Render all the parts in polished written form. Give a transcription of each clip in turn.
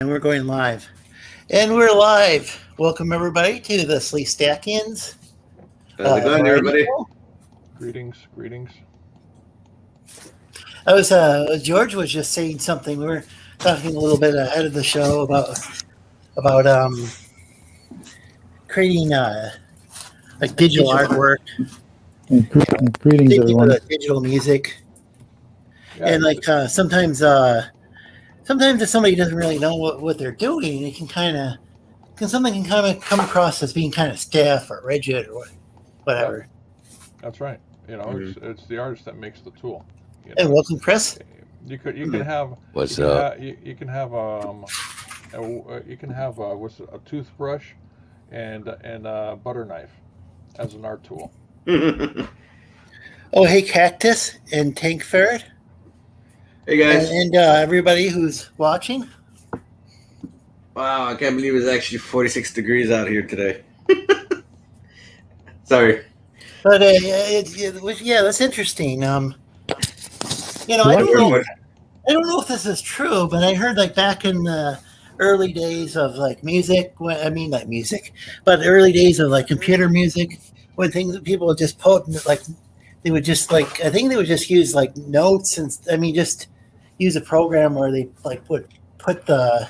And we're going live. And we're live. Welcome everybody to the Slee Stackians How's it going, variety everybody? show. Greetings. I was George was just saying something. We were talking a little bit ahead of the show about creating like digital artwork, Greetings, taking everyone. with digital music, Yeah, and like sometimes if somebody doesn't really know what they're doing, it something can kind of come across as being kind of stiff or rigid or whatever. that's right. It's the artist that makes the tool. And welcome, Chris. You can have What's you can up? ha- you can have what's it, a toothbrush and a butter knife as an art tool. Oh, hey, Cactus and Tank Ferret. Hey guys! And everybody who's watching. Wow, I can't believe it's actually 46 degrees out here today. Sorry. But that's interesting. I don't know if this is true, but I heard like back in the early days of like music. Not music, but the early days of like computer music, when things people would just put like they would just like I think they would just use like notes and just use a program where they like would put the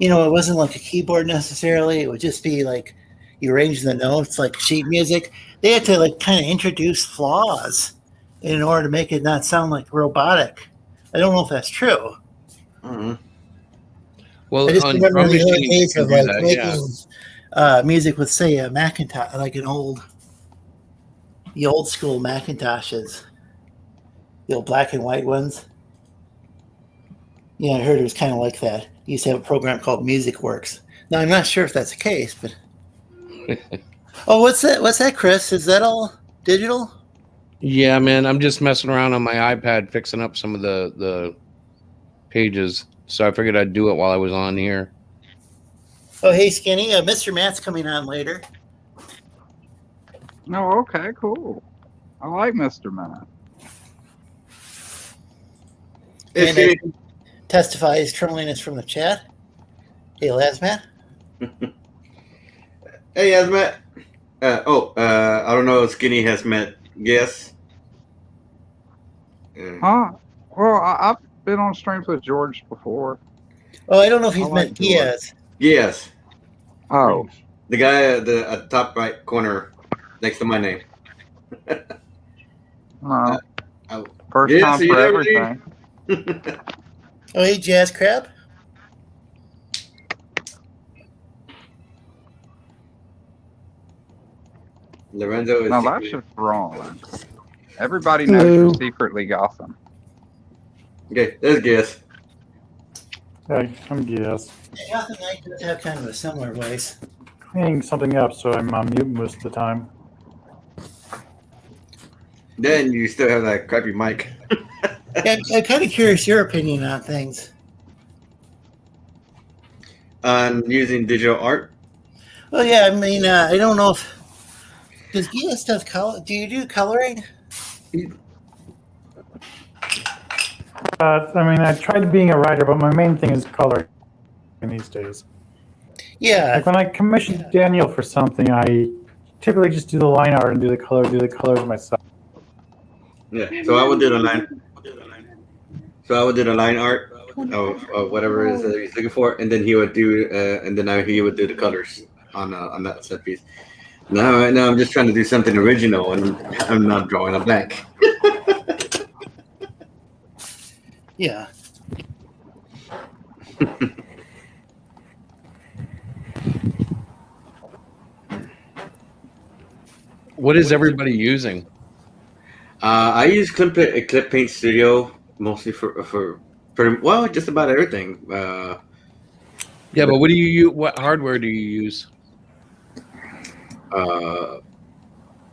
it wasn't like a keyboard necessarily. It would just be like you arrange the notes like sheet music. They had to like kind of introduce flaws in order to make it not sound like robotic. I don't know if that's true. Mm-hmm. Well, I just on remember drum the early machines, days you of can do like that, making music with say a Macintosh, like the old school Macintoshes, the old black and white ones. Yeah, I heard it was kind of like that. You used to have a program called MusicWorks. Now I'm not sure if that's the case, but oh, what's that? What's that, Chris? Is that all digital? Yeah, man. I'm just messing around on my iPad, fixing up some of the pages. So I figured I'd do it while I was on here. Oh, hey, Skinny. Mr. Matt's coming on later. Oh, okay, cool. I like Mr. Matt. Hey, And Steve. testifies trolling us from the chat. Hey, Lasmat. Hey, Asmat. I don't know if Skinny has met Guess. Huh? Well, I've been on streams with George before. Oh, I don't know if he's I like met George. Diaz. Yes. Oh, Greetings. The guy at the top right corner next to my name. no. Oh. First Yes, time you for never everything. Oh, hey, Jazz Crab. Lorenzo is No, that's secret. just wrong. Everybody knows you're secretly Gotham. Okay, there's Guess. Hey, I'm Gias. Gotham Knight does have kind of a similar voice. Cleaning something up, so I'm on mute most of the time. Then you still have that crappy mic. Yeah, I'm kind of curious your opinion on things. On using digital art. Well, yeah, I don't know if does Gias does color. Do you do coloring? I tried being a writer, but my main thing is coloring these days. Yeah, Like when I commission Daniel for something, I typically just do the line art and do the colors myself. Yeah. So I would do the line. So I would do the line art of whatever it is that he's looking for, and then he would do, he would do the colors on that set piece. Now, right now, I'm just trying to do something original, and I'm not drawing a blank. yeah. What is everybody using? I use Clip Paint Studio mostly for just about everything. Yeah, but what do you use? What hardware do you use?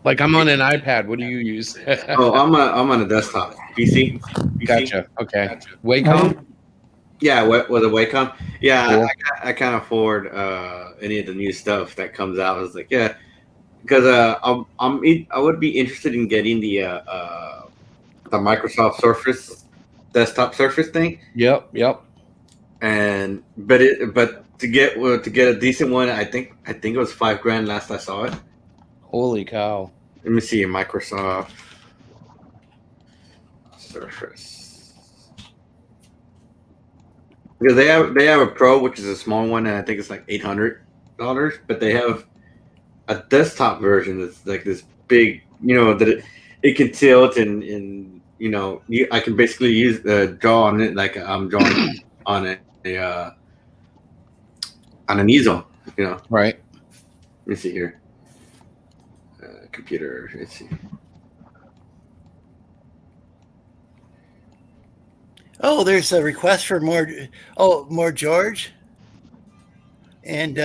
Like I'm on an iPad. What do you use? I'm on a desktop PC. Gotcha. Okay. Wacom. Yeah, with a Wacom. Yeah, Cool. I can't afford any of the new stuff that comes out. I was like, yeah, because I would be interested in getting the Microsoft Surface desktop Surface thing. Yep. but to get a decent one, I think it was $5,000 last I saw it. Holy cow! Let me see, Microsoft Surface, because they have a Pro, which is a small one, and I think it's like $800, but they have a desktop version that's like this big, that it can tilt and I can basically use draw on it like I'm drawing on on an easel, Right. Let me see here. Computer. Let's see. Oh, there's a request for more. Oh, more George. And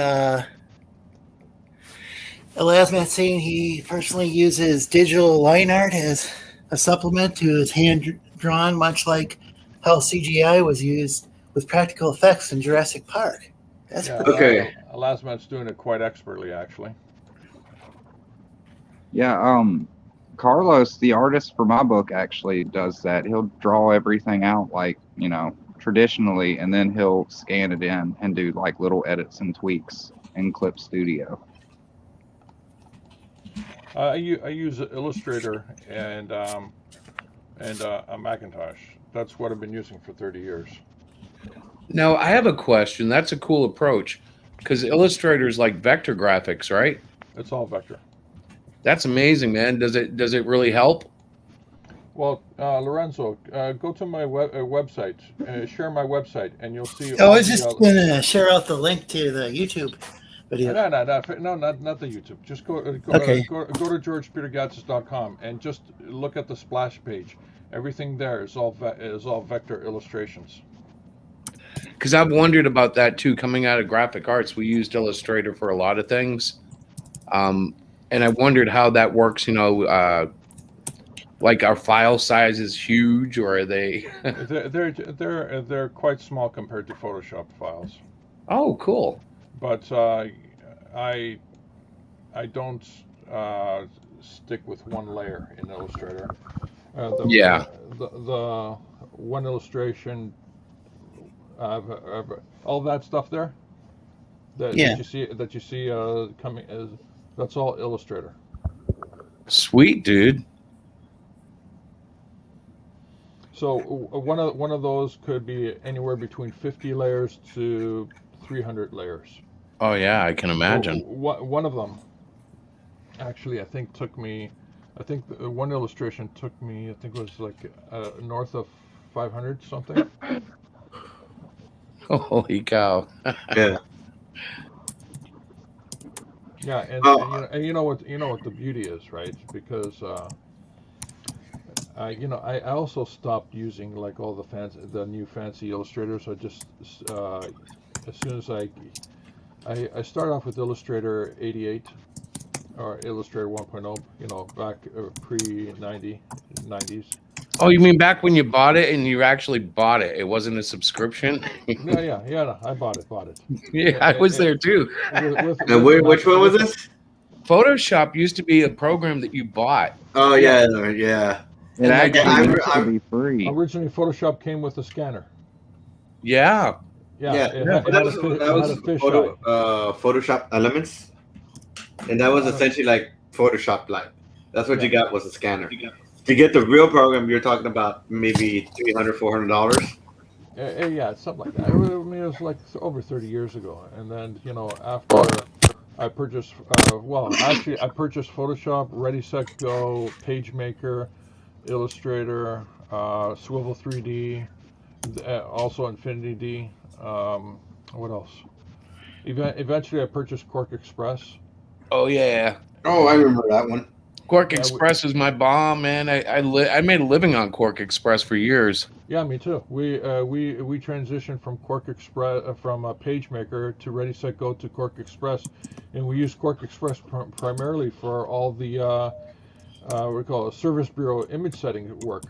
Elasmat's saying he personally uses digital line art as a supplement to his hand drawn, much like how CGI was used with practical effects in Jurassic Park. That's pretty Okay. Elasmat's doing it quite expertly, actually. Yeah, Carlos, the artist for my book, actually does that. He'll draw everything out like, traditionally, and then he'll scan it in and do like little edits and tweaks in Clip Studio. I use Illustrator and a Macintosh. That's what I've been using for 30 years. Now I have a question. That's a cool approach, because Illustrator's like vector graphics, right? It's all vector. That's amazing, man. Does it really help? Well, Lorenzo, go to my website, share my website, and you'll see. I was just going to share out the link to the YouTube video. No, not the YouTube. Just go to georgepetergatsis.com and just look at the splash page. Everything there is all vector illustrations. Because I've wondered about that too. Coming out of graphic arts, we used Illustrator for a lot of things, and I wondered how that works. Like our file size is huge, or are they? they're quite small compared to Photoshop files. Oh, cool. But I don't stick with one layer in Illustrator. The one illustration, all that stuff there. That you see coming is that's all Illustrator. Sweet, dude. So one of those could be anywhere between 50 layers to 300 layers. Oh yeah, I can imagine. One of them, actually, I think one illustration took me, I think it was like north of 500 something. Holy cow! Yeah. Yeah, and you know what the beauty is, right? Because I also stopped using like all the new fancy illustrators. I just as soon as I started off with Illustrator 88 or Illustrator 1.0, back pre-90s. Oh, you mean back when you bought it and you actually bought it? It wasn't a subscription? Yeah. No, I bought it. Yeah, I was there too. Which one was this? Photoshop used to be a program that you bought. Oh yeah. It actually used to be free. Originally, Photoshop came with a scanner. Yeah. That was Photoshop Elements, and that was essentially like Photoshop Light. That's what you got, was a scanner. To get the real program, you're talking about maybe $300, $400. Yeah, something like that. I mean, it was like over 30 years ago, and then after I purchased, I purchased Photoshop, Ready Set Go, PageMaker, Illustrator, Swivel 3D, also Infinity D. What else? Eventually, I purchased Quark Express. Oh yeah. Oh, I remember that one. Quark Express is my bomb, man. I made a living on Quark Express for years. Yeah, me too. We transitioned from Quark Express from PageMaker to Ready Set Go to Quark Express, and we use Quark Express primarily for all the we call it Service Bureau image setting work.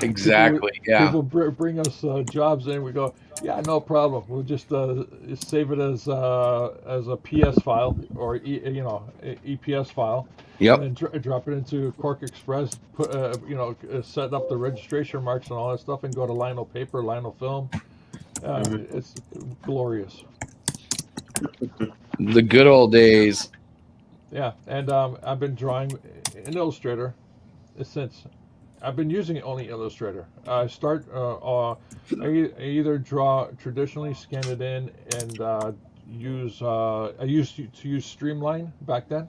Exactly. People bring us jobs in. We go, yeah, no problem. We'll just save it as a PS file or EPS file. Yep. And drop it into Quark Express. Put set up the registration marks and all that stuff, and go to Lino paper, Lino film, It's glorious. The good old days. Yeah, and I've been drawing in Illustrator since. I've been using only Illustrator. I either draw traditionally, scan it in, and use. I used to use Streamline back then.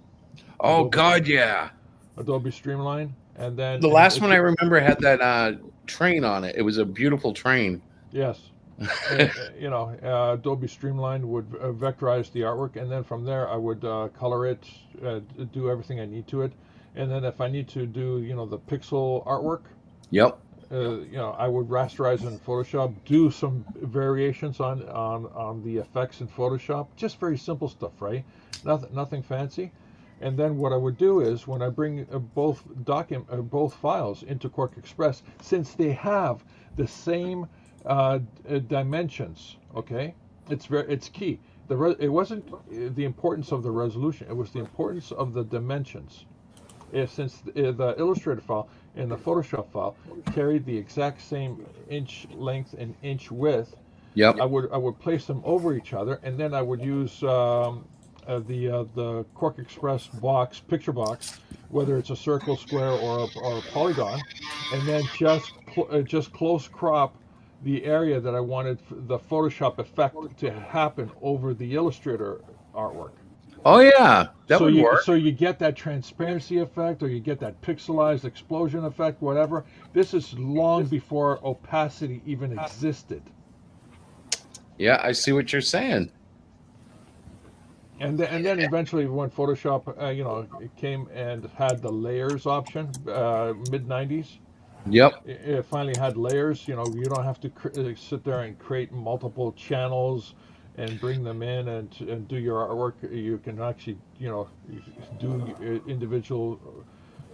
Oh Adobe, God, yeah. Adobe Streamline, and then The last one I remember had that train on it. It was a beautiful train. Yes. Adobe Streamline would vectorize the artwork, and then from there I would color it, do everything I need to it, and then if I need to do, the pixel artwork, Yep. I would rasterize in Photoshop, do some variations on the effects in Photoshop, just very simple stuff, right? Nothing fancy. And then what I would do is when I bring both files into Quark Express, since they have the same dimensions, okay, it's key. It wasn't the importance of the resolution; it was the importance of the dimensions. Since the Illustrator file and the Photoshop file carried the exact same inch length and inch width, Yep. I would place them over each other, and then I would use the Quark Express picture box, whether it's a circle, square, or a polygon, and then just close crop the area that I wanted the Photoshop effect to happen over the Illustrator artwork. Oh yeah, that would work. So you get that transparency effect, or you get that pixelized explosion effect, whatever. This is long before opacity even existed. Yeah, I see what you're saying. And then eventually, when Photoshop, it came and had the layers option, mid '90s. Yep. It finally had layers. You don't have to sit there and create multiple channels and bring them in and do your artwork. You can actually, do individual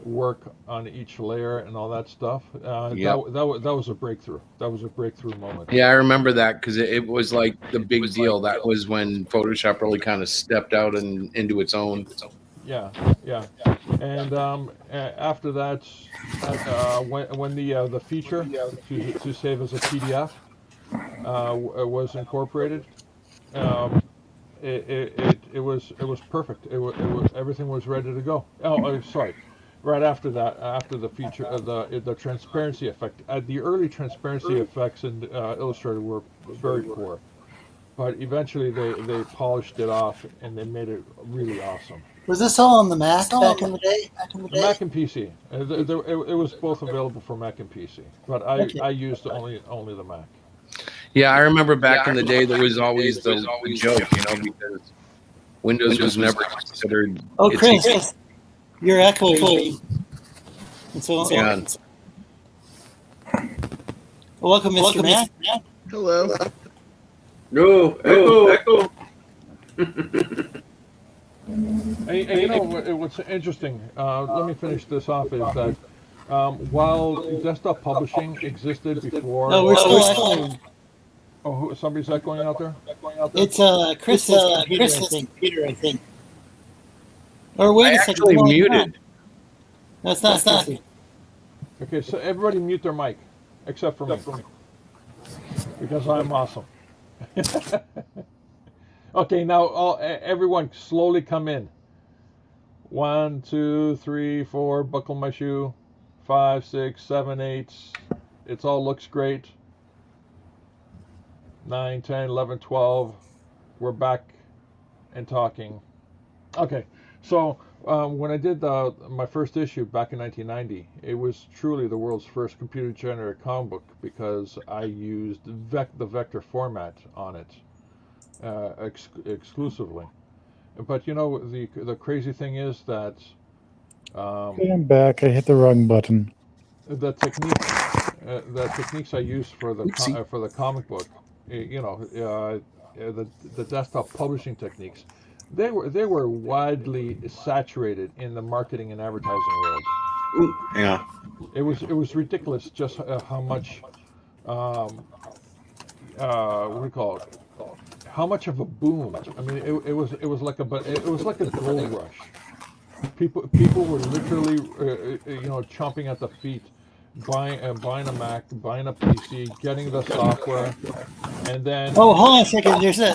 work on each layer and all that stuff. Yep. That was a breakthrough. That was a breakthrough moment. Yeah, I remember that because it was like the big deal. That was when Photoshop really kind of stepped out and into its own. Yeah. And after that, when the feature to save as a PDF was incorporated, it was perfect. Everything was ready to go. Oh, sorry. Right after that, after the feature, the transparency effect. The early transparency effects in Illustrator were very poor, but eventually they polished it off and they made it really awesome. Was this all on the Mac back in the day? Mac and PC. It was both available for Mac and PC, but I used only the Mac. Yeah, I remember back in the day there was always the joke, because Windows was never considered. Oh, Chris, you're echoing. So, Yeah. welcome, Mr. Matt. Hello. No, echo. And what's interesting, let me finish this off, is that while desktop publishing existed before... No, we're still echoing. Oh, somebody's echoing out there? It's Chris's computer, I think. Or wait a second. Actually No, it's muted. not. That's not Chrissy. Okay, so everybody mute their mic, except for me. Because I'm awesome. Okay, now everyone slowly come in. 1, 2, 3, 4, buckle my shoe. 5, 6, 7, 8. It all looks great. 9, 10, 11, 12. We're back and talking. Okay, so when I did my first issue back in 1990, it was truly the world's first computer-generated comic book because I used the vector format on it. Exclusively, but the crazy thing is that Okay, I'm back. I hit the wrong button. the techniques I used for the comic book, the desktop publishing techniques, they were widely saturated in the marketing and advertising world. Yeah. It was ridiculous just how much what do you call it? How much of a boom? I mean, it was like a gold rush. People were literally chomping at the feet buying a Mac, buying a PC, getting the software, and then Oh, hold on a second. There's a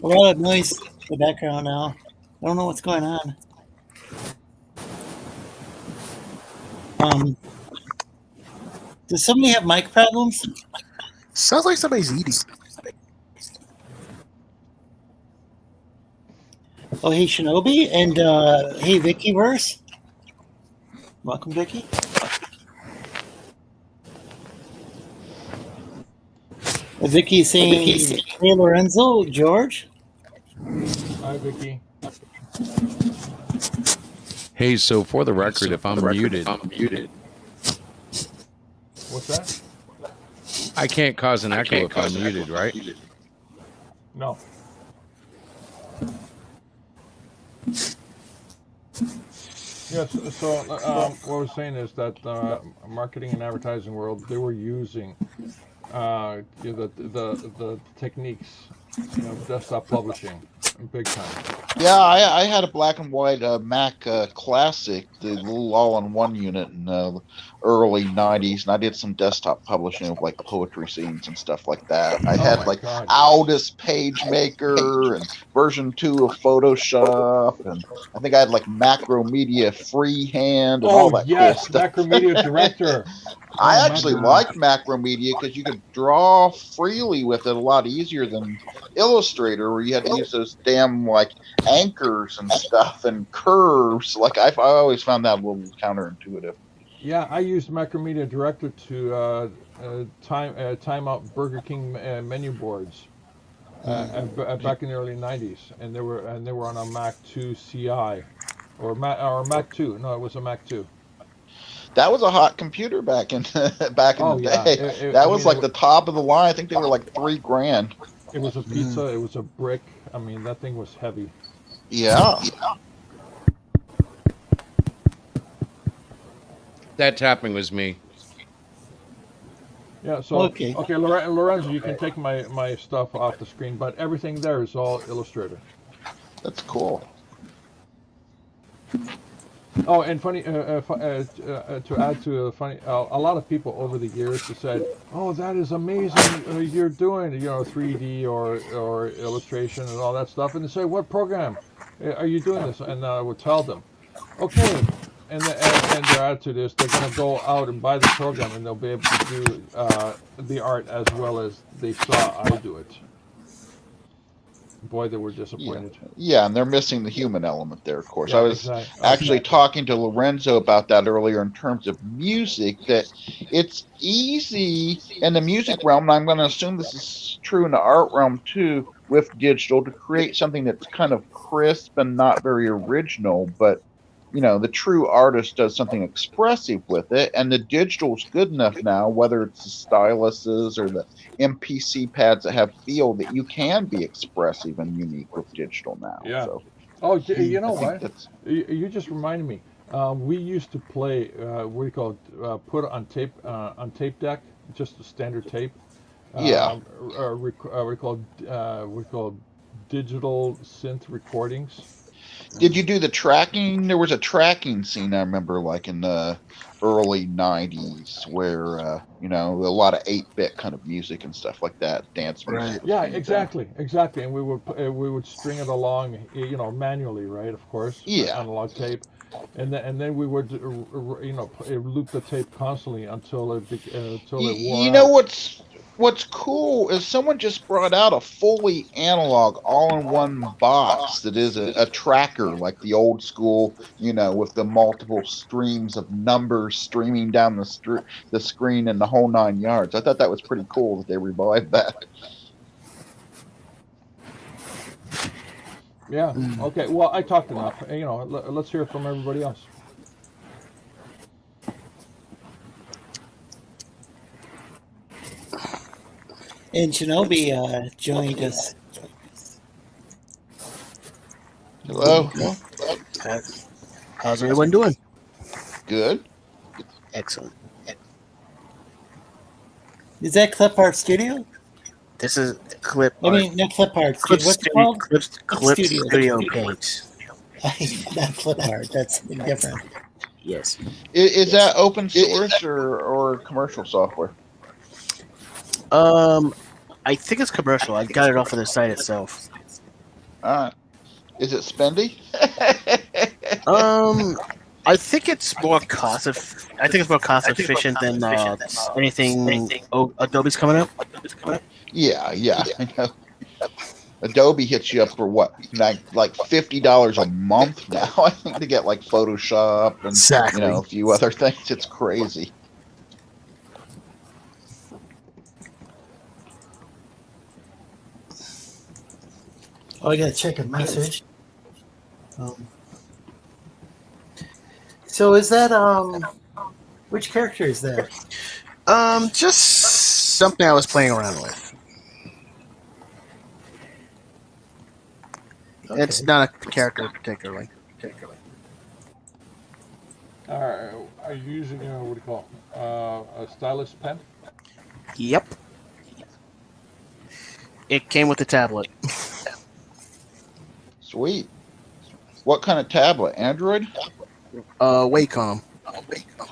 lot of noise in the background now. I don't know what's going on. Does somebody have mic problems? Sounds like somebody's eating. Oh, hey, Shinobi, and hey, Vickyverse. Welcome, Vicky. Vicky's saying, hey, Lorenzo, George. hi Vicky. Hey, so for the record, if I'm muted, What's that? I can't cause an echo if I'm muted, right? No. Yes. So what I was saying is that marketing and advertising world, they were using the techniques of desktop publishing big time. Yeah, I had a black and white Mac Classic, the little all-in-one unit in the early '90s, and I did some desktop publishing of like poetry scenes and stuff like that. I had my like God. Aldus PageMaker and version 2 of Photoshop, and I think I had like Macromedia Freehand and all Oh that yes, cool stuff. Macromedia Director. I Oh, actually Macromedia. liked Macromedia because you could draw freely with it a lot easier than Illustrator, where you had to use those damn like anchors and stuff and curves. Like I always found that a little counterintuitive. Yeah, I used Macromedia Director to time out Burger King menu boards back in the early '90s, and they were on a Mac 2 CI or Mac 2. No, it was a Mac 2. That was a hot computer back in Oh, the yeah. day. That was like the top of the line. I think they were like $3,000. It was a pizza. It was a brick. I mean, that thing was heavy. Yeah. That tapping was me. Yeah. So Okay. Lorenzo, you can take my stuff off the screen, but everything there is all Illustrator. That's cool. Oh, and funny to add to funny, a lot of people over the years have said, "Oh, that is amazing! You're doing 3D or illustration and all that stuff." And they say, "What program are you doing this?" And I would tell them, "Okay." And their attitude is they're going to go out and buy the program, and they'll be able to do the art as well as they saw I do it. Boy, they were disappointed. Yeah, and they're missing the human element there, of course. Yeah, I was actually talking to Lorenzo about that earlier in terms of music, that it's easy in the music realm, and I'm going to assume this is true in the art realm too, with digital, to create something that's kind of crisp and not very original, but the true artist does something expressive with it, and the digital's good enough now, whether it's the styluses or the MPC pads that have feel, that you can be expressive and unique with digital now. Yeah. So Oh, you know I think what? that's You just reminded me. We used to play what do you call it? Put on tape deck, just a standard tape. Yeah. We call digital synth recordings. Did you do the tracking? There was a tracking scene I remember, like in the early '90s, where a lot of 8-bit kind of music and stuff like that, dance music. Right. was Yeah, being done. exactly. And we would string it along, manually, right? Of course. Yeah. Analog tape, and then we would loop the tape constantly until it wore You know out. what's cool is someone just brought out a fully analog, all-in-one box that is a tracker, like the old school, with the multiple streams of numbers streaming down the screen and the whole 9 yards. I thought that was pretty cool that they revived that. Yeah. Okay. Well, I talked enough. Let's hear from everybody else. And Shinobi joined us. Hello. How's everyone doing? Good. Excellent. Is that Clip Art Studio? This is Clip I Art. mean, not Clip Art Clip Studio. What's it Studio, called? Clip Studio. Studio Paints. Not Clip Art. That's different. Yes. Is that open source or commercial software? I think it's commercial. I got it off of the site itself. Is it spendy? I think it's more cost. I think it's more cost efficient than anything Adobe's coming up. Yeah. I know. Adobe hits you up for what, like $50 a month now? I think to get like Photoshop and Exactly. a few other things. It's crazy. Oh, I gotta check a message. So is that which character is that? Just something I was playing around with. Okay. It's not a character particularly. Are you using what do you call a stylus pen? Yep. It came with the tablet. Sweet. What kind of tablet? Android? Wacom.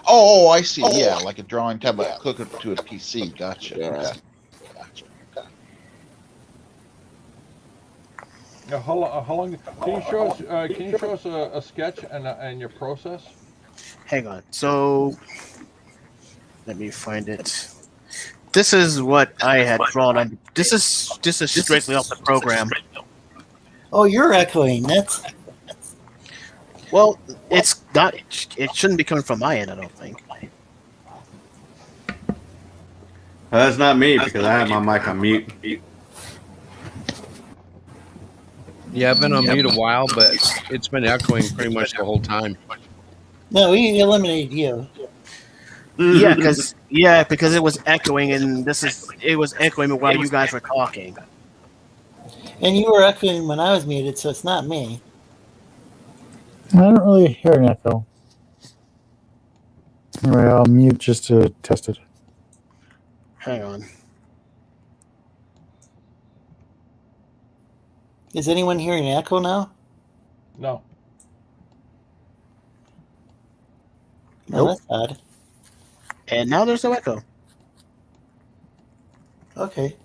Oh, I see. Yeah, like a drawing tablet hook it to a PC. Gotcha. Yeah. Okay. Now, how long? Can you show us a sketch and your process? Hang on. So let me find it. This is what I had drawn. This is strictly off the program. Oh, you're echoing. That's Well, it's not. It shouldn't be coming from my end. I don't think. That's not me because I have my mic on mute. Yeah, I've been on mute a while, but it's been echoing pretty much the whole time. no, we eliminated you. Yeah, because it was echoing, and it was echoing while you guys were talking. And you were echoing when I was muted, so it's not me. I don't really hear an echo. Anyway, I'll mute just to test it. Hang on. Is anyone hearing an echo now? No. No, Nope. that's odd. And now there's no echo. Okay.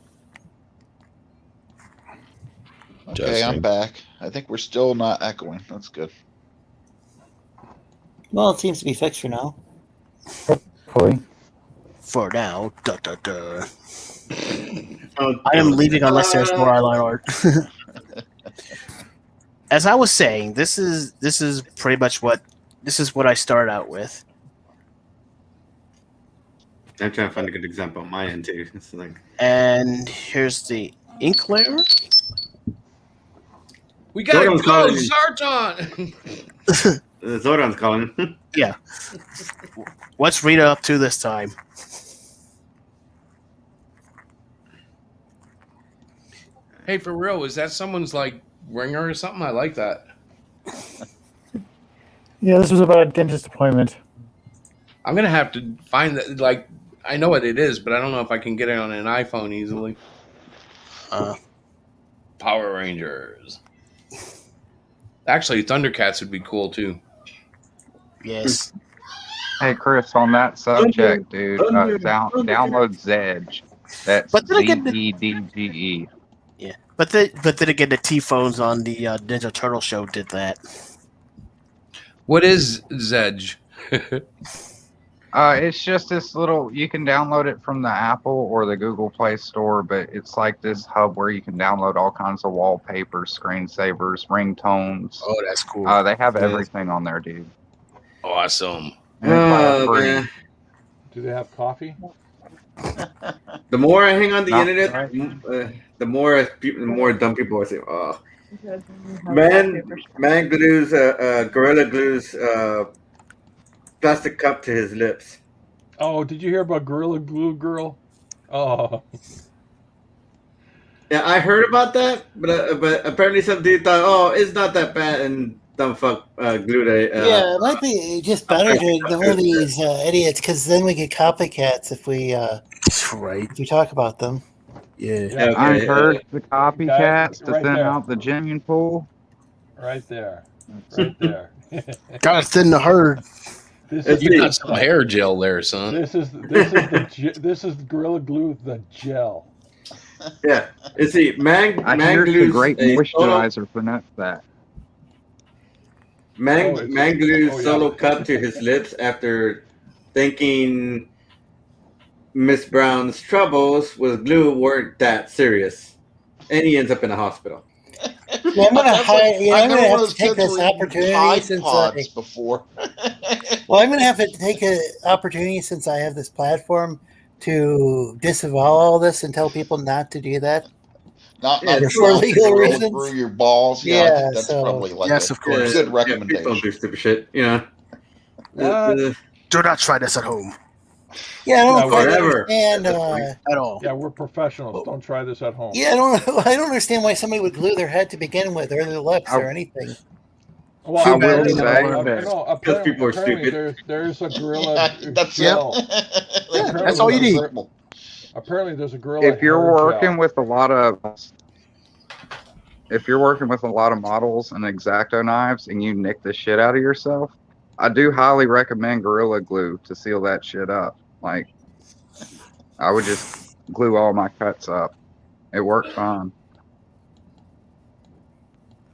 Okay, I'm back. I think we're still not echoing. That's good. Well, it seems to be fixed for now. Hopefully. For now. Duh, duh, duh. I am leaving unless there's more line art. As I was saying, this is pretty much what I started out with. I'm trying to find a good example on my end too. It's like And here's the ink layer. We gotta Zordon's go, calling. Zartan! Zordon's calling. Yeah. What's Rita up to this time? Hey, for real, is that someone's like ringer or something? I like that. Yeah, this was about a dentist appointment. I'm gonna have to find that. Like, I know what it is, but I don't know if I can get it on an iPhone easily. Power Rangers. Actually, Thundercats would be cool too. Yes. Hey, Chris, on that subject, dude, download Zedge. That's But then again, ZEDGE. Yeah. But then again, the T-phones on the Ninja Turtle show did that. What is Zedge? It's just this little, you can download it from the Apple or the Google Play Store, but it's like this hub where you can download all kinds of wallpapers, screensavers, ringtones. Oh, that's cool. They have everything on there, dude. Awesome. And it's all Oh, free. man. Do they have coffee? The more I hang on the No, internet, right. the more dumb people I say, "Oh, man glues, gorilla glues, plastic cup to his lips." Oh, did you hear about Gorilla Glue Girl? Oh, Yeah, I heard about that, but apparently some dude thought, "Oh, it's not that bad," and dumb fuck glued a. Yeah, it might be just better to ignore these idiots, because then we get copycats if we Right. talk about them. Yeah. Okay, I encourage the copycats to Right thin there. out the genuine pool. right there. Right there. Gotta thin the herd. This It's is You the- got some hair gel there, son. this is Gorilla Glue the gel. Yeah. You see, I hear it's a great moisturizer for nutsack. Man glued yeah. solo cut to his lips after thinking Miss Brown's troubles with glue weren't that serious, and he ends up in the hospital. Yeah, I'm gonna hide. You know, I'm I've gonna never one have of to those take kids this who eat opportunity Tide since Pods before. well, I'm gonna have to take an opportunity since I have this platform to disavow all this and tell people not to do that. Not Yeah, not for drop legal the gorilla reasons. through your balls. Yeah, I Yeah, think that's so- probably like Yes, a of course. good People recommendation. don't do stupid shit, you know. What? Do not try this at home Yeah, I don't Yeah, quite whatever. understand. at all. Yeah, we're professionals. Don't try this at home. Yeah, I don't understand why somebody would glue their head to begin with, or their lips, or anything. Well, I will apparently- say that- no, apparently, people are stupid. There's a gorilla That's gel. it. Yeah, that's all you need. Apparently, there's a gorilla. If you're hair working gel. with a lot of models and X-Acto knives and you nick the shit out of yourself, I do highly recommend Gorilla Glue to seal that shit up. Like, I would just glue all my cuts up. It worked fine.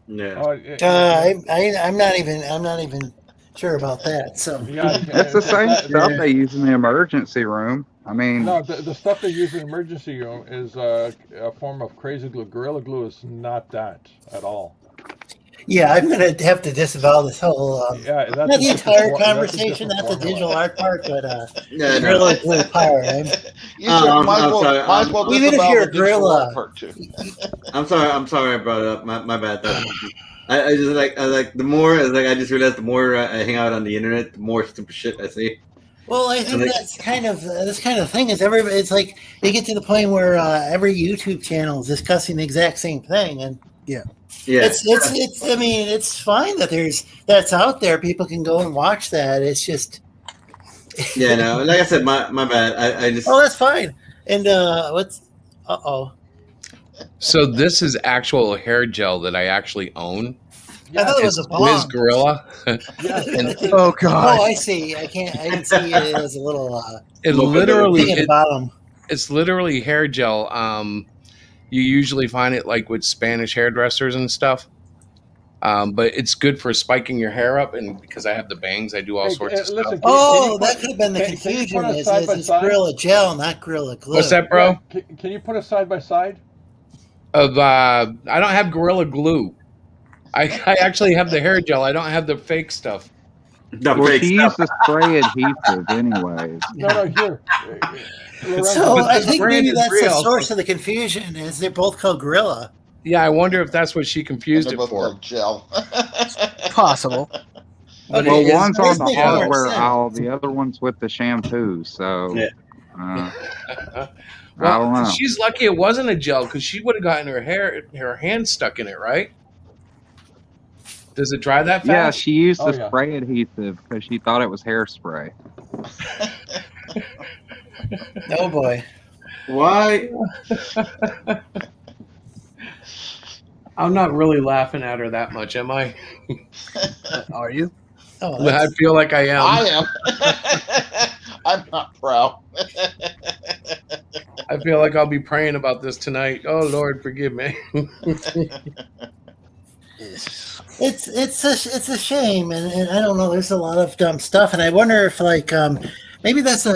Yeah. I'm not even sure about that. So yeah, It's the same stuff they use in the emergency room. I mean, No, the stuff they use in the emergency room is a form of crazy glue. Gorilla Glue is not that at all. yeah, I'm gonna have to disavow this whole. Yeah, that's Not a the different entire that's a conversation, different not the digital formula. art part, but Yeah, no. gorilla glue power. Right? You should, might, I'm as well, sorry. might as well Even if disavow you're the a digital gorilla. art part too. I'm sorry I brought it up. My bad. I just like the more I just realized the more I hang out on the internet, the more stupid shit I see. Well, I think Like- that's kind of this kind of thing is everybody. It's like they get to the point where every YouTube channel is discussing the exact same thing, and Yeah. it's. I mean, it's fine that that's out there. People can go and watch that. It's just. Yeah, no. Like I said, my bad. I just Oh, that's fine. And what's? So this is actual hair gel that I actually own. I thought it was It's a bomb. Wiz Gorilla. Oh god. Oh, I see. I didn't see it as a little It Look at literally thing at the bottom. it's literally hair gel. You usually find it like with Spanish hairdressers and stuff. But it's good for spiking your hair up, and because I have the bangs, I do all Hey, sorts of listen, stuff. Oh, that could have been the can you confusion. put a Is side by it's side? Gorilla Gel, not Gorilla Glue. What's that, bro? Can you put a side by side? Of I don't have Gorilla Glue. I actually have the hair gel. I don't have the fake stuff. the well, fake she stuff. used the spray adhesive anyways. No, here. Lorenzo, So But I the think brand maybe is that's the real. source of the confusion. Is they're both called Gorilla? Yeah, I wonder if that's what she And confused they're it both for. called gel. Possible. Okay, Well, Is- one's on the makes more hardware sense. aisle, the other one's with the shampoo. So, Yeah. I don't Well, know. she's lucky it wasn't a gel because she would have gotten her hand stuck in it, right? Does it dry that fast? Yeah, she used Oh, the yeah. spray adhesive because she thought it was hairspray. Oh boy. Why? I'm not really laughing at her that much, am I? Are you? Oh, I that's, feel like I am. I am. I'm not proud. I feel like I'll be praying about this tonight. Oh Lord, forgive me. it's a shame, and I don't know. There's a lot of dumb stuff, and I wonder if maybe that's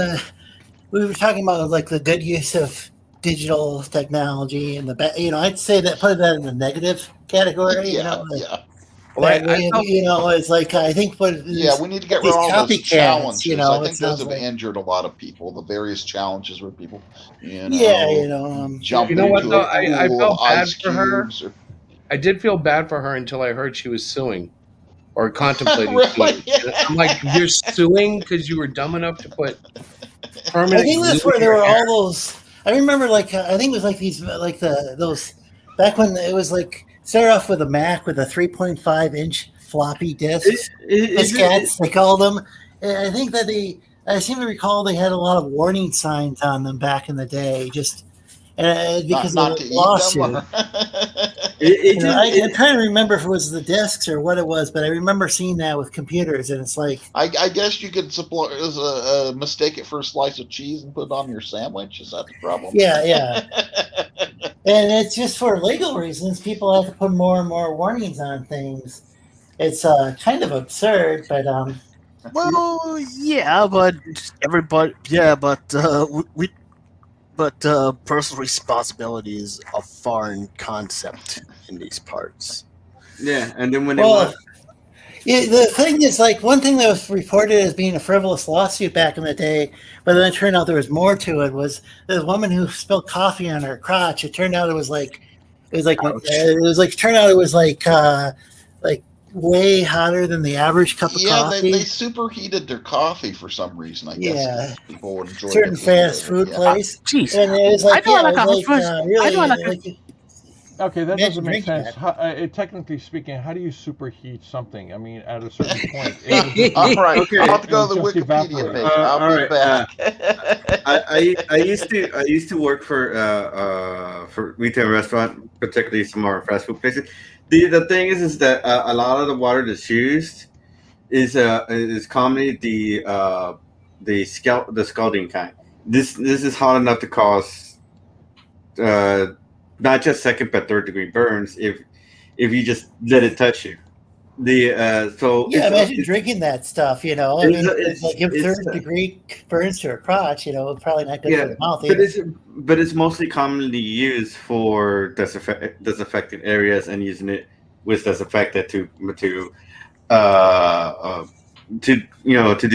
we were talking about like the good use of digital technology and I'd say that put that in the negative category. Yeah, like, yeah. Well, that way, it's like I think what Yeah, we need to get rid these of all those copycats, challenges. I it think those sounds have like- injured a lot of people. The various challenges where people, jump You know what, into though? a I pool felt of bad ice for her. cubes or- I did feel bad for her until I heard she was suing or contemplating Really? suing. I'm like, you're suing because you were dumb enough to put permanent. I think that's glue where in there your were hair? all those. I remember, I think it was like these, those back when it was like started off with a Mac with a 3.5-inch floppy disk. Diskettes, they called them. And I think that I seem to recall they had a lot of warning signs on them back in the day. because not of to the eat lawsuit. them. It I'm trying to remember if it was the discs or what it was, but I remember seeing that with computers, and it's like, I guess you could mistake it for a slice of cheese and put it on your sandwich. Is that the problem? yeah. And it's just for legal reasons. People have to put more and more warnings on things. It's kind of absurd, but Well, yeah, but everybody, yeah, but personal responsibility is a foreign concept in these parts. Yeah, and then when well, yeah, the thing is, like, one thing that was reported as being a frivolous lawsuit back in the day, but then it turned out there was more to it. Was the woman who spilled coffee on her crotch? It turned out it was like way hotter than the average cup of coffee. They superheated their coffee for some reason. I guess Yeah. people enjoy Certain fast food place. Jeez, And it was like, I yeah, know it was like, really, like, Okay, that Imagine doesn't make drinking sense. that. Technically speaking, how do you superheat something? I mean, at a certain point. it would just- All right, Okay. I'll have to go to the Just Wikipedia evaporate. page. I'll all be right, back. I used to work for retail restaurant, particularly some more fast food places. The thing is that a lot of the water that's used is commonly the scalding kind. This is hot enough to cause not just second but third degree burns if you just let it touch you. imagine drinking that stuff. I mean, it's- like if it's, third degree burns to a crotch, probably not good Yeah, for the mouth but either. it's mostly commonly used for disaffected areas and using it with disinfectant to do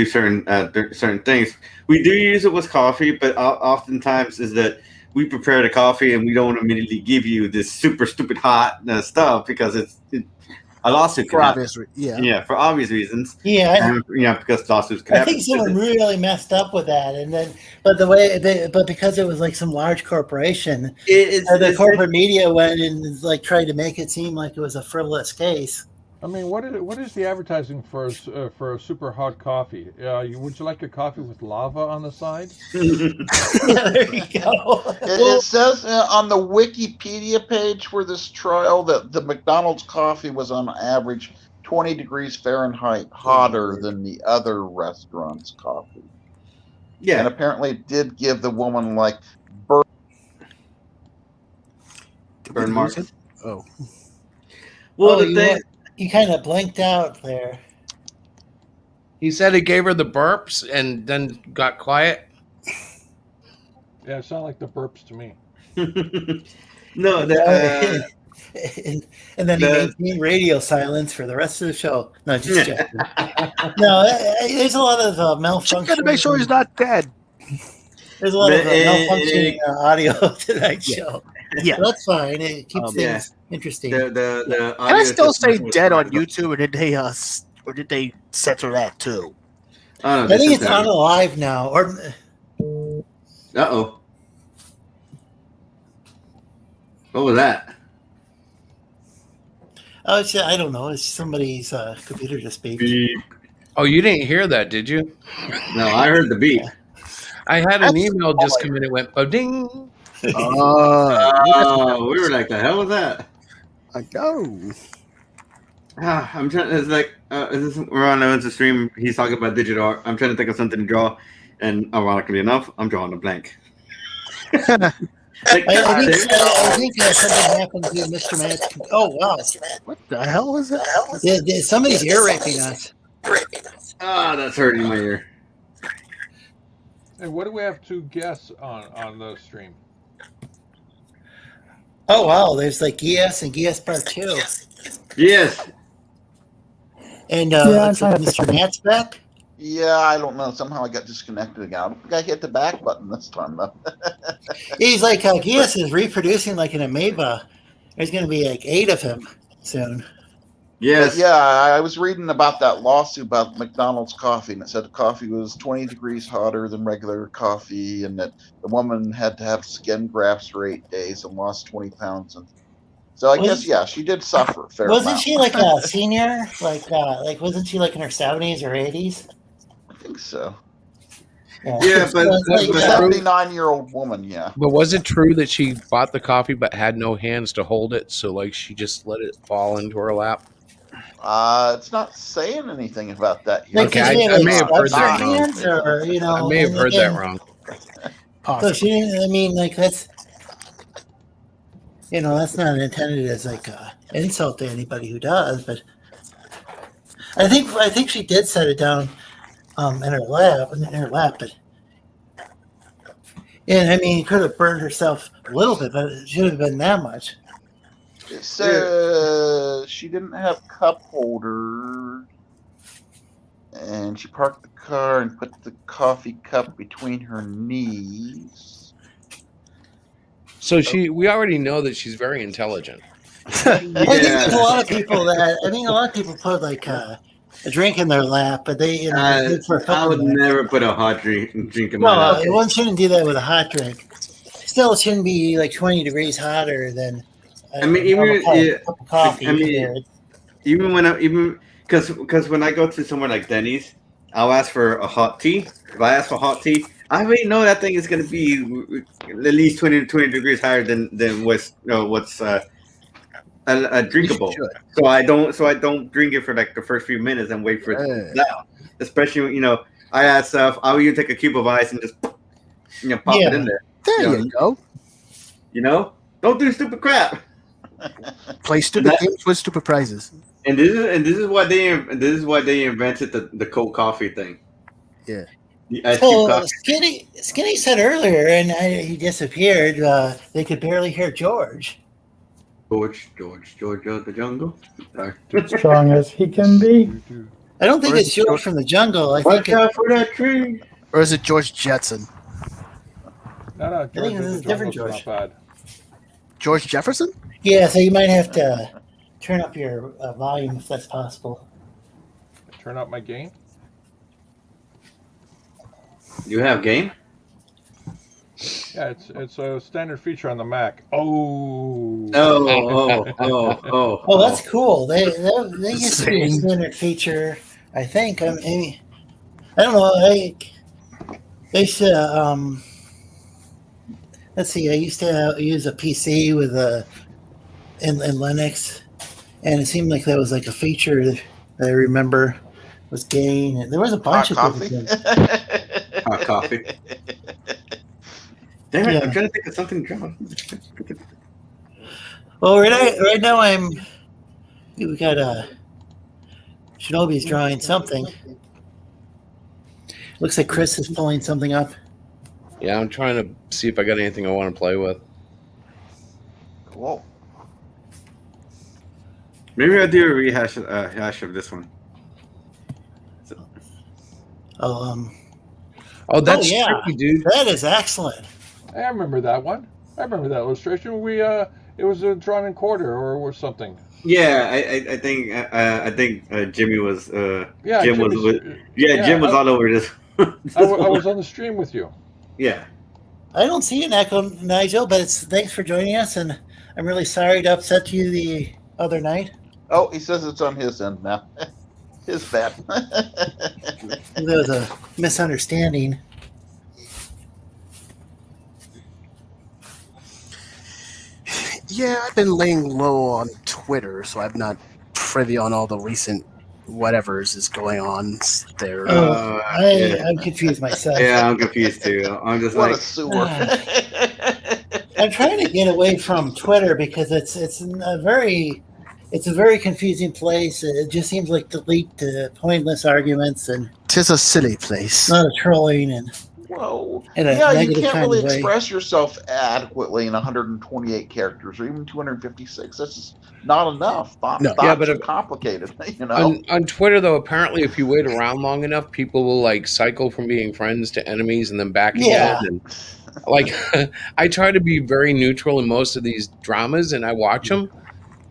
certain things. We do use it with coffee, but oftentimes is that we prepare the coffee and we don't immediately give you this super stupid hot stuff because a lawsuit for can happen. obvious, yeah. Yeah, for obvious reasons. Yeah, And, because lawsuits can I happen. think someone really messed up with that, and then, but because it was like some large corporation, the corporate media went and like tried to make it seem like it was a frivolous case. I mean, what is the advertising for a super hot coffee? Would you like a coffee with lava on the side? Yeah, there you go. It says on the Wikipedia page for this trial that the McDonald's coffee was on average 20 degrees Fahrenheit hotter than the other restaurants' coffee. And Yeah, apparently it did give the woman like burn marks. Oh, Well, Oh, the thing. you kind of blanked out there. He said he gave her the burps and then got quiet. Yeah, it sounded like the burps to me. No, And then he the- maintained radio silence for the rest of the show. No, just joking. No, there's a lot of malfunction. gotta make sure he's not dead. There's a lot of But, malfunctioning audio tonight's show. Yeah. But that's fine. It keeps Yeah. things interesting. the Can I audio still say system was dead on fine. YouTube, or did they censor that too? Oh, I think it's on alive now. Or Uh-oh. What was that? I don't know. It's somebody's computer just beeped. Oh, you didn't hear that, did you? No, I heard the beep. I had an email just come in. It went ding. Oh, we were like, the hell was that? I know. I'm trying. It's like we're on the stream. He's talking about digital art. I'm trying to think of something to draw, and ironically enough, I'm drawing a blank. Like, I think something happened to Mr. Matt. Oh, wow. What the hell was that? Somebody's ear raping us. that's hurting my ear. And what do we have to guess on the stream? Oh, wow. There's like GS and GS Part 2. Yes. And Yeah, looks I'm like trying to Mr. Matt's back. Yeah, I don't know. Somehow I got disconnected again. I don't think I hit the back button this time though. He's like, GS is reproducing like an amoeba. There's going to be like 8 of him soon. Yes. Yeah, I was reading about that lawsuit about McDonald's coffee, and it said the coffee was 20 degrees hotter than regular coffee, and that the woman had to have skin grafts for 8 days and lost 20 pounds. And so I guess, yeah, she did suffer a fair Wasn't amount. she like a senior? Like wasn't she like in her 70s or 80s? I think so. Yeah, but- it's like, but- 79-year-old woman, yeah. But was it true that she bought the coffee but had no hands to hold it, so like she just let it fall into her lap? It's not saying anything about that here. like, Okay, does I- she have, I like, may have heard stuff that in her hands, or you know, I may have and heard that again, wrong. So Possibly. she didn't. I mean, like that's, you know, that's not intended as like a insult to anybody who does. But I think she did set it down, in her lap. But and I mean, could have burned herself a little bit, but it should have been that much. It says she didn't have cup holder, and she parked the car and put the coffee cup between her knees. So we already know that she's very intelligent. I think there's a lot of people that a lot of people put like a drink in their lap, but they do it for a I couple would minutes. never put a hot drink in my No, mouth. one shouldn't do that with a hot drink. Still, it shouldn't be like 20 degrees hotter than I mean, even cup of coffee. I mean, even because when I go to somewhere like Denny's, I'll ask for a hot tea. If I ask for hot tea, I already know that thing is going to be at least 20 degrees higher than what's drinkable. So I don't drink it for like the first few minutes and wait for it to cool down. Especially when, I add stuff. I'll even take a cube of ice and just pop it in there. There you go. Don't do stupid crap. Play stupid games with stupid prizes. And this is why they invented the cold coffee thing. Yeah. The ice cube So coffee. Skinny said earlier, and he disappeared. They could barely hear George. George of the jungle. Sorry. Strong as he can be. I don't think Or it's is George from the jungle. I Watch think out for that tree. Or is it George Jetson? No, think George this is of the different Jungle's George. not bad. George Jefferson? yeah. So you might have to turn up your volume if that's possible. Turn up my gain. You have game? Yeah, it's a standard feature on the Mac. Oh. Oh, that's cool. They used to be a standard feature. I think. I mean, I don't know. They used to. Let's see. I used to use a PC with in Linux, and it seemed like that was like a feature that I remember was gain. And there was a bunch Hot of coffee. different things. Hot coffee. Damn it! Yeah. I'm trying to think of something, John. Well, right now we got Shinobi's drawing something. Looks like Chris is pulling something up. Yeah, I'm trying to see if I got anything I want to play with. Cool. Maybe I'll do a hash of this one. Oh, Oh, that's yeah. tricky, dude. that is excellent. I remember that one. I remember that illustration. It was drawn in quarter or something. Yeah, I think Jimmy was. Yeah, Jim was Jimmy's- with. Yeah, Jim was all over this. I was on the stream with you. Yeah. I don't see an echo, Nigel, but thanks for joining us, and I'm really sorry to upset you the other night. Oh, he says it's on his end now. His bad. There was a misunderstanding. Yeah, I've been laying low on Twitter, so I'm not privy on all the recent whatevers is going on there. I'm confused myself. Yeah, I'm confused too. I'm just What like, a sewer. I'm trying to get away from Twitter because it's a very confusing place. It just seems like delete pointless arguments and 'Tis a silly place. a lot of trolling and Whoa. in a Yeah, you negative can't kind really of way. express yourself adequately in 128 characters or even 256. That's just not enough. No. Thoughts Yeah, but are if- complicated, you know? On Twitter, though, apparently, if you wait around long enough, people will like cycle from being friends to enemies and then back Yeah. again. And, like, I try to be very neutral in most of these dramas, and I watch them,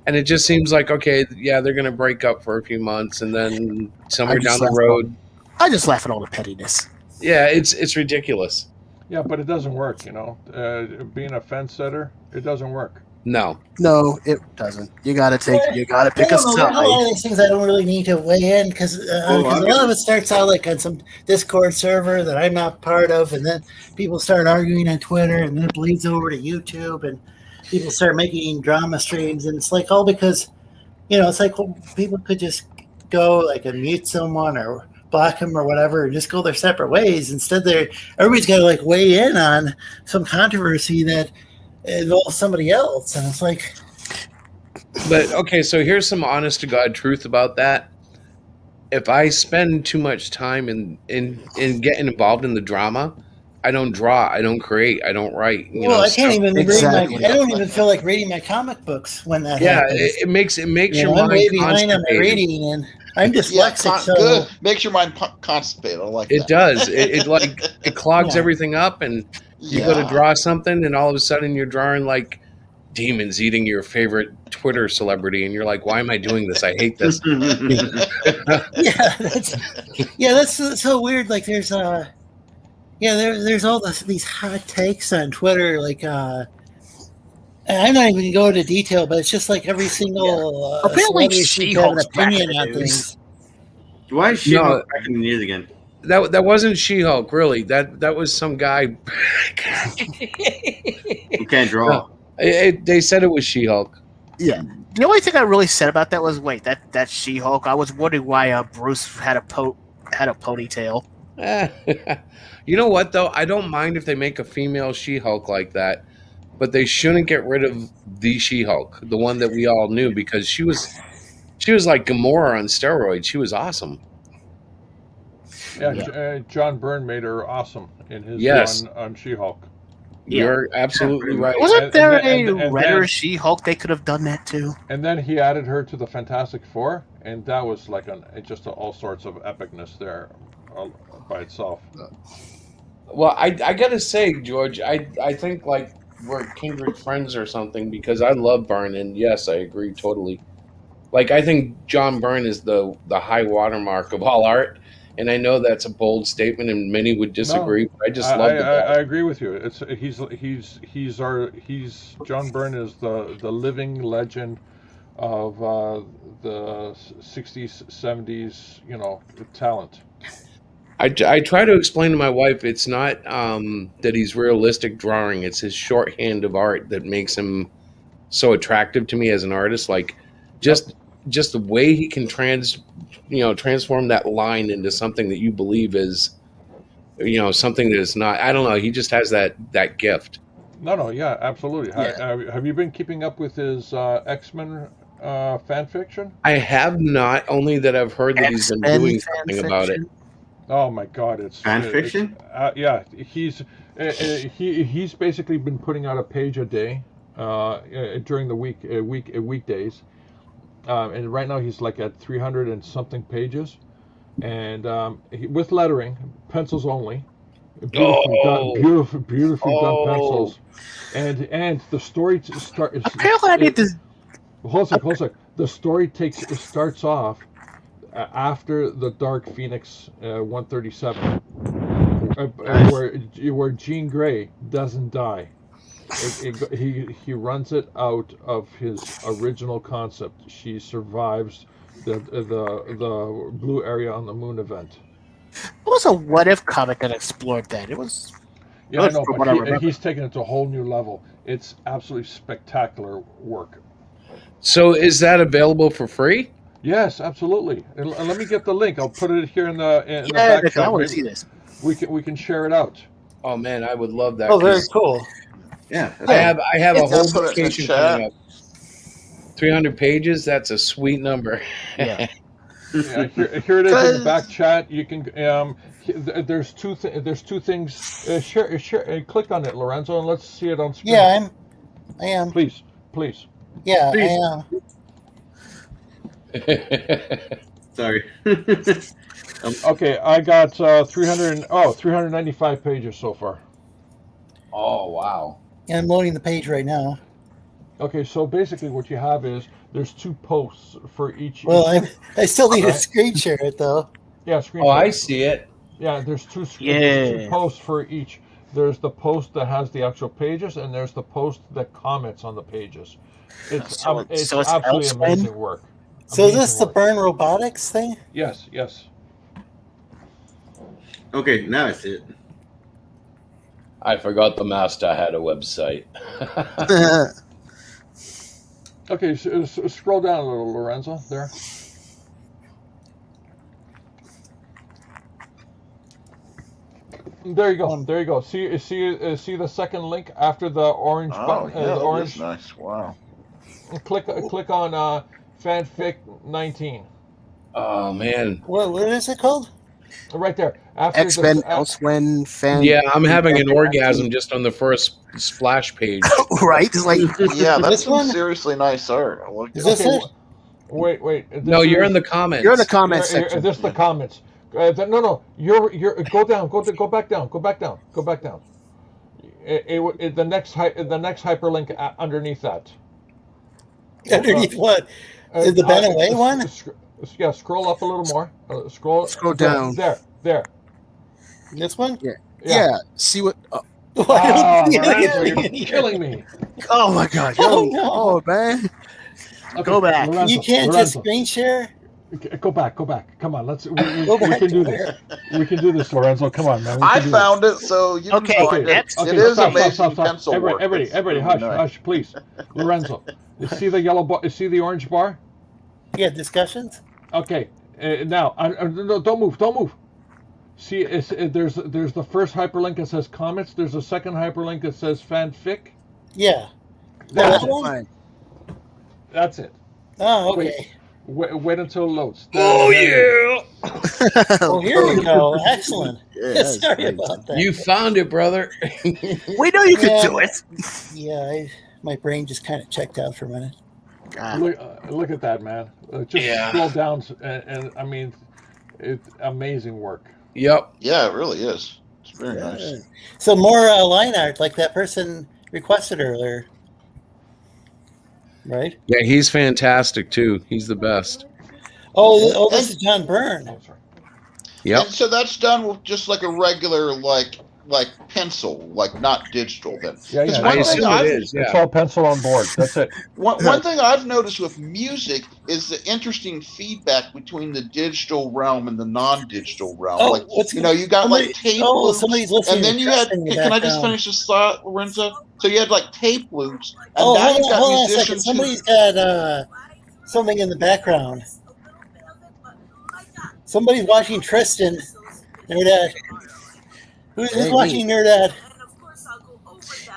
and it just seems like okay, yeah, they're gonna break up for a few months, and then somewhere I just down the laugh road, I just laugh at all the pettiness. yeah, it's ridiculous. Yeah, but it doesn't work. Being a fence setter, it doesn't work. No. No, it doesn't. You gotta pick I a don't know. There's a lot side. of these things I don't really need to weigh in because I a lot mean- of it starts out like on some Discord server that I'm not part of, and then people start arguing on Twitter, and then it bleeds over to YouTube, and people start making drama streams, and it's like all because, it's like people could just go like and mute someone or block them or whatever, and just go their separate ways. Instead, everybody's got to like weigh in on some controversy that involves somebody else, and it's like. But okay, so here's some honest to God truth about that. If I spend too much time in getting involved in the drama, I don't draw, I don't create, I don't write. I can't even Exactly. read I don't even feel like reading my comic books when that Yeah, happens. it makes your I'm mind way behind on my constipated. reading, and I'm dyslexic, so good. Makes your mind constipated. I like It that. does. It clogs Yeah. everything up, and you go to draw something, and all of a sudden you're drawing like demons eating your favorite Twitter celebrity, and you're like, "Why am I doing this? I hate this." that's so weird. Like there's there's all these hot takes on Twitter, like and I'm not even gonna go into detail, but it's just like every single Apparently celebrity seems to have an She-Hulk's back opinion in the on news. things. Why is she No. back in the news again? That wasn't She-Hulk, really. That was some guy. Who can't draw? They said it was She-Hulk. Yeah. The only thing I really said about that was, wait, that's She-Hulk. I was wondering why Bruce had a ponytail. You know what though? I don't mind if they make a female She-Hulk like that, but they shouldn't get rid of the She-Hulk, the one that we all knew, because she was like Gamora on steroids. She was awesome. Yeah, John Byrne made her awesome in his Yes. run on She-Hulk. Yeah. You're absolutely right. Wasn't And- there and then- a and redder then- She-Hulk? They could have done that too. And then he added her to the Fantastic Four, and that was like just all sorts of epicness there by itself. Well, I gotta say, George, I think like we're kindred friends or something, because I love Byrne, and yes, I agree totally. Like, I think John Byrne is the high watermark of all art, and I know that's a bold statement, and many would disagree. But I just love the guy. I agree with you. He's John Byrne is the living legend of the 60s, 70s, talent. I try to explain to my wife it's not that he's realistic drawing; it's his shorthand of art that makes him so attractive to me as an artist. Like, just the way he can transform that line into something that you believe is, something that is not. I don't know. He just has that gift. No, yeah, absolutely. Yeah. Have you been keeping up with his X-Men fan fiction? I have not, only that I've heard that he's been X-Men doing fan something about it. fiction? Oh my God, it's Fan fiction? Yeah, he's basically been putting out a page a day during the weekdays, and right now he's like at 300 and something pages, and with lettering, pencils only, beautifully done pencils, and the story Apparently, I need to. Hold on a sec. The story starts off after the Dark Phoenix 137, where Jean Grey doesn't die. He runs it out of his original concept. She survives the blue area on the moon event. It was a what if comic that explored that. It was. Yeah, I know, From what I but remember. he's taken it to a whole new level. It's absolutely spectacular work. So, is that available for free? Yes, absolutely. And let me get the link. I'll put it here in the Yeah, back Nick, I chat. want to see this. We can share it out. Oh man, I would love that. Oh, very 'cause cool. Yeah. I have a I'll whole put it in the vacation chat. coming up. 300 pages. That's a sweet number. Yeah. Yeah, here it is in the back chat. You can there's two things. Share. Click on it, Lorenzo, and let's see it on screen. Yeah, I am. Please. Yeah, Please. I am. Sorry. Okay, I got 395 pages so far. Oh wow. Yeah, I'm loading the page right now. Okay, so basically what you have is there's 2 posts for each. Well, I still need to Alright. screen share it though. Yeah, screen Oh, share. I see it. Yeah, there's two Yeah. posts for each. There's the post that has the actual pages, and there's the post that comments on the pages. It's So it's absolutely Elsewhere? amazing work. So is this Amazing the work. Burn Robotics thing? Yes, yes. Okay, now I see it. I forgot the master had a website. Okay, scroll down a little, Lorenzo. There. There you go. There you go. See the second link after the orange Oh, button. yeah, The that orange. is nice. Wow. Click on fanfic 19. Oh man. What is it called? Right there. After X-Men the, Elsewhere fan. Yeah, I'm having an orgasm just on the first splash page. Right? It's like Yeah, that's This some one? seriously nice art. I like Is it. this it? Wait. No, you're in the comments. you're in the comments section. This is the comments. No. You're go down. Go back down. Go back down. The next hyperlink underneath that. Underneath what? Is the Ben Away one? Yeah, scroll up a little more. Scroll down. There. This one? Yeah. See what? Why Ah, don't you Lorenzo, get you're it? killing me. Oh my God! Oh, Yo, no. oh man! Okay, Go back. Lorenzo, You can't Lorenzo. just screen share? Go back. Come on, let's. We Go back can do to this. We can do this, Lorenzo. Come on, man. We I can do found it, so you Okay, can find it. that's- It is stop, amazing stop. pencil work. Everybody, It's everybody, really hush, nice. please. Lorenzo, you see the yellow bar? You see the orange bar? Yeah, discussions? Okay. Now, no, don't move. See, there's the first hyperlink that says comments. There's a second hyperlink that says fanfic. Yeah. That's That it. one? Fine. That's it. Oh, okay. Wait until it loads. Oh yeah! Oh, here we go. Excellent. Yeah, that's Sorry great. about that. You found it, brother. We know you Yeah. can do it. Yeah, my brain just kind of checked out for a minute. God. Look at that, man. Just Yeah. scroll down, and I mean, it's amazing work. Yep. Yeah, it really is. It's very nice. So more line art like that person requested earlier. Right? Yeah, he's fantastic too. He's the best. Oh, this is John Byrne. Oh, sorry. Yep. And so that's done with just like a regular like pencil, like not digital then. Yeah, 'Cause yeah. one I thing assume I've- it is. It's Yeah. all pencil on board. That's it. One thing I've noticed with music is the interesting feedback between the digital realm and the non-digital realm. Oh, like what's you got like tape loops, somebody's listening. and then to you had. Tristan in the Can I just background. finish this thought, Lorenzo? So you had like tape loops, and Oh, now you've got hold on a second. musicians. Somebody's got something in the background. Somebody's watching Tristan. Nerdad. Who's Hey, watching Nerdad?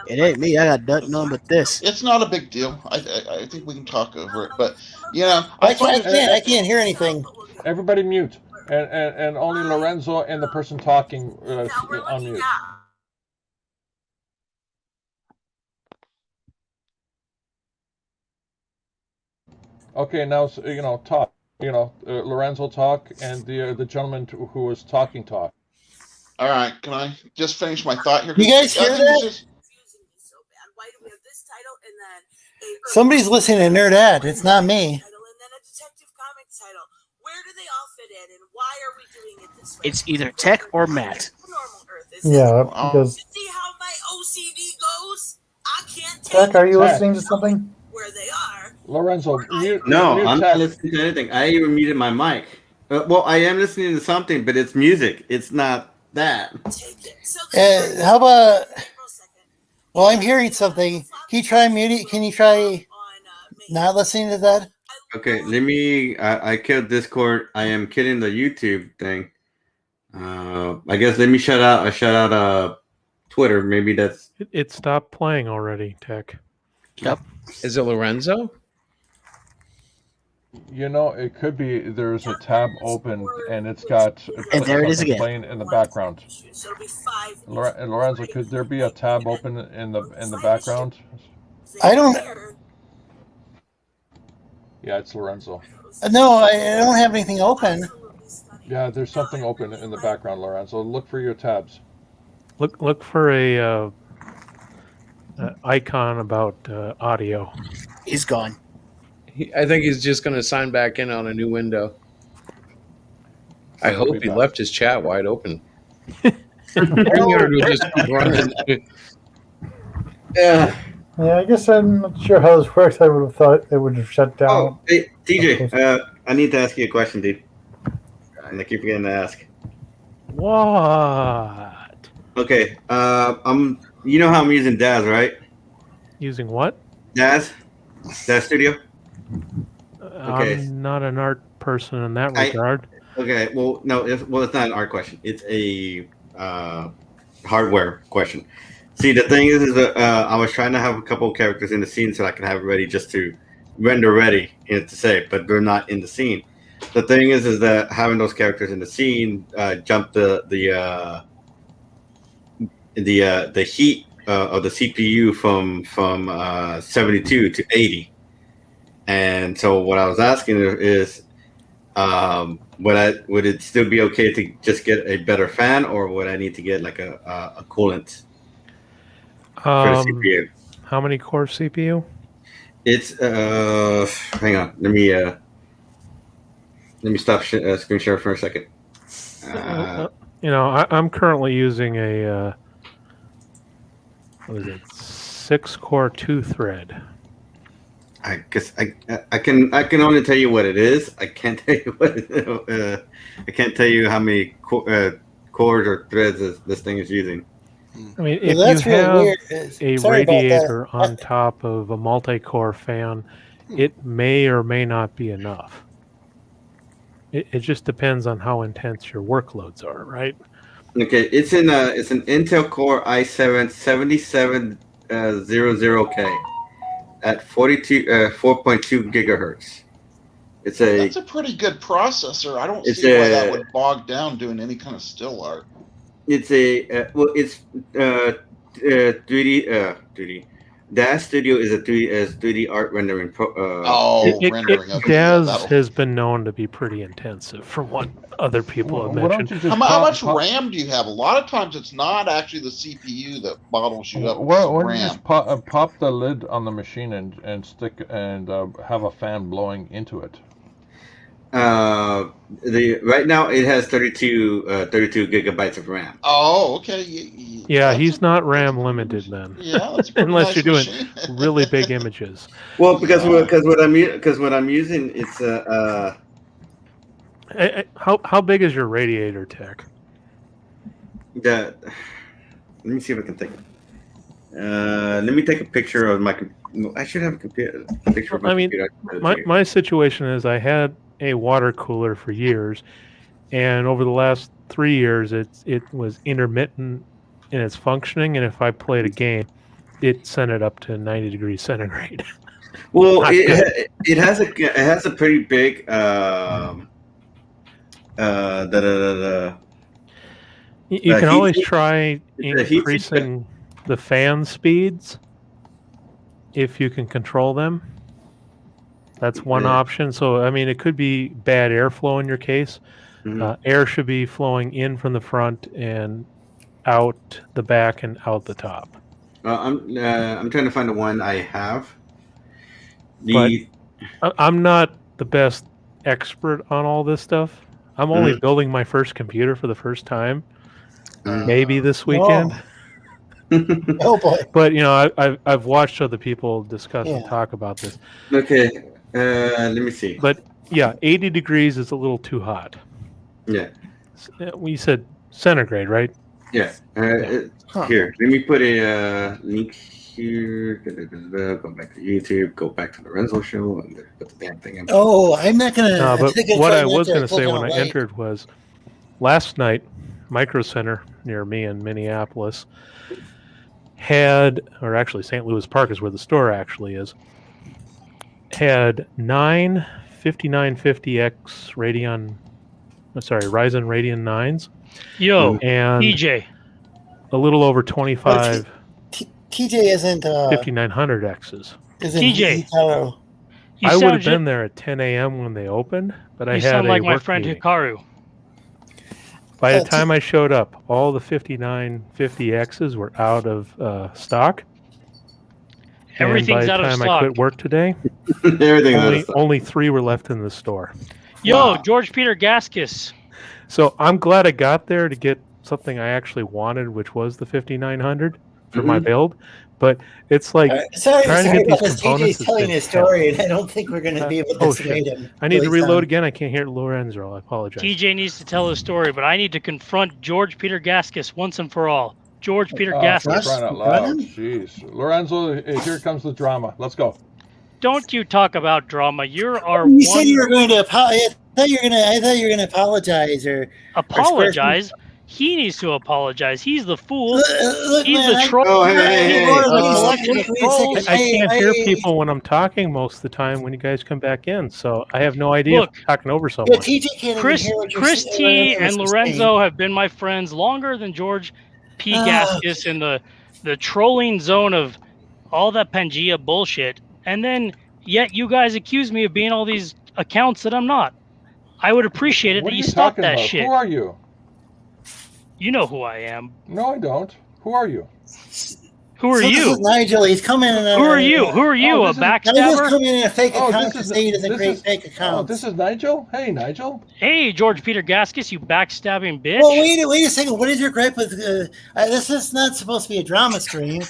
It ain't me. I got nothing on but this. It's not a big deal. I think we can talk over it, but you know, I find can't hear anything. Everybody mute, and only Lorenzo and the person talking on mute. Okay, now talk. Lorenzo talk, and the gentleman who was talking talk. All right, can I just finish my thought here? You guys I hear think that? this is- Somebody's listening to Nerdad. It's not me. It's either Tech or Matt. Yeah, Oh. because See how my OCD goes? I can't take Jack, are you Jack. listening to something? where they are. Lorenzo, mute. No, mute I'm chat. not listening to anything. I even muted my mic. Well, I am listening to something, but it's music. It's not that. Take it. So How about? Well, I'm hearing something. Can you try muting? Can you try not listening to that? Okay, let me. I killed Discord. I am killing the YouTube thing. I guess let me shut out Twitter. Maybe that's. It stopped playing already, Tech. Is it Lorenzo? It could be there's a tab open and it's got And there it is something again. playing in the background. So it'll be 5. Lorenzo, could there be a tab open in the background? I don't- Yeah, it's Lorenzo. No, I don't have anything open. Yeah, there's something open in the background, Lorenzo. Look for your tabs. Look for a icon about audio. He's gone. I think he's just going to sign back in on a new window. I He'll hope be he back. left his chat wide open. StreamYard will just keep running. Yeah. Yeah, I guess I'm not sure how this works. I would have thought it would have shut down. Oh, hey, TJ, I need to ask you a question, dude. And I keep forgetting to ask. What? Okay, you know how I'm using Daz, right? Using what? Daz Studio. Okay. I'm not an art person in that I- regard. Okay, well, no, it's not an art question. It's a hardware question. See, the thing is that I was trying to have a couple of characters in the scene so I can have it ready just to render ready to say, but they're not in the scene. The thing is that having those characters in the scene jumped the heat of the CPU from 72 to 80. And so what I was asking is, would it still be okay to just get a better fan, or would I need to get like a coolant for the CPU? How many core CPU? It's hang on, let me stop screen share for a second. I'm currently using a what is it? 6-core 2-thread. I guess I can only tell you what it is. I can't tell you I can't tell you how many cores or threads this thing is using. I mean, Well, if that's you really have weird. a Sorry about that. radiator on top of a multi-core fan, it may or may not be enough. It just depends on how intense your workloads are, right? Okay, it's an Intel Core i7 7700K at 4.2 gigahertz. That's a pretty good processor. I don't It's see why that a- would bog down doing any kind of still art. It's it's 3D. Daz Studio is a 3D art rendering Rendering. Okay, Daz that'll- has been known to be pretty intensive, from what other people have Why don't mentioned. you just How much pop- RAM do you have? A lot of times it's not actually the CPU that bottles you up. Why It's don't you RAM. just pop the lid on the machine and stick and have a fan blowing into it? Right now it has 32 gigabytes of RAM. Oh, okay. Yeah, that's he's a- not RAM limited then. Yeah, that's a pretty Unless nice you're doing machine. really big images. Well, because what I'm using it's How big is your radiator, Tech? let me see if I can take it. Let me take a picture of my. I should have a picture of my I mean, computer. my situation is I had a water cooler for years, and over the last 3 years, it was intermittent in its functioning, and if I played a game, it sent it up to 90 degrees centigrade. Well, Not it has a pretty big You The can heat always sink- try the heat sink- increasing the fan speeds if you can control them. That's one Yeah. option. So, I mean, it could be bad airflow in your case. Mhm. Air should be flowing in from the front and out the back and out the top. I'm trying to find the one I have. But- I'm not the best expert on all this stuff. I'm only building my first computer for the first time, maybe this weekend. Oh boy. But I've watched other people discuss and Yeah. talk about this. Okay, let me see. But yeah, 80 degrees is a little too hot. Yeah, We said centigrade, right? yeah. Here, let me put a link here. Go back to YouTube. Go back to the Renzo show and put the damn thing in. Oh, I'm not gonna. No, but take a what I comment was there. going to say Click when on I like. entered was last night, Micro Center near me in Minneapolis had, or actually St. Louis Park is where the store actually is, had 9 5950X Ryzen Radeon 9s Yo, and DJ. a little over 25 TJ isn't 5900Xs. TJ. Hikaru. You I would sound have been there at 10 a.m. when they opened, but I You had sound a like my work friend meeting. Hikaru. By the Oh, time I showed up, all the 5950Xs were out of stock. Everything's and by out the of time I stock. quit work today, Everything out of stock. only 3 were left in the store. Yo, Wow. George Peter Gaskis. So I'm glad I got there to get something I actually wanted, which was the 5900 for my build. But it's like Sorry trying to get about these this. components. TJ's has telling been his story, hell. and I don't think we're going to be able to Oh, dissuade shit. him. I need to Please, reload again. I can't hear Lorenzo. I apologize. TJ needs to tell his story, but I need to confront George Peter Gaskis once and for all. George Peter For Gaskis. crying out loud. Jeez. Lorenzo, here comes the drama. Let's go. Don't you talk about drama. You're our You one said you were going to apologize. I thought you were going to apologize or apologize. He needs to apologize. He's the fool. Look, He's man, the troll. Oh, hey, He's the wait a selection of second. trolls. I can't hear people when I'm talking most of the time when you guys come back in, so I have no idea Look, if I'm talking over Yeah, someone. TJ can't Chris, even hear what you're Chris saying, T what and you're Lorenzo have been my friends longer than George P. Gaskis in the trolling zone of all that Pangea bullshit. And then, yet you guys accuse me of being all these accounts that I'm not. I would appreciate it What that are you you stop talking that about? shit. Who are you? You know who I am. No, I don't. Who are you? Who are So this you? is Nigel. He's coming in. Who are you? Who are you? Oh, A this is- Nigel's backstabber? coming in a fake Oh, account this to is- say he doesn't this create is- fake Oh, accounts. this is Nigel? Hey, Nigel. Hey, George Peter Gaskis, you backstabbing bitch. Well, wait a second. What is your gripe with? This is not supposed to be a drama stream.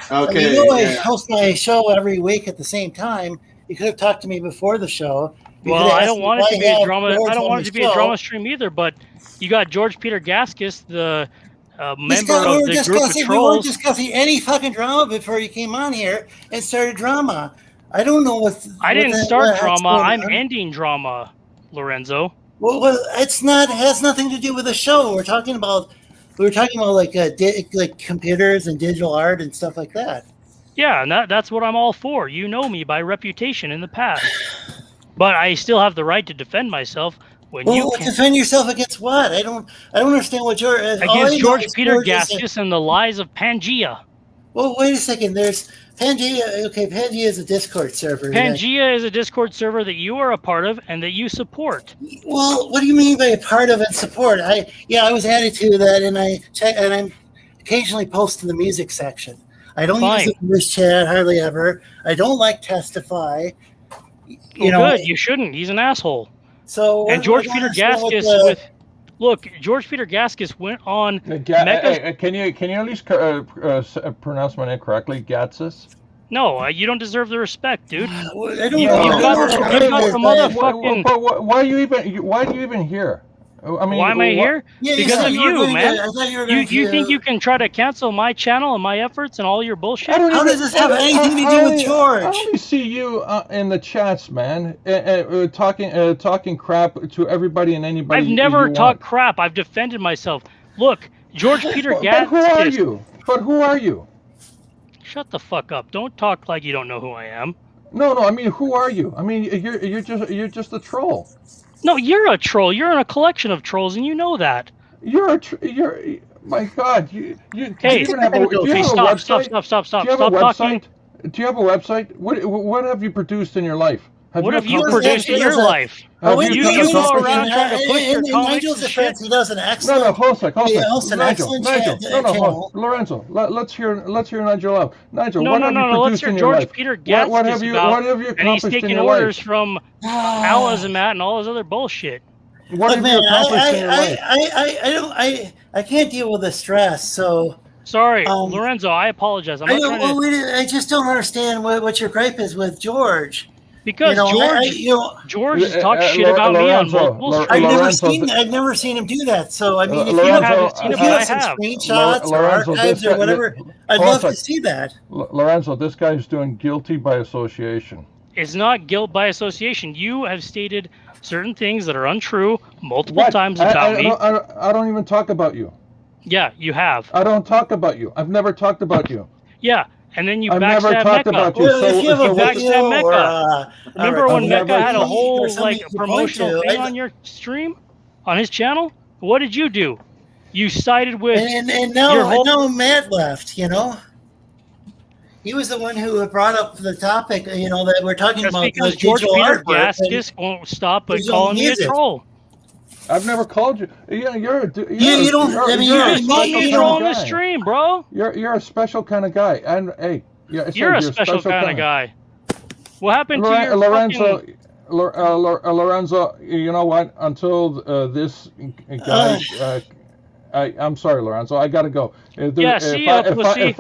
Okay. You know, I yeah. host my show every week at the same time. You could have talked to me before the show. You Well, could have I asked don't me want it why to be I a have drama. George I don't on want it the to be a show. drama stream either. But you got George Peter Gaskis, the member We of were the group of we weren't trolls. discussing any fucking drama before you came on here and started drama. I don't know what. I didn't what the start heck's drama. going I'm on. ending drama, Lorenzo. Well, it's not. It has nothing to do with the show. We're talking about. We were talking about like like computers and digital art and stuff like that. Yeah, and that's what I'm all for. You know me by reputation in the past, but I still have the right to defend myself when you Well, can. defend yourself against what? I don't understand what you're all I Against know George is Peter George is a- Gaskis and the lies of Pangea. Well, wait a second. There's Pangea. Okay, Pangea is a Discord server. that- Pangea is a Discord server that you are a part of and that you support. Well, what do you mean by a part of and support? I was added to that, and I check, and I'm occasionally post to the music section. I don't Fine. use the voice chat hardly ever. I don't like Testify. Good, you shouldn't. He's an asshole. So And George I Peter understand what Gaskis look, George Peter Gaskis went on Mecha. Can you at least pronounce my name correctly? Gatsis? No, you don't deserve the respect, dude. I don't You know. got the motherfucking. But why are you even here? I mean, Why am I here? Yeah, Because said of you were you, going man. to- I thought you were You going to. think you can try to cancel my channel and my efforts and all your bullshit? How does this have anything to do with George? I only see you in the chats, man, talking crap to everybody and anybody. I've never you talked want. crap. I've defended myself. Look, George Peter But who are Gaskis. you? But who are you? Shut the fuck up. Don't talk like you don't know who I am. No, I mean, who are you? I mean, you're just a troll. No, you're a troll. You're in a collection of trolls, and you know that. You're my God. You Hey, do you even have a, do you have a stop, website? stop. Do you have a Stop talking. website? Do you have a website? What have you produced in your life? What have you accomplished- produced in your life? Have You go around trying to push your in comics Nigel's and defense, shit. he does an excellent. No, hold on. He hosts an Nigel, excellent hold channel. on. Lorenzo, let's hear Nigel out. Nigel, No, what no, have no, you no. Let's produced hear in your George life? Peter Gaskis What have you about, accomplished and he's in taking your orders life? from Alazamat and all his other bullshit. What have you accomplished in your life? I can't deal with the stress. So Sorry, Lorenzo. I apologize. I'm I not don't. trying Well, to I just don't understand what your gripe is with George. because George has talked shit about me on multiple streams. I've never seen him do that. So I mean, if Lorenzo, you haven't seen it, if but you I have some have. screenshots or Lorenzo, archives this or guy- whatever, I'd hold on love a to see that. Lorenzo, this guy's doing guilty by association. It's not guilt by association. You have stated certain things that are untrue multiple times about me. I don't even talk about you. Yeah, you have. I don't talk about you. I've never talked about you. Yeah, and then you I've never backstab talked Mecca. about you. Well, if you have a what- video backstab or, Mecca. Remember when I've Mecca had a never- whole or something like you point promotional to, thing on your stream, on his channel? What did you do? You sided with and your now whole. Matt left. You know, he was the one who brought up the topic. You know that we're talking That's about because the George digital Peter artwork. and- Gaskis won't stop but digital calling me a music. troll. I've never called you. Yeah, You don't. I mean, You're you're just fucking you trolling know, the stream, bro. You're a special kind of guy, and hey, You're a special kind of guy. What happened to your Lorenzo? fucking... Lorenzo, you know what? Until this guy I'm sorry, Lorenzo. I gotta go. Yeah, see ya, pussy.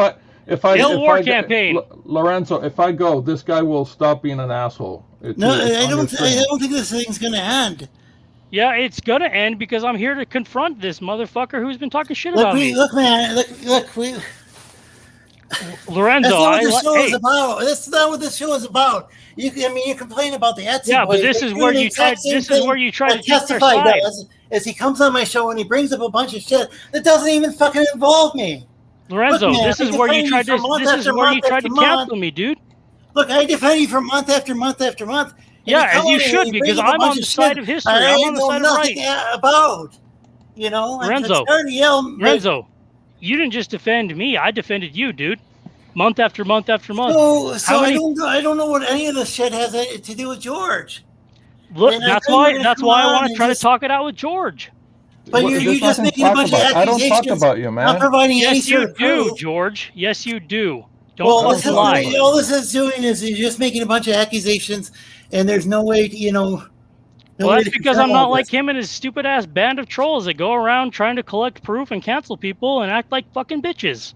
Ill war campaign. Lorenzo, if I go, this guy will stop being an asshole. No, I don't think this thing's gonna end. Yeah, it's gonna end because I'm here to confront this motherfucker who's been talking shit about me. Look, man, look, Lorenzo, that's not what the show is about. That's not what this show is about. You complain about the Etsy. Yeah, boy. but this is where you try. This is where you try to testify. take their side. As he comes on my show and he brings up a bunch of shit that doesn't even fucking involve me. Lorenzo, Look, man, this is where you tried to. This is where you tried to cancel me, dude. Look, I defend you for month after month after month. Yeah, as you should, because I'm on the side of history. I'm on the side of right. About, you know, Lorenzo, Lorenzo, you didn't just defend me. I defended you, dude. Month after month after month. So I don't know what any of this shit has to do with George. Look, that's why I want to try to talk it out with George. But you're just making a bunch of accusations. I don't talk about you, man. Not providing any yes, you sort of do, proof. George. Yes, you do. Don't lie. All this is doing is you're just making a bunch of accusations, and there's no way to, you know. Well, that's because I'm not like him and his stupid ass band of trolls that go around trying to collect proof and cancel people and act like fucking bitches.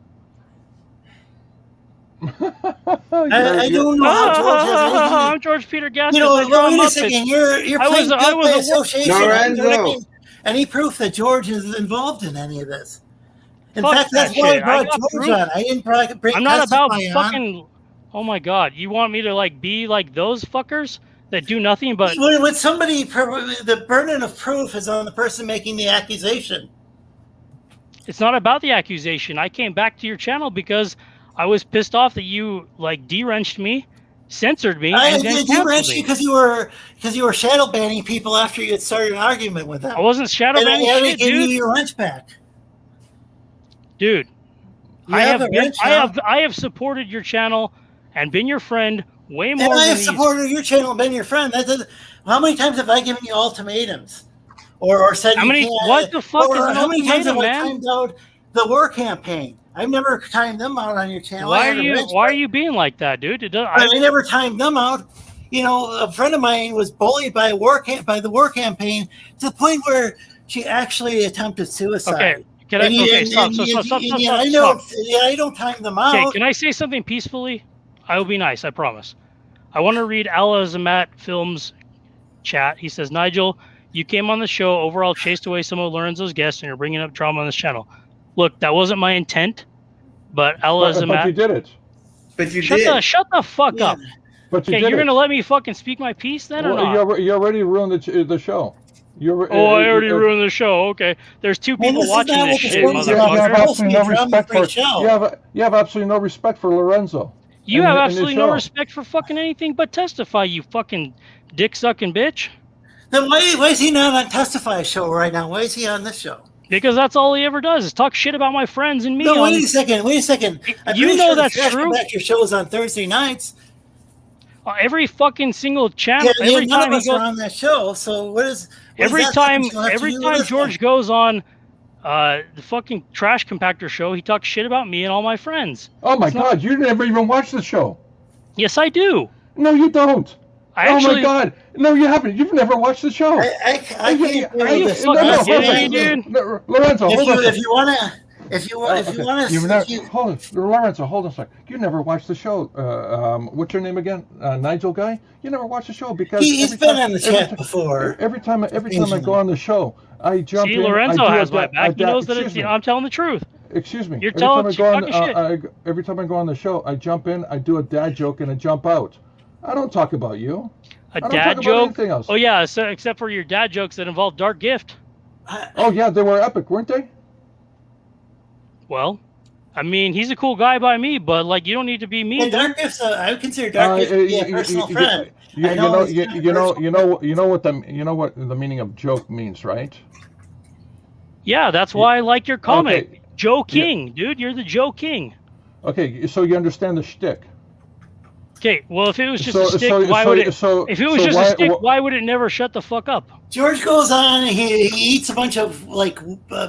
I don't know how George has anything. I'm George Peter Gaskins. You know, wait a second. You're playing good by association. Lorenzo. You know what I mean? Any proof that George is involved in any of this? In Fuck fact, that's that why I shit. brought I got George proof. on. I didn't bring. I'm not about testify on. fucking. Oh my god, you want me to like be like those fuckers that do nothing but? When somebody, the burden of proof is on the person making the accusation. It's not about the accusation. I came back to your channel because I was pissed off that you like de-wrenched me, censored me, I and then did canceled wrench me. you because you were shadow banning people after you had started an argument with them. I wasn't shadow And banning I had to shit, give you dude. your wrench back. Dude, You I have have a been, wrench now. I have supported your channel and been your friend way more And I than have these. supported your channel and been your friend. How many times have I given you ultimatums? Or said How you many? can't? What the fuck or is an how many times have ultimatum, I man? timed out the war campaign? I've never timed them out on your channel. Why are you being like that, dude? I never timed them out. You know, a friend of mine was bullied by the war campaign to the point where she actually attempted suicide. Okay. Can I? Stop. I don't time them out. Okay, can I say something peacefully? I will be nice, I promise. I want to read Allah Zamat Films chat. He says, Nigel, you came on the show, overall chased away some of Lorenzo's guests, and you're bringing up drama on this channel. Look, that wasn't my intent, but Allah Zamat... But you did it. But you shut did. Shut the fuck up. But Okay, you're going to let me fucking speak my piece then, or not? You already ruined the show. I already ruined the show. Okay, there's two people watching this shit, motherfucker. You have absolutely no respect for Lorenzo. You have absolutely no respect for fucking anything but Testify, you fucking dick-sucking bitch. Then why is he not on Testify show right now? Why is he on this show? Because that's all he ever does is talk shit about my friends and me. No, wait a second. You know that's true. Your show is on Thursday nights. Every fucking single channel. Yeah, every none time of us he goes are on that show. So every time George goes on the fucking Trash Compactor show, he talks shit about me and all my friends. Oh my God! You never even watched the show. Yes, I do. No, you don't. Oh my God! No, you haven't. You've never watched the show. I can't believe this. Lorenzo, hold on. If you want to, hold on, Lorenzo, hold on a second. You never watched the show. What's your name again? Nigel guy. You never watched the show because he's been on the chat before. Every time I go on the show, I jump in. See, Lorenzo has my back. He knows that I'm telling the truth. Excuse me. You're telling shit. Every time I go on the show, I jump in, I do a dad joke, and I jump out. I don't talk about you. A dad joke? Oh yeah, so, except for your dad jokes that involve Dark Gift. Oh yeah, they were epic, weren't they? Well, I mean, he's a cool guy by me, but like, you don't need to be mean. And Dark Gift, I would consider Dark Gift to be a personal friend. You know what the meaning of joke means, right? Yeah, that's why I like your comic, Okay. Joe King, dude. You're the Joe King. Okay, so you understand the shtick. Okay, well, if it was just a stick, why would it never shut the fuck up? George goes on and he eats a bunch of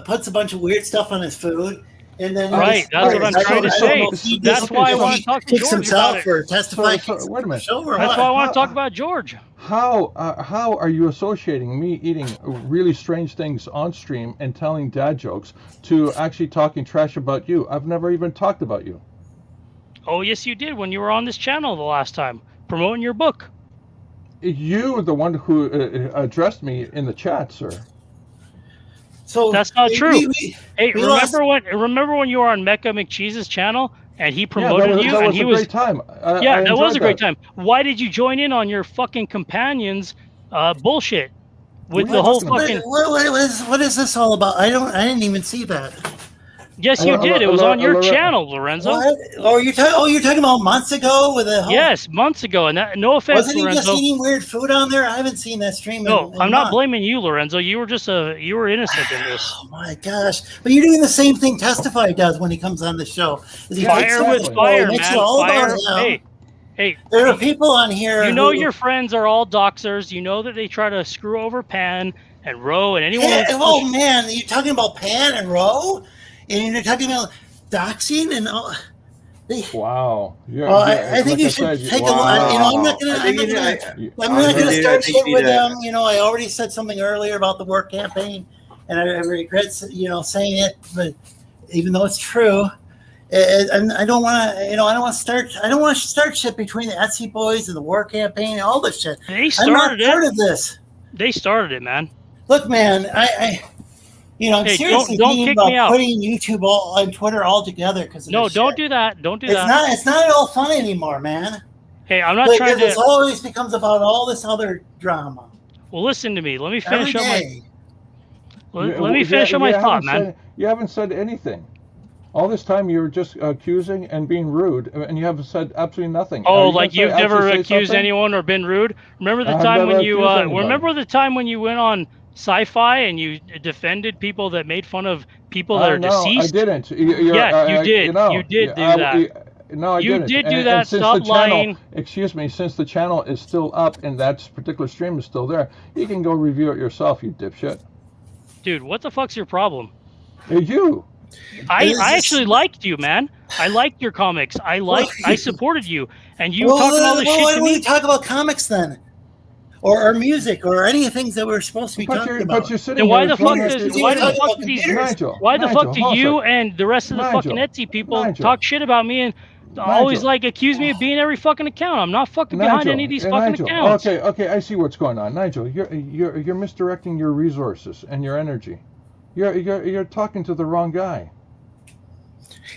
puts a bunch of weird stuff on his food, And then Right, that's what I'm trying to say. That's why I want to talk to kicks George himself about it. for testifying. So, wait a minute. Show or That's what? why I want to talk about George. How are you associating me eating really strange things on stream and telling dad jokes to actually talking trash about you? I've never even talked about you. Oh, yes, you did when you were on this channel the last time, promoting your book. You were the one who addressed me in the chat, sir. So That's not true. Hey, we lost- remember when you were on Mecca McCheese's channel and he promoted that you was and a he was great time. yeah, I that was enjoyed a great time. Why did you join in on your fucking companions bullshit with What are the you whole talking about? fucking? what is this all about? I didn't even see that. Yes, you did. It was on your channel, Lorenzo. What? Oh, you're talking about months ago with a Yes, months ago. And that, no offense, Wasn't he just Lorenzo. eating weird food on there? I haven't seen that stream. No, in I'm not months. blaming you, Lorenzo. You were just you were innocent in this. Oh my gosh! But you're doing the same thing Testify does when he comes on the show. Is he takes Fire with it- fire, he makes man. it all Fire. about him. Hey, There are people on here. you know who- your friends are all doxers. You know that they try to screw over Pan and Ro and anyone. Pan, who's- oh man, you're talking about Pan and Ro, and you're talking about doxing and all. Wow. Yeah, Well, yeah, I think like you I should said, take a look. I'm not gonna. I think I'm you not need- gonna. I- I'm not going to I start think shit you with need to- them. I already said something earlier about the work campaign, and I regret, saying it. But even though it's true, and I don't want to, I don't want to start shit between the Etsy boys and the war campaign and all this shit. They I'm not started part it. of this. They started it, man. Look, man, I'm Hey, seriously don't thinking kick me about out. putting YouTube on Twitter all together because No, don't do that. Don't do It's that. not. It's not at all fun anymore, man. Hey, I'm not trying Because it to. always becomes about all this other drama. Well, listen to me. Let me Every finish up my. day. Let me finish up my thought, man. You haven't said anything. All this time you were just accusing and being rude, and you haven't said absolutely nothing. Oh, Are you like gonna you've never actually say accused something? anyone or been rude? Remember the I've time never when you accused anybody. remember the time when you went on Sci-Fi and you defended people that made fun of people that are No, deceased? I didn't. Yeah, you did. You did do that. No, I You didn't. did do And that. since Stop the channel, lying. excuse me, since the channel is still up and that particular stream is still there, you can go review it yourself, you dipshit. Dude, what the fuck's your problem? Hey, you. I actually liked you, man. I liked your comics. I supported you, and you were talking all this why shit to don't we me. talk about comics then, or music, or any things that we're supposed to be But talking you're, about? but you're sitting Then why here the fuck trying does to- why the talking fuck about do these computers. Nigel, why the Nigel, fuck do hold on a you sec. and the rest of the Nigel, fucking Etsy people Nigel. talk shit about me and always Nigel. like accuse me of being every fucking account? I'm not fucking behind Nigel, any of these hey, fucking Nigel, accounts. Okay, I see what's going on. Nigel, you're misdirecting your resources and your energy. You're talking to the wrong guy.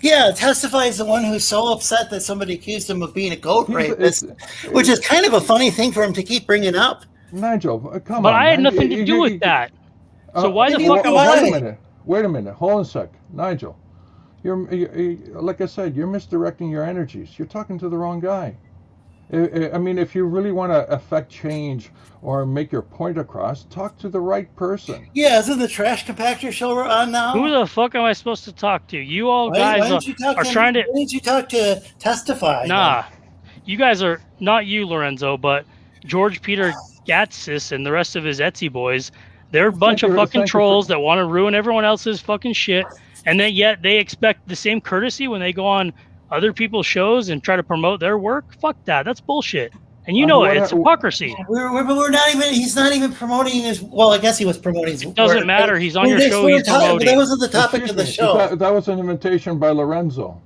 Yeah, Testify is the one who's so upset that somebody accused him of being a goat He's- rapist, it's- which is kind of a funny thing for him to keep bringing up. Nigel, come But on. I had man. nothing to do with that. So why the maybe fuck you am why? I? Wait a minute. Hold on a sec. Nigel, you're like I said, you're misdirecting your energies. You're talking to the wrong guy. I mean, if you really want to affect change or make your point across, talk to the right person. Yeah, isn't the Trash Compactor show we're on now? Who the fuck am I supposed to talk to? You all why guys don't you talk are to trying to. Why didn't you talk to Testify? Nah, you guys are not you, Lorenzo, but George Peter Gatsis and the rest of his Etsy boys. They're a bunch of fucking trolls that want to ruin everyone else's fucking shit, and then yet they expect the same courtesy when they go on other people's shows and try to promote their work. Fuck that. That's bullshit. And you know it. It's hypocrisy. We're not even. He's not even promoting his. Well, I guess he was promoting his. It doesn't work, matter. but He's on your show. we're He's talking- promoting. That wasn't the topic Excuse of the me, show. That was an invitation by Lorenzo.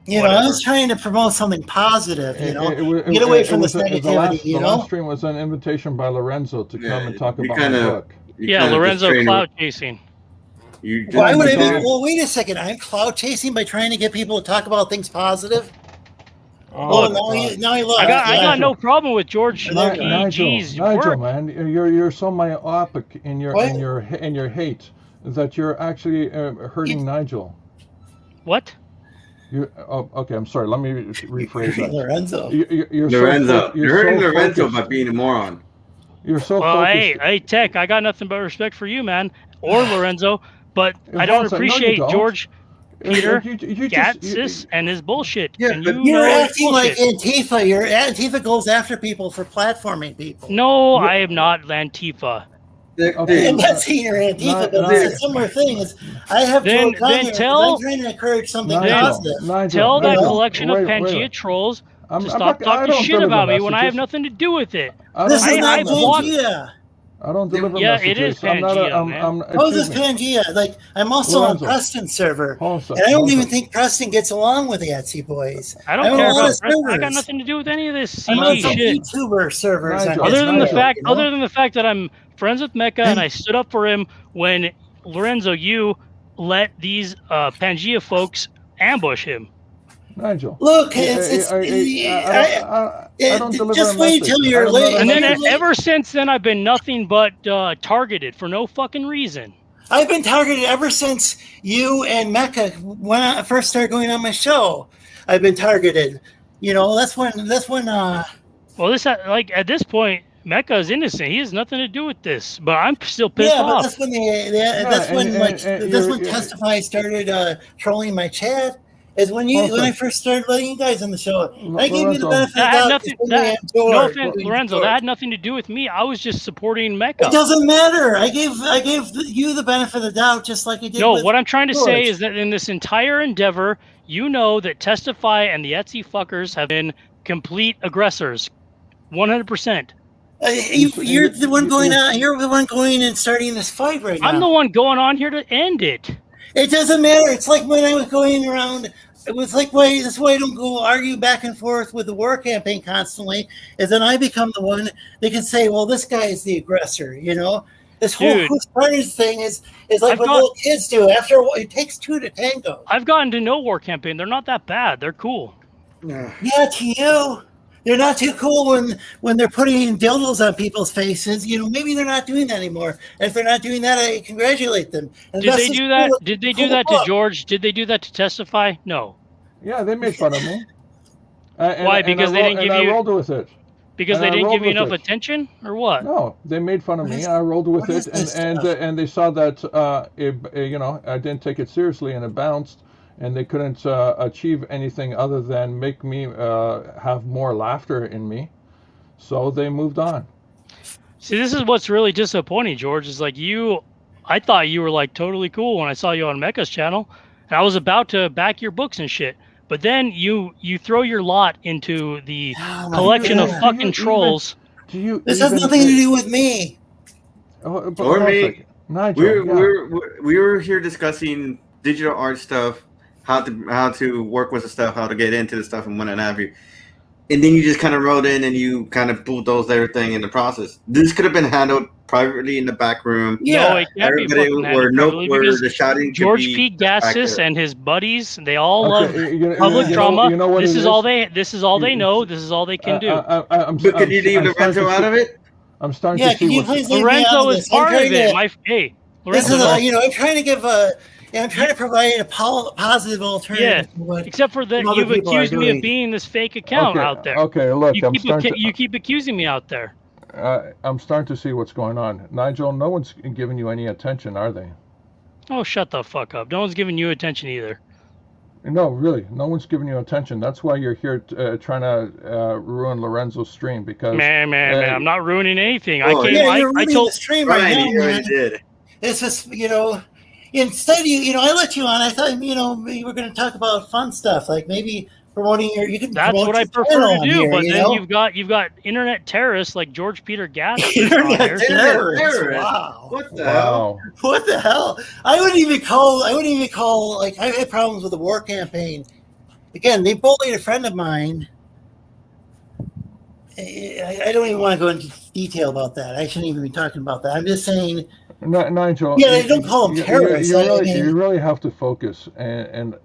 You know, I was trying to promote something positive. You know, get away from this negativity. The last stream was an invitation by Lorenzo to come and talk about my book. Yeah, Lorenzo clout chasing. Why would I be? Well, wait a second. I'm cloud chasing by trying to get people to talk about things positive. Oh, now he loves. I got no problem with George Nigel, PG's work. man, you're so myopic in your hate that you're actually hurting Nigel. What? Okay, I'm sorry. Let me rephrase that. Lorenzo. You're Lorenzo. You're hurting so Lorenzo focused. by being a moron. You're so Well, focused. hey, Tech, I got nothing but respect for you, man, or Lorenzo, but I don't Lorenzo, no, you appreciate don't. George Peter You Gatsis and his bullshit. Yeah, and but you You're know it's acting like bullshit. Antifa. Antifa goes after people for platforming people. No, I am not Antifa. Okay. I'm not saying you're Antifa, but it's a similar thing. Is I have Then- trolls on then here 'cause tell- I'm trying to encourage something Nigel, positive. Tell that Nigel, collection of wait, Pangea wait. trolls I'm to not- stop I talking don't shit deliver about me when I have messages. nothing to do with it. I This don't is deliver not I've walked- messages. Pangea. I don't deliver Yeah, messages. it is I'm not a, Pangea, I'm, man. I'm, How is this excuse me. Pangea? Like, I'm also Lorenzo. on Preston's server, Hold on a sec, and I don't hold on a even sec. think Preston gets along with the Etsy boys. I don't I'm on care a lot about of Preston. I got servers. nothing to do with any of this I'm on CG some shit. YouTuber servers. Nigel, on Other than the Nigel. fact, you know? other than the fact that I'm friends with Mecca and I stood up for him when Lorenzo, you let these Pangea folks ambush him. Nigel. Look, I don't deliver just a wait message. till you're I'm not late. a And then message. ever since then, I've been nothing but targeted for no fucking reason. I've been targeted ever since you and Mecca when I first started going on my show. I've been targeted. You know, that's when. Well, this like at this point, Mecca is innocent. He has nothing to do with this. But I'm still pissed Yeah, but off. that's when that's you're- when Testify started trolling my chat. Is when I first started letting you guys on the show. I gave you the Lorenzo. benefit of That the had doubt. nothing. because That, I no enjoyed offense, doing Lorenzo. George. That had nothing to do with me. I was just supporting Mecca. It doesn't matter. I gave you the benefit of the doubt, just like I did. No, with what I'm trying to George. say is that in this entire endeavor, you know that Testify and the Etsy fuckers have been complete aggressors, 100%. You're the one going on. You're the one going and starting this fight right now. I'm the one going on here to end it. It doesn't matter. It's like when I was going around. It was like that's why I don't go argue back and forth with the war campaign constantly. Is then I become the one they can say, "Well, this guy is the aggressor." You know, this whole Dude. who's partners thing is like I've what got- little kids do. After a while, it takes two to tango. I've gotten to know war campaign. They're not that bad. They're cool. Yeah, to you, they're not too cool when they're putting dildos on people's faces. You know, maybe they're not doing that anymore. And if they're not doing that, I congratulate them. And Did that's they just do that? cool- Did they cool do that to look. George? Did they do that to Testify? No. Yeah, they made fun of me. Why? Because they didn't give I you- rolled with it. Because And they I didn't rolled give you with enough it. attention, or what? No, they made fun of me. I rolled with what is it, this and stuff? and they saw that you know, I didn't take it seriously, and it bounced, and they couldn't achieve anything other than make me have more laughter in me. So they moved on. See, this is what's really disappointing, George. Is like I thought you were like totally cool when I saw you on Mecca's channel, and I was about to back your books and shit. But then you throw your lot into the Oh, my collection of God. fucking trolls. Do you? This has even- nothing to do with me. Oh, but Or hold on a me. second. Nigel, yeah. We were here discussing digital art stuff, how to work with the stuff, how to get into the stuff, and what have you. And then you just kind of wrote in and you kind of bulldozed everything in the process. This could have been handled privately in the back room. Yeah. No, it can't be Everybody fucking where handled privately where because the shouting could George be P. back Gassis there. and his buddies, they all love you public know- drama. you know what this it is all they know. This is all they can do. I'm, But could you leave I'm starting Lorenzo to out see- of it? I'm starting Yeah, to can see you what's. please leave me out Lorenzo of is this? I'm part of trying it. to- Hey, This Lorenzo, is I'm trying to give I'm trying to provide a positive alternative. Yeah, to what except for that some other you've people are accused me doing. of being this fake account Okay, out there. okay, look, You I'm keep, starting to. you keep accusing me out there. I'm starting to see what's going on. Nigel, no one's giving you any attention, are they? Oh, shut the fuck up. No one's giving you attention either. No, really, no one's giving you attention. That's why you're here trying to ruin Lorenzo's stream because. Man, I'm not ruining anything. Oh, I came. Yeah, I you're ruining told. the stream right Right, now, you already man. did. It's just instead I let you on. I thought we were going to talk about fun stuff, like maybe promoting you can. That's promote what I your prefer channel to on do. here, But you then know? you've got internet terrorists like George Peter Gass. Internet terrorists. Terrorist. Wow. What the hell? Wow. What the hell? I wouldn't even call like I've had problems with the war campaign. Again, they bullied a friend of mine. I don't even want to go into detail about that. I shouldn't even be talking about that. I'm just saying. Nigel. Yeah, they don't call them terrorists. You really have to focus and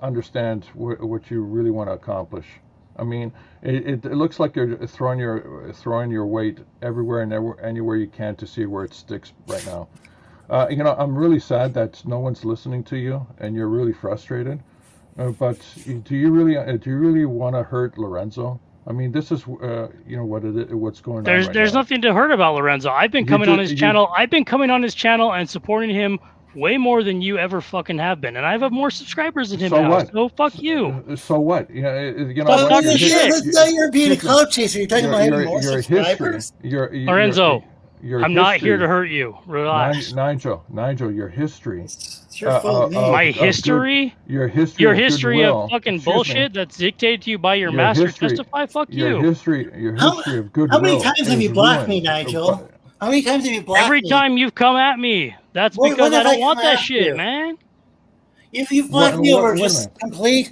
understand what you really want to accomplish. I mean, it looks like you're throwing your weight everywhere and anywhere you can to see where it sticks right now. I'm really sad that no one's listening to you and you're really frustrated. But do you really want to hurt Lorenzo? I mean, this is what's going on. There's nothing to hurt about Lorenzo. I've been coming on his channel. I've been coming on his channel and supporting him way more than you ever fucking have been, and I have more subscribers than him So now. what? So fuck you. So what? But That's not you're being a clout chaser. You're talking about having more subscribers. Lorenzo, I'm not here to hurt you. Relax. Nigel, your history. It's your fault, man. My history? Your history. Your of history goodwill. of fucking Excuse me. bullshit that's dictated to you by your master testify? Fuck Your you. history of goodwill. How many times have is you blocked me, ruined. Nigel? How many times have you blocked Every me? time you've come at me. That's When because I have I don't want come that at shit, you? man. If you've blocked me over just complete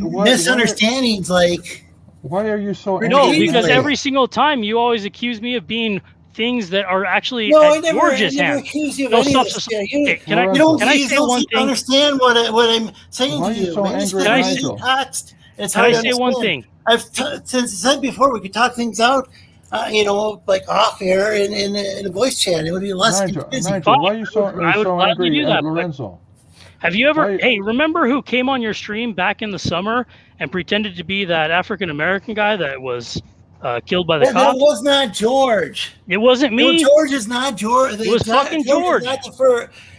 misunderstandings, like Why are you so angry? No, because Repeatedly. every single time you always accuse me of being things that are actually no, I at never George's never hand. accused you of No, any stop, of this stop, shit. stop. You, Okay, can I you don't, can I you say don't one seem to thing? understand what I'm saying Why to are you you. so Man, it's angry, very Nigel? text. It's Can hard I to say one understand. thing? I've since said before we could talk things out, like off air in a voice chat. It would be less confusing. Nigel, why are you so, I would so gladly angry do that, at but- Lorenzo? Have you ever? Why- Hey, remember who came on your stream back in the summer and pretended to be that African American guy that was killed by the That cops? was not George. It wasn't No, me. George is not George. It was fucking George.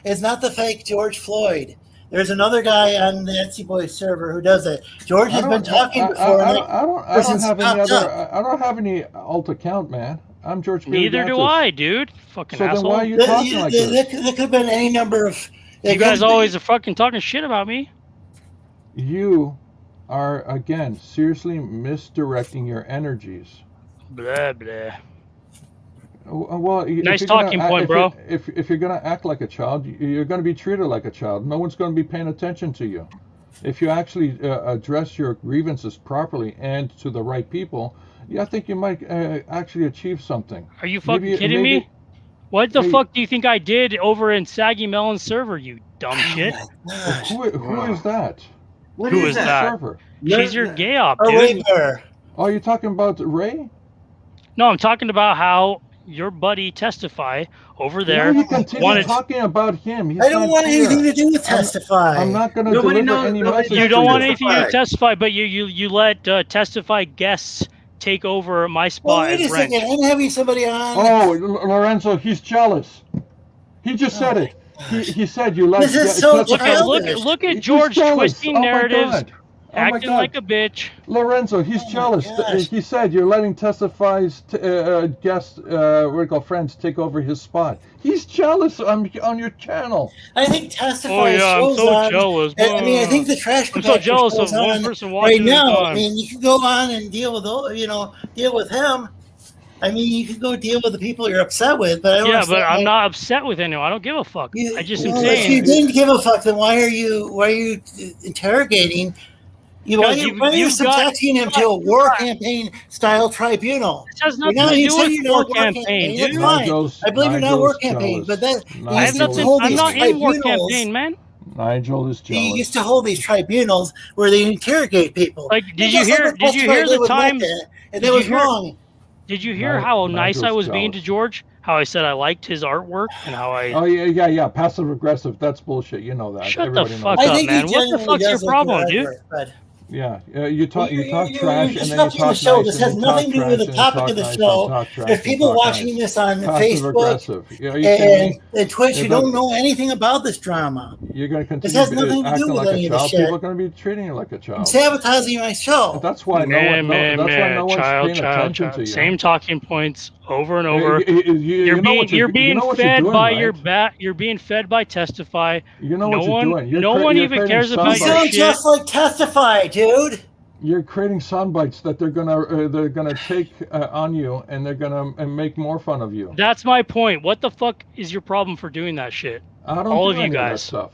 It's not the fake George Floyd. There's another guy on the Etsy Boys server who does it. George has been talking before. I don't person's have any popped other. up. I don't have any alt account, man. I'm George. Neither do Birgatis. I, dude. Fucking So then asshole. why are you talking like this? There could have been any number of. You guys always are fucking talking shit about me. You are again seriously misdirecting your energies. Blah blah. Well, if Nice you're gonna talking act- point, if bro. you- If you're gonna act like a child, you're gonna be treated like a child. No one's gonna be paying attention to you. If you actually address your grievances properly and to the right people, I think you might actually achieve something. Are you fucking Maybe- kidding maybe- me? What the Hey. fuck do you think I did over in Saggy Melon's server, you dumb shit? Who is that? Who is that? Server. She's your gay op, Or dude. Raper. Oh, you're talking about Ray? No, I'm talking about how your buddy Testify over Why there you continue wanted. talking about him? He's I don't not want here. anything to do with Testify. I'm not going to Nobody deliver knows- any nobody message. You knows don't to want you. anything to Testify, but you let Testify guests take over my Well, spot wait a as Wrench. second. I'm having somebody on. Oh, Lorenzo, he's jealous. He just said it. He said you like. This is so Look at childish. look at He's George jealous. twisting Oh my narratives, God. Oh my acting God. like a bitch. Lorenzo, he's jealous. gosh. He said you're letting Testify's guest, friends take over his spot. He's jealous on your channel. I think Testify Oh yeah, I'm shows so on. jealous. I mean, I think the trash I'm so compactor jealous of shows one on person watching right at a now. time. I mean, you can go on and deal with him. I mean, you can go deal with the people you're upset with, but I don't Yeah, but understand I'm why- not upset with anyone. I don't give a fuck. I just am Well, if you saying. didn't give a fuck, then why are you interrogating? Why are you You've got- subjecting him to a war campaign style tribunal? This has You're nothing not- to you do said with you're not war war campaign, campaign. dude. That's fine. Nigel's- I believe you're not war Nigel's campaign, but that jealous. I have used to nothing. hold I'm these not in war tribunals. campaign, man. Nigel is He jealous. used to hold these tribunals where they interrogate people. Like, did Just you like hear? the Did you Testify hear did the with times? Mecca, and did that you was hear- wrong. Did you hear Ni- how nice I Nigel's was being to jealous. George? How I said I liked his artwork and how I. Oh yeah. Passive aggressive. That's bullshit. You know that. Shut the Everybody fuck knows up, I think man. he What the genuinely fuck's your does like problem, your dude? artwork, but Yeah, you talk you're trash and then you disrupting talk the nice. show. This and has you talk nothing to do trash with the and you topic talk of the nice and show. talk trash There's and people talk watching nice. this on Passive Facebook aggressive. Yeah, you kidding me? and Twitch who If don't I- know anything about this drama. You're going to This has continue nothing to do acting with like any a of this child. shit. People are going to be treating you like a I'm child. sabotaging my show. That's why no one. That's why no one's paying attention to you. Same talking points over and You- over. you You're know being what you're you being know what you're fed doing, by right? your bat. You're being fed by Testify. You know no what you're one, doing. You're no cre- one you're even creating cares about You sound your sound shit. just like Testify, dude. You're creating sound bites that they're gonna take on you, and they're gonna make more fun of you. That's my point. What the fuck is your problem for doing that shit? I don't all do of you any that guys. stuff.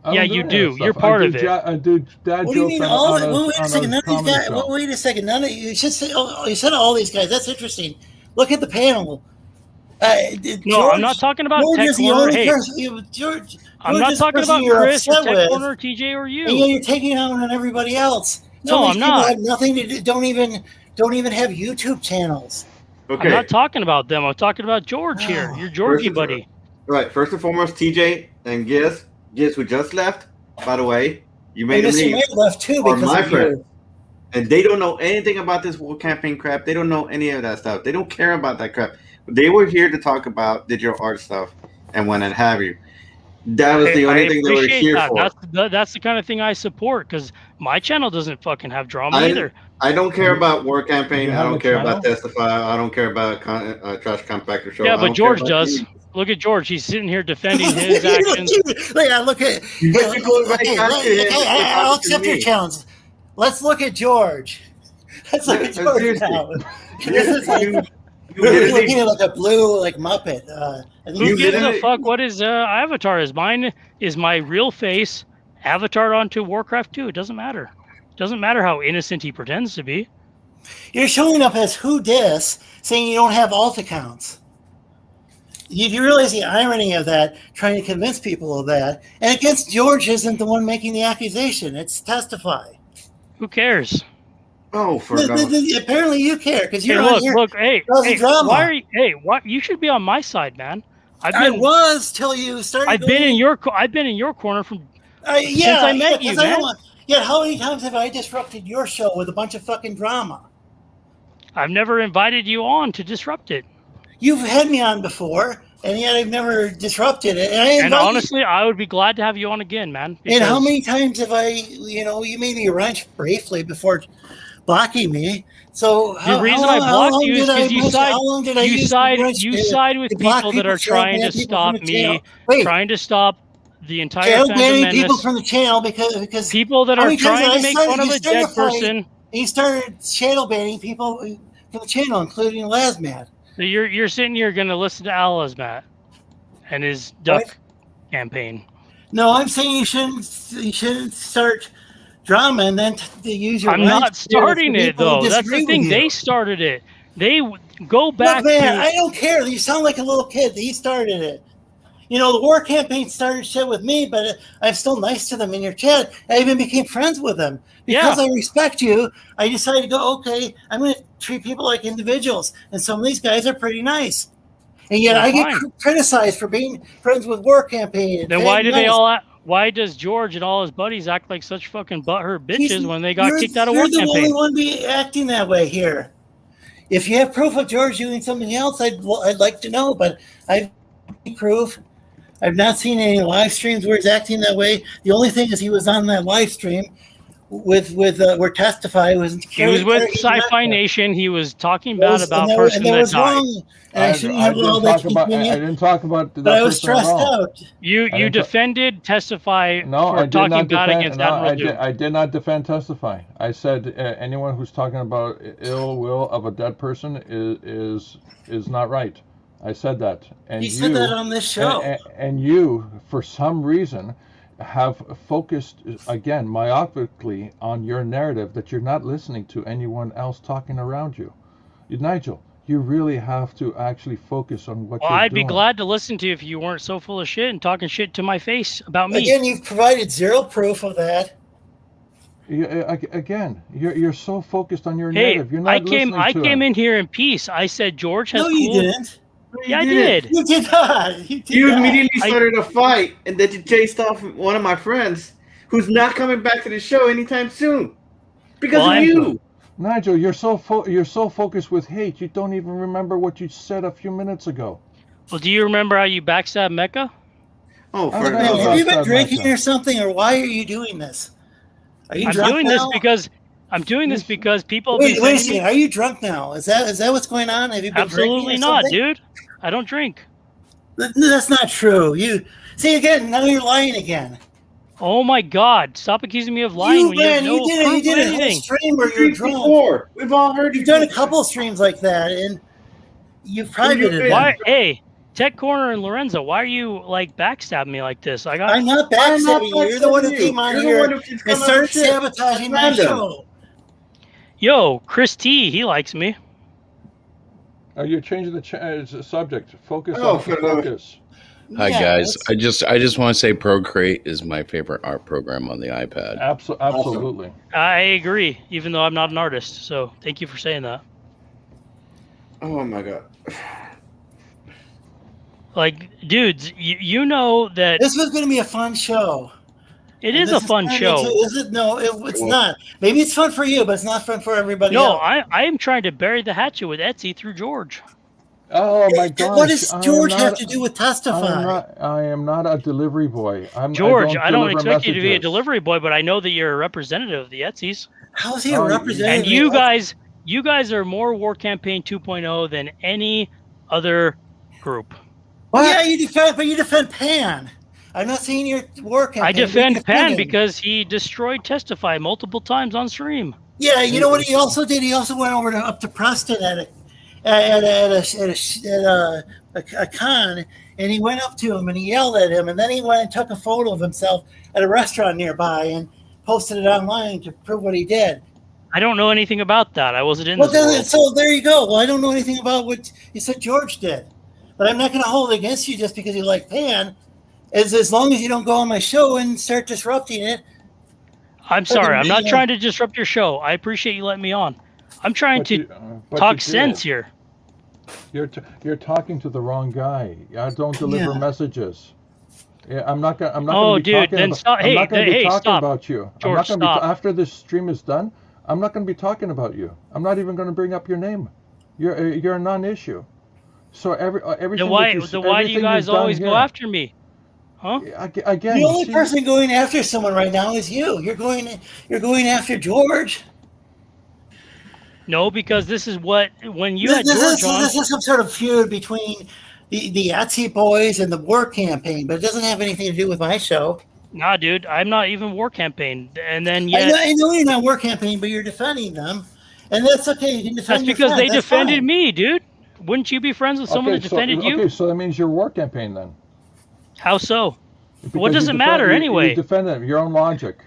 I Yeah, don't do you any do. of that You're stuff. part I of do it. I do dad What do you jokes mean? on, All on the, a, well, wait a on second. a None of these comedy guys. show. Wait a second. None of you should say. Oh, you said all these guys. That's interesting. Look at the panel. No, I'm not talking about George Tech is the Corner. only Hey, person. George. I'm George not is the talking person about you're Chris or upset Tech with, Corner, TJ, or you. and yet you're taking out on everybody else. No, Some of I'm these people not. have nothing to do. Don't even have YouTube channels. Okay. I'm not talking about them. I'm talking about George here. Your Georgie First- buddy. Right. First and foremost, TJ and Giz who just left. By the way, you made And him Mr. leave. May left too Are because my of friend. you. And they don't know anything about this war campaign crap. They don't know any of that stuff. They don't care about that crap. They were here to talk about digital art stuff and what have you. That was the only I thing they were appreciate here that. for. That's the kind of thing I support because my channel doesn't fucking have drama either. I don't care about War Campaign. You I have don't a care channel? about Testify. I don't care about Trash Compactor Show. Yeah, I but don't George care about does. any- Look at George. He's sitting here defending his actions. Look at. But you go right Okay, back to him. I'll accept your challenge. Let's look at George. Let's look at George Seriously. now. This is like You we're literally- looking at like a blue like Muppet. I think Who You gives a literally- fuck what his avatar is? Mine is my real face avatared onto Warcraft 2. It doesn't matter. It doesn't matter how innocent he pretends to be. you're showing up as who dis, saying you don't have alt accounts. You realize the irony of that, trying to convince people of that. And against George isn't the one making the accusation. It's Testify. Who cares? Oh, for God's Apparently you care because Hey, you're on here. hey, causing drama. why are you? Hey, what? You should be on my side, man. I was till you started. I've been in your corner from yeah, since I met you, 'cause I don't man. want- yeah, how many times have I disrupted your show with a bunch of fucking drama? I've never invited you on to disrupt it. You've had me on before, and yet I've never disrupted it. And honestly, I would be glad to have you on again, man. and how because- many times have I, you made me wrench briefly before blocking me? So The reason I blocked you is because you side with people that are trying to stop me, trying to stop the entire Shadow Phantom banning people Menace. from the channel because People that how are many times trying did to I make start- fun of you a dead started fighting- person. He started shadow banning people from the channel, including Lasmat. So you're sitting here going to listen to Alazmat and his duck campaign. No, I'm saying you shouldn't start drama and then use your. I'm wrench not to starting it people who though. That's disagree the thing. with you. They started it. They go back Look, man, to. I don't care. You sound like a little kid. He started it. The War Campaign started shit with me, but I'm still nice to them in your chat. I even became friends with them because I respect you. I decided to go, okay, I'm going to treat people like individuals, and some of these guys are pretty nice. And yet Well, I get fine. criticized for being friends with War Campaign. and Then why being do they nice. all? Why does George and all his buddies act like such fucking butthurt bitches when they got You're- kicked out of you're War the only Campaign? one be acting that way here. If you have proof of George doing something else, I'd like to know, but I've seen proof. I've not seen any live streams where he's acting that way. The only thing is he was on that live stream with where Testify was. He was with Sci-Fi Nation. He was talking bad about a person that died. wrong. And I shouldn't have all that keep I me in. didn't talk about that But I was person at stressed all. out. You didn't ta- defended Testify No, for I did talking not bad defend. against No, Admiral Doom. I did not defend Testify. I said anyone who's talking about ill will of a dead person is not right. I said that, and He said that on this show. And you, for some reason, have focused again myopically on your narrative that you're not listening to anyone else talking around you. Nigel, you really have to actually focus on what Well, you're I'd doing. be glad to listen to you if you weren't so full of shit and talking shit to my face about me. Again, you've provided zero proof of that. Again, you're so focused on your Hey, narrative. You're not I came listening to in him. here in peace. I said George has No, you cool. didn't. Yeah, I did. You did not. You did You not. immediately started a fight, and then you chased off one of my friends, who's not coming back to the show anytime soon, because Well, of you. Nigel, you're so focused with hate, you don't even remember what you said a few minutes ago. Well, do you remember how you backstabbed Mecca? Oh, I for don't Hey, know have about you been that, drinking Michael. or something, or why are you doing this? Are you I'm drunk doing now? this because people have Wait, been wait a sending me- second. Are you drunk now? Is that what's going on? Have you been Absolutely drinking or not, something? dude. I don't drink. That's not true. You see again. Now you're lying again. Oh my God! Stop accusing me of lying when you have no you did proof of a whole anything. stream where you're drunk. Before. We've all heard You've done a couple of streams like that, and you've privated them. Why? Hey, Tech Corner and Lorenzo, why are you like backstabbing me like this? I got. I'm not backstabbing you. You're the one who came on here and started sabotaging my Random. show. Yo, Chris T, he likes me. You're changing the subject. Focus Oh, on for the- focus. Hi Yeah, guys. that's- I just want to say Procreate is my favorite art program on the iPad. Absolutely. I agree, even though I'm not an artist. So thank you for saying that. Oh my god. Like, dudes, you know that This was going to be a fun show. it And is a this fun turned show. Is it? No, it's not. Maybe it's fun for you, but it's not fun for everybody No, else. I am trying to bury the hatchet with Etsy through George. Oh my gosh! What does I am George have not- to do with I testify? am not a delivery boy. George, I don't deliver expect you to be a messages. delivery boy, but I know that you're a representative of the Etsy's. How's he a Oh, representative? And you guys are more War Campaign 2.0 than any other group. Yeah, you defend Pan. I'm not saying you're working. I defend Pan because he destroyed Testify multiple times on stream. Yeah, you know what he also did? He also went over up to Preston at a con, and he went up to him and he yelled at him, and then he went and took a photo of himself at a restaurant nearby and posted it online to prove what he did. I don't know anything about that. I wasn't in Well, this world. so there you go. Well, I don't know anything about what you said George did, but I'm not going to hold it against you just because you like Pan. As long as you don't go on my show and start disrupting it. I'm sorry. I'm not trying to disrupt your show. I appreciate you letting me on. I'm trying to talk sense here. You're talking to the wrong guy. I don't deliver Yeah. messages. Yeah, I'm not gonna. Oh, be dude, talking then about, stop. I'm Hey, not gonna be hey, talking stop. about you. I'm George, not gonna stop. after this stream is done. I'm not gonna be talking about you. I'm not even gonna bring up your name. You're a non-issue. So everything. Then why that do you guys always go after me? Huh? Again, The only see- person going after someone right now is you. You're going after George. No, because this is what when you had This George on. is some sort of feud between the Etsy boys and the War Campaign, but it doesn't have anything to do with my show. Nah, dude, I'm not even War Campaign, and then I yet know you're not War Campaign, but you're defending them, and that's okay. You can defend. that's your because friend. they That's defended fine. me, dude. Wouldn't you be friends with someone that defended you? Okay, so that means you're War Campaign then. How so? Because What does you it matter you anyway? defend them. Your own logic.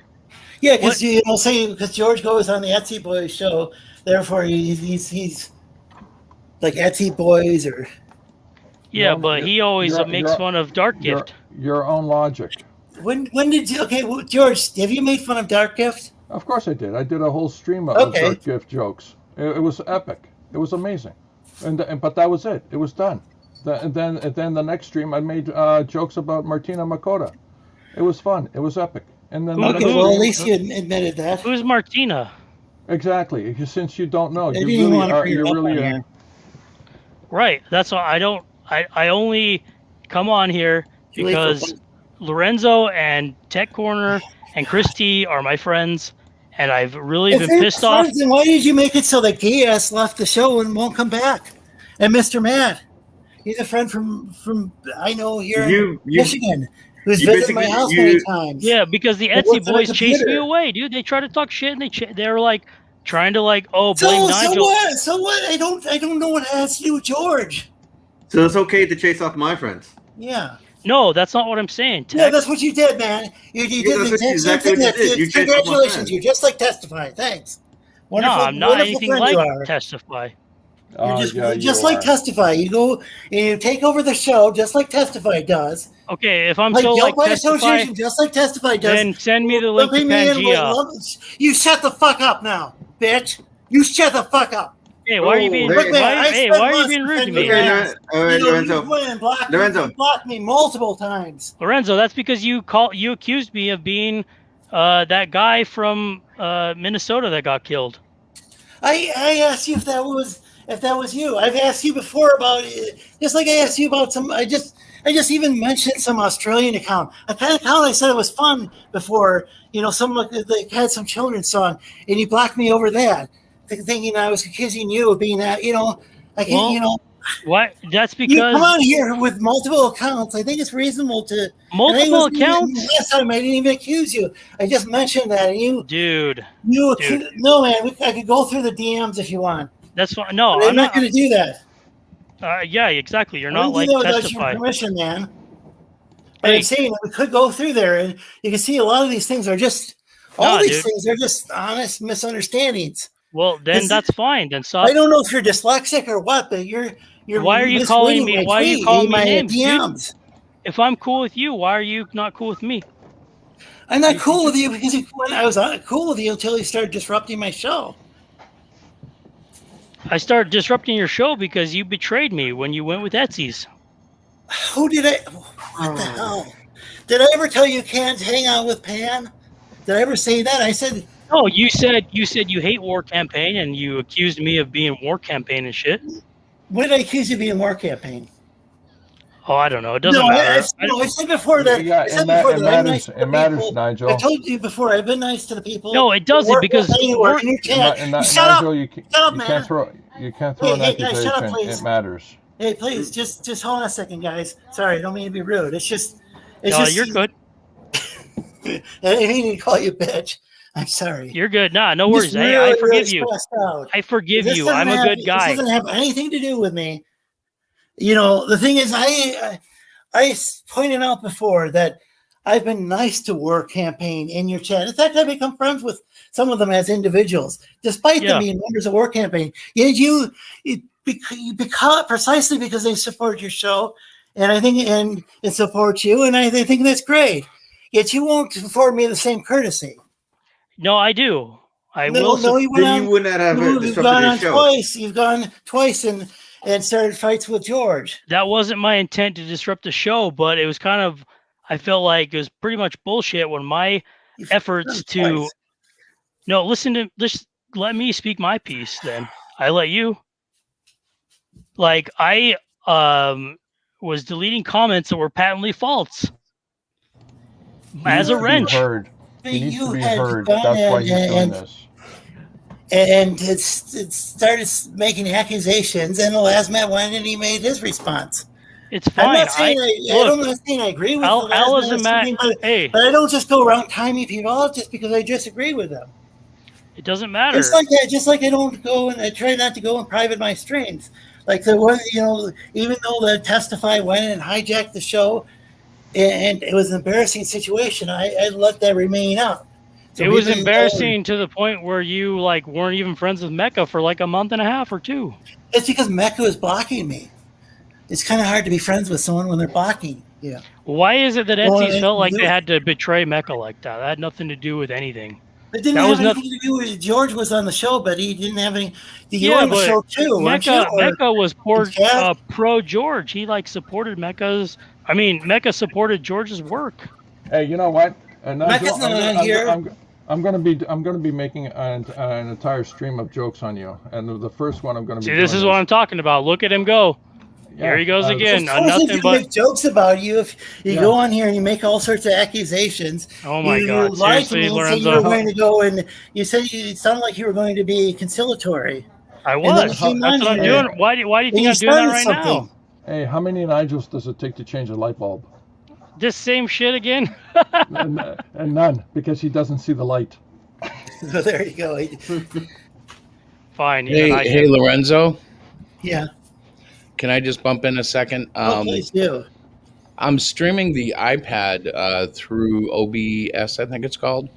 Yeah, because because George goes on the Etsy Boys show, therefore he's like Etsy Boys or. Yeah, No, but he always makes fun of Dark Gift. Your own logic. When did you? Okay, well, George, have you made fun of Dark Gift? Of course I did. I did a whole stream of Okay. Dark Gift jokes. It was epic. It was amazing. But that was it. It was done. And then the next stream I made jokes about Martina Makota. It was fun. It was epic. And then the Okay, next well, at stream- least you admitted that. Who's Martina? Exactly. Since you don't know, I you didn't even really want to are. bring it You're up really on a, here. Right. That's why I don't. I only come on here because Lorenzo and Tech Corner and Chris T are my friends, and I've really If been they're pissed off. friends, then why did you make it so that Gias left the show and won't come back? And Mr. Matt, he's a friend from I know here in Michigan, who's you visited my basically- house you- many times. Yeah, because the But Etsy what's on the boys chased me computer? away, dude. They try to talk shit, and they're like trying to blame So Nigel. what? So what? I don't know what it has to do with George. So it's okay to chase off my friends. Yeah. No, that's not what I'm saying. Yeah, Tech. that's what you did, man. You Yeah, did that's the what- exact exactly same what thing. you did. You chased off my Congratulations, friend. you're just like Testify. Thanks. No, Wonderful, I'm not wonderful anything friend like you are. Testify. Oh, You're just like Testify. You go and you take over the show just like Testify does. Okay, if I'm Like so guilt like by Testify, association, just like Testify does. then send me the link to Lumping me in with Pangea. lumps. You shut the fuck up now, bitch. You shut the fuck up. Hey, why are you being? Look, man, I Why spent are you months being rude to defending me? your Okay, ass. all right, You know, Lorenzo. you went and blocked Lorenzo. me, blocked me multiple times. Lorenzo, that's because you accused me of being that guy from Minnesota that got killed. I asked you if that was you. I've asked you before about it, just like I asked you about some. I just even mentioned some Australian account. A kind of account I said it was fun before. You know, some they had some children's song, and you blocked me over that, thinking I was accusing you of being that. You know, I can't. Well, you know, What? That's you because come on here with multiple accounts. I think it's reasonable to multiple and I wasn't even- accounts. Last time I didn't even accuse you. I just mentioned that, and you Dude, no man. I could go through the DMs if you want. that's fine. No, But I'm not. going to do that. Yeah, exactly. You're I not like wouldn't do that without Testify. your permission, man. But Hey. I'm saying that we could go through there, and you can see a lot of these things are just Nah, these dude. things are just honest misunderstandings. Well, then Is- that's fine. Then stop. I don't know if you're dyslexic or what, but you're. Why are you calling misreading me? my Why are you tweet, calling me my names, dude? DMs. If I'm cool with you, why are you not cool with me? I'm not cool with you because I was cool with you until you started disrupting my show. I started disrupting your show because you betrayed me when you went with Etsy's. Who did I? What the hell? Did I ever tell you can't hang out with Pan? Did I ever say that? I said. Oh, you said you hate War Campaign and you accused me of being War Campaign and shit. When did I accuse you of being a war campaign? Oh, I don't know. It doesn't No, matter. I said before that. Yeah, I said it before that I'm matters. nice to It the matters, people. Nigel. I told you before. I've been nice to the people. No, it doesn't Work because anywhere we're- in your chat. And Shut up! Nigel, you Shut up, can't man. throw an Hey, guys, shut up, accusation. please. It matters. Hey, please, just hold on a second, guys. Sorry, I don't mean to be rude. It's just. no, you're good. I didn't mean to call you bitch. I'm sorry. You're good. Nah, no I'm worries. just Hey, I really, forgive really you. stressed out. I forgive This you. doesn't I'm a have- good guy. This doesn't have anything to do with me. You know, the thing is, I pointed out before that I've been nice to War Campaign in your chat. In fact, I've become friends with some of them as individuals, despite them being members of War Campaign. Yet because precisely because they support your show, and I think and it supports you, and I think that's great. Yet you won't afford me the same courtesy. No, I do. I No, will. no, you went Then on. you would not have You've disrupted gone your on show. twice. You've gone twice and started fights with George. That wasn't my intent to disrupt the show, but it was kind of. I felt like it was pretty much bullshit when my efforts to. twice. No, listen to this. Let me speak my piece. Then I let you. Like I was deleting comments that were patently false. As a He wrench. heard. He needs to be had heard. gone That's why he's doing and- this. And it started making accusations, and the last man went and he made his response. It's I'm fine. not saying I'm not saying I agree with Al the last is a man's man. opinion, but, Hey, but I don't just go around timing people out just because I disagree with them. it doesn't matter. It's like that. Just like I don't go and I try not to go in private my streams. Like the one, even though the Testify went and hijacked the show, and it was an embarrassing situation, I let that remain out. So It was people- embarrassing to the point where you like weren't even friends with Mecca for like a month and a half or two. It's because Mecca was blocking me. It's kind of hard to be friends with someone when they're blocking. Yeah. Why is it that Well, Etsy felt like you- they had to betray Mecca like that? That had nothing to do with anything. It didn't That have was anything to do with George was on the show, but he didn't have any. You were on the show too, weren't you? Mecca, Or- Mecca was Yeah. pro George. He like supported Mecca's. I mean, Mecca supported George's work. Hey, you know what? Nigel, Mecca's not on here. I'm going to be making an entire stream of jokes on you, and the first one I'm going to be. See, this is what I'm talking about. Look at him go. Here he goes again. Of course, Nothing you can but. make jokes about you if you Yeah. go on here and you make all sorts of accusations. Oh my you God! lied to Seriously, me and said Lorenzo. you were going to go and you said it sounded like you were going to be conciliatory. I And then was. you That's came what on I'm here doing. Why do you and think you I'm doing that right started now? something. Hey, how many Nigels does it take to change a light bulb? This same shit again? and none, because he doesn't see the light. So there you go. Fine. Even I Hey, can. Lorenzo, Yeah. can I just bump in a second? Please do. I'm streaming the iPad through OBS, I think it's called.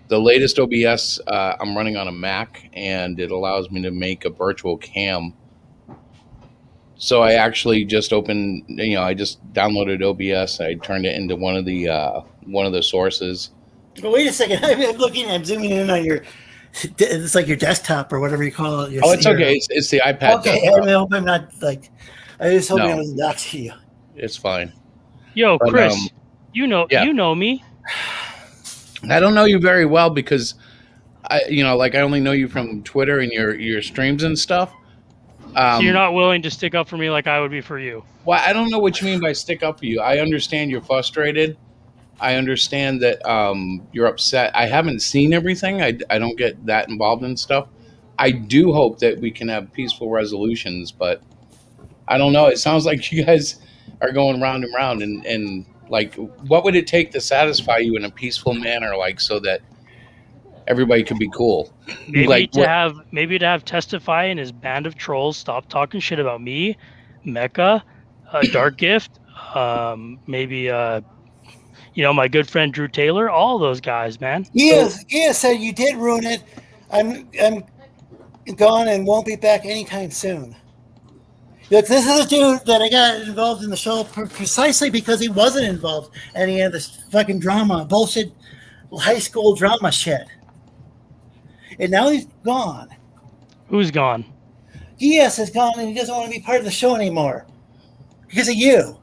The latest OBS I'm running on a Mac, and it allows me to make a virtual cam. So I actually just opened, I just downloaded OBS. I turned it into one of the sources. But wait a second. I'm zooming in on your. It's like your desktop or whatever you call it. Oh, it's okay. It's the iPad. Okay, desktop. I hope I'm not like. I was hoping No. I wasn't doxing you. It's fine. Yo, But, Chris, you yeah. know me. I don't know you very well because I only know you from Twitter and your streams and stuff. So you're not willing to stick up for me like I would be for you. Well, I don't know what you mean by stick up for you. I understand you're frustrated. I understand that you're upset. I haven't seen everything. I don't get that involved in stuff. I do hope that we can have peaceful resolutions, but I don't know. It sounds like you guys are going round and round, and like, what would it take to satisfy you in a peaceful manner, like, so that everybody could be cool? Maybe Like, to what- have Testify and his band of trolls stop talking shit about me, Mecca, Dark Gift, maybe my good friend Drew Taylor, all those guys, man. Yes, said you did ruin it. I'm gone and won't be back anytime soon. Look, this is a dude that I got involved in the show precisely because he wasn't involved and he had this fucking drama, bullshit high school drama shit. And now he's gone. Who's gone? Yes is gone and he doesn't want to be part of the show anymore. Because of you.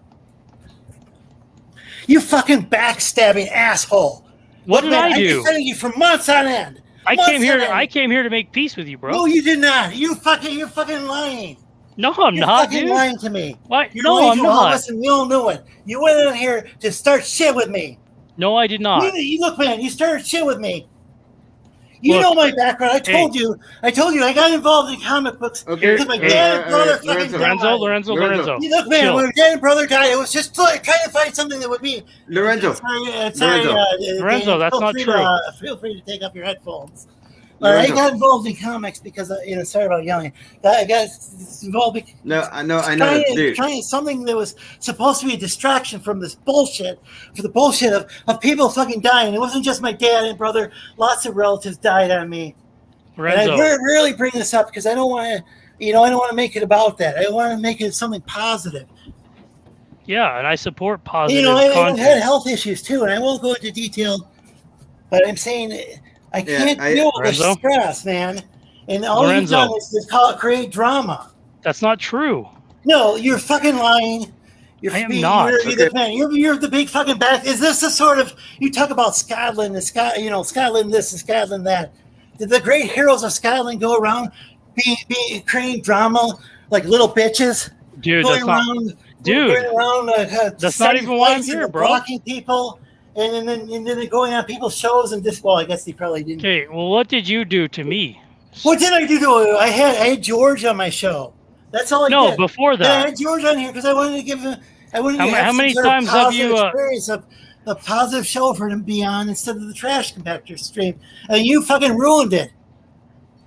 You fucking backstabbing asshole. What did I I've do? been defending you for months on end. I Months came here. on end. I came here to make peace with you, bro. No, you did not. You're fucking lying. No, I'm You're not, fucking dude. lying to me. What? You're No, lying I'm to all of not. us, and we all knew it. You went in here to start shit with me. No, I did not. You look, man. You started shit with me. You Look, know my background. I told you. I got involved in comic books Okay, because my dad and brother fucking Lorenzo. died. Lorenzo. You look, man. Chill. When my dad and brother died, it was just trying to find something that would be. Lorenzo. Sorry, Lorenzo, Dan, that's feel not free true. feel free to take off your headphones. But I got involved in comics because sorry about yelling. I got involved. No, I know, that, dude. Trying something that was supposed to be a distraction from this bullshit, for the bullshit of people fucking dying. It wasn't just my dad and brother. Lots of relatives died on me. Lorenzo. And I really bring this up because I don't want to, I don't want to make it about that. I want to make it something positive. Yeah, and I support positive I've content. had health issues too, and I won't go into detail, but I'm saying I can't deal with the stress, man. And all you've done is create drama. That's not true. No, you're fucking lying. I am not. You're the big fucking back. Is this the sort of, you talk about Scotland and Scotland this and Scotland that? Did the great heroes of Scotland go around creating drama like little bitches? Dude, that's not even why I'm here, bro. Blocking people and then going on people's shows and this. Well, I guess they probably didn't. Okay, well, what did you do to me? What did I do to you? I had George on my show. That's all I did. No, before that. I had George on here because I wanted to give him. I wanted to How many some sort of times have you? Experience a positive show for him to be on instead of the trash compactor stream, and you fucking ruined it.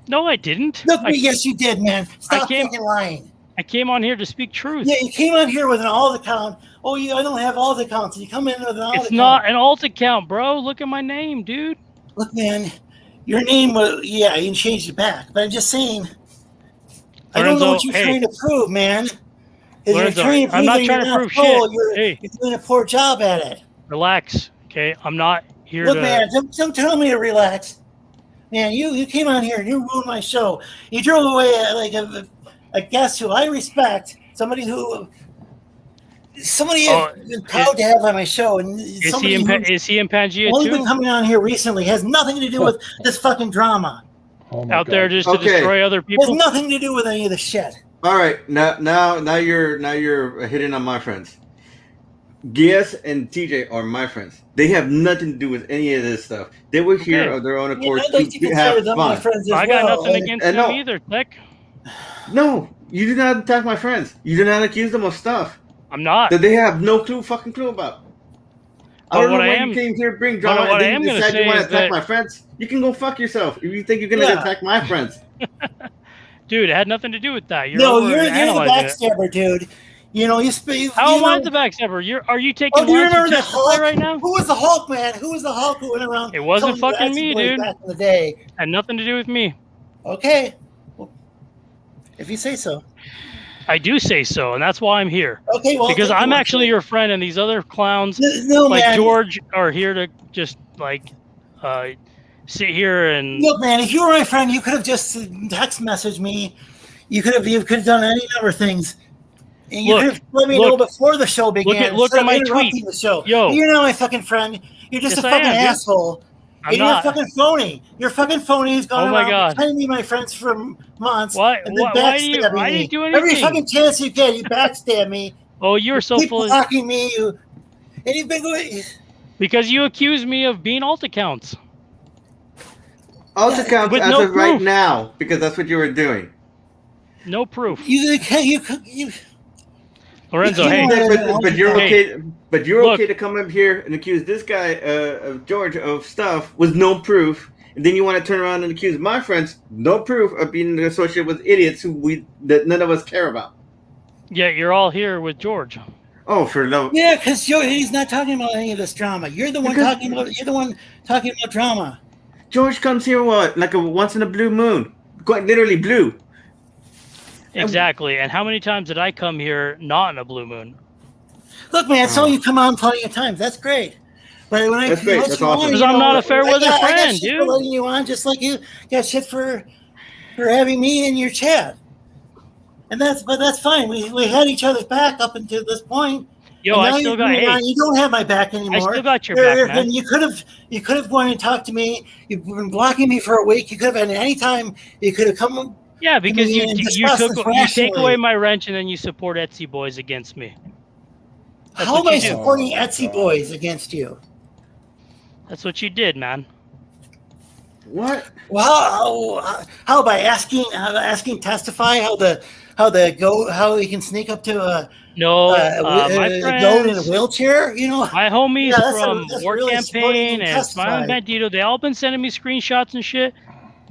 No, I didn't. Look, yes, you did, man. Stop fucking lying. I came on here to speak truth. Yeah, you came on here with an alt account. Oh, I don't have alt accounts. You come in with an alt account. It's not an alt account, bro. Look at my name, dude. Look, man, your name was, you can change it back. But I'm just saying, I don't know what you're trying to prove, man. Lorenzo, I'm not trying to prove shit. You're doing a poor job at it. Relax, okay? I'm not here Look, to... man, don't tell me to relax. Man, you came on here and you ruined my show. You drove away like a guest who I respect, somebody I've been proud to have on my show. And is he in Pangea only too? been coming on here recently. Has nothing to do with this fucking drama. Out there just to destroy other people? Has nothing to do with any of the shit. All right, now you're hitting on my friends. Gias and TJ are my friends. They have nothing to do with any of this stuff. They were here of their own accord to have fun. I got nothing against them either, Tech. No, you do not attack my friends. You do not accuse them of stuff. I'm not. That they have no fucking clue about. I don't know why you came here, bring drama, and then you decide you want to attack my friends. You can go fuck yourself if you think you're going to attack my friends. Dude, it had nothing to do with that. You're the backstabber, dude. How am I the backstabber? Are you taking do you remember the Hulk right now? Who was the Hulk, man? Who was the Hulk who went around? It wasn't fucking me, dude. Back in the day. Had nothing to do with me. Okay. Well, if you say so. I do say so, and that's why I'm here. Okay, well, because I'm actually your friend, and these other clowns man. George are here to just sit here and look, man. If you were my friend, you could have just text messaged me. You could have done any number of things. And you could have let me know before the show began. Look at my tweet. The show. Yo, you're not my fucking friend. You're just a fucking asshole. I'm not. You're fucking phony. You're fucking phony who's gone around pretending to be my friends for months. Why do you do anything? Every fucking chance you get, you backstab me. Oh, you're so full of blocking me. And you've been going because you accuse me of being alt accounts. Alt accounts as of right now, because that's what you were doing. No proof. You Lorenzo, but you're okay. But you're okay to come up here and accuse this guy of George of stuff with no proof, and then you want to turn around and accuse my friends, no proof, of being associated with idiots that none of us care about. Yeah, you're all here with George. Oh, for love. Yeah, because he's not talking about any of this drama. You're the one talking about. You're the one talking about drama. George comes here like a once in a blue moon, quite literally blue. Exactly. And how many times did I come here not in a blue moon? Look, man, so you come on plenty of times. That's great. But when that's great. That's awesome. Because I'm not a fair weather friend, dude. For letting you on, just like you got shit for having me in your chat. And that's fine. We had each other's back up until this point. Yo, I still got hate. You don't have my back anymore. I still got your back, man. You could have wanted to talk to me. You've been blocking me for a week. You could have at any time. You could have come Yeah, because mean, you discuss this take rationally. away my wrench and then you support Etsy boys against me. That's How what am I you do. supporting Oh, Etsy God. boys against you? That's what you did, man. What? Well, how by asking testify how he can sneak up to a No, my goat in a friends, wheelchair? You know, my homies Yeah, from that's War really supporting Campaign and Smiling Testify. Bandito, they all been sending me screenshots and shit.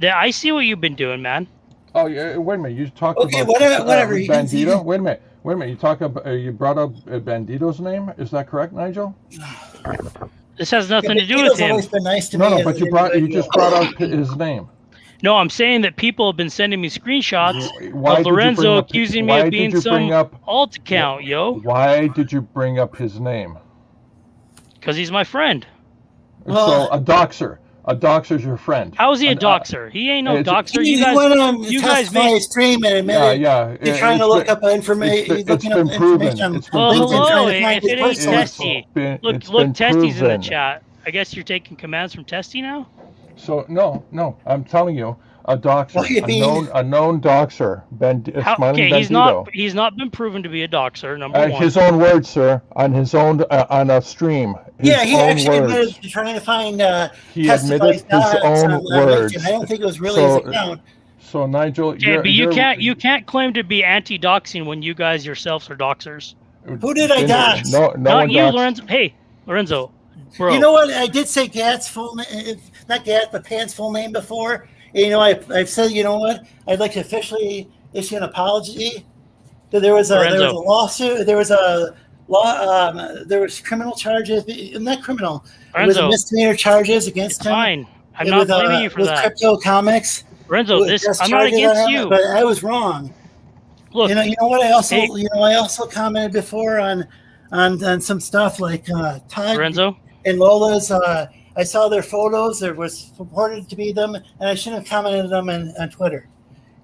I see what you've been doing, man. Oh, yeah. Wait a minute. You talked Okay, about whatever. You can see- Bandito. Wait a minute. You talk about you brought up Bandito's name. Is that correct, Nigel? This has nothing to do Bandito's with him. always been nice to No, me. no. as But an you just brought individual. up his name. No, I'm saying that people have been sending me screenshots Why of did you Lorenzo bring up- accusing me why of did being you some bring up- alt account, yo. Why did you bring up his name? Because he's my friend. So a doxer. A doxer's your friend. How is he a An- doxer? He ain't no it's- doxer. He You guys, went on you guys Testify made. stream and admitted Yeah. he's trying to It's look been- up information. He's it's looking been up proven. information on It's been Well, LinkedIn, proven. hello. trying to find If his it ain't personal info. Testy, Been- it's look, been Testy's in the proven. chat. I guess you're taking commands from Testy now. So no. I'm telling you, a doxer, Why are you being- a known doxer, Smiling Okay, Bandito. he's not been proven to be a doxer. Number one. His own words, sir, on his own on a stream. His Yeah, he own actually words. admitted to trying to find He Testify's admitted his dots own on words. LinkedIn. I don't think it was really So- his account. So Nigel, Okay, but you can't claim to be anti-doxing when you guys yourselves are doxers. Who did I dox? No Not one you, doxed. Lorenzo. Hey, Lorenzo, bro. You know what? I did say Gat's full name, not Gat, but Pan's full name before. And, you know, I've said, you know what? I'd like to officially issue an apology. There was a Lorenzo. lawsuit. There was a law. There was criminal charges. Not criminal. It was Lorenzo, misdemeanor charges against him. fine. I'm It not was, blaming you for with that. Crypto Comics. Lorenzo, With just I'm not charges against on him, you. but I was wrong. Look, You know what? I also, Hey. I also commented before on some stuff like Todd Lorenzo, and Lola's. I saw their photos. There was purported to be them, and I shouldn't have commented them on Twitter.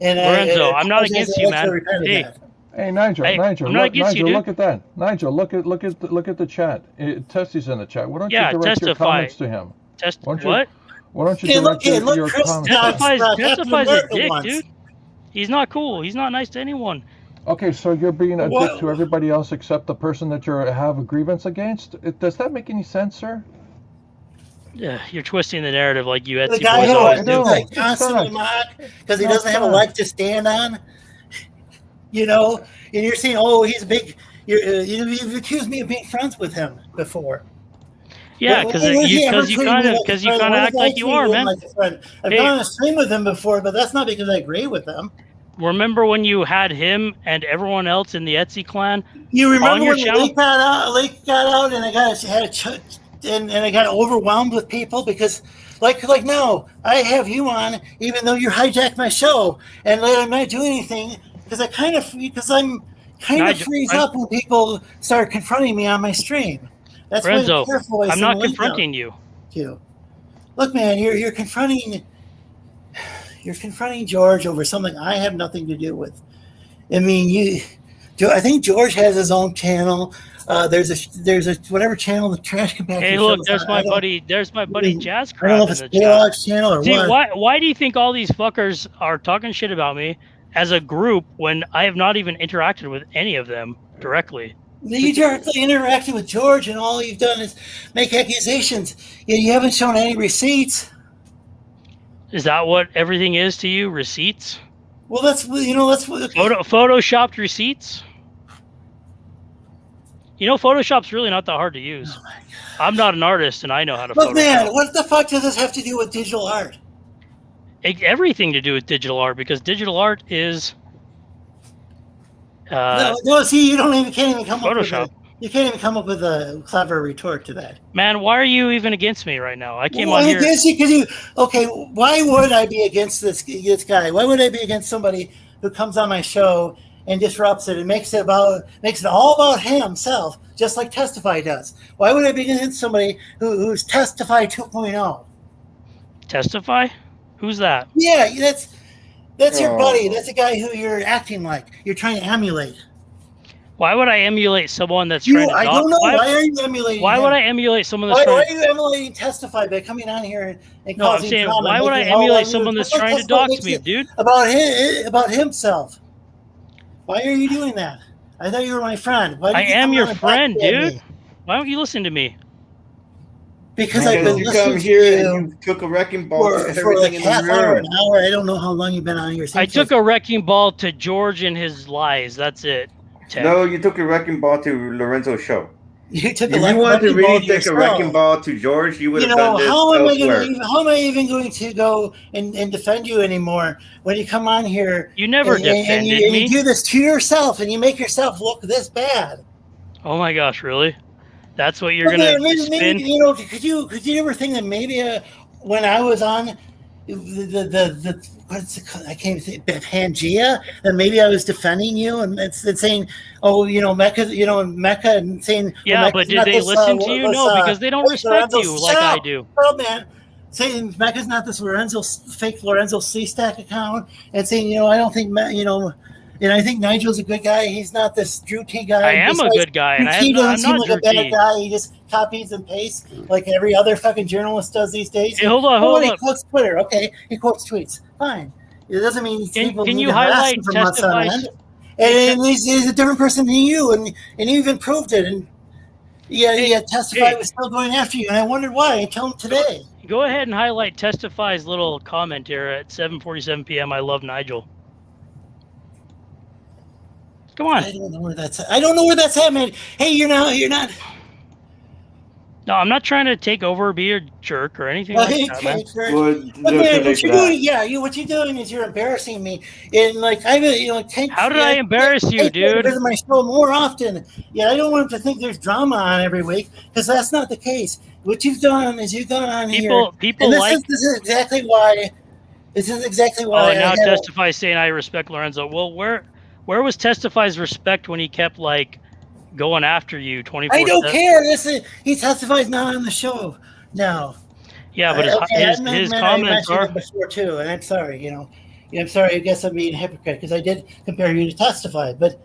And Lorenzo, I'm not apologize, against I'd you, like to man. repent of Hey. that. Hey Nigel, Hey, Nigel, I'm not look, against you, Nigel, dude. look at that. Nigel, look at the chat. Testy's in the chat. Why don't Yeah, you direct your testify. comments to him? test Why don't you- what? Why don't you Hey, direct look, your Chris comments? Dobbs. to him? Testify's a America dick, once. dude. He's not cool. He's not nice to anyone. Okay, so you're being a What? dick to everybody else except the person that you have a grievance against. Does that make any sense, sir? Yeah, you're twisting the narrative like you The Etsy guy boys who always I do. know. like It's constantly not. mock because he No, doesn't it's have a not. leg to stand on. You know, and you're saying, "Oh, he's a big." You've accused me of being friends with him before. Yeah, because When has he ever you treated kind me of like a friend? act When have I like you treated are, him man. like a friend? I've Hey. gone on a stream with him before, but that's not because I agree with him. Remember when you had him and everyone else in the Etsy clan? You On remember your when the channel? leak got out, and I got overwhelmed with people because, like now, I have you on, even though you hijacked my show, and I'm not doing anything because I'm kind of Nigel, freeze I'm- up when people start confronting me on my stream. That's why Renzo, I'm careful. I I'm send not a link out confronting you. to you. Look, man, you're confronting George over something I have nothing to do with. I mean, I think George has his own channel. There's a whatever channel the trash compactor. Hey, look, shows there's on. my I don't- buddy. There's my buddy Jazz I don't know Crab if in it's the chat. Gaylog's channel or See, what. why do you think all these fuckers are talking shit about me as a group when I have not even interacted with any of them directly? You directly interacted with George, and all you've done is make accusations. You haven't shown any receipts. Is that what everything is to you? Receipts? Well, that's what. Photoshopped receipts? Photoshop's really not that hard to use. I'm not an artist, and I know how to Look, Photoshop. man, what the fuck does this have to do with digital art? Everything to do with digital art, because digital art is See, you can't even come Photoshop. you can't even come up with a clever retort to that. Man, why are you even against me right now? I came Well, on here. against you, why would I be against this guy? Why would I be against somebody who comes on my show and disrupts it and makes it all about himself, just like Testify does? Why would I be against somebody who's Testify 2.0? Testify? Who's that? Yeah, that's your Oh. buddy. That's a guy who you're acting like. You're trying to emulate. Why would I emulate someone that's You, trying to I dox? don't know. Why are you emulating? Why him? would I emulate someone that's Why trying are you emulating Testify by coming on here and No, I'm causing saying, drama? why would I making all emulate of someone you- that's That's what trying to Testify dox makes me, it dude? about himself? Why are you doing that? I thought you were my friend. Why did I you am come your on and friend, backstab dude. me? Why don't you listen to me? Because I've been you listening come to here you and you took a wrecking ball to for everything like in half the hour, room. an hour. I don't know how long you've been on here. I took a wrecking ball to George and his lies. That's it. Tech. No, you took a wrecking ball to Lorenzo's show. You took If a you wanted to wrecking ball really to take a yourself. wrecking ball to George, you would You have know, done this how am elsewhere. I even going to go and defend you anymore when you come on here? You never and defended you me. do this to yourself and you make yourself look this bad. Oh my gosh, really? That's what you're Well, gonna maybe, spin? you know, could you ever think that maybe when I was on the what's it called? I can't even think, Pangea, and maybe I was defending you and it's saying, oh, you know, Mecca, and saying, Yeah, well, but Mecca's did not they this, listen to you? No, because they don't respect Lorenzo, you like I do. Oh man, saying Mecca's not this fake Lorenzo C-Stack account, and saying, you know, I don't think and I think Nigel's a good guy. He's not this Drew T guy. I am a good guy, and He doesn't I'm seem not like Drew a bad T. guy. He just copies and pastes like every other fucking journalist does these days. Hey, hold on, Oh, hold he up. quotes Twitter. Okay, he quotes tweets. Fine. It doesn't mean people Can need you to harass highlight him for months on Testify's? end. And he's a different person than you, and you even proved it. And yeah, Testify was still going after you, and I wondered why until today. Go ahead and highlight Testify's little comment here at 7:47 p.m. I love Nigel. Come on. I don't know where that's at, man. Hey, you're not. No, I'm not trying to take over or be a jerk or anything like that, man. But man, what you're doing, what you're doing is you're embarrassing me. And like How did I embarrass you, dude? Visit my show more often. Yeah, I don't want them to think there's drama on every week because that's not the case. What you've done is you've gone on here. People and like. this is exactly why. This is exactly why. Oh, now Testify saying I respect Lorenzo. Well, where was Testify's respect when he kept like going after you 24/7? I don't care. He testifies not on the show now. Yeah, but his comments I are before too, and I'm sorry. I'm sorry. I guess I'm being a hypocrite because I did compare you to Testify, but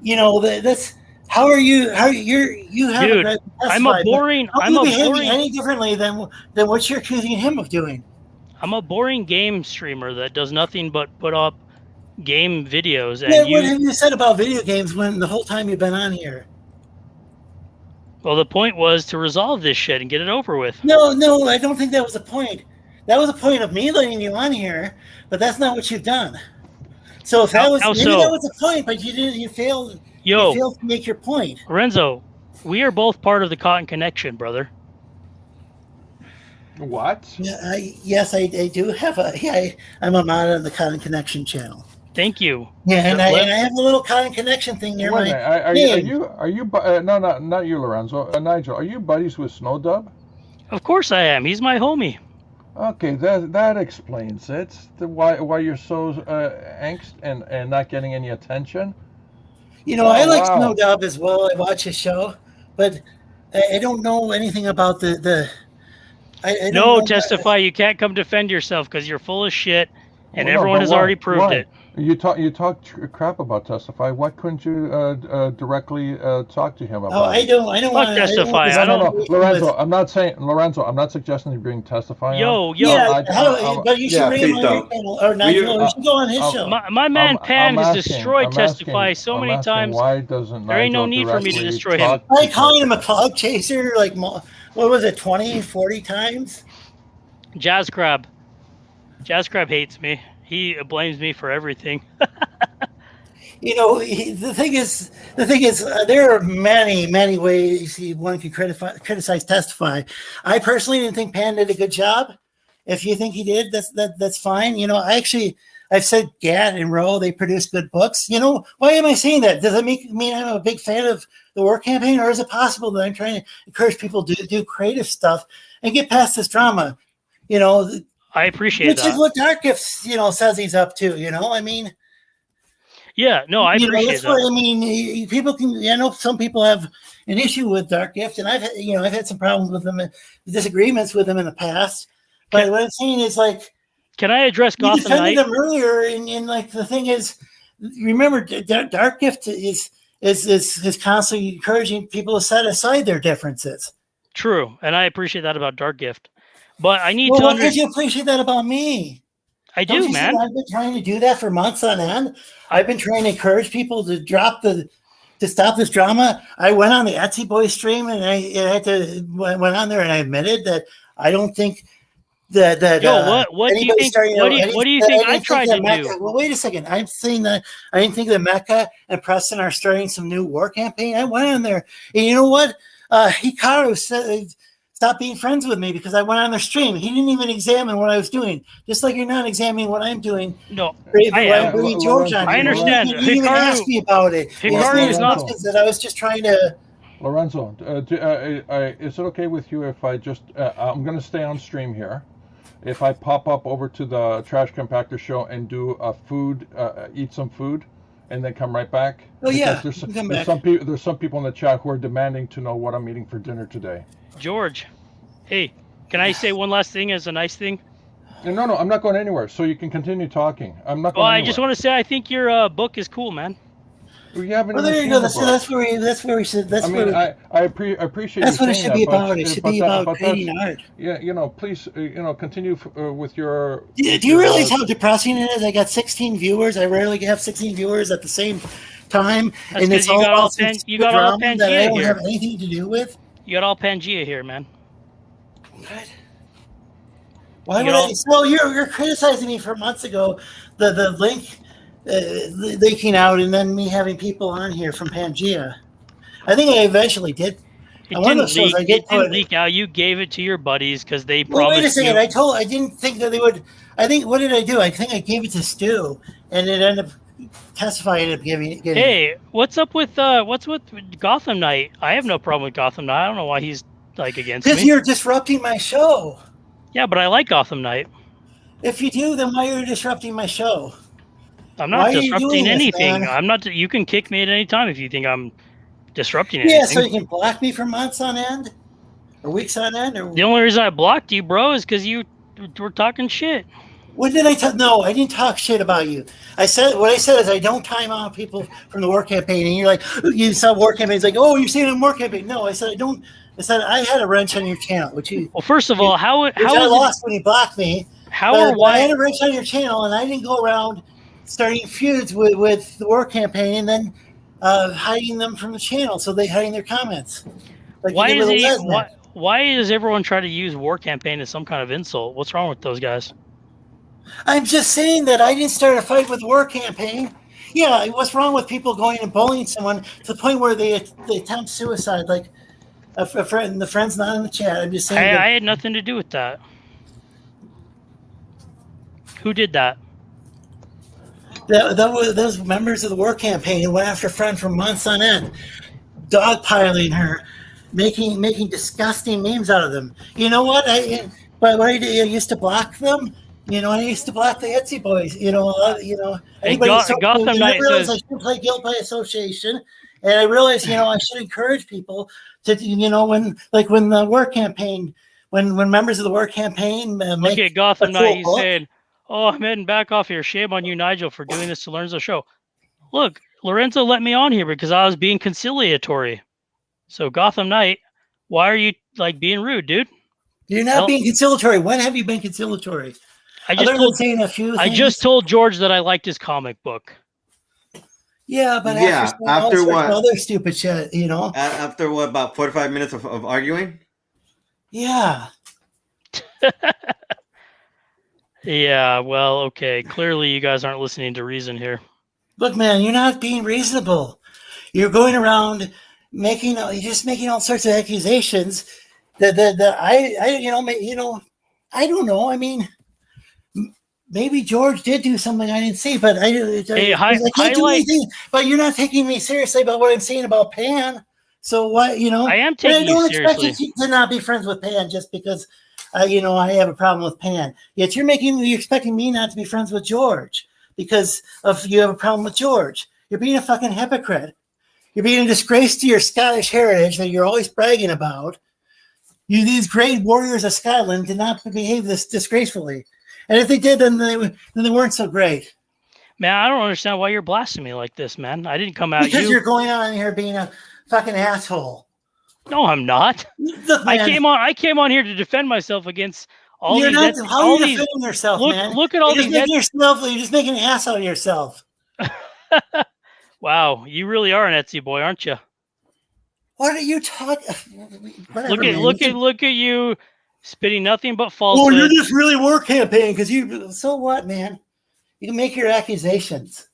that's how are you? You have Dude, a I'm a boring. I'm a boring. any differently than what you're accusing him of doing. I'm a boring game streamer that does nothing but put up game videos. And what have you said about video games when the whole time you've been on here? Well, the point was to resolve this shit and get it over with. No, I don't think that was the point. That was the point of me letting you on here, but that's not what you've done. So if that was that was the point, but you didn't. You failed. You failed to make your point. Lorenzo, we are both part of the Cotton Connection, brother. What? Yeah, yes, I do have I'm a mod on the Cotton Connection channel. Thank you. Yeah, and I have a little Cotton Connection thing near my name. Are you no, not you, Lorenzo. Nigel, are you buddies with Snowdub? Of course I am. He's my homie. Okay, that explains it. Why you're so angst and not getting any attention. I like Snowdub as well. I watch his show, but I don't know anything about the. Testify. You can't come defend yourself because you're full of shit, and everyone has already proved it. You talk crap about Testify. Why couldn't you directly talk to him about? I don't want to Testify. Lorenzo, I'm not suggesting you bring Testify. Yo. But you should bring him on your channel, or Nigel. You should go on his show. My man Pan has destroyed Testify so many times. Why doesn't there ain't no need for me to destroy him? I calling him a cloud chaser, like what was it, 20, 40 times? Jazz Crab hates me. He blames me for everything. The thing is, there are many ways one can criticize Testify. I personally didn't think Pan did a good job. If you think he did, that's fine. I've said Gat and Rowe, they produce good books. Why am I saying that? Does it mean I'm a big fan of the War Campaign, or is it possible that I'm trying to encourage people to do creative stuff and get past this drama? I appreciate which that. is what Dark Gifts, says he's up to. I mean. Yeah, no, I appreciate that. I mean, people can. Some people have an issue with Dark Gift, and I've had some problems with them, disagreements with them in the past. But what I'm saying is, like, can I address Gotham defended Knight? them earlier, and like the thing is, remember, Dark Gift is is constantly encouraging people to set aside their differences. True, and I appreciate that about Dark Gift. But I need Well, to what could you appreciate that about me? I Don't do, you see man. I've been trying to do that for months on end. I've been trying to encourage people to stop this drama. I went on the Etsy Boy stream and I went on there and I admitted that I don't think that Yo, what do you think? What do you think I tried to do? Well, wait a second. I'm saying that I didn't think that Mecca and Preston are starting some new war campaign. I went on there, and you know what? Hikaru said, "Stop being friends with me," because I went on their stream. He didn't even examine what I was doing, just like you're not examining what I'm doing. No, I am. George on. I understand. You didn't even ask me about it. Hikaru is not. That I was just trying to. Lorenzo, is it okay with you if I just? I'm going to stay on stream here. If I pop up over to the Trash Compactor show and do a food, eat some food, and then come right back. Oh yeah, there's some people in the chat who are demanding to know what I'm eating for dinner today. George, hey, can I say one last thing as a nice thing? No, I'm not going anywhere. So you can continue talking. I'm not going Well, anywhere. I just want to say I think your book is cool, man. We haven't. Well, there you go. That's where we should. That's I appreciate. That's you what it saying should that, be but- about. It should but be that- about but creating that's- art. Yeah, please, continue with your. Do you realize how depressing it is? I got 16 viewers. I rarely have 16 viewers at the same time, That's and 'cause it's you all got all about Pan- some you got all drama that I Pangea don't here. have anything to do with. You got all Pangea here, man. What? Why You would know- I? So you're criticizing me for months ago, the link leaking out, and then me having people on here from Pangea. I think I eventually did. It On one of didn't those shows, leak. I did It didn't put- leak out. You gave it to your buddies because they Well, wait a promised second. you. I didn't think that they would. I think what did I do? I think I gave it to Stu, and it ended up testifying. Ended up giving. Hey, what's with Gotham Knight? I have no problem with Gotham Knight. I don't know why he's like against Because me. you're disrupting my show. Yeah, but I like Gotham Knight. If you do, then why are you disrupting my show? I'm Why not are you disrupting doing this, anything. man? I'm not. You can kick me at any time if you think I'm disrupting Yeah, anything. so you can block me for months on end, or weeks on end, or The only reason I blocked you, bro, is because you were talking shit. when did I talk? No, I didn't talk shit about you. I said what I said is I don't time out people from the war campaign, and you're like, you saw war campaigns, like, oh, you're saying I'm war campaign. No, I said I don't. I said I had a wrench on your channel, which you. Well, first of all, how I is lost when you blocked me. How but or I why? had a wrench on your channel, and I didn't go around starting feuds with the war campaign and then hiding them from the channel, so they hiding their comments. Like you Why did is with he? Lesnar. Why does everyone try to use war campaign as some kind of insult? What's wrong with those guys? I'm just saying that I didn't start a fight with war campaign. Yeah, what's wrong with people going and bullying someone to the point where they attempt suicide? Like a friend, the friend's not in the chat. I'm just saying. I had nothing to do with that. Who did that? Those members of the war campaign who went after a friend for months on end, dogpiling her, making disgusting memes out of them. You know what? I used to block them. You know, I used to block the Etsy boys. You know, Hey, anybody Gotham Knight I realized says- I should play guilt by association, and I realized, I should encourage people to, when the war campaign, when members of the war campaign Look at Gotham a Knight. cool He's book. saying, "Oh, I'm heading back off here. Shame on you, Nigel, for doing this to Lorenzo's show." Look, Lorenzo let me on here because I was being conciliatory. So Gotham Knight, why are you being rude, dude? You're not being conciliatory. When have you been conciliatory? I just Other than told saying a few I things? just told George that I liked his comic book. Yeah, but Yeah, after all after sorts of what? other stupid shit, After what, about 45 minutes of arguing? Yeah. Yeah, well, okay. Clearly, you guys aren't listening to reason here. Look, man, you're not being reasonable. You're going around making all sorts of accusations that I don't know. I mean, maybe George did do something I didn't see, but I can't do anything. But you're not taking me seriously about what I'm saying about Pan. So what, I am but taking I don't you expect seriously. you to not be friends with Pan just because, I have a problem with Pan. Yet you're expecting me not to be friends with George because you have a problem with George. You're being a fucking hypocrite. You're being a disgrace to your Scottish heritage that you're always bragging about. These great warriors of Scotland did not behave this disgracefully. And if they did, then they weren't so great. Man, I don't understand why you're blasting me like this, man. I didn't come at Because you. you're going on here being a fucking asshole. No, I'm not. Look, I man, came on here to defend myself against all you're these. not. How all are you these. defending yourself, Look, man? look at all You're these. You're just making an ass out of yourself. Wow, you really are an Etsy boy, aren't you? What are you talking? Look at you, spitting nothing but Oh, falsehood. you're just really war campaigning because you. So what, man? You can make your accusations.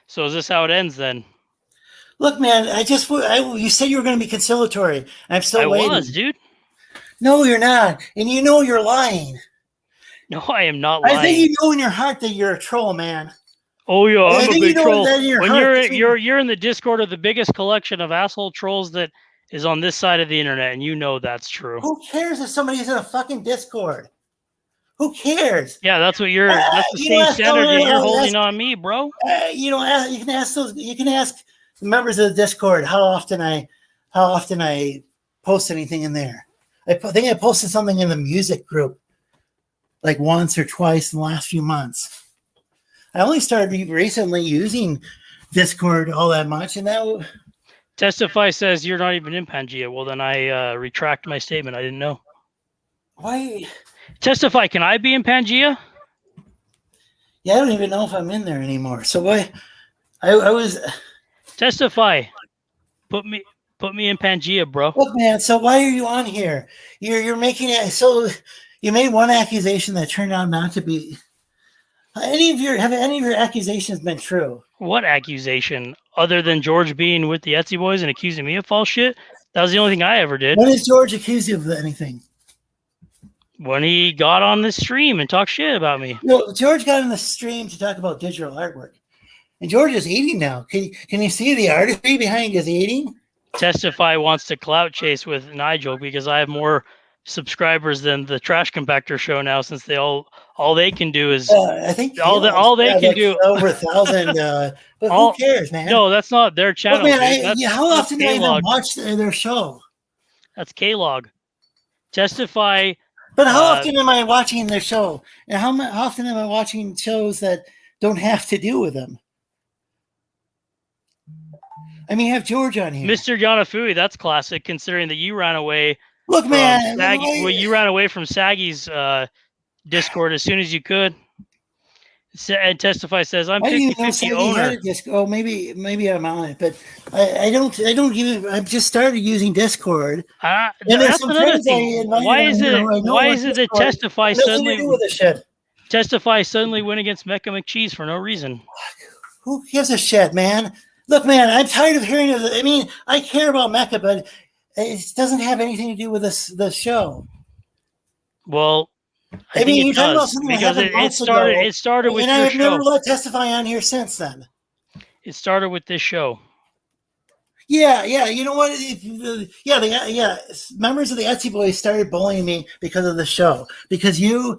So is this how it ends then? Look, man, you said you were going to be conciliatory. I'm still I waiting. was, dude. No, you're not, and you know you're lying. No, I am not lying. I think you know in your heart that you're a troll, man. Oh yeah, I I'm a think big you know troll. that in your When heart, you're in the Discord of the biggest collection of asshole trolls that is on this side of the internet, and you know that's true. Who cares if somebody's in a fucking Discord? Who cares? Yeah, that's what you're. That's the you same know, standard that you're that's- holding on me, bro. You know, you can ask those. You can ask the members of the Discord how often I post anything in there. I think I posted something in the music group like once or twice in the last few months. I only started recently using Discord all that much, and that. Testify says you're not even in Pangea. Well, then I retract my statement. I didn't know. Why? Testify, can I be in Pangea? Yeah, I don't even know if I'm in there anymore. So why? I was. Testify. Put me in Pangea, bro. Look, man. So why are you on here? You're making it. So you made one accusation that turned out not to be. Have any of your accusations been true? What accusation? Other than George being with the Etsy boys and accusing me of false shit? That was the only thing I ever did. When has George accused you of anything? When he got on the stream and talked shit about me. No, George got on the stream to talk about digital artwork. And George is eating now. Can you see the artistry behind his eating? Testify wants to clout chase with Nigel because I have more subscribers than the Trash Compactor show now, since they all they can do is I think all they can do over 1,000. But who cares, man? No, that's not their channel. Well, man, dude. how that's often do I even K-Log. watch their show? That's K-Log. Testify. But how often am I watching their show? And how often am I watching shows that don't have to do with them? I mean, you have George on here. Mr. Yanafui, that's classic, considering that you ran away. Look, from man. you ran away from Saggy's Discord as soon as you could. And Testify says, I'm I didn't 50-50 know Saggy owner. had a Discord. Oh, maybe I'm on it, but I don't even. I've just started using Discord. And there's That's some another friends I thing. invited Why on is here it? who I know Why on is it that Discord. Testify Nothing to suddenly do with this shit. Testify suddenly went against Mecca McCheese for no reason? Who gives a shit, man? Look, man, I'm tired of hearing of it. I mean, I care about Mecca, but it doesn't have anything to do with the show. Well, I mean, think you're it talking about does, something that because happened it months started. ago, It started with and your I've show. never let Testify on here since then. It started with this show. Yeah. You know what? Members of the Etsy Boys started bullying me because of the show. Because you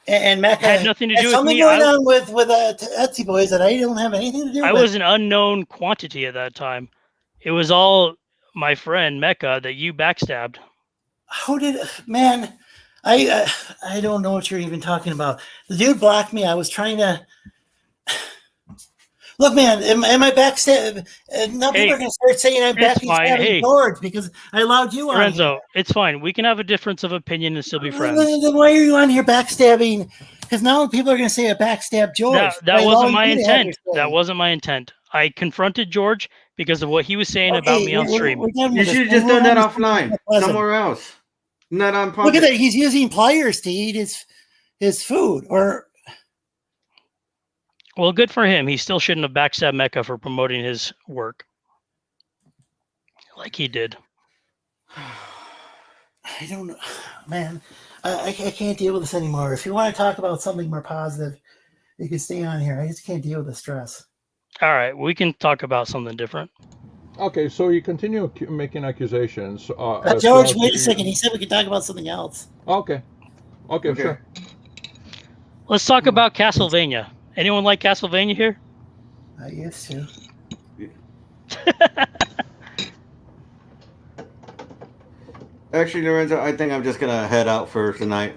and Mecca Had nothing to do with something me. going on with Etsy Boys that I don't have anything to do with. I was an unknown quantity at that time. It was all my friend Mecca that you backstabbed. How did man? I don't know what you're even talking about. The dude blocked me. I was trying to. Look, man, am I backstab? Now people are going to start saying I'm it's fine. backstabbing Hey. George because I allowed you on. Lorenzo, it's fine. We can have a difference of opinion and still be Here. friends. Then why are you on here backstabbing? Because now people are going to say I backstab George. That I wasn't allowed my you to have intent. your say. That wasn't my intent. I confronted George because of what he was saying about me on stream. we're done You with this. should have just We're done that on offline, Pleasant. somewhere else, not on public. Look at that. He's using pliers to eat his food. Or Well, good for him. He still shouldn't have backstabbed Mecca for promoting his work like he did. I don't know, man. I can't deal with this anymore. If you want to talk about something more positive, you can stay on here. I just can't deal with the stress. All right, we can talk about something different. Okay, so you continue making accusations. George, wait a second. He said we could talk about something else. Okay, Okay. sure. Let's talk about Castlevania. Anyone like Castlevania here? I used to. Actually, Lorenzo, I think I'm just gonna head out for tonight.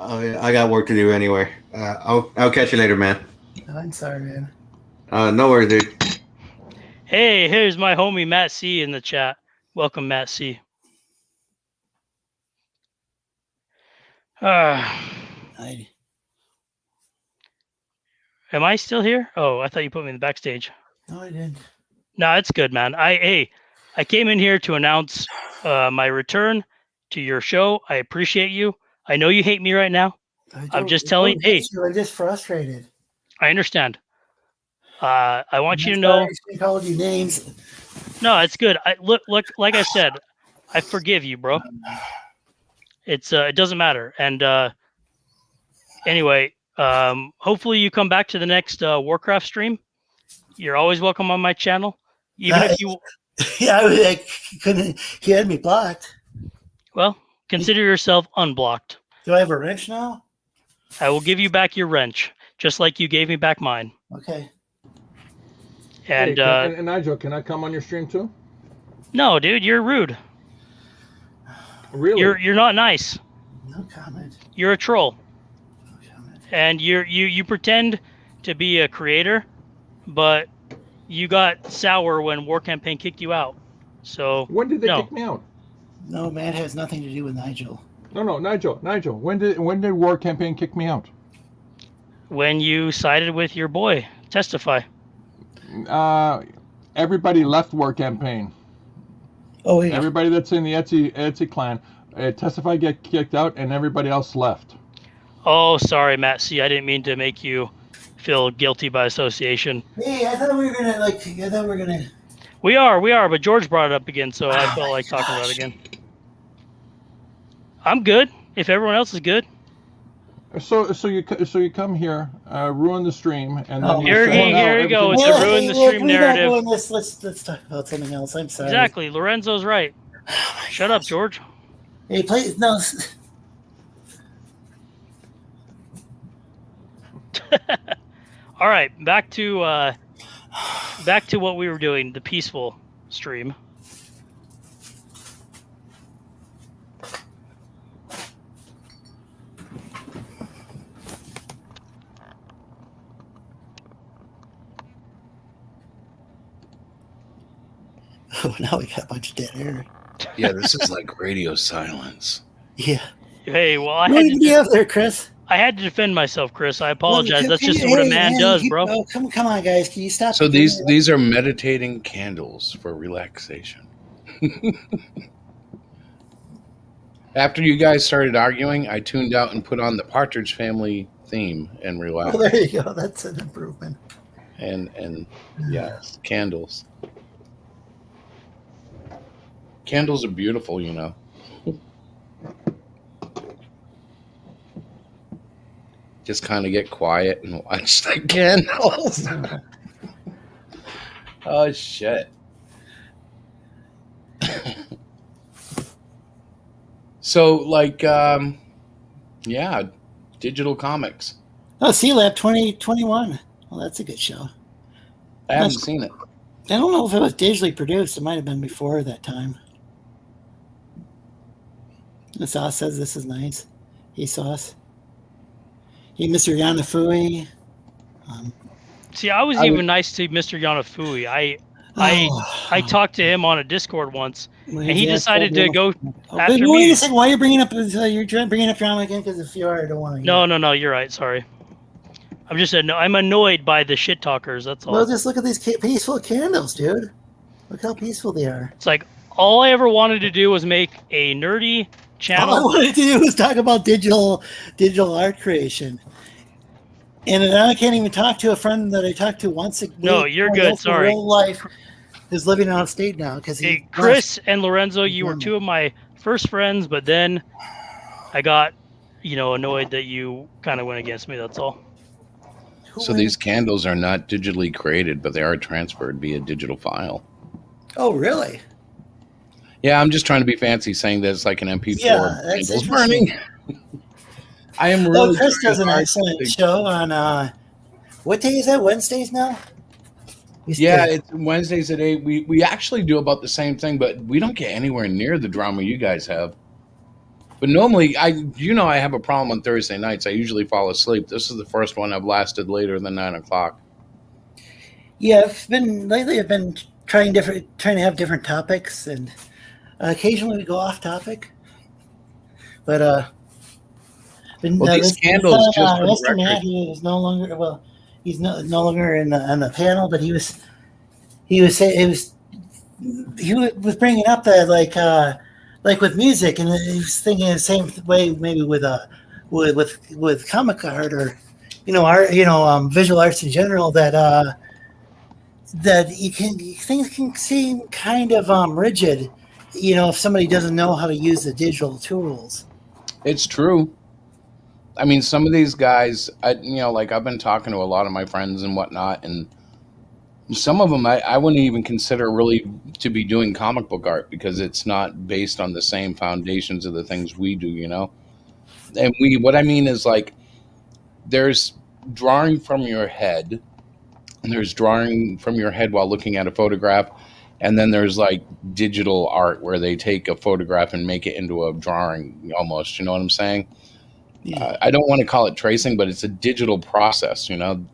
Oh, yeah, I got work to do anyway. I'll catch you later, man. I'm sorry, man. No worries, dude. Hey, here's my homie Matt C in the chat. Welcome, Matt C. I, Am I still here? Oh, I thought you put me in the backstage. no, I didn't. No, it's good, man. I came in here to announce my return to your show. I appreciate you. I know you hate me right now. I'm just telling you, hey, I'm just frustrated. I understand. I want you to know. I called you names. No, it's good. Look, like I said, I forgive you, bro. It doesn't matter. And anyway, hopefully you come back to the next Warcraft stream. You're always welcome on my channel, even if you. Yeah, I couldn't. He had me blocked. Well, consider yourself unblocked. Do I have a wrench now? I will give you back your wrench, just like you gave me back mine. Okay. And Hey, and Nigel, can I come on your stream too? no, dude, you're rude. Really? You're not nice. No comment. You're a troll, No comment. and you pretend to be a creator, but you got sour when War Campaign kicked you out. So When did they no. kick me out? No, man, it has nothing to do with Nigel. No, Nigel. When did War Campaign kick me out? When you sided with your boy, testify. Everybody left War Campaign. Oh, yeah. Everybody that's in the Etsy clan, testify get kicked out, and everybody else left. Oh, sorry, Matt. See, I didn't mean to make you feel guilty by association. Hey, I thought we were gonna I thought we were gonna. We are, but George brought it up again, so I felt like talking about it again. I'm good. If everyone else is good. So you come here, ruin the stream, and then Oh, you Here say, you "No, go. everything-" It's a ruin the stream we're not narrative. doing this. Let's talk about something else. I'm sorry. Exactly. Lorenzo's right. Shut up, George. Hey, please no. All right, back to what we were doing, the peaceful stream. Oh, now we got a bunch of dead air. Yeah, this is like radio silence. Yeah. Hey, well, I What had do you have there, Chris? to defend myself, Chris. I apologize. Well, That's can just you- what a hey, man man, does, you- bro. Oh, come on, guys. Can you stop? So these are meditating candles for relaxation. After you guys started arguing, I tuned out and put on the Partridge Family theme and relaxed. Oh, there you go. That's an improvement. And yes, candles. Candles are beautiful, you know. Just kind of get quiet and watch the candles. Oh shit. So like yeah, digital comics. Oh, C-Lab 2021. Well, that's a good show. I haven't seen it. I don't know if it was digitally produced. It might have been before that time. The Sauce says this is nice. Hey, Sauce. Hey, Mr. Yanafui. See, I was even nice to Mr. Yanafui. I talked to him on a Discord once, and he decided to go after Wait me. a second. Why are you bringing up? You're bringing up drama again? Because if you are, I don't want to. No, you're right. Sorry. I'm annoyed by the shit talkers. That's all. Well, just look at these peaceful candles, dude. Look how peaceful they are. It's like all I ever wanted to do was make a nerdy channel. All I wanted to do was talk about digital art creation. And then I can't even talk to a friend that I talked to once a week. No, you're good. That's Sorry. Real life is living out of state now because Hey, Chris and Lorenzo, you were two of my first friends, but then I got, annoyed that you kind of went against me. That's all. So these candles are not digitally created, but they are transferred via digital file. Oh, really? Yeah, I'm just trying to be fancy saying that it's like an MP4. Yeah, that's candles interesting. burning. I am really. Well, Chris does an trying excellent to- show on what day is that? Wednesdays now? Yeah, it's Wednesdays at 8. We actually do about the same thing, but we don't get anywhere near the drama you guys have. But normally, I have a problem on Thursday nights. I usually fall asleep. This is the first one I've lasted later than 9 o'clock. Yeah, I've been trying to have different topics, and occasionally we go off topic. But these scandals, just for the Mr. Matt, record. he is no longer he's no longer on the panel, but he was bringing up that like with music, and he was thinking the same way maybe with comic art or art, visual arts in general, that things can seem kind of rigid, if somebody doesn't know how to use the digital tools. It's true. I mean, some of these guys, I've been talking to a lot of my friends and whatnot, and some of them I wouldn't even consider really to be doing comic book art because it's not based on the same foundations of the things we do, And what I mean is, like, there's drawing from your head, and there's drawing from your head while looking at a photograph, and then there's like digital art where they take a photograph and make it into a drawing almost, you know what I'm saying? Yeah. I don't want to call it tracing, but it's a digital process, and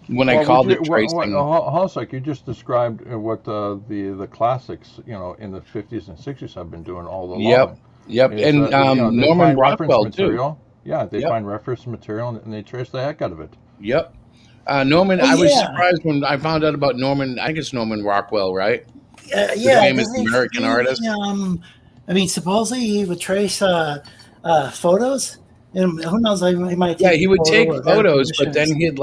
when I called it tracing, Hosek, you just described what the classics, in the 50s and 60s have been doing all along. Yep. And they Norman find reference Rockwell material. too. Yeah, they find reference material and they trace the heck out of it. Yep. Norman, I was surprised when I found out about Norman. I guess Norman Rockwell, right? Yeah, the famous American artist. Supposedly he would trace photos, and who knows? He might. He would take photos, but then he'd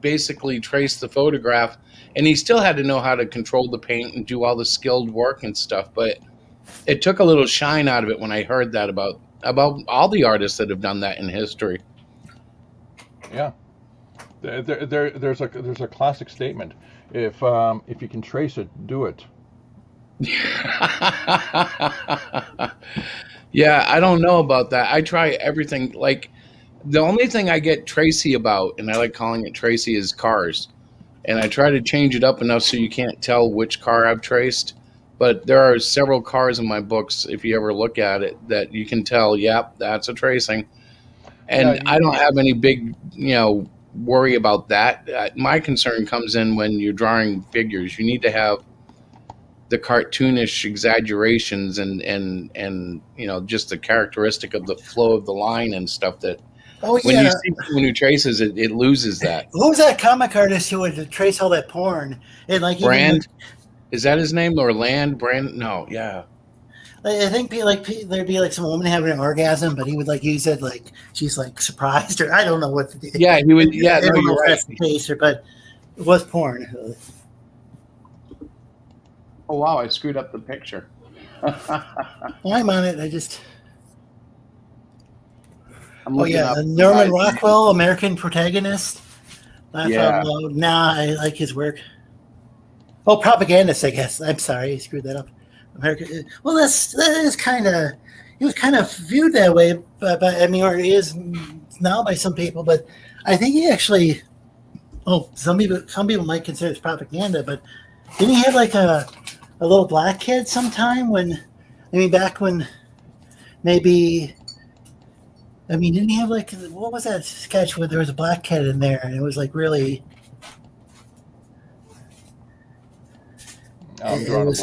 basically trace the photograph, and he still had to know how to control the paint and do all the skilled work and stuff. But it took a little shine out of it when I heard that about all the artists that have done that in history. Yeah. There's a classic statement. If you can trace it, do it. Yeah, I don't know about that. I try everything. Like, the only thing I get Tracy about, and I like calling it Tracy, is cars. And I try to change it up enough so you can't tell which car I've traced. But there are several cars in my books, if you ever look at it, that you can tell, yep, that's a tracing. And I don't have any big, worry about that. My concern comes in when you're drawing figures. You need to have the cartoonish exaggerations and just the characteristic of the flow of the line and stuff that when you see someone who traces it, it loses that. Who was that comic artist who would trace all that porn? And Brand? Is that his name? Or Land? Brand? No, yeah. I think there'd be some woman having an orgasm, but he would use it like she's surprised, or I don't know what to do. Yeah, he would. Yeah, I don't know you're if right. that's the case, but it was porn. Oh wow, I screwed up the picture. I'm on it. I'm looking up Norman Rockwell, American Protagonist. Yeah. I like his work. Oh, propagandist, I guess. I'm sorry, I screwed that up. American. Well, that is kind of. He was kind of viewed that way, but or he is now by some people. But I think he actually. Oh, some people might consider it propaganda, but didn't he have a little black kid sometime back when maybe. Didn't he have what was that sketch where there was a black kid in there and it was really. It was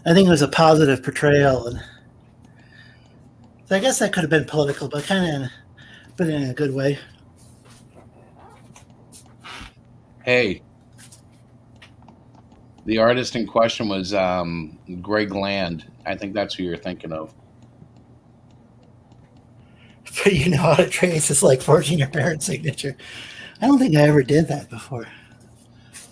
I think it was a positive portrayal, and so I guess that could have been political, but but in a good way. Hey, the artist in question was Greg Land. I think that's who you're thinking of. But you know how to trace it's 14 parent signature. I don't think I ever did that before.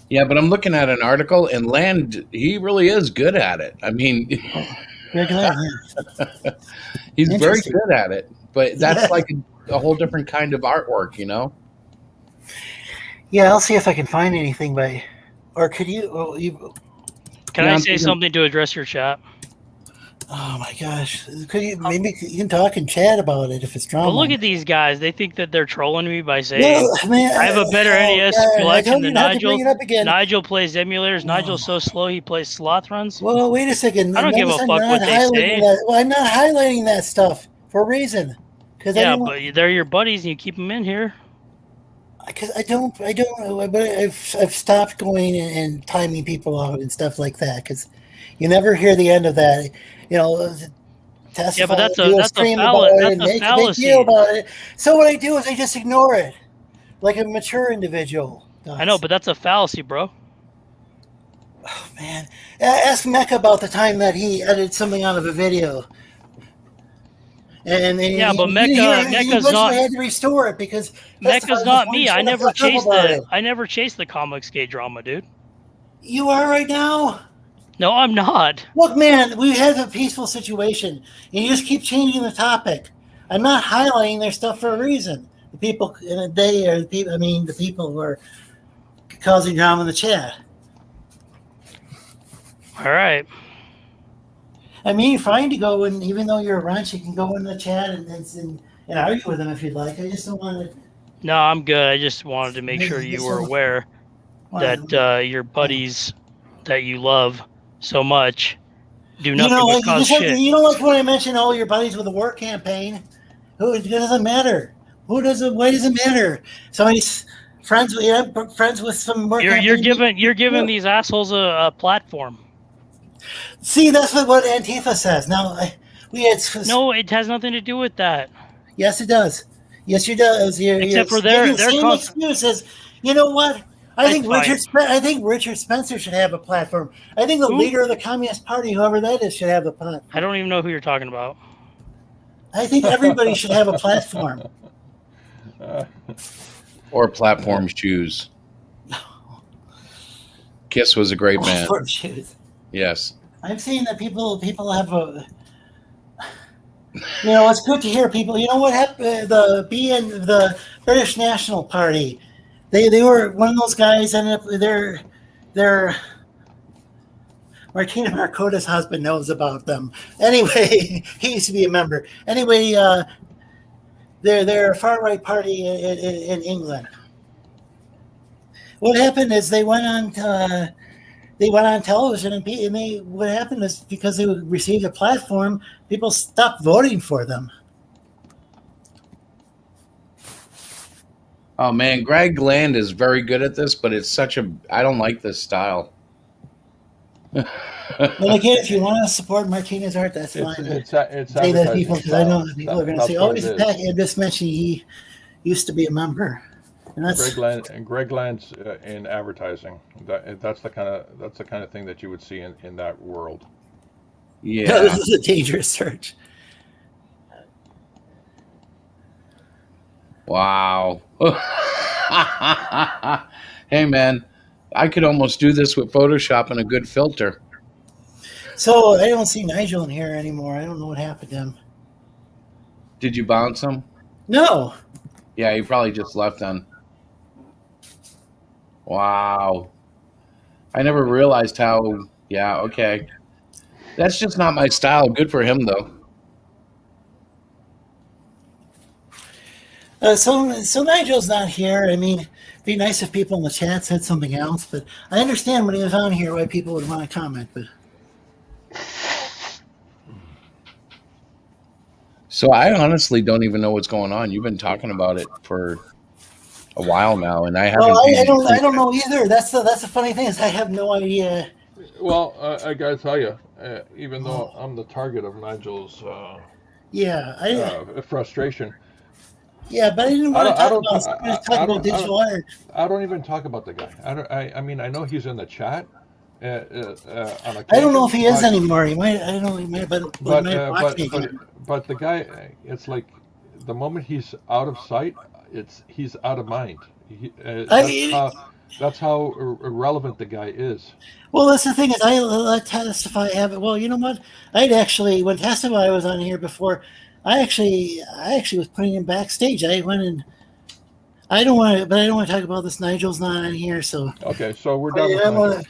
Yeah, but I'm looking at an article, and Land, he really is good at it. Greg Land, yeah. He's very good at it, but that's a whole different kind of artwork, Yeah, I'll see if I can find anything or could you? Can I say something to address your chat? Oh my gosh! Could you maybe you can talk and chat about it if it's drama? But look at these guys. They think that they're trolling me by saying No, man, I have a better NES God, I collection told than you not to Nigel. bring it up again. Nigel plays emulators. Nigel's so slow he plays sloth runs. Well, wait a second. I don't give a Notice I'm fuck not what they highlighting say. that. Well, I'm not highlighting that stuff for a reason. Because Yeah, but they're your buddies and you keep them in here. Because I don't. But I've stopped going and timing people out and stuff like that. Because you never hear the end of that. You know. Yeah, but that's do a stream fallacy. about it That's and a make a big fallacy. deal about it. So what I do is I just ignore it, like a mature individual does. I know, but that's a fallacy, bro. Oh, man, ask Mecca about the time that he edited something out of a video. And Yeah, but he Mecca's eventually not- had to restore it because Mecca's not me. I never chased it. I never chased the Comics Gay drama, dude. You are right now. No, I'm not. Look, man, we have a peaceful situation, and you just keep changing the topic. I'm not highlighting their stuff for a reason. The people in a day, or the people, I mean, the people who are causing drama in the chat. All right. I mean, you're fine to go, and even though you're a ranch, you can go in the chat and argue with them if you'd like. I just don't want to. No, I'm good. I just wanted to make sure you were aware that your buddies that you love so much do nothing but cause shit. You don't like when I mention all your buddies with a work campaign. It doesn't matter. Why does it matter? Somebody's friends with some work. You're giving these assholes a platform. See, that's what Antifa says. Now, No, it has nothing to do with that. Yes, it does. Yes, it does. Except for their excuses. You know what? I think Richard Spencer should have a platform. I think the leader of the Communist Party, whoever that is, should have a platform. I don't even know who you're talking about. I think everybody should have a platform. Or platform shoes. Kiss was a great man. Platform shoes. Yes. I'm saying that people have a. You know, it's good to hear people. You know what happened? The British National Party. They were one of those guys. Ended up they're Martina Marcota's husband knows about them. Anyway, he used to be a member. Anyway, they're a far right party in England. What happened is they went on television and what happened is because they received a platform, people stopped voting for them. Oh man, Greg Land is very good at this, but it's I don't like this style. Well, again, if you want to support Martinez art, that's fine. It's say that people, because I know people are going to say, "Oh, that's he's what it back." And just mention he used to be a member, and that's Greg Land's in advertising. That's the kind of thing that you would see in that world. Yeah, no, this is a dangerous search. Wow. Hey man, I could almost do this with Photoshop and a good filter. So I don't see Nigel in here anymore. I don't know what happened to him. Did you bounce him? No. Yeah, he probably just left then. Wow. I never realized how. Yeah, okay. That's just not my style. Good for him though. So Nigel's not here. I mean, it'd be nice if people in the chat said something else, but I understand when he was on here why people would want to comment. But so I honestly don't even know what's going on. You've been talking about it for a while now, and I haven't. I don't know either. That's the funny thing is I have no idea. Well, I gotta tell you, even though I'm the target of Nigel's frustration. Yeah, but I didn't want to talk about digital art. I don't even talk about the guy. I mean, I know he's in the chat. On I don't know if he is anymore. He might. I don't know. He might. But the guy, it's like the moment he's out of sight, he's out of mind. That's how irrelevant the guy is. Well, that's the thing is I testify. Well, you know what? I'd actually when testify was on here before. I actually was putting him backstage. I went and I don't want to talk about this. Nigel's not on here, so okay. So we're done.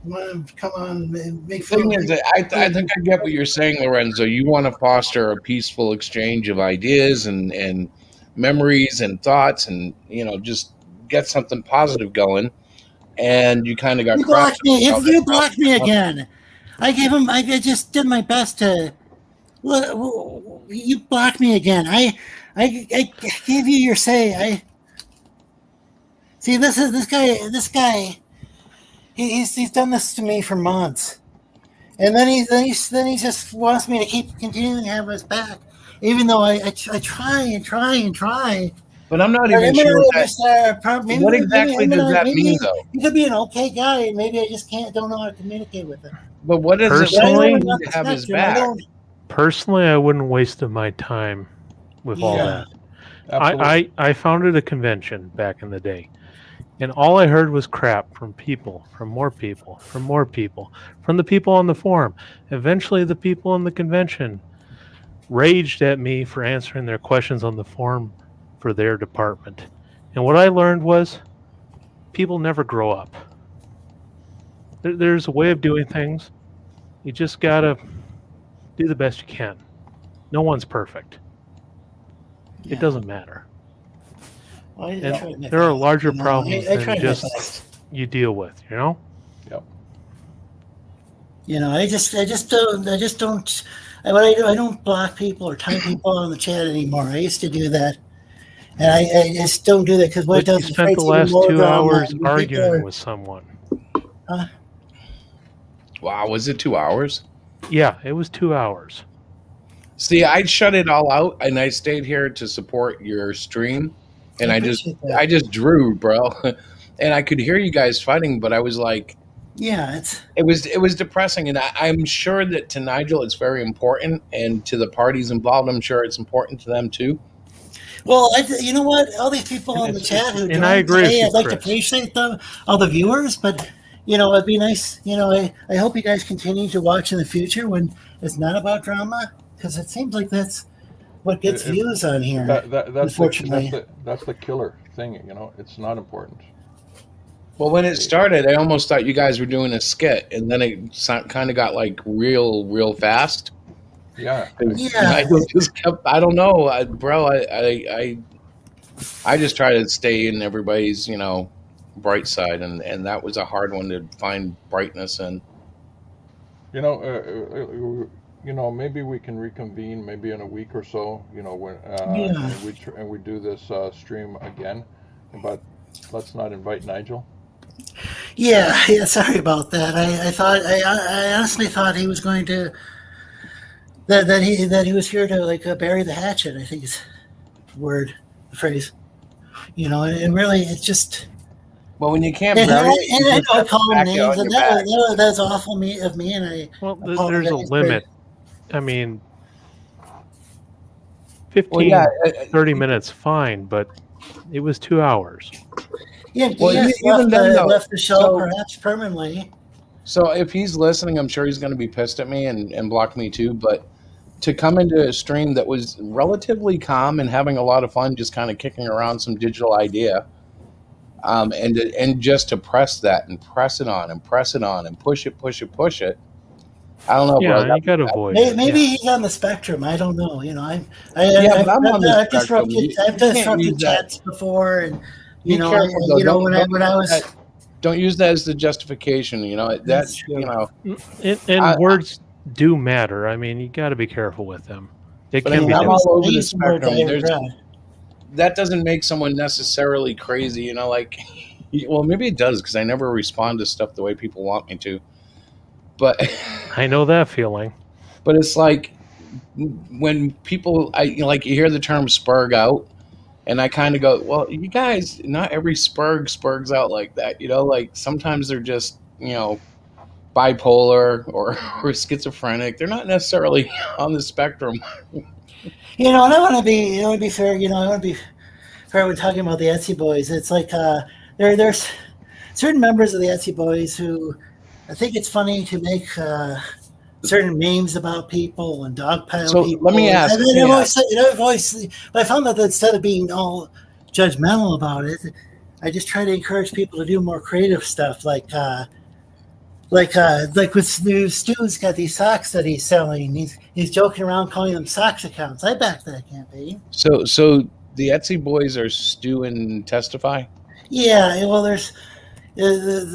Want to come on, make The thing fun of is, me? I think I get what you're saying, Lorenzo. You want to foster a peaceful exchange of ideas and memories and thoughts, and just get something positive going. And you kind of got You crap. blocked me. You blocked me again. I gave him. I just did my best to. You blocked me again. I gave you your say. I see. This guy. He's done this to me for months, and then he just wants me to keep continuing to have his back, even though I try and try. But I'm not even sure what exactly does that mean, though? He could be an okay guy, and maybe I just don't know how to communicate with him. But what does it Personally, mean to have his back? Personally, I wouldn't waste my time with all that. Absolutely. I founded a convention back in the day, and all I heard was crap from people, from more people, from more people, from the people on the forum. Eventually, the people in the convention raged at me for answering their questions on the forum for their department. And what I learned was people never grow up. There's a way of doing things. You just got to do the best you can. No one's perfect. It doesn't matter. Well, And there are larger problems than just you deal with, Yep. I don't block people or time people on the chat anymore. I used to do that, and I just don't do that because what it But you does is spent creates the even last more 2 drama, hours and people arguing are- with someone. Wow, was it 2 hours? Yeah, it was 2 hours. See, I shut it all out, and I stayed here to support your stream, and I just drew, bro, and I could hear you guys fighting, but I was like, yeah, it was depressing, and I'm sure that to Nigel it's very important, and to the parties involved, I'm sure it's important to them too. Well, you know what? All these people in the chat who and I agree with you, I'd like to Chris. appreciate them, all the viewers, but it'd be nice. I hope you guys continue to watch in the future when it's not about drama, because it seems like that's what gets views on here. Unfortunately, That's the killer thing. It's not important. Well, when it started, I almost thought you guys were doing a skit, and then it kind of got like real fast. Yeah. Nigel just kept. I don't know, bro. I just try to stay in everybody's bright side, and that was a hard one to find brightness in. Maybe we can reconvene maybe in a week or so. When and we do this stream again, but let's not invite Nigel. Yeah. Sorry about that. I honestly thought he was going to that he was here to bury the hatchet. I think is the phrase. And really, it's just. Well, when you can't And bury I it, you just know I have to call him back it names, on and your back. that's awful of me. And I Well, there's apologize a for- limit. I mean, 15, Well, yeah, 30 minutes, fine, but it was 2 hours. Yeah, Well, yes, even then, though, left the show so- perhaps permanently. So if he's listening, I'm sure he's going to be pissed at me and block me too. But to come into a stream that was relatively calm and having a lot of fun, just kind of kicking around some digital idea, and just to press that and press it on and press it on and push it. I don't know, Yeah, bro. you got to avoid Maybe it. he's on the spectrum. I don't know. But I'm on the I've spectrum. disrupted You can't use that. chats before, and Be careful, though. when I was. Don't use that as the justification. That's true. And words do matter. I mean, you got to be careful with them. It But I can mean, be I'm all difficult. over the used the word spectrum. diagram. That doesn't make someone necessarily crazy. Well, maybe it does because I never respond to stuff the way people want me to. But I know that feeling. But it's like when people, you hear the term "spurg out," and I kind of go, "Well, you guys, not every spurgs out like that. Sometimes they're just, bipolar or schizophrenic. They're not necessarily on the spectrum." And I want to be fair. I want to be fair when talking about the Etsy boys. It's like there's certain members of the Etsy boys who I think it's funny to make certain memes about people and dogpile So, people. let me ask- And I've always, but I found that instead of being all judgmental about it, I just try to encourage people to do more creative stuff, like like with Stu's got these socks that he's selling. He's joking around calling them socks accounts. I backed that campaign. So the Etsy boys are Stu and Testify. Yeah, well, there's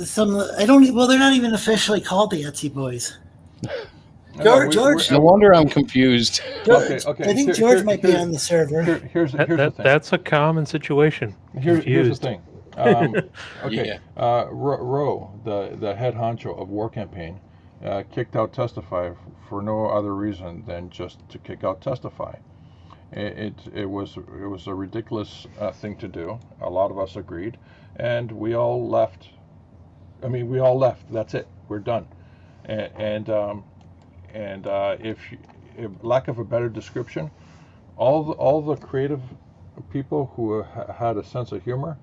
some. I don't. Well, they're not even officially called the Etsy boys. George. No wonder I'm confused. George, Okay. I think George might be on the server. Here's the thing. That's a common situation. Here's the Confused. thing. Okay. Ro, the head honcho of War Campaign, kicked out Testify for no other reason than just to kick out Testify. It was a ridiculous thing to do. A lot of us agreed, and we all left. I mean, we all left. That's it. We're done. And if lack of a better description, all the creative people who had a sense of humor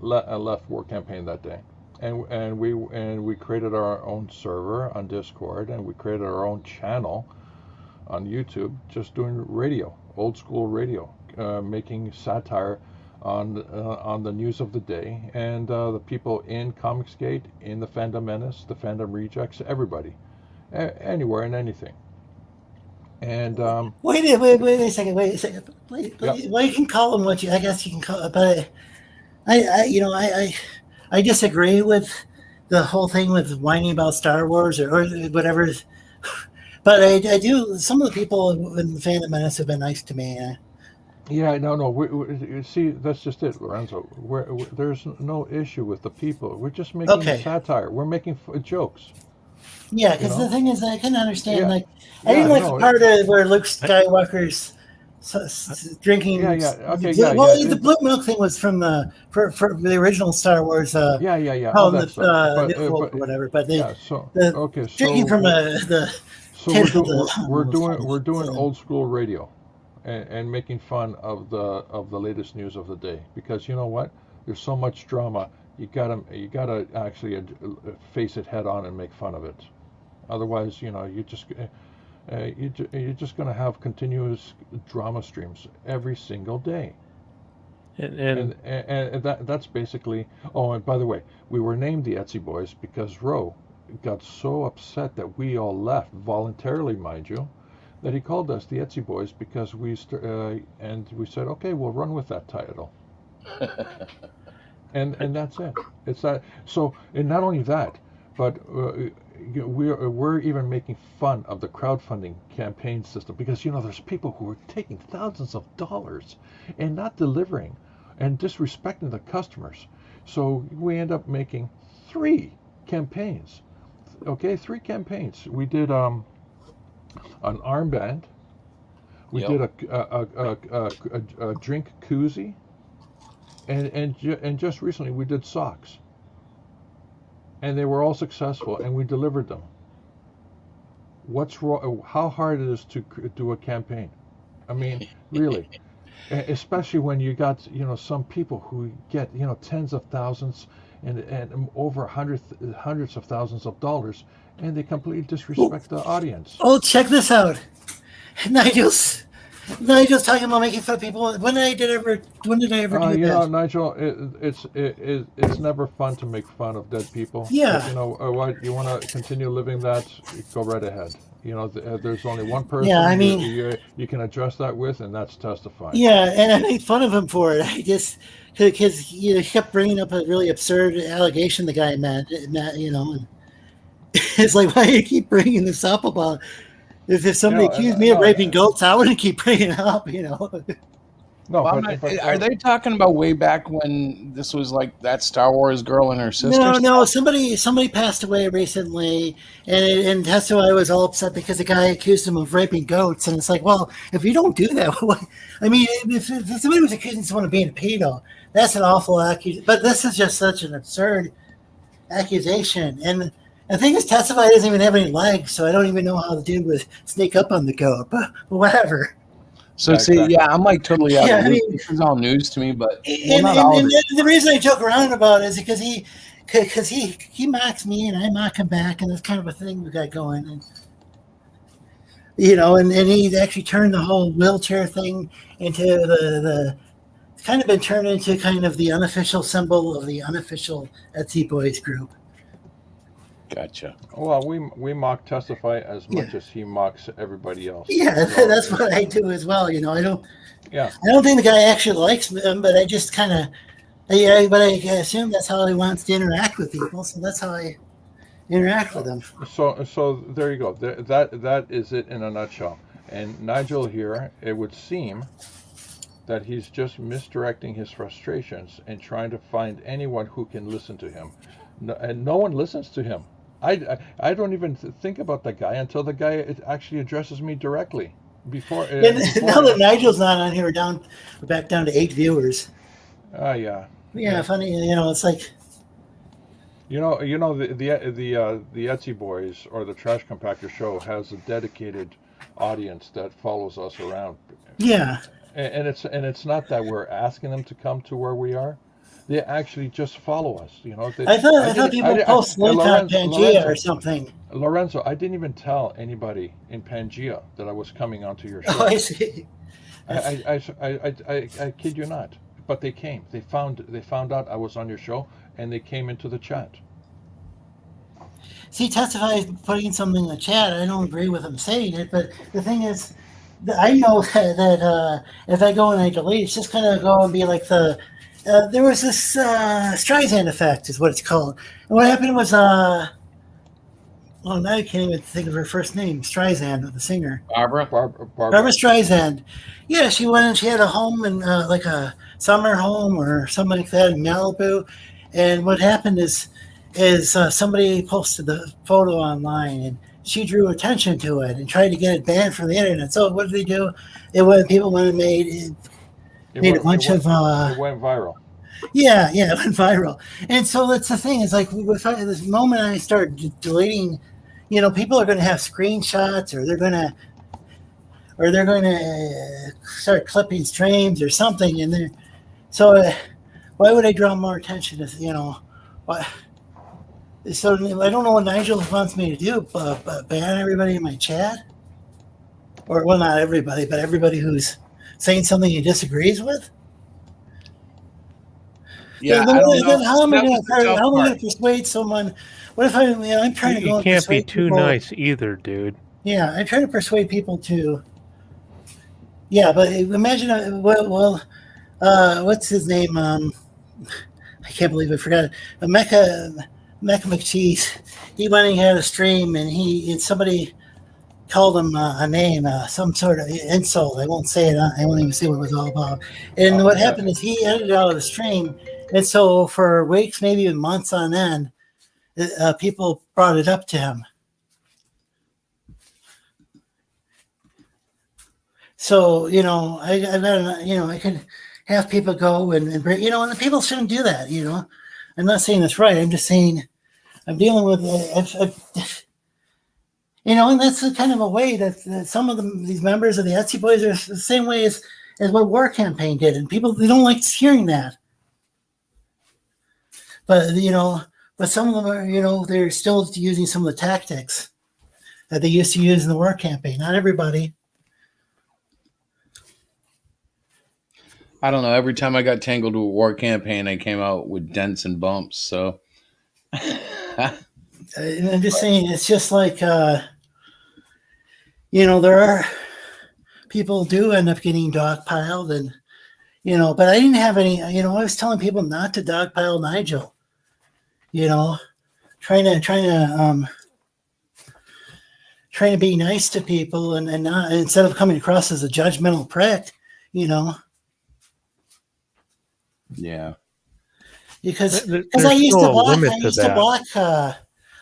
left War Campaign that day, and we created our own server on Discord, and we created our own channel on YouTube, just doing radio, old school radio, making satire on the news of the day, and the people in Comicsgate, in the Fandom Menace, the Fandom Rejects, everybody, anywhere and anything. And Wait a second. Wait, Yep. well, you can call them what you. I guess you can call it, but I disagree with the whole thing with whining about Star Wars or whatever. But I do. Some of the people in the Phantom Menace have been nice to me. yeah, no. We see, that's just it, Lorenzo. There's no issue with the people. We're just making Okay. satire. We're making jokes. Yeah, because You know? the thing is, I can understand. Yeah. Like, I didn't like no, the part of where Luke Skywalker's drinking. Yeah. Okay. Well, Yeah. the blue milk thing was from the for the original Star Wars. Yeah. Oh, all the that stuff. New Hope or whatever. But yeah. So the okay. So drinking from the. So we're doing old school radio, and making fun of the latest news of the day, because you know what? There's so much drama. You gotta actually face it head on and make fun of it. Otherwise, you're just gonna have continuous drama streams every single day. And That's basically. Oh, and by the way, we were named the Etsy Boys because Ro got so upset that we all left voluntarily, mind you, that he called us the Etsy Boys because and we said, okay, we'll run with that title. and that's it. It's that. So, and not only that, but we're even making fun of the crowdfunding campaign system, because there's people who are taking thousands of dollars and not delivering and disrespecting the customers. So we end up making 3 campaigns. Okay, 3 campaigns. We did an armband. We did a drink koozie, and just recently we did socks. And they were all successful, and we delivered them. What's wrong? How hard it is to do a campaign? I mean, really, especially when you got some people who get tens of thousands and over hundreds of thousands of dollars, and they completely disrespect the audience. Oh, check this out. Nigel's talking about making fun of people. When did I ever do that? Nigel, it's never fun to make fun of dead people. Yeah. But, what you want to continue living that? Go right ahead. There's only one person. Yeah, I mean, you can address that with, and that's Testify. Yeah, and I made fun of him for it. I just because he kept bringing up a really absurd allegation the guy made. And it's like, why do you keep bringing this up about? If somebody accused me of raping goats, I wouldn't keep bringing it up. No, Well, are they talking about way back when this was like that Star Wars girl and her sister? No. Somebody passed away recently, and Testify was all upset because the guy accused him of raping goats. And it's like, well, if you don't do that, I mean, if somebody was accusing someone of being a pedo, that's an awful accusation. But this is just such an absurd accusation. And the thing is, Testify doesn't even have any legs, so I don't even know how the dude would sneak up on the goat. But whatever. So I'm like totally out of it. This is all news to me, but the reason I joke around about it is because he mocks me and I mock him back, and that's kind of a thing we got going. And and he actually turned the whole wheelchair thing into the kind of been turned into kind of the unofficial symbol of the unofficial Etsy Boys group. Gotcha. Well, we mock Testify as much as he mocks everybody else. Yeah, So that's what I do as well. You know, I don't Yeah. think the guy actually likes him, but I just kind of, but I assume that's how he wants to interact with people. So that's how I interact with them. So there you go. That is it in a nutshell. And Nigel here, it would seem that he's just misdirecting his frustrations and trying to find anyone who can listen to him. And no one listens to him. I don't even think about the guy until the guy actually addresses me directly. Before Now that Nigel's not on here, we're back down to 8 viewers. Yeah. Yeah, funny. You know, it's like, You know the Etsy Boys or the Trash Compactor Show has a dedicated audience that follows us around. yeah. And it's not that we're asking them to come to where we are. They actually just follow us. You know. I thought people post link on Pangea or something. Lorenzo, I didn't even tell anybody in Pangea that I was coming onto your show. Oh, I see. I kid you not. But they came. They found out I was on your show, and they came into the chat. See, Testify putting something in the chat. I don't agree with him saying it, but the thing is, I know that if I go and I delete, it's just gonna go and be like there was this Streisand effect, is what it's called. And what happened was, well, now I can't even think of her first name, Streisand, the singer. Barbara Streisand. Yeah, she went and she had a home in like a summer home or something like that in Malibu. And what happened is somebody posted the photo online and she drew attention to it and tried to get it banned from the internet. So what did they do? People went and made a bunch of. It went viral. Yeah, it went viral. And so that's the thing. It's like this moment I start deleting, you know, people are going to have screenshots or they're going to start clipping streams or something. And so why would I draw more attention to, you know, what? So I don't know what Nigel wants me to do, but ban everybody in my chat? Or, well, not everybody, but everybody who's saying something he disagrees with? Yeah, Then I don't know. how am I That was the tough going part. to persuade someone? What if I'm trying to go You and can't be persuade too people? nice either, dude. Yeah, I try to persuade people to. Yeah, but imagine, what's his name? I can't believe I forgot it. Mecca McCheese. He went and had a stream, and somebody called him a name, some sort of insult. I won't say it. I won't even say what it was all about. And what happened is he edited out of the stream, and so for weeks, maybe even months on end, people brought it up to him. So, you know, I've got, you know, I can have people go and bring, you know, and the people shouldn't do that, you know. I'm not saying that's right. I'm just saying I'm dealing with, you know, and that's kind of a way that some of these members of the Etsy Boys are the same way as what War Campaign did. And people, they don't like hearing that. But, you know, but some of them are, you know, they're still using some of the tactics that they used to use in the War Campaign. Not everybody. I don't know. Every time I got tangled with War Campaign, I came out with dents and bumps. So I'm just saying, it's just like, you know, there are people do end up getting dogpiled, and, you know, but I didn't have any, you know, I was telling people not to dogpile Nigel, you know, trying to be nice to people and not, instead of coming across as a judgmental prick, you know. yeah. Because There's I used still to a block, limit to that.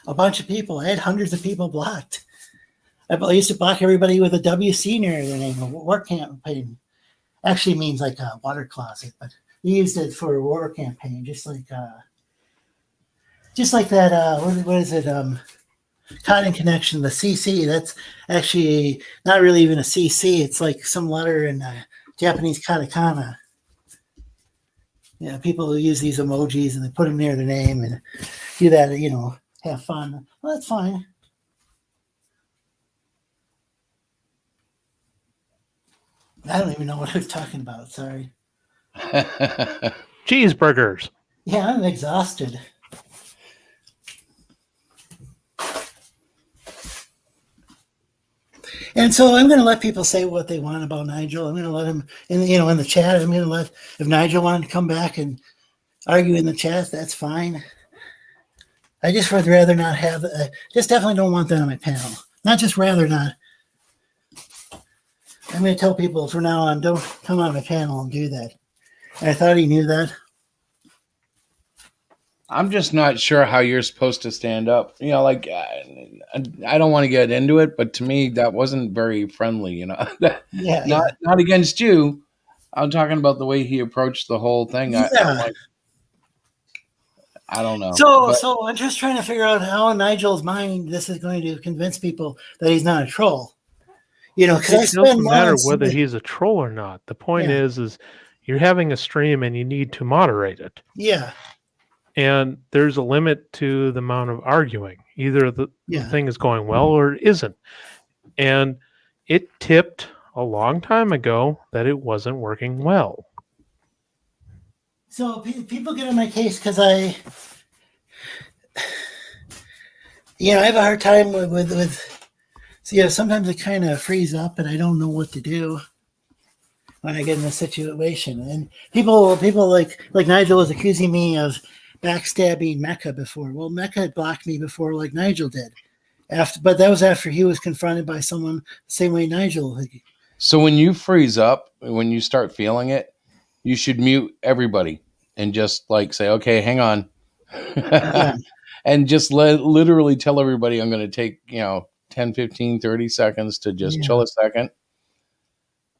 a bunch of people. I had hundreds of people blocked. I used to block everybody with a WC near their name. A War Campaign actually means like a water closet, but he used it for a War Campaign, just like that. What is it? Cotton Connection, the CC. That's actually not really even a CC. It's like some letter in Japanese katakana. Yeah, people who use these emojis and they put them near their name and do that, you know, have fun. Well, that's fine. I don't even know what I was talking about. Sorry. Cheeseburgers. Yeah, I'm exhausted. And so I'm going to let people say what they want about Nigel. I'm going to let him in the chat. I'm going to let, if Nigel wanted to come back and argue in the chat, that's fine. I just would rather not have, just definitely don't want that on my panel. Not just rather not. I'm going to tell people from now on, don't come on my panel and do that. And I thought he knew that. I'm just not sure how you're supposed to stand up. You know, like I don't want to get into it, but to me that wasn't very friendly. You know, Yeah. not against you. I'm talking about the way he approached the whole thing. Yeah. I don't know. So I'm just trying to figure out how in Nigel's mind this is going to convince people that he's not a troll. You know, because I It spend doesn't matter months. whether he's a troll or not. The point Yeah. is you're having a stream and you need to moderate it. Yeah. And there's a limit to the amount of arguing. Either the Yeah. thing is going well or it isn't. And it tipped a long time ago that it wasn't working well. So people get on my case because I have a hard time with sometimes I kind of freeze up and I don't know what to do when I get in a situation. And people like Nigel was accusing me of backstabbing Mecca before. Well, Mecca had blocked me before, like Nigel did. But that was after he was confronted by someone the same way Nigel had. So when you freeze up, when you start feeling it, you should mute everybody and just like say, okay, hang on. Yeah. And just literally tell everybody I'm going to take, 10, 15, 30 seconds to just chill a second.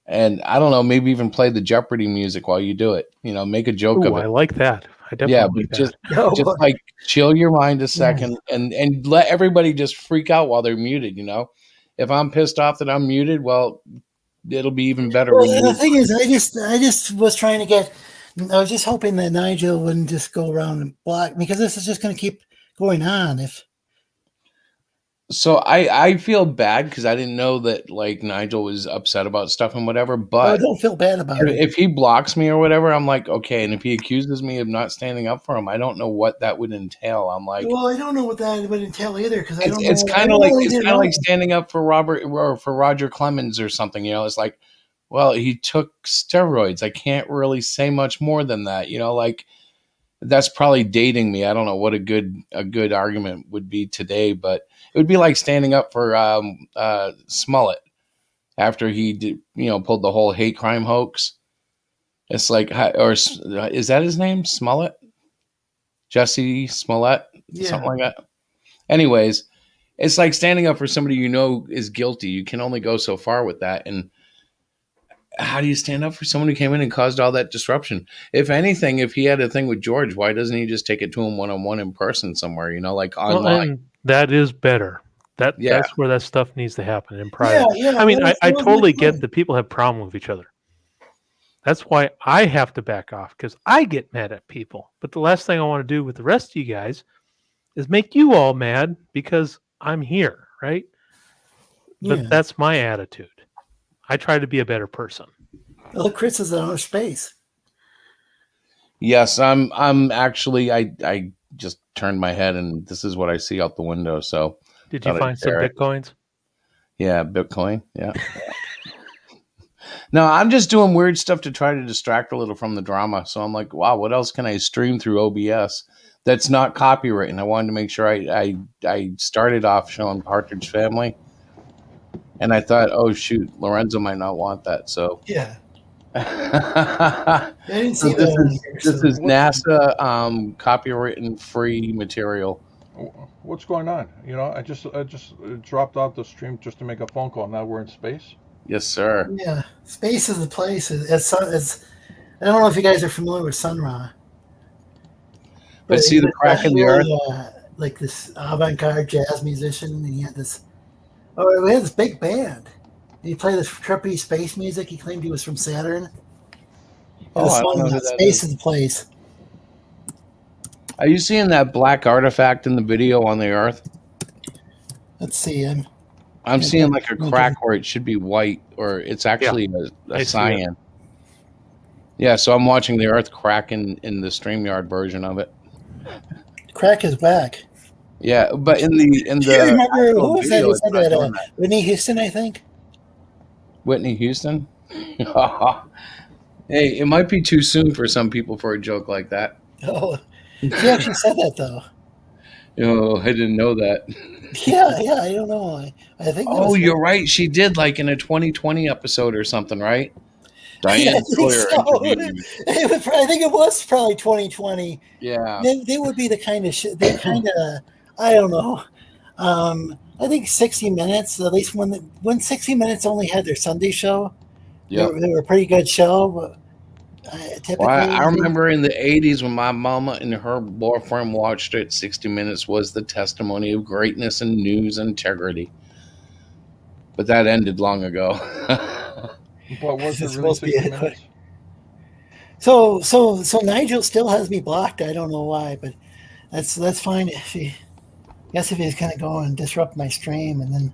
And I don't know, maybe even play the Jeopardy music while you do it. Make a joke Ooh, of it. I like that. I definitely Yeah, like but that. just like chill your mind a second and let everybody just freak out while they're muted. If I'm pissed off that I'm muted, well, it'll be even better. Well, the thing is, I just was trying to get. I was just hoping that Nigel wouldn't just go around and block me because this is just going to keep going on. So I feel bad because I didn't know that like Nigel was upset about stuff and whatever. But I don't feel bad about it. If he blocks me or whatever, I'm like, okay. And if he accuses me of not standing up for him, I don't know what that would entail. I'm like, Well, I don't know what that would entail either because I don't. it's know. kind of like standing up for Roger Clemens or something. It's like, well, he took steroids. I can't really say much more than that. Like that's probably dating me. I don't know what a good argument would be today, but it would be like standing up for Smollett after he did, pulled the whole hate crime hoax. It's like, or is that his name? Smollett? Jesse Smollett? Yeah. Something like that. Anyways, it's like standing up for somebody is guilty. You can only go so far with that. And how do you stand up for someone who came in and caused all that disruption? If anything, if he had a thing with George, why doesn't he just take it to him one-on-one in person somewhere, like online? Well, and that is better. That's where that stuff needs to happen in private. Yeah, I mean, that I was totally my get point. that people have problem with each other. That's why I have to back off because I get mad at people. But the last thing I want to do with the rest of you guys is make you all mad because I'm here, right? But Yeah. that's my attitude. I try to be a better person. Well, Chris is on our space. Yes, I'm actually, I just turned my head and this is what I see out the window. So Did you thought I'd find some share it. Bitcoins? Yeah, Bitcoin. Yeah. No, I'm just doing weird stuff to try to distract a little from the drama. So I'm like, wow, what else can I stream through OBS that's not copywritten? I wanted to make sure I started off showing Partridge Family. And I thought, oh, shoot, Lorenzo might not want that. So Yeah. so I didn't see this that on is here, this so- is NASA copywritten free material. What's going on? I just dropped off the stream just to make a phone call. Now we're in space. Yes, sir. Yeah, space is the place. I don't know if you guys are familiar with Sun Ra. But see the crack in the earth? Like this avant-garde jazz musician, and he had this. Oh, he had this big band. He played this trippy space music. He claimed he was from Saturn. Oh, I don't know who that Space is the place. Are you seeing that black artifact in the video on the earth? Let's see. I'm seeing like a crack where it should be white, or it's actually I a see cyan. Yeah, so I'm watching the earth crack in the StreamYard version of it. Crack is whack. Yeah, but in the Do you remember actual who was that? video, Who it's said not that? doing that. Whitney Houston, I think. Whitney Houston. Hey, it might be too soon for some people for a joke like that. Oh, she actually said that though. I didn't know that. Yeah, I don't know. I think. That Oh, was you're right. She did, like in a 2020 episode or something, right? Diane I think Sawyer so. interviewed me. I think it was probably 2020. Yeah. They would be the kind of shit. They kind of, I don't know. I think 60 Minutes, at least when 60 Minutes only had their Sunday show, Yeah. they were a pretty good show. But typically, Well, I remember in the 80s when my mama and her boyfriend watched it, 60 Minutes was the testimony of greatness and news integrity. But that ended long ago. But was it It's really supposed to be 60 it. minutes? So Nigel still has me blocked. I don't know why, but that's fine. If he's gonna go and disrupt my stream, and then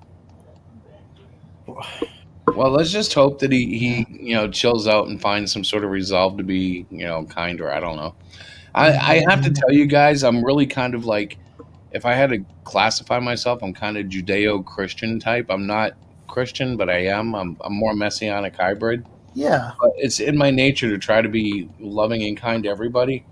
Well, let's just hope that he chills out and finds some sort of resolve to be, kinder. I don't know. I have to tell you guys, I'm really kind of like, if I had to classify myself, I'm kind of Judeo-Christian type. I'm not Christian, but I am. I'm more Messianic hybrid. yeah, But it's in my nature to try to be loving and kind to everybody.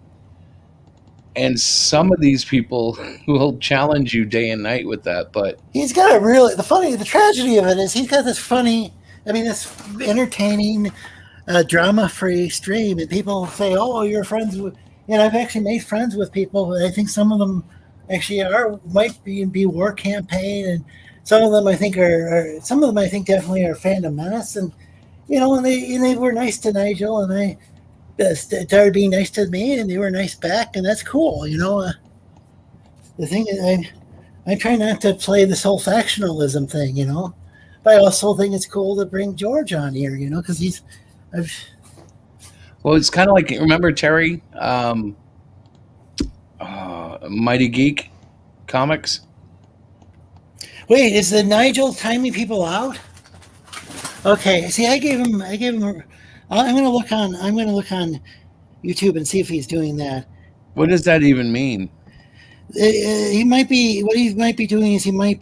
And some of these people will challenge you day and night with that. But he's got a really the tragedy of it is he's got this funny, this entertaining, drama-free stream, and people say, "Oh, you're friends with," I've actually made friends with people. I think some of them actually might be war campaign, and some of them I think definitely are Phantom Menace, and and they were nice to Nigel, and I started being nice to me, and they were nice back, and that's cool. The thing is, I try not to play this whole factionalism thing, but I also think it's cool to bring George on here, because well, it's kind of like, remember Terry, Mighty Geek Comics? Wait, is the Nigel timing people out? Okay, see, I gave him. I'm gonna look on YouTube and see if he's doing that. What does that even mean? He might be. What he might be doing is what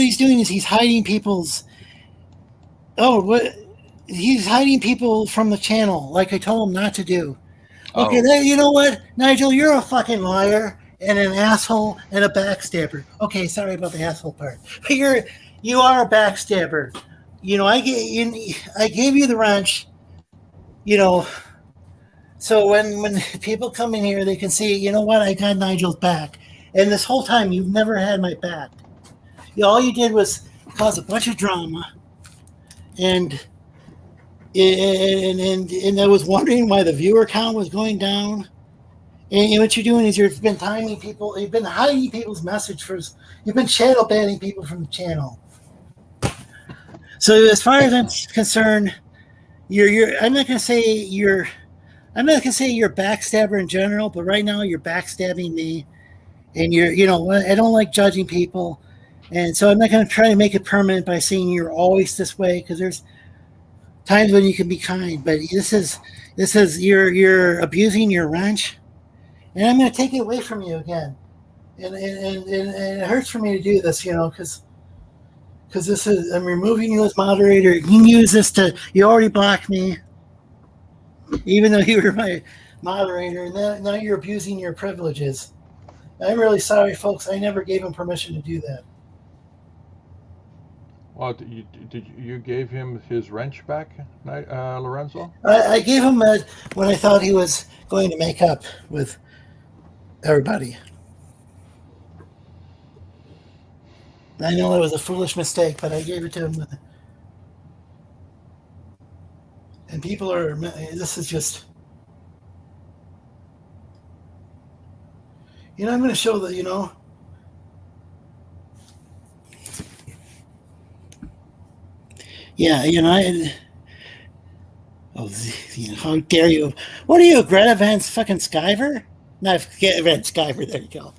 he's doing is he's hiding people's. Oh, what? He's hiding people from the channel, like I told him not to do. Okay, then you know what, Nigel, you're a fucking liar and an asshole and a backstabber. Okay, sorry about the asshole part, but you are a backstabber. I gave you the wrench. So when people come in here, they can see, you know what, I got Nigel's back, and this whole time you've never had my back. All you did was cause a bunch of drama, and I was wondering why the viewer count was going down. And what you're doing is you've been hiding people's message you've been shadow banning people from the channel. So as far as I'm concerned, I'm not gonna say you're a backstabber in general, but right now you're backstabbing me, and I don't like judging people, and so I'm not gonna try to make it permanent by saying you're always this way, because there's times when you can be kind, but this is you're abusing your wrench, and I'm going to take it away from you again, and it hurts for me to do this, because I'm removing you as moderator. You can use this you already blocked me, even though you were my moderator, and now you're abusing your privileges. I'm really sorry, folks. I never gave him permission to do that. Well, you gave him his wrench back, Lorenzo? I gave him when I thought he was going to make up with everybody. I know that was a foolish mistake, but I gave it to him. And people are, this is just, I'm going to show that, yeah, how dare you? What are you, Greta Van fucking Sciver? Not Van Sciver, there you go.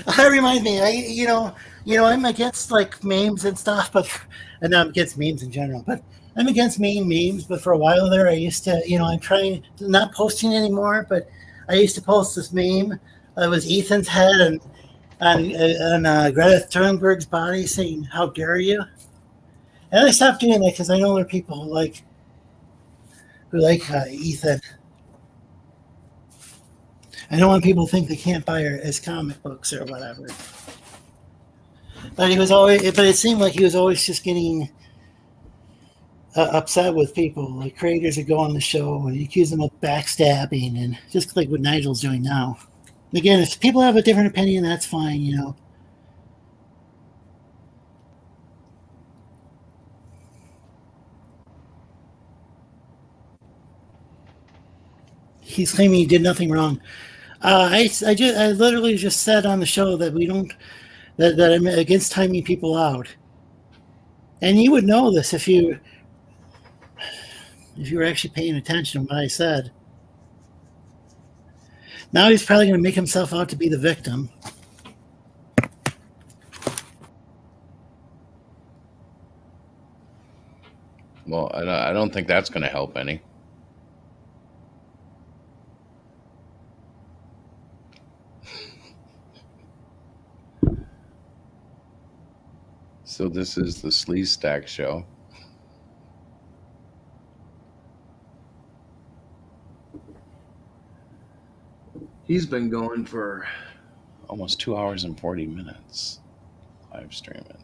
That reminds me, I'm against like memes and stuff, and not against memes in general, but I'm against memes, but for a while there, I used to, I'm trying not posting anymore, but I used to post this meme. It was Ethan's head on Greta Thunberg's body saying, "How dare you?" And I stopped doing that because I know there are people who like Ethan. I don't want people to think they can't buy his comic books or whatever. But it seemed like he was always just getting upset with people, like creators that go on the show and accuse them of backstabbing, and just like what Nigel's doing now. Again, if people have a different opinion, that's fine, you know. He's claiming he did nothing wrong. I literally just said on the show that that I'm against timing people out, and you would know this if you were actually paying attention to what I said. Now he's probably going to make himself out to be the victim. Well, I don't think that's going to help any. So this is the Sleaze Stack show. He's been going for almost 2 hours and 40 minutes live streaming.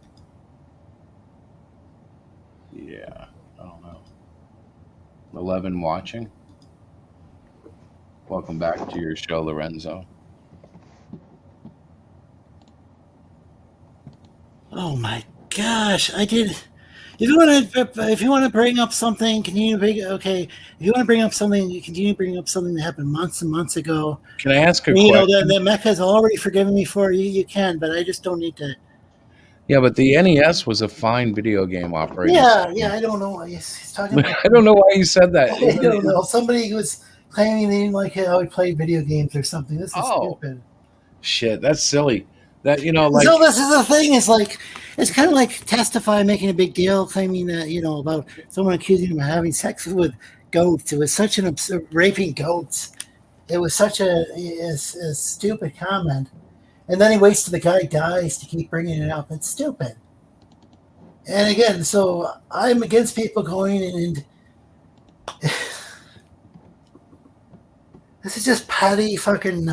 Yeah, I don't know. 11 watching. Welcome back to your show, Lorenzo. Oh my gosh, I did. If you want to bring up something, continue to bring. Okay, if you want to bring up something, you continue to bring up something that happened months and months ago. Can I ask a You know question? that Mecca's already forgiven me for you. You can, but I just don't need to. Yeah, but the NES was a fine video game operating system. Yeah. I don't know why he's talking about. I don't know why you said that. I don't know. Somebody was claiming they didn't like how he played video games or something. This is stupid. Shit, that's silly. That like. So this is the thing. Is like it's kind of like Testify making a big deal, claiming that about someone accusing him of having sex with goats. It was such an absurd raping goats. It was such a stupid comment, and then he waits till the guy dies to keep bringing it up. It's stupid. And again, so I'm against people going and this is just petty fucking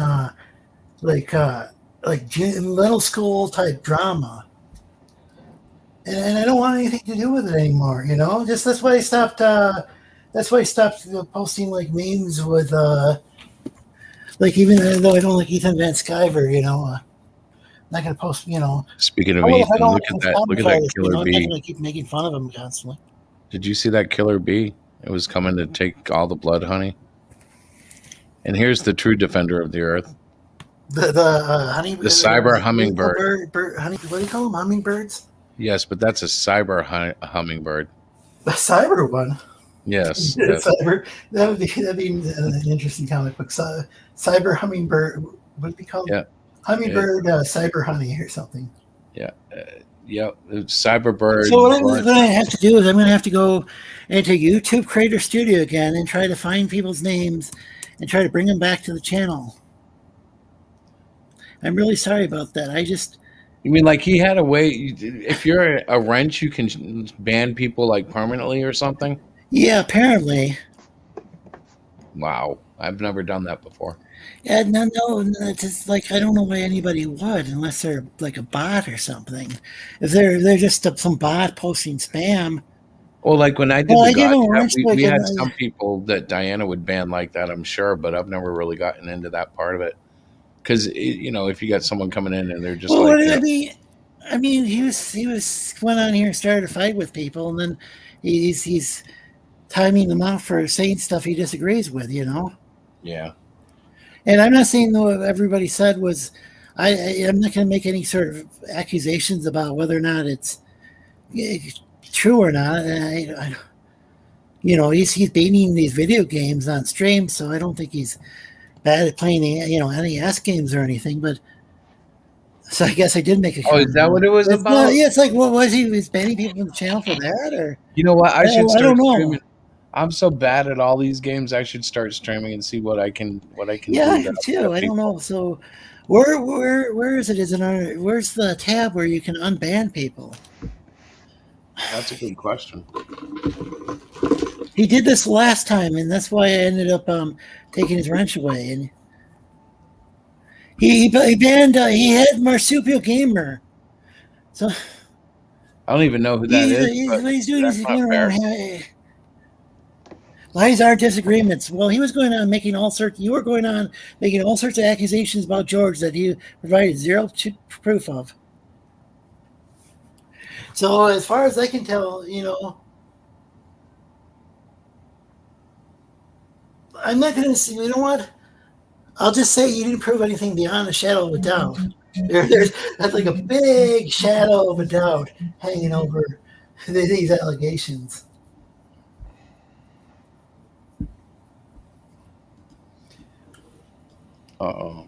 like middle school type drama, and I don't want anything to do with it anymore. Just that's why I stopped. That's why I stopped posting like memes with like even though I don't like Ethan Van Sciver, I'm not gonna post. Speaking of I Ethan, don't look at that killer I'm bee. not gonna keep making fun of him constantly. Did you see that killer bee? It was coming to take all the blood honey. And here's the true defender of the earth. The honey. The cyber hummingbird. Honey, what do you call them? Hummingbirds. Yes, but that's a cyber hummingbird. The cyber one. Yes. Yeah, yes. Cyber. That'd be an interesting comic book. Cyber hummingbird. What would it be called? Yeah. Hummingbird cyber honey or something. Yeah. Cyberbird. So what I'm going to have to do is I'm going to have to go into YouTube Creator Studio again and try to find people's names and try to bring them back to the channel. I'm really sorry about that. You mean like he had a way? If you're a wrench, you can ban people like permanently or something? Yeah, apparently. Wow, I've never done that before. Yeah, no, it's just like I don't know why anybody would unless they're like a bot or something. If they're just some bot posting spam. Well, like when I did Well, we had some people that Diana would ban like that, I'm sure, but I've never really gotten into that part of it. Because if you got someone coming in and they're just I mean, he went on here and started a fight with people, and then he's timing them out for saying stuff he disagrees with, Yeah. And I'm not saying though everybody said was I'm not going to make any sort of accusations about whether or not it's true or not. And he's beating these video games on stream, so I don't think he's bad at playing NES games or anything. But so I guess I did make a comment. Oh, is that what it was about? Yeah, it's like what was he was banning people from the channel for that, or you know what? I should start I don't know. streaming. I'm so bad at all these games. I should start streaming and see what I can. Yeah, I do do too. I don't know. So, where is it? Where's the tab where you can unban people? That's a good question. He did this last time, and that's why I ended up taking his wrench away. And he banned. He had Marsupial Gamer. So I don't even know who that is. he's doing that's is not going fair. around. Why is our disagreements? Well, he was going on making all sorts. You were going on making all sorts of accusations about George that he provided zero proof of. So as far as I can tell, you know, I'm not going to say. You know what? I'll just say you didn't prove anything beyond a shadow of a doubt. That's like a big shadow of a doubt hanging over these allegations. Uh-oh.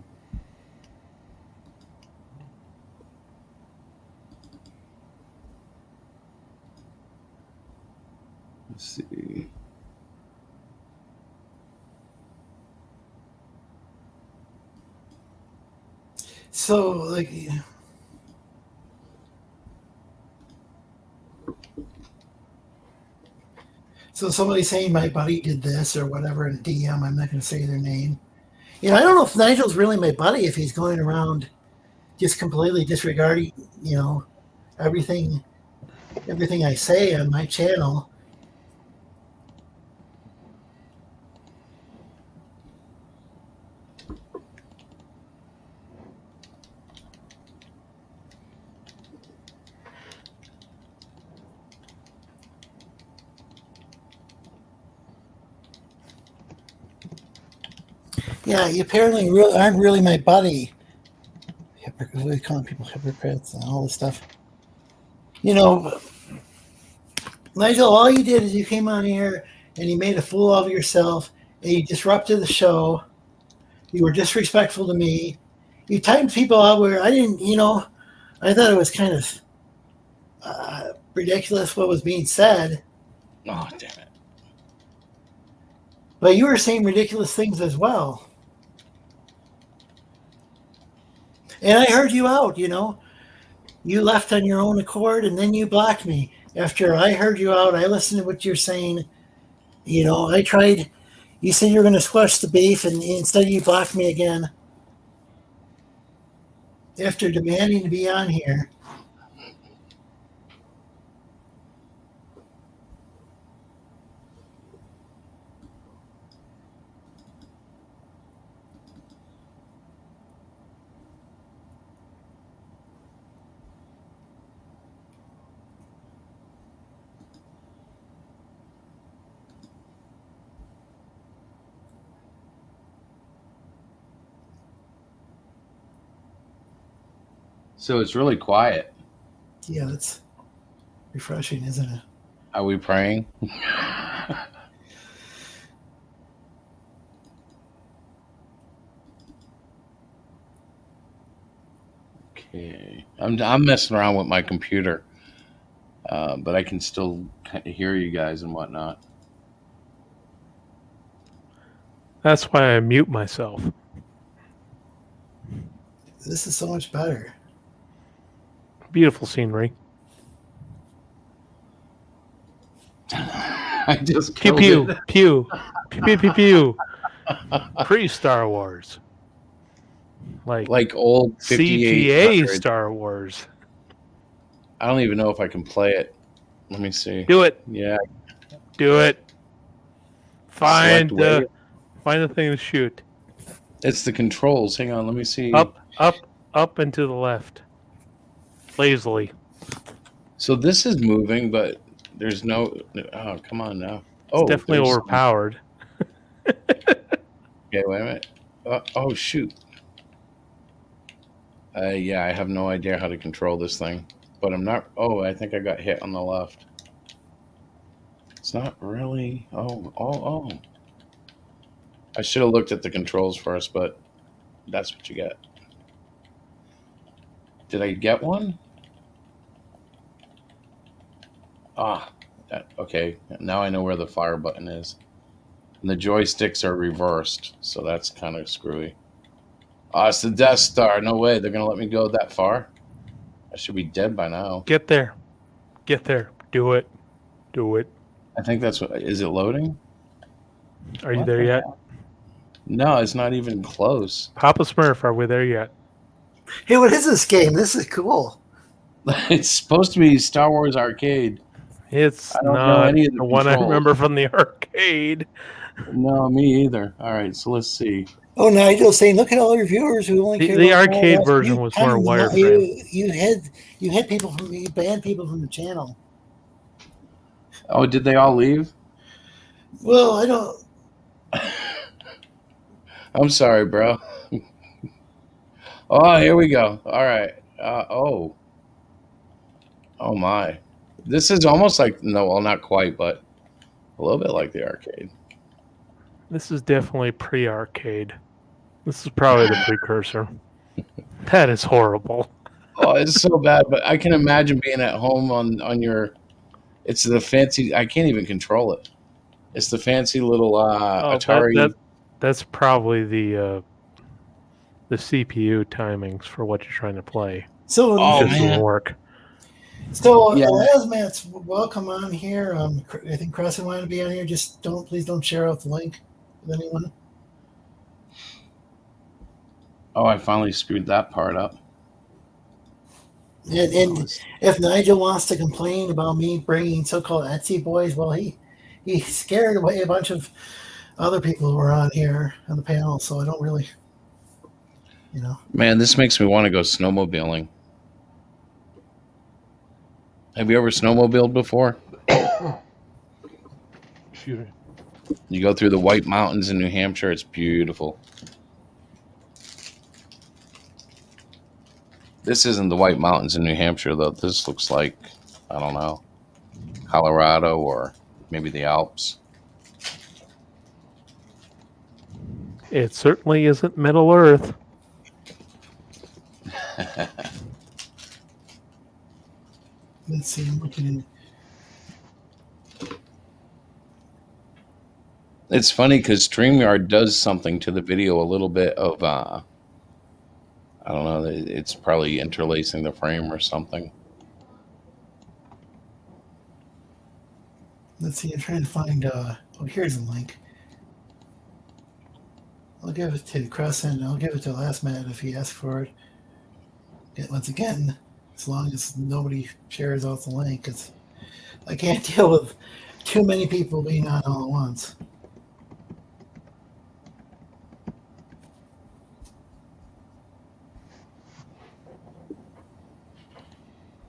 Let's see. So, like, so somebody's saying my buddy did this or whatever in a DM. I'm not going to say their name. You know, I don't know if Nigel's really my buddy if he's going around just completely disregarding, you know, everything I say on my channel. Yeah, you apparently aren't really my buddy. We're calling people hypocrites and all this stuff. You know, Nigel, all you did is you came on here and you made a fool of yourself and you disrupted the show. You were disrespectful to me. You timed people out where I didn't, you know, I thought it was kind of ridiculous what was being said. Oh, damn it. But you were saying ridiculous things as well. And I heard you out, you know. You left on your own accord and then you blocked me. After I heard you out, I listened to what you're saying. You know, I tried. You said you were going to squash the beef and instead you blocked me again. After demanding to be on here. So it's really quiet. Yeah, that's refreshing, isn't it? Are we praying? Okay. I'm messing around with my computer, but I can still hear you guys and whatnot. That's why I mute myself. This is so much better. Beautiful scenery. I just Pew killed pew it. pew pew pew pew. Pre-Star Wars, Like old 58 CGA Star Wars. I don't even know if I can play it. Let me see. Do it. Yeah. Do it. Find Select wave. find the thing to shoot. It's the controls. Hang on, let me see. Up and to the left. Lazily. So this is moving, but there's no. Oh, come on now. Oh, It's definitely there's- overpowered. Okay, wait a minute. Oh shoot. Yeah, I have no idea how to control this thing, but I'm not. Oh, I think I got hit on the left. It's not really. Oh. I should have looked at the controls first, but that's what you get. Did I get one? Okay. Now I know where the fire button is. And the joysticks are reversed, so that's kind of screwy. It's the Death Star. No way. They're going to let me go that far? I should be dead by now. Get there. Get there. Do it. Do it. I think that's what. Is it loading? Are you What there the yet? hell? No, it's not even close. Papa Smurf, are we there yet? Hey, what is this game? This is cool. It's supposed to be Star Wars Arcade. It's I don't know not any of the the one I controls. remember from the arcade. No, me either. All right, so let's see. Oh, Nigel's saying, look at all your viewers who only care The about arcade Star Wars. version You was kind more of- wireframe. You had people from you banned people from the channel. Oh, did they all leave? Well, I don't. I'm sorry, bro. Oh, here we go. All right. Oh my. This is almost like, no, well, not quite, but a little bit like the arcade. This is definitely pre-arcade. This is probably the precursor. That is horrible. Oh, it's so bad, but I can imagine being at home on your. It's the fancy. I can't even control it. It's the fancy little Atari. That's probably the CPU timings for what you're trying to play. So, Oh, It just doesn't man. work. so Yeah. Lasmat's welcome on here. I think Crescent wanted to be on here. Just please don't share out the link with anyone. Oh, I finally screwed that part up. And if Nigel wants to complain about me bringing so-called Etsy boys, well, he scared away a bunch of other people who were on here on the panel, so I don't really, Man, this makes me want to go snowmobiling. Have you ever snowmobiled before? Excuse me. You go through the White Mountains in New Hampshire. It's beautiful. This isn't the White Mountains in New Hampshire, though. This looks like, I don't know, Colorado or maybe the Alps. It certainly isn't Middle Earth. let's see, I'm looking It's funny because StreamYard does something to the video a little bit of, I don't know, it's probably interlacing the frame or something. let's see, I'm trying to find, here's the link. I'll give it to Crescent, I'll give it to Lastmat if he asks for it. Once again, as long as nobody shares out the link, because I can't deal with too many people being on all at once.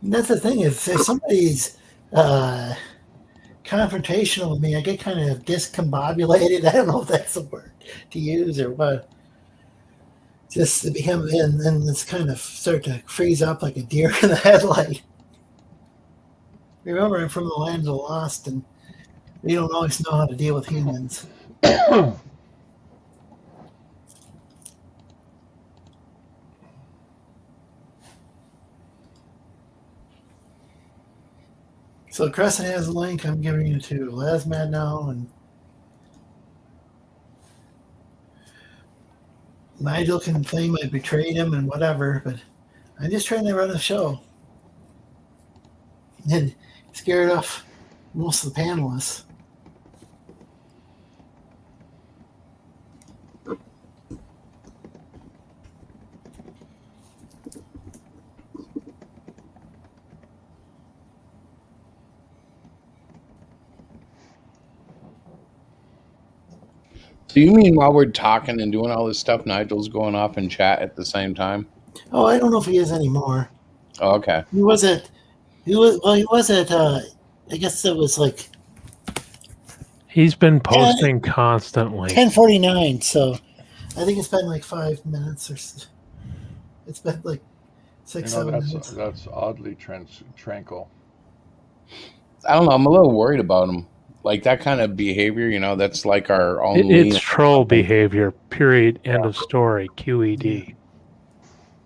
And that's the thing, if somebody's confrontational with me, I get kind of discombobulated. I don't know if that's the word to use or what. Just to become, and then it's kind of start to freeze up like a deer in the headlight. Remember, I'm from the land of the lost, and we don't always know how to deal with humans. So Crescent has a link. I'm giving it to Lasmad now, and Nigel can claim I betrayed him and whatever, but I'm just trying to run a show and scared off most of the panelists. Do you mean while we're talking and doing all this stuff, Nigel's going off in chat at the same time? Oh, I don't know if he is anymore. Oh, okay. He was at, I guess it was like He's been posting constantly. 10:49, so I think it's been like 5 minutes or so. It's been like 6, 7 minutes. That's oddly tranquil. I don't know. I'm a little worried about him. Like that kind of behavior, that's like our only. It's troll behavior. Period. End of story. QED.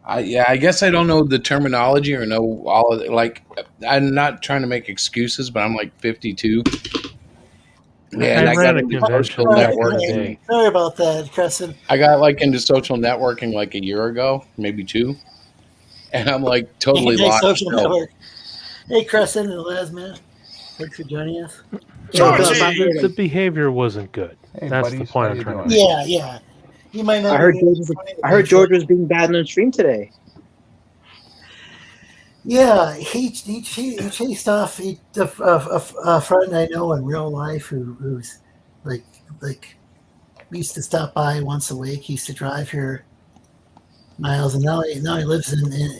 I guess I don't know the terminology or know all of it. Like, I'm not trying to make excuses, but I'm like 52. Yeah, I ran a convention that one day. Sorry about that, Crescent. I got like into social networking like a year ago, maybe 2, and I'm like totally Hey, lost. social network. Hey, Crescent and Lasman. Thanks for joining us. The behavior wasn't good. Hey, That's the buddies, point how I'm you trying to doing? make. Yeah. You might not. I heard be George was, funny, I heard but- George was being bad on the stream today. Yeah, he chased off a friend I know in real life who's like used to stop by once a week. He used to drive here miles, and now he lives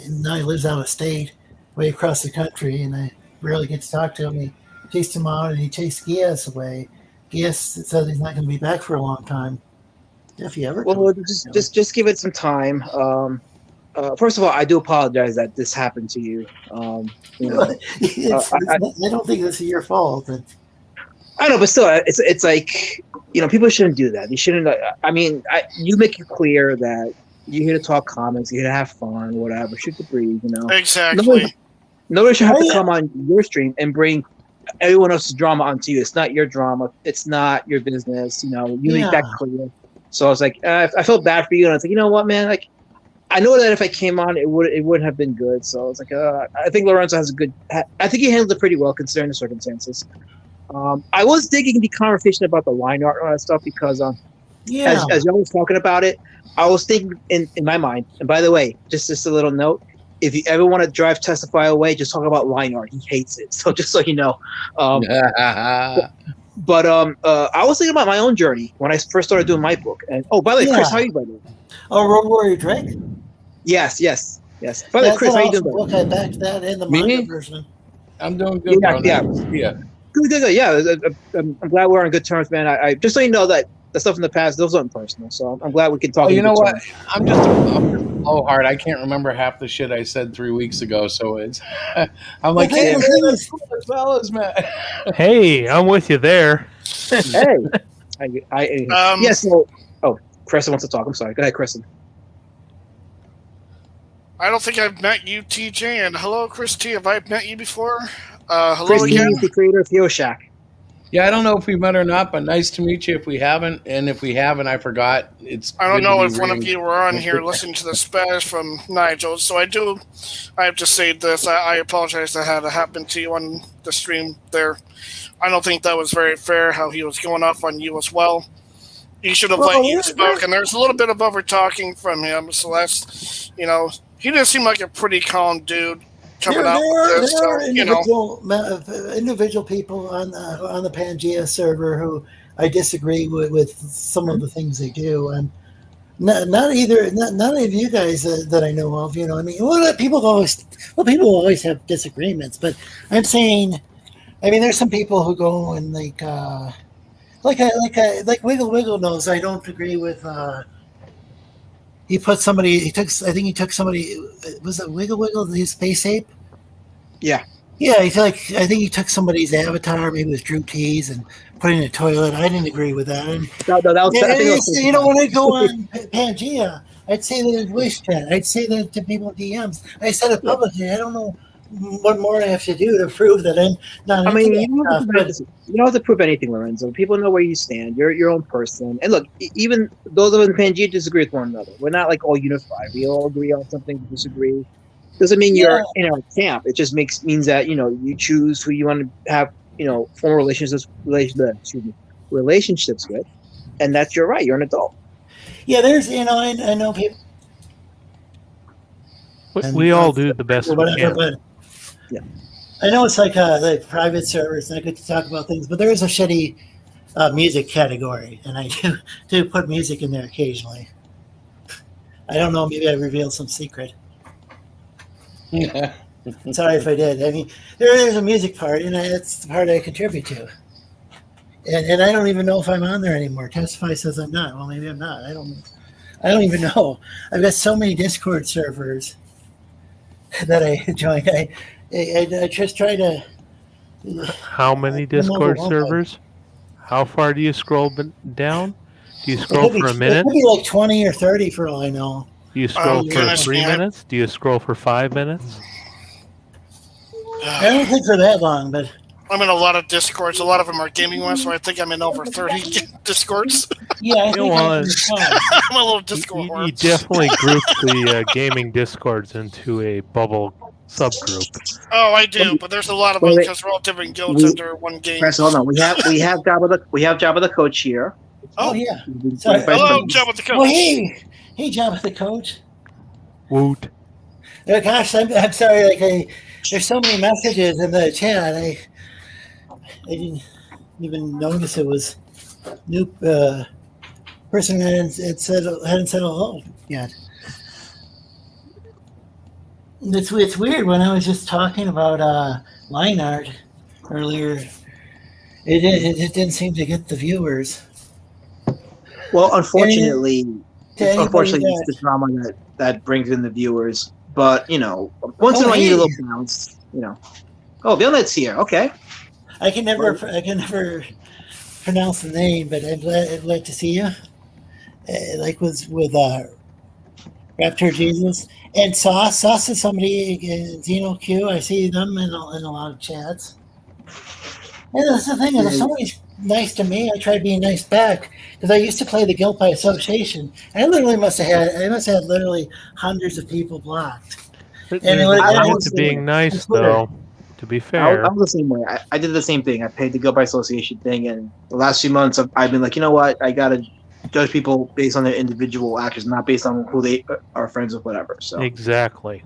now he lives out of state, way across the country, and I rarely get to talk to him. He chased him out, and he chased Gias away. Gias says he's not going to be back for a long time. If he ever, Well, just give it some time. First of all, I do apologize that this happened to you. You know, I don't think this is your fault. But I know, but still, it's like, you know, people shouldn't do that. They shouldn't. I mean, you make it clear that you're here to talk comics, you're here to have fun, whatever, shoot the breeze, you know. Exactly. Nobody should have to come on your stream and bring everyone else's drama onto you. It's not your drama. It's not your business. You know, you make that clear. So I was like, I felt bad for you, and I was like, you know what, man, like. I know that if I came on, it wouldn't have been good. So I was like, I think Lorenzo has I think he handled it pretty well considering the circumstances. I was digging the conversation about the line art and all that stuff because, as y'all was talking about it, I was thinking in my mind. And by the way, just a little note: if you ever want to drive Testify away, just talk about line art. He hates it. So just so you know. But I was thinking about my own journey when I first started doing my book. And by the way, Chris, how are you doing? Oh, Road Warrior Drake? Yes. By the way, Chris, how you doing? Book. I backed that in the manga version. I'm doing good. Yeah. Good. Yeah, I'm glad we're on good terms, man. I just so you know that the stuff in the past, those aren't personal. So I'm glad we can talk. You know what? Terms. I'm just a blowhard. I can't remember half the shit I said 3 weeks ago. So it's, I'm like, hey, fellas, man. Hey, I'm with you there. Hey, yeah. So, Kristen wants to talk. I'm sorry. Go ahead, Kristen. I don't think I've met you, TJ, and hello, Chris T. Have I met you before? Hello Chris again. T is the creator of Theoshack. Yeah, I don't know if we met or not, but nice to meet you if we haven't. And if we haven't, I forgot. I don't know if one of you were on here listening to the Spanish from Nigel, so I have to say this. I apologize that had happened to you on the stream there. I don't think that was very fair how he was going off on you as well. He should have let you speak, and there's a little bit of over talking from him, so that's, you know, he didn't seem like a pretty calm dude coming out with this. There are so, individual people on the Pangea server who I disagree with some of the things they do, and none of you guys that I know of. You know, I mean, people always have disagreements, but I'm saying, I mean, there's some people who go and like Wiggle Wiggle knows I don't agree with. He took somebody. Was it Wiggle Wiggle? His space ape. Yeah. Yeah, I think he took somebody's avatar, maybe it was Drew T's, and put it in a toilet. I didn't agree with that. And, you know, when I go on Pangea, I'd say that in Wish Chat. I'd say that to people in DMs. I said it publicly. I don't know what more I have to do to prove that I'm not. I mean, you don't have to prove anything, Lorenzo. People know where you stand. You're your own person. And look, even those of us in Pangea disagree with one another. We're not like all unified. We all agree on something, disagree. Doesn't mean you're in our camp. It just means that, you know, you choose who you want to have, you know, form relationships with, and that's your right. You're an adult. Yeah, there's, you know, I know people. We all do the best we can. But I know it's like private servers, and I get to talk about things, but there is a shitty music category, and I do put music in there occasionally. I don't know, maybe I revealed some secret. Yeah. Sorry if I did. I mean, there's a music part, and it's the part I contribute to. And I don't even know if I'm on there anymore. Testify says I'm not. Well, maybe I'm not. I don't even know. I've got so many Discord servers that I joined. I just try to. How many Discord servers? How far do you scroll down? Do you scroll for a minute? It could be like 20 or 30 for all I know. Do you scroll for 3 minutes? Do you scroll for 5 minutes? I don't think for that long, but I'm in a lot of Discords. A lot of them are gaming ones, so I think I'm in over 30 Discords. Yeah, I think I'm a little Discord You definitely group the gaming Discords into a bubble subgroup. Oh, I do, but there's a lot of them because we're all different guilds under one game. Press, hold on. We have Jabba the Coach here. Oh yeah. Sorry. Hello, Jabba the Coach. Well, hey, Jabba the Coach. Woot. Oh, gosh, I'm sorry. Like, there's so many messages in the chat. I didn't even notice it was new person hadn't said hello yet. It's weird. When I was just talking about line art earlier, it didn't seem to get the viewers. Well, unfortunately, anybody it's the drama that brings in the viewers. But once in a while you need a little bounce. Oh, Vilnet's here. Okay. I can never pronounce the name, but I'm glad to see you. Like with Raptor Jesus and Sauce is somebody. Xeno Q. I see them in a lot of chats. And that's the thing. If somebody's nice to me, I try being nice back because I used to play the Guild by Association. I must have had literally hundreds of people blocked. I to being nice though. To be fair, I was the same way. I did the same thing. I paid the Guild by Association thing, and the last few months I've been like, you know what? I gotta judge people based on their individual actions, not based on who they are friends with, whatever. So exactly.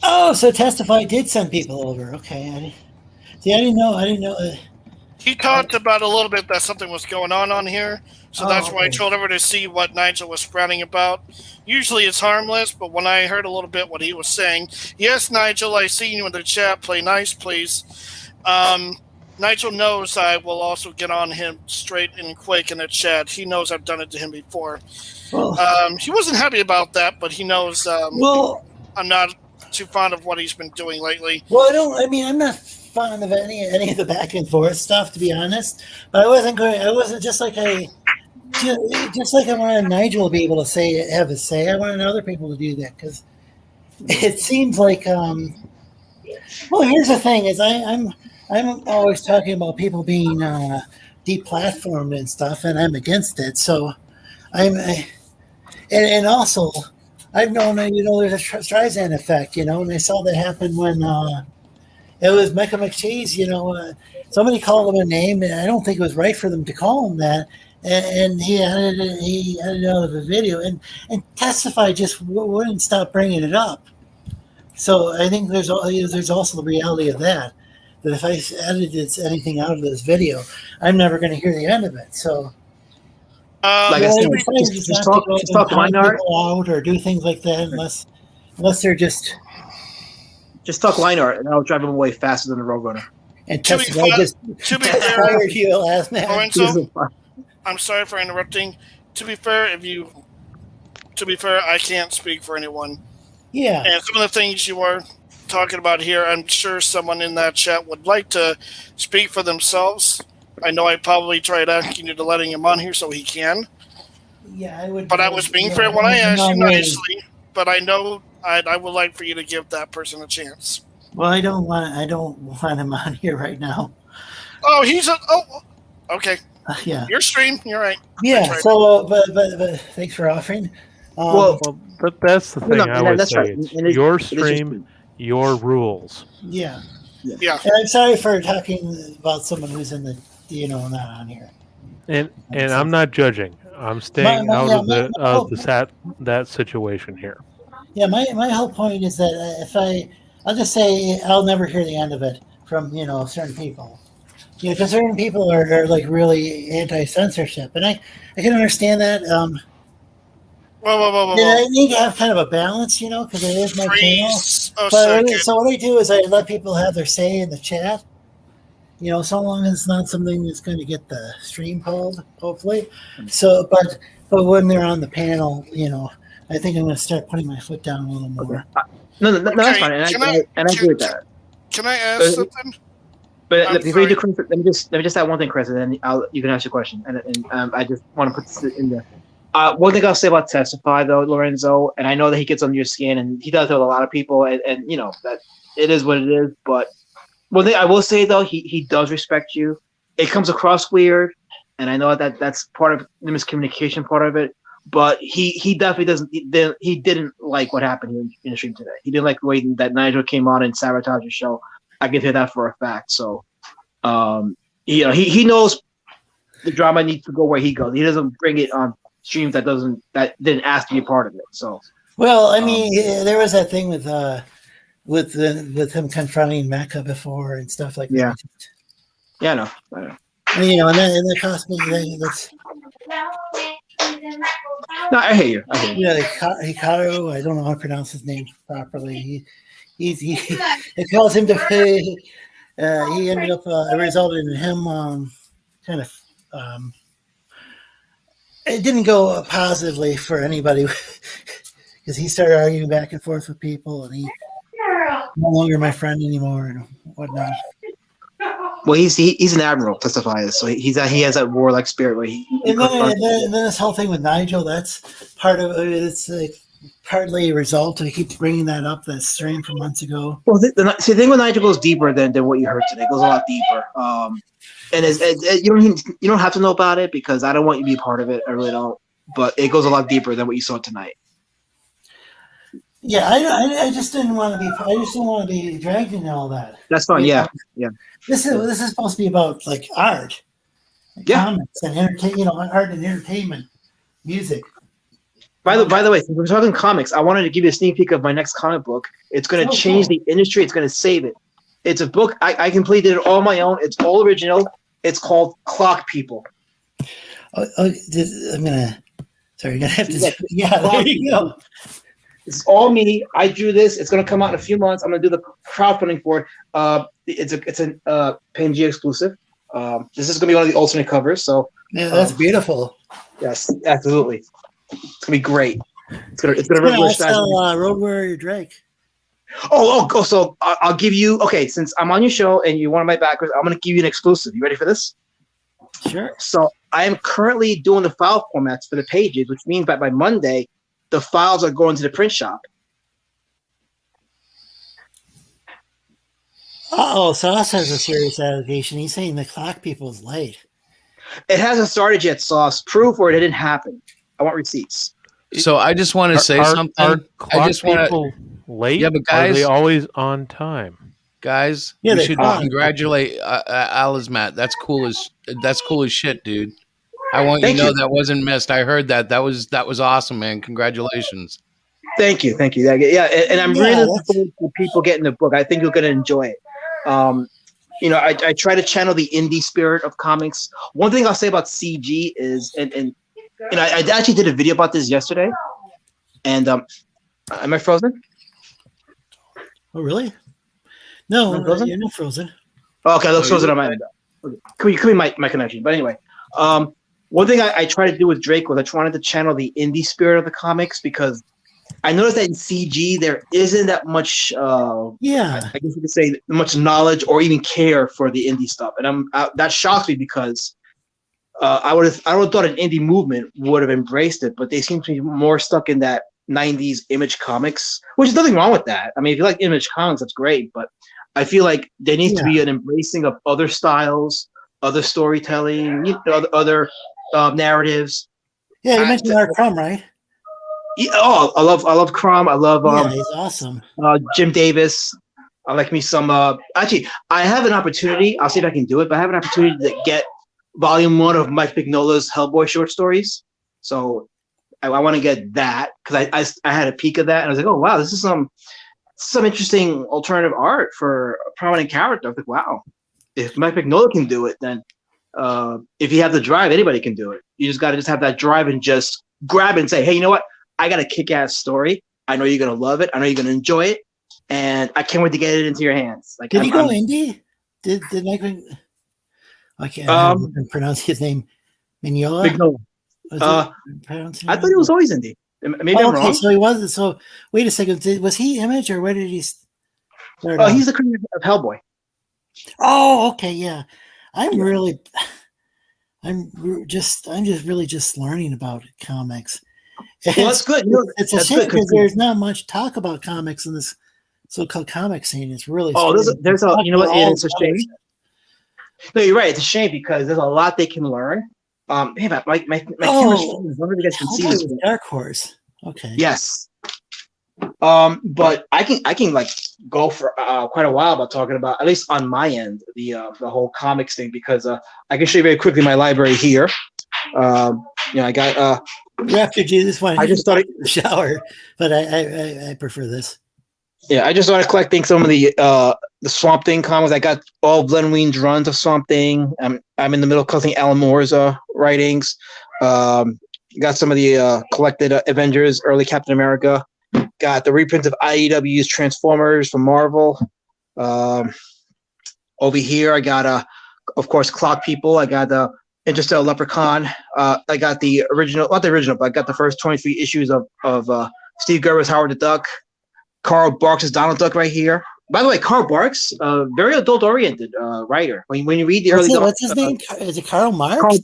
Oh, so Testify did send people over. Okay. I didn't know. He talked about a little bit that something was going on here, so that's why I told everyone to see what Nigel was spouting about. Usually it's harmless, but when I heard a little bit what he was saying, yes, Nigel, I see you in the chat. Play nice, please. Nigel knows I will also get on him straight and quick in the chat. He knows I've done it to him before. Well, he wasn't happy about that, but he knows I'm not too fond of what he's been doing lately. Well, I'm not fond of any of the back and forth stuff, to be honest. But I wasn't just like I wanted Nigel to be able to have his say. I wanted other people to do that because it seems like. Well, here's the thing: is I'm always talking about people being deplatformed and stuff, and I'm against it. So and also I've known there's a Streisand effect, and I saw that happen when. It was Mecca McCheese, somebody called him a name, and I don't think it was right for them to call him that. And he had it out of a video, and Testify just wouldn't stop bringing it up. So I think there's also the reality of that if I edited anything out of this video, I'm never going to hear the end of it. So. Like I said, just talk line art out or do things like that unless they're just. Just talk line art, and I'll drive them away faster than the Roadrunner. And to be fair, you last man. Lorenzo, I'm sorry for interrupting. To be fair, I can't speak for anyone. Yeah. And some of the things you are talking about here, I'm sure someone in that chat would like to speak for themselves. I know I probably tried asking you to letting him on here so he can. Yeah, I would. But I was being fair when I asked you nicely. But I know I would like for you to give that person a chance. Well, I don't want him on here right now. Oh, okay. Yeah. Your stream. You're right. Yeah. So, but thanks for offering. But that's the thing I would say. Right. It's your stream, your rules. Yeah. Yeah. And I'm sorry for talking about someone who's in the not on here. And I'm not judging. I'm staying out of that situation here. Yeah, my whole point is that I'll just say I'll never hear the end of it from certain people. Because certain people are like really anti-censorship, and I can understand that. Whoa. I need to have kind of a balance, because it is my channel. So what I do is I let people have their say in the chat. So long as it's not something that's going to get the stream pulled, hopefully. So, but when they're on the panel, I think I'm going to start putting my foot down a little more. No, that's fine, and I agree with that. Can I ask something? But before you do, Chris, let me just add one thing, Chris, and then you can ask your question. And I just want to put this in there. One thing I'll say about Testify, though, Lorenzo, and I know that he gets under your skin, and he does it with a lot of people, and that it is what it is. But one thing I will say, though, he does respect you. It comes across weird, and I know that's part of the miscommunication part of it. but he definitely he didn't like what happened here in the stream today. He didn't like the way that Nigel came on and sabotaged the show. I can hear that for a fact. So, he knows the drama needs to go where he goes. He doesn't bring it on streams that didn't ask to be a part of it. So, well, I mean, there was that thing with him confronting Mecca before and stuff like that. Yeah, I know. And, and that cost me. That's. No, I hear you. Hikaru, I don't know how to pronounce his name properly. He it caused him to pay. He ended up it resulted in him kind of. It didn't go positively for anybody because he started arguing back and forth with people, and he's no longer my friend anymore and whatnot. Well, he's an admiral, testifies, so he has that warlike spirit where and then this whole thing with Nigel, that's part of it. It's like partly a result. I keep bringing that up, that stream from months ago. Well, the thing with Nigel goes deeper than what you heard today. It goes a lot deeper. And you don't have to know about it because I don't want you to be a part of it. I really don't. But it goes a lot deeper than what you saw tonight. Yeah, I just didn't want to be. I just don't want to be dragged into all that. That's fine. Yeah. This is supposed to be about like art, comics, and art and entertainment, music. By the way, since we're talking comics, I wanted to give you a sneak peek of my next comic book. It's going to change the industry. It's going to save it. It's a book I completed it all on my own. It's all original. It's called Clock People. You're gonna have to. Yeah, there you go. It's all me. I drew this. It's going to come out in a few months. I'm going to do the crowdfunding for it. It's a Pangea exclusive. This is going to be one of the alternate covers. So yeah, that's beautiful. Yes, absolutely. It's going to be great. It's going to revolutionize. Road Warrior Drake. So I'll give you. Okay, since I'm on your show and you're one of my backers, I'm going to give you an exclusive. You ready for this? Sure. So I am currently doing the file formats for the pages, which means that by Monday, the files are going to the print shop. Oh, Sauce has a serious allegation. He's saying the Clock People is late. It hasn't started yet, Sauce. Proof or it didn't happen. I want receipts. So I just want to say something. I just want to late. Yeah, but guys, are they always on time? Guys, we should congratulate Alizmat. That's cool as shit, dude. I want you to know that wasn't missed. I heard that. That was awesome, man. Congratulations. Thank you. Yeah, and I'm really looking forward to people getting the book. I think you're going to enjoy it. I try to channel the indie spirit of comics. One thing I'll say about CG is, and I actually did a video about this yesterday. And am I frozen? Oh, really? No, you're not frozen. Oh, okay, I look frozen on my end. Could be my connection. But anyway, one thing I tried to do with Drake was I wanted to channel the indie spirit of the comics because I noticed that in CG there isn't that much. I guess you could say much knowledge or even care for the indie stuff, and that shocks me because I would have thought an indie movement would have embraced it, but they seem to be more stuck in that 90s Image Comics, which is nothing wrong with that. I mean, if you like Image Comics, that's great, but I feel like there needs to be an embracing of other styles, other storytelling, other narratives. Yeah, you mentioned Art Crumb, right? Yeah, I love Crumb. I love he's awesome. Jim Davis. I like me some. Actually, I have an opportunity. I'll see if I can do it. But I have an opportunity to get Volume 1 of Mike Mignola's Hellboy short stories. So I want to get that because I had a peek of that and I was like, oh wow, this is some interesting alternative art for a prominent character. I was like, wow, if Mike Mignola can do it, then if you have the drive, anybody can do it. You just got to have that drive and just grab it and say, hey, you know what? I got a kick-ass story. I know you're gonna love it. I know you're gonna enjoy it, and I can't wait to get it into your hands. Like, did he go indie? Did Mike? I can't pronounce his name. Mignola. I thought he was always indie. Maybe I'm wrong. So he wasn't. So wait a second. Was he Image or where did he start? Oh, he's the creator of Hellboy. Oh, okay, yeah. I'm just really learning about comics. Well, that's good. It's a shame because there's not much talk about comics in this so-called comic scene. It's really there's a you know what? It's a shame. No, you're right. It's a shame because there's a lot they can learn, Hey, my camera's Oh, frozen. I wonder if you guys can see Hellboy this. was Dark Horse. Okay. Yes. But I can like go for quite a while about talking about, at least on my end, the whole comics thing, because I can show you very quickly my library here. I got After Jesus one, I just started the shower, but I prefer this. Yeah, I just started collecting some of the Swamp Thing comics. I got all of Len Wein's runs of Swamp Thing. I'm in the middle of collecting Alan Moore's writings. Got some of the collected Avengers, early Captain America. Got the reprints of IDW's Transformers from Marvel. Over here, I got of course, Clock People. I got the Interstellar Leprechaun. I got the original, not the original, but I got the first 23 issues of Steve Gerber's Howard the Duck. Carl Barks' Donald Duck right here. By the way, Carl Barks, very adult-oriented writer. When you read the early, What's his name? Is it Karl Marx?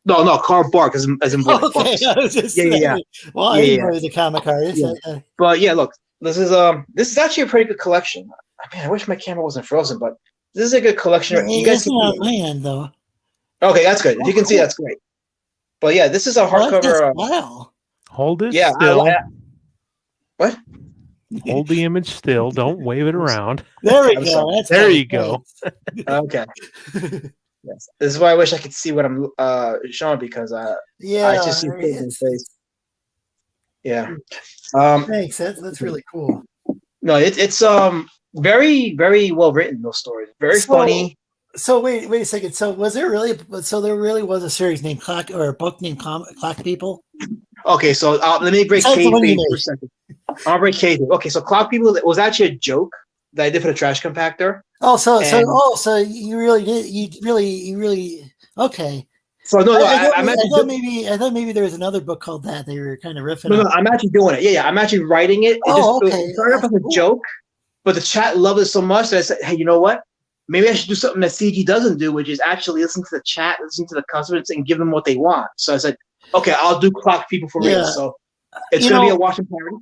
No, Carl Barks as in Barks. Okay, I was just Yeah. Well, I didn't know he was a comic artist. Yeah. But yeah, look, this is actually a pretty good collection. I mean, I wish my camera wasn't frozen, but this is a good collection. You guys can on my end though. Okay, that's good. If you can see, that's great. But yeah, this is a hardcover. Wow. Hold it Yeah. still. What? Hold the image still. Don't wave it around. There we go. That's there kinda you go. Okay. Yes. This is why I wish I could see what I'm showing, because I just see things in face. Yeah. Thanks. That's really cool. No, it's very, very well written, those stories. Very funny. So wait a second. So there really was a series named Clock, or a book named Clock People? Okay, so let me break kayfabe for a second. I'll break kayfabe. Okay, so Clock People was actually a joke that I did for the trash compactor. So you really did. You really. Okay. So no, I thought maybe there was another book called that they were kind of riffing. No, I'm actually doing it. Yeah, I'm actually writing it. It started off as a joke, but the chat loved it so much that I said, hey, you know what? Maybe I should do something that CG doesn't do, which is actually listen to the chat, listen to the customers, and give them what they want. So I said, okay, I'll do Clock People for real. So it's going to be a watching party.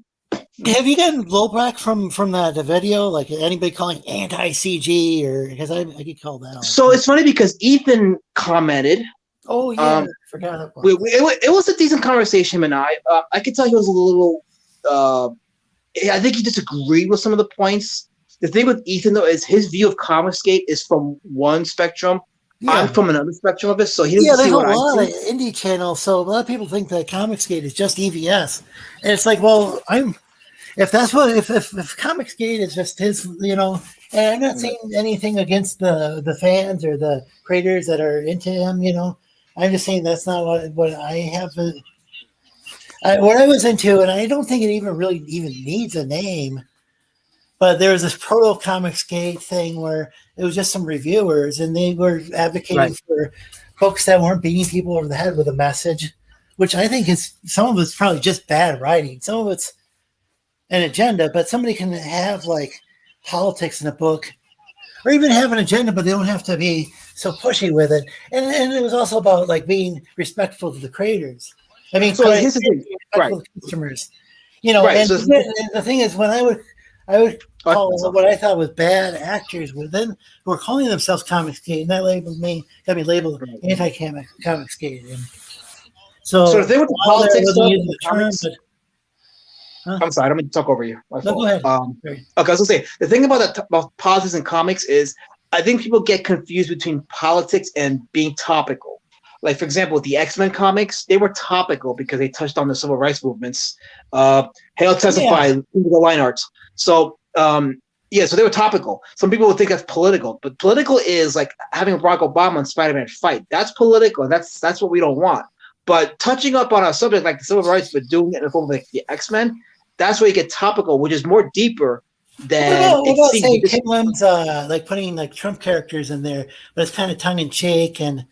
Have you gotten blowback from that video? Like anybody calling anti-CG, or because I get called that. So it's funny because Ethan commented. Oh yeah, I forgot that one. It was a decent conversation, him and I. I could tell he was a little. I think he disagreed with some of the points. The thing with Ethan though is his view of Comicsgate is from one spectrum. Yeah. I'm from another spectrum of it, so he doesn't see what I see. There's a lot of indie channels, so a lot of people think that Comicsgate is just EVS, and it's like, well, if Comicsgate is just his, and I'm not saying anything against the fans or the creators that are into him, I'm just saying that's not what I have. What I was into, and I don't think it even needs a name. But there was this proto Comicsgate thing where it was just some reviewers, and they were advocating for books that weren't beating people over the head with a message, which I think is some of it's probably just bad writing. Some of it's an agenda, but somebody can have like politics in a book, or even have an agenda, but they don't have to be so pushy with it. And it was also about like being respectful to the creators. I mean, so here's the thing, respectful to customers. And the thing is, when I would call what I thought was bad actors who were calling themselves Comicsgate, and that got me labeled anti-Comicsgate. So if they were the politics stuff, I'm sorry, I don't mean to talk over you. No, go ahead. Okay, I was gonna say the thing about politics and comics is I think people get confused between politics and being topical. Like, for example, with the X-Men comics, they were topical because they touched on the civil rights movements. Hale testified in the line arts. So, so they were topical. Some people would think that's political, but political is like having Barack Obama and Spider-Man fight. That's political, and that's what we don't want. But touching up on a subject like the civil rights, but doing it in the form of like the X-Men, that's where you get topical, which is more deeper than. What about say Kim Lem's like putting like Trump characters in there, but it's kind of tongue in cheek and.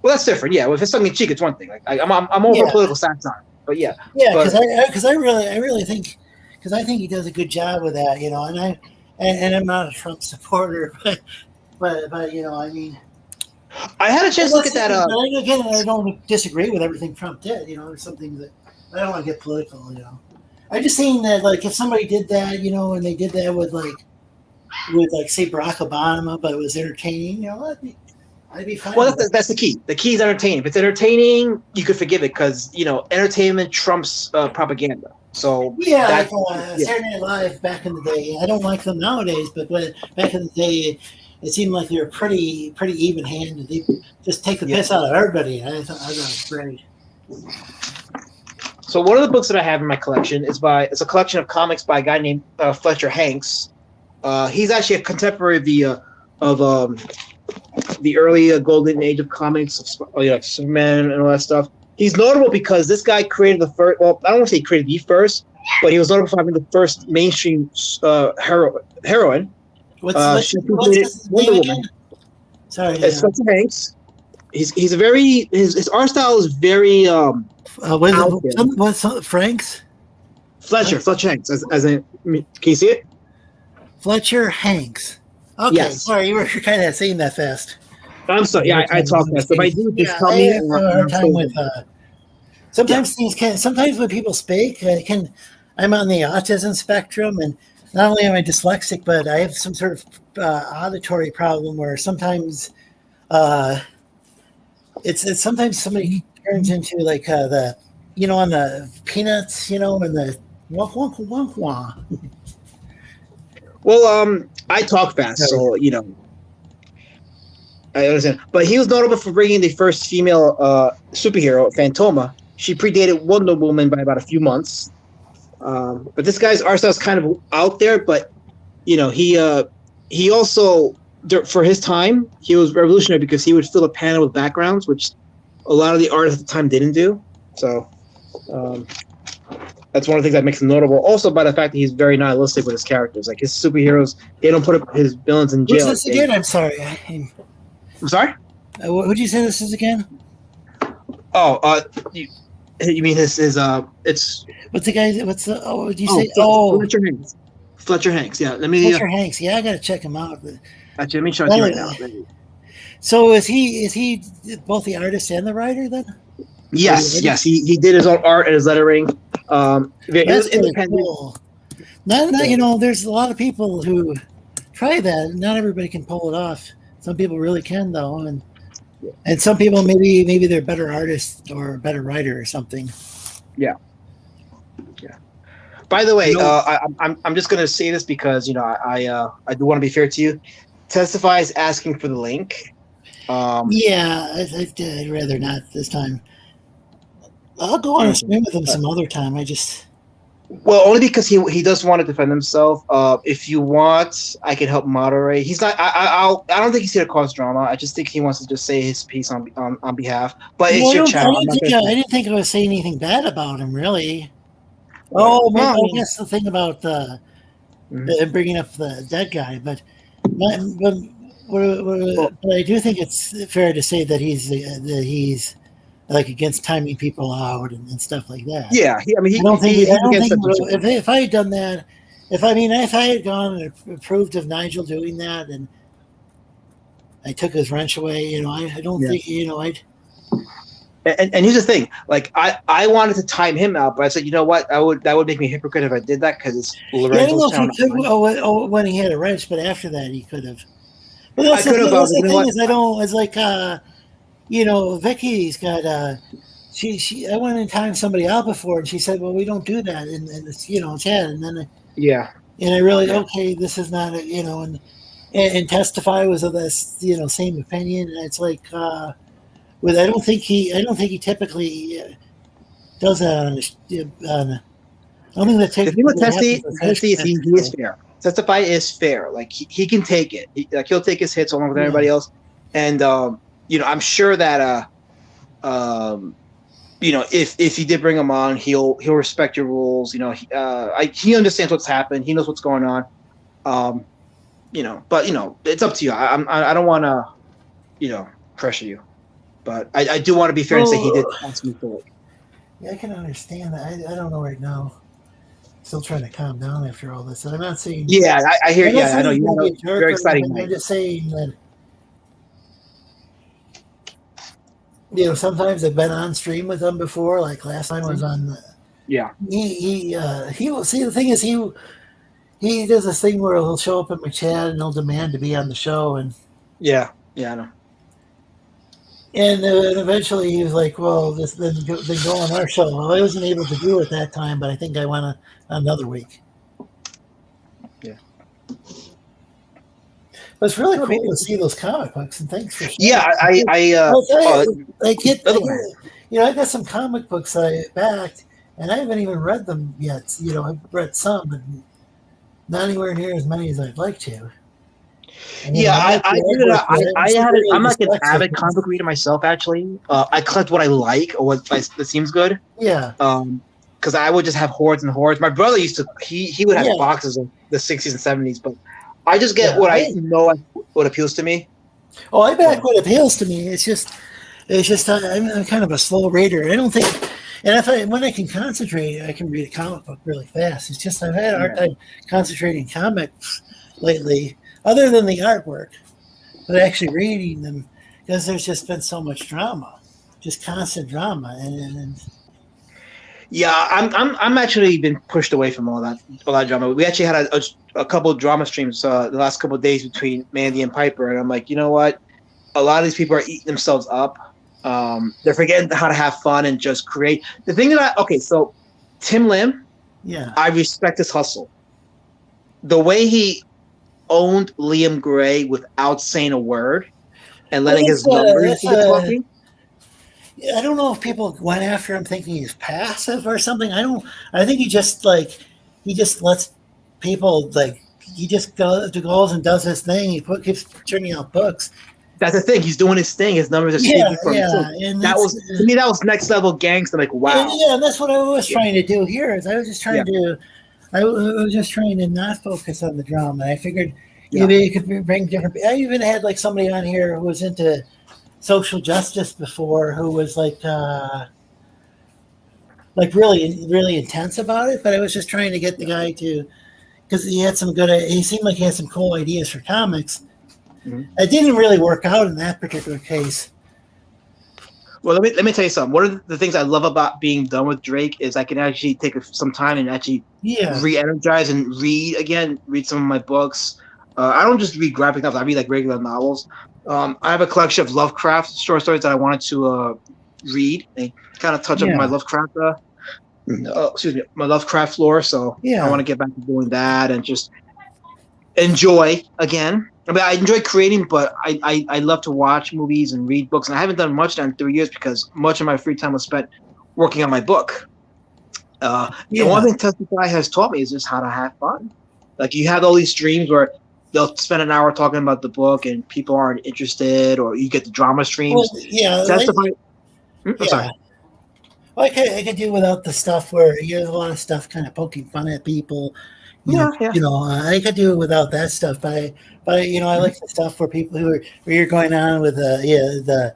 Well, that's different. Yeah, if it's tongue in cheek, it's one thing. Like I'm over political satire, but yeah. Yeah, because I really think I think he does a good job with that, and I'm not a Trump supporter, but I mean. I had a chance to look at that. Again, I don't disagree with everything Trump did. There's something that I don't want to get political. I'm just saying that, like, if somebody did that, and they did that with say Barack Obama, but it was entertaining, I'd be fine. Well, with that. that's the key. The key is entertaining. If it's entertaining, you could forgive it because entertainment trumps propaganda. So Yeah, that- like Saturday Night Live back in the day. I don't like them nowadays, but back in the day, it seemed like they were pretty even-handed. They just take the piss out of everybody. I thought it was great. So one of the books that I have in my collection it's a collection of comics by a guy named Fletcher Hanks. He's actually a contemporary of the early golden age of comics, like Superman and all that stuff. He's notable because this guy created the first. Well, I don't want to say he created the first, but he was notable for having the first mainstream heroine. What's She his created Wonder name Woman. again? Sorry. It's Fletcher Hanks. He's a very his art style is very what is out it? there. What's Frank's? Fletcher Hanks as in can you see it? Fletcher Hanks. Okay, Yes. sorry, you were kind of saying that fast. I'm sorry. Yeah, I talk fast. If I do, just Yeah, tell I me. have a hard time with. Sometimes things can. Sometimes when people speak, I'm on the autism spectrum, and not only am I dyslexic, but I have some sort of auditory problem where sometimes, it's sometimes somebody turns into like the, on the peanuts, and the wonk wonk wonk wonk. Well, I talk fast, so I understand. But he was notable for bringing the first female superhero, Phantoma. She predated Wonder Woman by about a few months. But this guy's art style is kind of out there. But he also, for his time, he was revolutionary because he would fill a panel with backgrounds, which a lot of the artists at the time didn't do. So that's one of the things that makes him notable. Also, by the fact that he's very nihilistic with his characters. Like his superheroes, they don't put his villains in jail. What's this again? I'm sorry. I'm sorry? What'd you say this is again? Oh, you mean his it's what's the guy? What's the? Oh, what did you say? Fletcher Hanks. Fletcher Hanks. Yeah, let me. Fletcher Hanks. Yeah, I gotta check him out. Actually, let me show it to you right now. So is he both the artist and the writer then? Yes. He did his own art and his lettering. It was That's really independent. cool. Not, there's a lot of people who try that. Not everybody can pull it off. Some people really can though, and some people maybe they're better artists or a better writer or something. Yeah. By the way, I'm just gonna say this because I do want to be fair to you. Testify is asking for the link. Yeah, I'd rather not this time. I'll go on a stream with him some other time. Well, only because he does want to defend himself. If you want, I can help moderate. He's not. I don't think he's here to cause drama. I just think he wants to just say his piece on behalf. But it's your channel. I didn't think I was saying anything bad about him, really. Oh, maybe, I guess the thing about bringing up the dead guy, but I do think it's fair to say that he's like against timing people out and stuff like that. Yeah, I don't think if I had done that, if I had gone and approved of Nigel doing that and I took his wrench away, I don't think I'd. And here's the thing, like I wanted to time him out, but I said, you know what, that would make me a hypocrite if I did that because it's Lorenzo's I don't know if he could when he had a wrench, but after that he could have. But that's the thing is, I don't. It's like Vicky's got. She I went and timed somebody out before, and she said, "Well, we don't do that," and it's Chad, and then and I really this is not and Testify was of this same opinion, and it's like. I don't think he typically does that on. I don't think that takes. The thing with Testy is he is fair. Testify is fair. Like he can take it. He'll take his hits along with everybody else, and I'm sure that if you did bring him on, he'll respect your rules. He understands what's happened. He knows what's going on. But it's up to you. I don't want to pressure you. But I do want to be fair and say he did ask me for it. Yeah, I can understand that. I don't know right now. Still trying to calm down after all this. And I'm not saying. Yeah, I hear. Yeah, I know. You have a very exciting I'm night. just saying that. Sometimes I've been on stream with him before. Like last time I was on. Yeah. He will see. The thing is, he does this thing where he'll show up in my chat and he'll demand to be on the show and. Yeah, I know. And eventually he was like, "Well, then go on our show." Well, I wasn't able to do it that time, but I think I went another week. Yeah. But it's really cool to see those comic books, and thanks for sharing. Yeah, I get, I got some comic books I backed, and I haven't even read them yet. I've read some, but not anywhere near as many as I'd like to. Yeah, I'm like an avid comic book reader myself. Actually, I collect what I like or that seems good. Yeah. Because I would just have hordes and hordes. My brother used to. He would have boxes of the 60s and 70s, but I just get what I know what appeals to me. Oh, I back what appeals to me. It's just I'm kind of a slow reader. I don't think, and when I can concentrate, I can read a comic book really fast. It's just I've had a hard time concentrating comics lately. Other than the artwork, but actually reading them, because there's just been so much drama, just constant drama, and yeah, I'm actually been pushed away from all that drama. We actually had a couple of drama streams the last couple of days between Mandy and Piper, and I'm like, you know what? A lot of these people are eating themselves up. They're forgetting how to have fun and just create. The thing so Tim Lim, I respect his hustle. The way he owned Liam Gray without saying a word and letting his numbers do the talking. I don't know if people went after him thinking he's passive or something. I think he just lets people he just goes and does his thing. He keeps turning out books. That's the thing. He's doing his thing. His numbers are speaking for him. So and that was next level gangster. Like, wow. And that's what I was trying to do here. Is I was just trying to. I was just trying to not focus on the drama. I figured maybe it could bring different. I even had somebody on here who was into social justice before, who was really, really intense about it. But I was just trying to get the guy to, because he had some good. He seemed like he had some cool ideas for comics. Mm-hmm. It didn't really work out in that particular case. Well, let me tell you something. One of the things I love about being done with Drake is I can actually take some time and actually re-energize and read some of my books. I don't just read graphic novels. I read regular novels. I have a collection of Lovecraft short stories that I wanted to read. They kind of touch up my Lovecraft, my Lovecraft lore. So I want to get back to doing that and just enjoy again. I mean, I enjoy creating, but I love to watch movies and read books. And I haven't done much in 3 years because much of my free time was spent working on my book. And one thing Testify has taught me is just how to have fun. Like, you have all these streams where they'll spend an hour talking about the book and people aren't interested, or you get the drama streams. Well, Testify. Sorry. Well, I could do without the stuff where you have a lot of stuff kind of poking fun at people. I could do it without that stuff, but I like the stuff where people where you're going on with the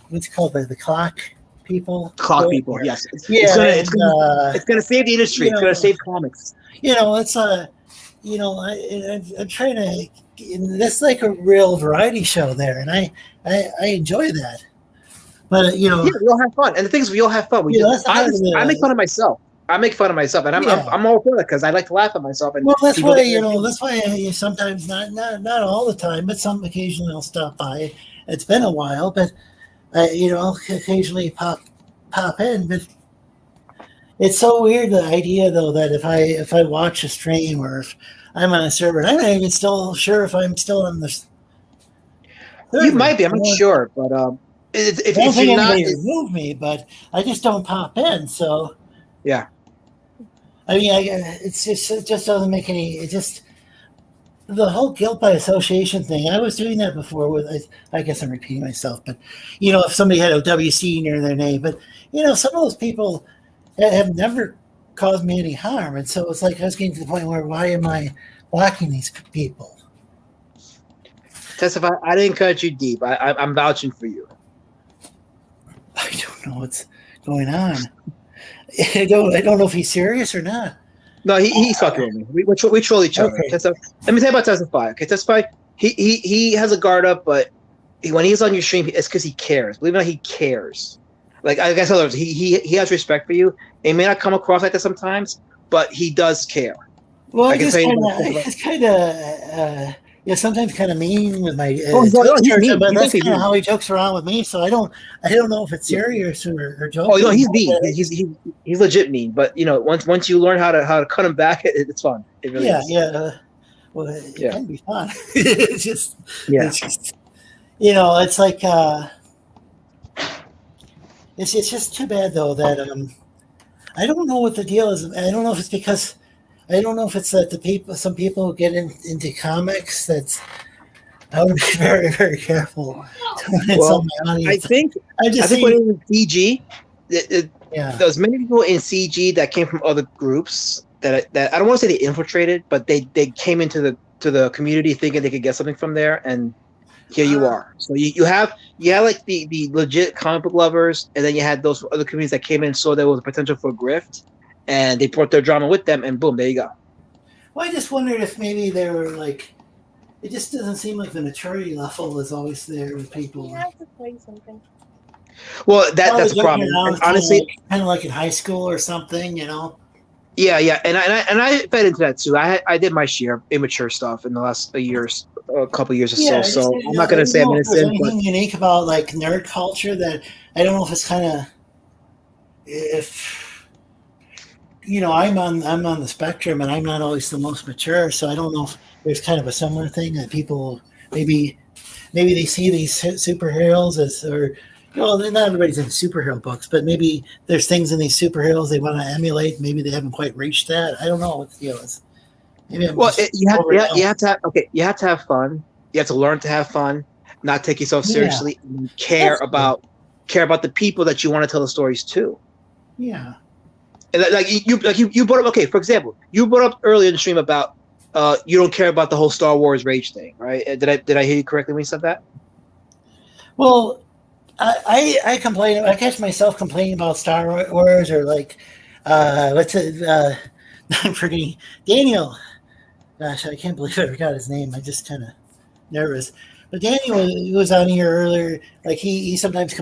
what's it called, the clock people. Clock people, yes. It's gonna save the industry. It's gonna save comics. It's I'm trying to. That's like a real variety show there, and I enjoy that. But we all have fun, and the thing is, we all have fun. I make fun of myself. And I'm all for it because I like to laugh at myself. And that's why that's why I sometimes not all the time, but some occasionally I'll stop by. It's been a while, but I'll occasionally pop in. But it's so weird, the idea though, that if I watch a stream or if I'm on a server, I'm not even still sure if I'm still on the. You might be. I'm not sure, but if I don't think you're anybody not, remove me, but I just don't pop in. So yeah. I mean, it just doesn't make any. It just the whole guilt by association thing. I was doing that before with. I guess I'm repeating myself, but if somebody had a WC near their name, but some of those people have never caused me any harm, and so it's like I was getting to the point where why am I blocking these people? Testify. I didn't cut you deep. I'm vouching for you. I don't know what's going on. I don't know if he's serious or not. No, he's fucking with me. We troll each other. Okay. Let me tell you about Testify. Okay, Testify. He has a guard up, but when he's on your stream, it's because he cares. Believe it or not, he cares. Like I guess others, he has respect for you. It may not come across like that sometimes, but he does care. Well, I can it's kind of sometimes kind of mean with my Oh, no, jokes, he's mean. but He's that's definitely kind of mean. how he jokes around with me. So I don't know if it's serious or joking. Oh no, he's mean. He's legit mean. But once you learn how to cut him back, it's fun. It really is. Well, it Yeah. can be fun. it's just it's like it's just too bad though that I don't know what the deal is. I don't know if it's because I don't know if it's that some people who get into comics I would be very, very careful. Well, I think when it was CG, there was many people in CG that came from other groups that I don't want to say they infiltrated, but they came into the community thinking they could get something from there, and here you are. So you have like the legit comic book lovers, and then you had those other communities that came in and saw there was a potential for grift, and they brought their drama with them, and boom, there you go. Well, I just wondered if maybe they were like. It just doesn't seem like the maturity level is always there with people. Well, that's a problem. And honestly, kind of like in high school or something, Yeah, and I fed into that too. I did my share of immature stuff in the last couple years or so. So I'm not going to say I'm innocent. There's anything unique about like nerd culture that I don't know if it's kind of I'm on the spectrum and I'm not always the most mature, so I don't know if there's kind of a similar thing that people maybe they see these superheroes not everybody's in superhero books, but maybe there's things in these superheroes they want to emulate. Maybe they haven't quite reached that. I don't know what the deal is. Maybe you have to have fun. You have to learn to have fun, not take yourself seriously, and care about the people that you want to tell the stories to. Yeah. And you brought up. Okay, for example, you brought up earlier in the stream about you don't care about the whole Star Wars rage thing, right? Did I hear you correctly when you said that? Well, I complain. I catch myself complaining about Star Wars or like what's it? I'm forgetting Daniel. Gosh, I can't believe I forgot his name. I'm just kind of nervous. But Daniel was on here earlier. Like he sometimes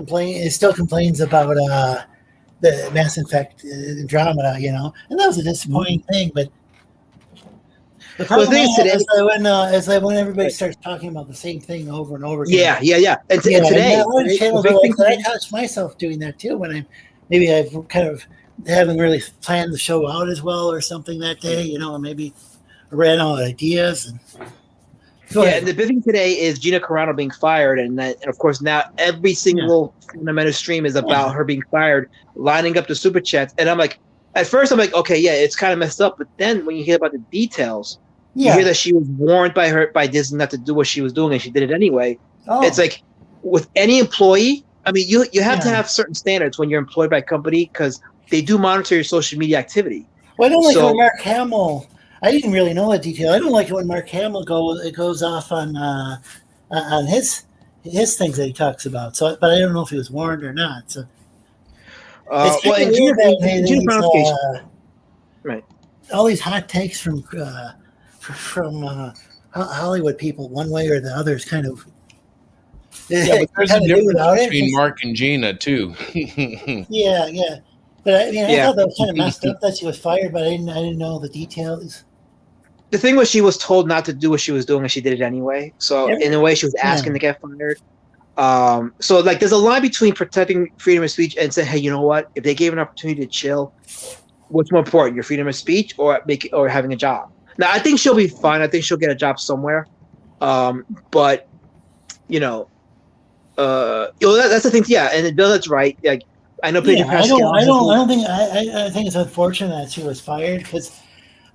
still complains about the Mass Effect Andromeda, and that was a disappointing thing. But the problem is that when everybody starts talking about the same thing over and over again. Yeah. And today, I catch myself doing that too when I've kind of haven't really planned the show out as well or something that day, and maybe I ran out of ideas. And the big thing today is Gina Carano being fired, and of course now every single fundamental stream is about her being fired, lining up the super chats, and I'm like, at first I'm like, okay, yeah, it's kind of messed up, but then when you hear about the details, you hear that she was warned by Disney not to do what she was doing, and she did it anyway. It's like with any employee, I mean, you have to have certain standards when you're employed by a company because they do monitor your social media activity. Well, I don't like when Mark Hamill. I didn't really know that detail. I don't like it when Mark Hamill goes off on his things that he talks about. So, but I don't know if he was warned or not. So, it's kind of weird that right. All these hot takes from Hollywood people, one way or the other, is kind of. Yeah, but there's a difference between Mark and Gina too. Yeah. But I thought that was kind of messed up that she was fired, but I didn't know the details. The thing was, she was told not to do what she was doing, and she did it anyway. So in a way, she was asking to get fired. So like, there's a line between protecting freedom of speech and saying, hey, you know what? If they gave an opportunity to chill, what's more important, your freedom of speech or having a job? Now, I think she'll be fine. I think she'll get a job somewhere. But that's the thing. Yeah, and Bill, that's right. Like, I know Pedro Pascal. I think it's unfortunate that she was fired because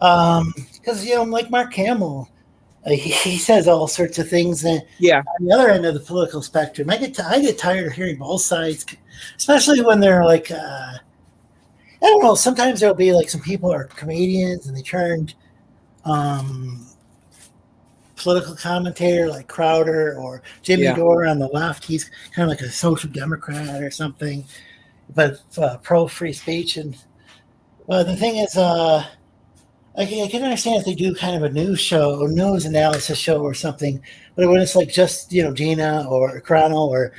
like Mark Hamill, he says all sorts of things that on the other end of the political spectrum. I get tired of hearing both sides, especially when they're like I don't know. Sometimes there'll be like some people are comedians and they turned political commentator like Crowder or Jimmy Dore on the left. He's kind of like a social democrat or something, but pro free speech. And the thing is, I can understand if they do kind of a news show or news analysis show or something, but when it's like just Gina or Carano or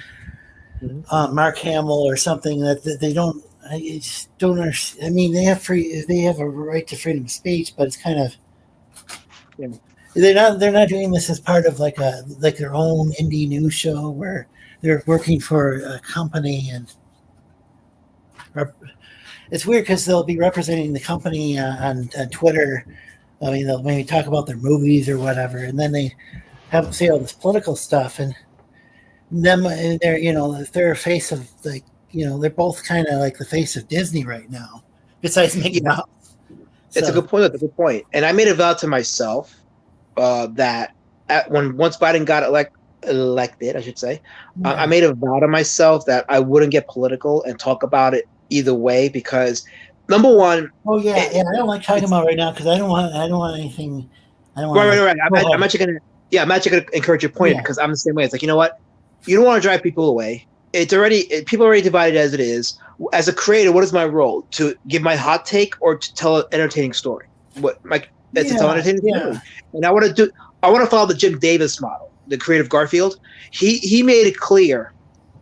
Mark Hamill or something that they don't. I just don't understand. I mean, they have a right to freedom of speech, but it's kind of They're not doing this as part of like their own indie news show where they're working for a company, and it's weird because they'll be representing the company on Twitter. I mean, they'll maybe talk about their movies or whatever, and then they have say all this political stuff, and them and they're a face of they're both kind of like the face of Disney right now, besides Mickey Mouse. It's a good point. That's a good point. And I made a vow to myself that once Biden got elected, I should say, I made a vow to myself that I wouldn't get political and talk about it either way, because number one, I don't like talking about it right now because I don't want anything. I don't want right. I'm actually gonna encourage your point because I'm the same way. It's like, you know what, you don't want to drive people away. People are already divided as it is. As a creator, what is my role? To give my hot take or to tell an entertaining story? To tell an entertaining story. And I want to follow the Jim Davis model, the creative Garfield. He made it clear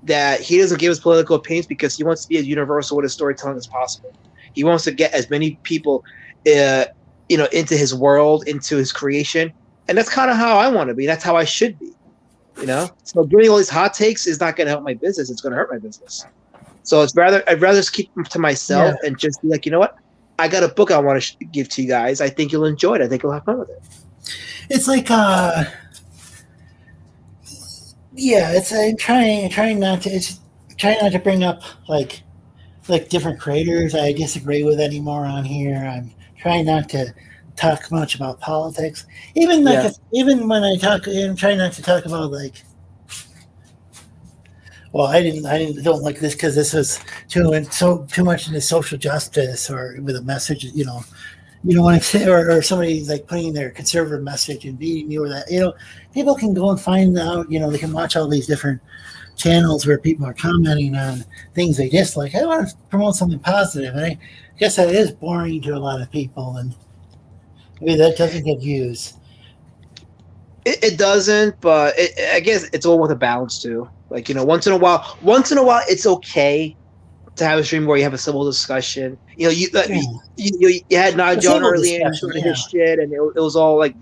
that he doesn't give his political opinions because he wants to be as universal with his storytelling as possible. He wants to get as many people, into his world, into his creation, and that's kind of how I want to be. That's how I should be. So giving all these hot takes is not going to help my business. It's going to hurt my business. So I'd rather just keep them to myself and just be like, you know what? I got a book I want to give to you guys. I think you'll enjoy it. I think you'll have fun with it. It's like, I'm trying not to bring up like different creators I disagree with anymore on here. I'm trying not to talk much about politics. Even when I talk, I'm trying not to talk about like. Well, I don't like this because this was too much into social justice or with a message. You don't want to say, or somebody like putting their conservative message and beating you or that. People can go and find out. They can watch all these different channels where people are commenting on things they dislike. I want to promote something positive, and I guess that is boring to a lot of people, and maybe that doesn't get views. It doesn't, but I guess it's all with a balance too. Like, once in a while, it's okay to have a stream where you have a civil discussion. You had Nigel earlier and his shit, and it was all like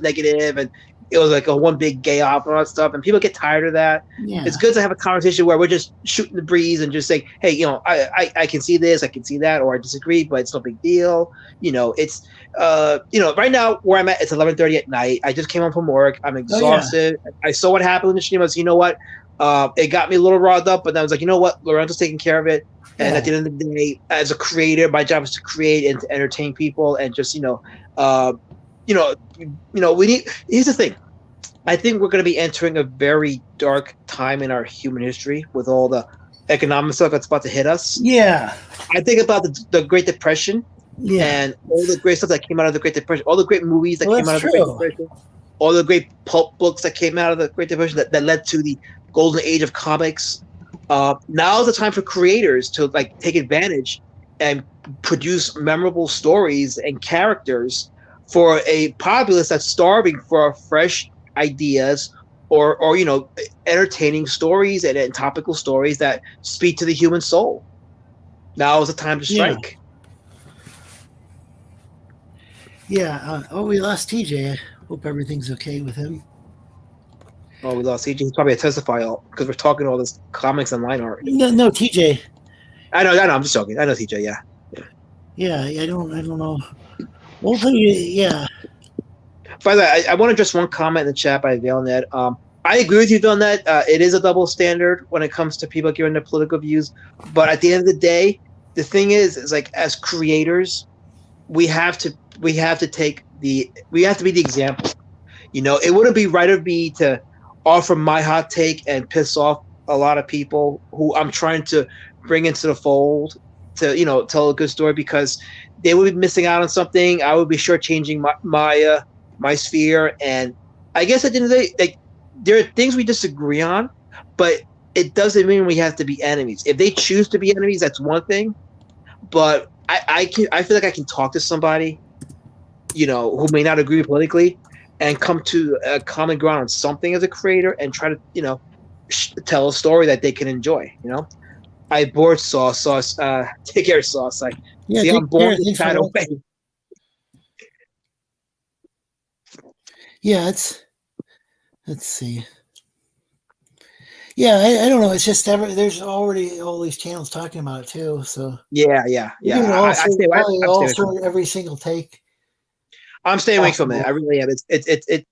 negative, and it was like a one big gay op and all that stuff, and people get tired of that. Yeah. It's good to have a conversation where we're just shooting the breeze and just saying, hey, I can see this, I can see that, or I disagree, but it's no big deal. It's right now where I'm at, it's 11:30 at night. I just came home from work. I'm exhausted. I saw what happened in the stream. I was, it got me a little riled up, but then I was like, you know what, Lorenzo's taking care of it. And at the end of the day, as a creator, my job is to create and to entertain people, and just we need. Here's the thing. I think we're going to be entering a very dark time in our human history with all the economic stuff that's about to hit us. Yeah. I think about the Great Depression and all the great stuff that came out of the Great Depression, all the great movies that came out of the Great Depression, all the great pulp books that came out of the Great Depression that led to the golden age of comics. Now is the time for creators to take advantage and produce memorable stories and characters for a populace that's starving for fresh ideas or entertaining stories and topical stories that speak to the human soul. Now is the time to strike. We lost TJ. I hope everything's okay with him. Oh, we lost TJ. He's probably a testify because we're talking all this comics and line art. No, TJ. I know. I'm just joking. I know TJ. Yeah. I don't know. Hopefully, By the way, I want to address one comment in the chat by Vailnet. I agree with you on that. It is a double standard when it comes to people giving their political views. But at the end of the day, the thing is like, as creators, we have to be the example. It wouldn't be right of me to offer my hot take and piss off a lot of people who I'm trying to bring into the fold to tell a good story, because they would be missing out on something. I would be shortchanging my sphere. And I guess at the end of the day, there are things we disagree on, but it doesn't mean we have to be enemies. If they choose to be enemies, that's one thing. But I feel like I can talk to somebody, who may not agree politically, and come to a common ground on something as a creator and try to, tell a story that they can enjoy. I bored Sauce. Take care, Sauce. I'm born this kind of way. Yeah, let's see. Yeah, I don't know. It's just there's already all these channels talking about it too. So Yeah. you're gonna I stay away. probably I'm staying away from also every single take. I'm staying away from it. I really am. It.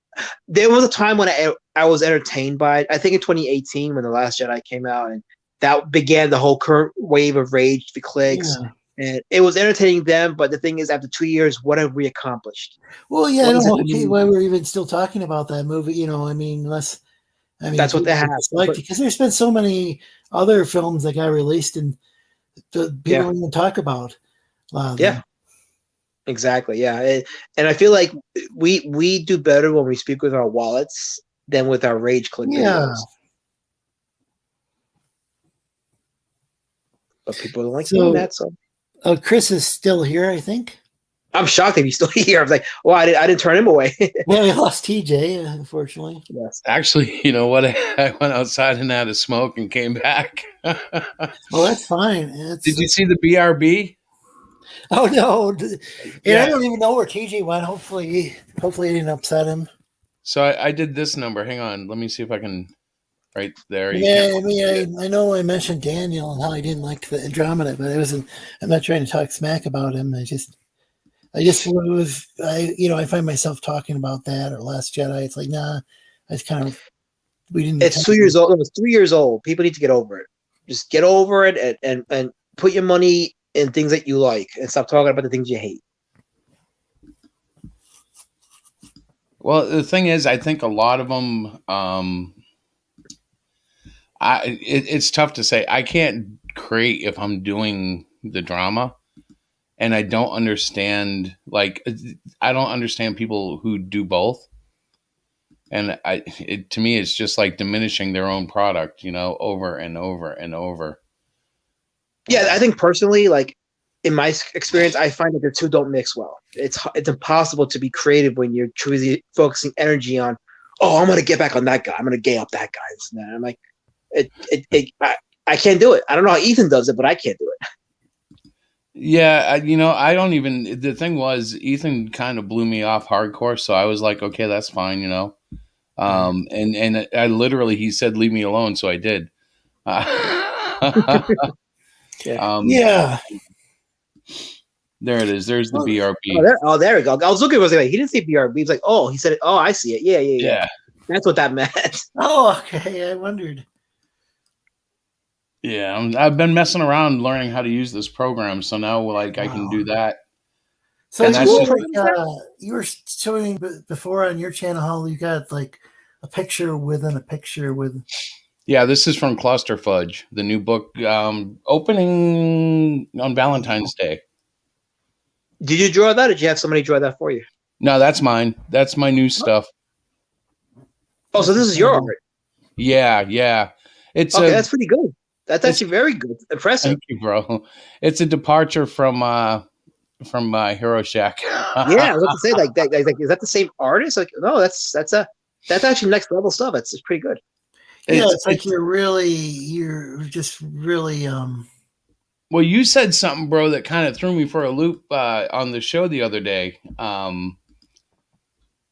There was a time when I was entertained by it. I think in 2018 when The Last Jedi came out, and that began the whole current wave of rage, the clicks, and it was entertaining then. But the thing is, after 2 years, what have we accomplished? Well, yeah, What I is don't it know new? why we're even still talking about that movie. You know, I mean, That's what they have. Because there's been so many other films that got released and the people don't even talk about. Yeah. Exactly. Yeah, and I feel like we do better when we speak with our wallets than with our rage click videos. But people don't like doing that. So Chris is still here, I think. I'm shocked that he's still here. I was like, well, I didn't turn him away. Well, we lost TJ, unfortunately. Yes. Actually, you know what? I went outside and had a smoke and came back. Well, that's fine. Did you see the BRB? Oh no! And I don't even know where TJ went. Hopefully, it didn't upset him. So I did this number. Hang on, let me see if I can. Right there. Yeah, I know I mentioned Daniel and how I didn't like the Andromeda, but I'm not trying to talk smack about him. I find myself talking about that or Last Jedi. It's like, nah, it's kind of we didn't. It's 2 years old. It was 3 years old. People need to get over it. Just get over it and put your money in things that you like and stop talking about the things you hate. Well, the thing is, I think a lot of them. It's tough to say. I can't create if I'm doing the drama, and I don't understand. Like, I don't understand people who do both. And to me, it's just like diminishing their own product, over and over and over. Yeah, I think personally, like in my experience, I find that the two don't mix well. It's impossible to be creative when you're truly focusing energy on, oh, I'm gonna get back on that guy. I'm gonna gay up that guy. And I'm like, I can't do it. I don't know how Ethan does it, but I can't do it. Yeah, I don't even. The thing was, Ethan kind of blew me off hardcore, so I was like, okay, that's fine, And I literally, he said, leave me alone, so I did. Yeah. There it is. There's the BRB. There we go. I was looking for he didn't say BRB. He's like, oh, he said it. Oh, I see it. Yeah. That's what that meant. Oh, okay. I wondered. Yeah, I've been messing around learning how to use this program, so now I can do that. So you were showing before on your channel how you got like a picture within a picture with. Yeah, this is from Cluster Fudge, the new book opening on Valentine's Day. Did you draw that, or did you have somebody draw that for you? No, that's mine. That's my new stuff. Oh, so this is your art? Yeah. It's okay. That's pretty good. That's actually very good. Impressive. Thank you, bro. It's a departure from Hero Shack. Yeah, I was about to say like that. Like, is that the same artist? Like, no, that's actually next level stuff. It's pretty good. Yeah, it's like you're just really. Well, you said something, bro, that kind of threw me for a loop on the show the other day.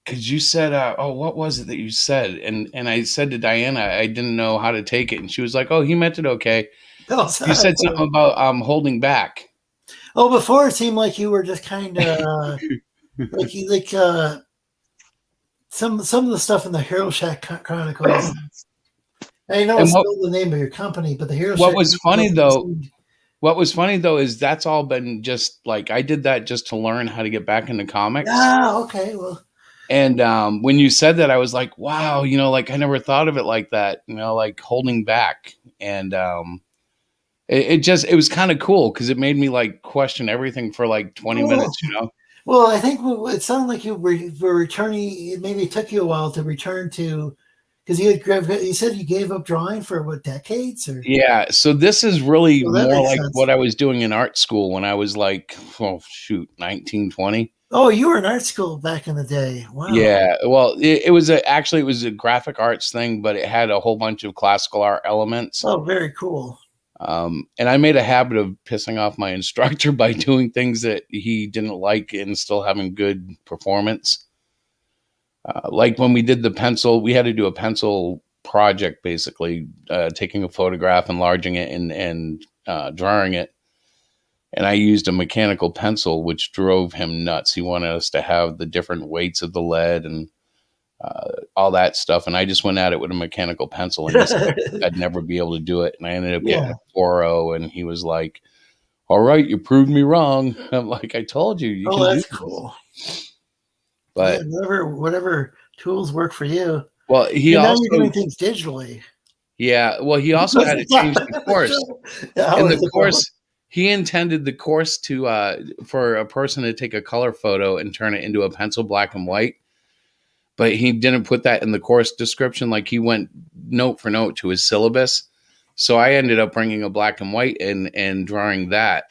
Because you said, what was it that you said? And I said to Diana, I didn't know how to take it. And she was like, oh, he meant it okay. You said something about holding back. Oh, before it seemed like you were just kind of some of the stuff in the Hero Shack Chronicles. I know it's still the name of your company, but the Hero Shack. What was funny though is that's all been just like I did that just to learn how to get back into comics. Ah, okay, well. And when you said that, I was like, wow, like I never thought of it like that, like holding back. And it was kind of cool because it made me like question everything for like 20 minutes, Well, I think it sounded like you were returning. It maybe took you a while to return to, because you said you gave up drawing for what, decades? Or? Yeah. So this is really more like what I was doing in art school when I was like, 19, 20. Oh, you were in art school back in the day. Wow. Yeah. Well, it was a graphic arts thing, but it had a whole bunch of classical art elements. Oh, very cool. And I made a habit of pissing off my instructor by doing things that he didn't like and still having good performance. Like when we did the pencil, we had to do a pencil project, basically taking a photograph, enlarging it, and drawing it. And I used a mechanical pencil, which drove him nuts. He wanted us to have the different weights of the lead and all that stuff. And I just went at it with a mechanical pencil, and he said I'd never be able to do it. And I ended up getting a 4.0, and he was like, all right, you proved me wrong. I'm like, I told you. Oh, that's cool. But whatever tools work for you. Well, he and now also you're doing things digitally. Yeah, well, he also had to change the course. How And is the it course, he intended the course to for a person to take a color photo and turn it into a pencil black and white. But he didn't put that in the course description. Like he went note for note to his syllabus. So I ended up bringing a black and white and drawing that.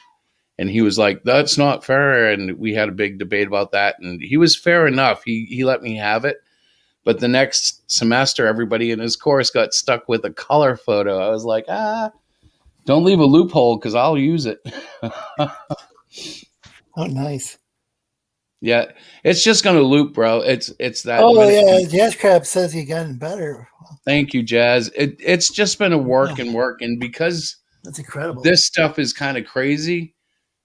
And he was like, that's not fair. And we had a big debate about that. And he was fair enough. He let me have it. But the next semester, everybody in his course got stuck with a color photo. I was like, don't leave a loophole because I'll use it. Oh, nice. Yeah, it's just going to loop, bro. It's that. Oh, yeah. Jazz Crab says you gotten better. Thank you, Jazz. It's just been a work and work. And because That's incredible. this stuff is kind of crazy,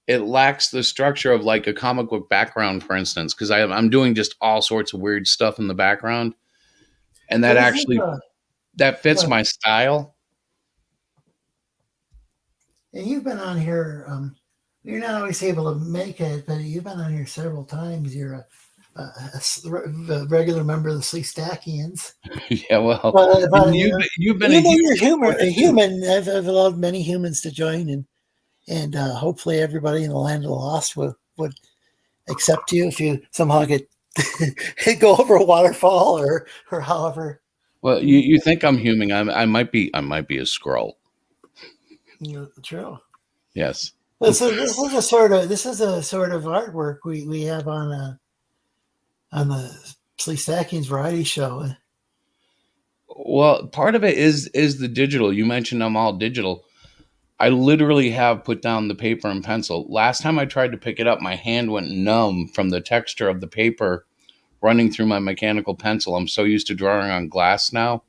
it lacks the structure of like a comic book background, for instance, because I'm doing just all sorts of weird stuff in the background. And that actually, that fits my style. And you've been on here. You're not always able to make it, but you've been on here several times. You're a regular member of the Sleestackians. Yeah, well, you've been a human. I've allowed many humans to join, and hopefully everybody in the land of the lost would accept you if you somehow get go over a waterfall or however. Well, you think I'm human? I might be a scroll. True. Yes. This is a sort of artwork we have on the Sleestackians variety show. Well, part of it is the digital. You mentioned I'm all digital. I literally have put down the paper and pencil. Last time I tried to pick it up, my hand went numb from the texture of the paper running through my mechanical pencil. I'm so used to drawing on glass now.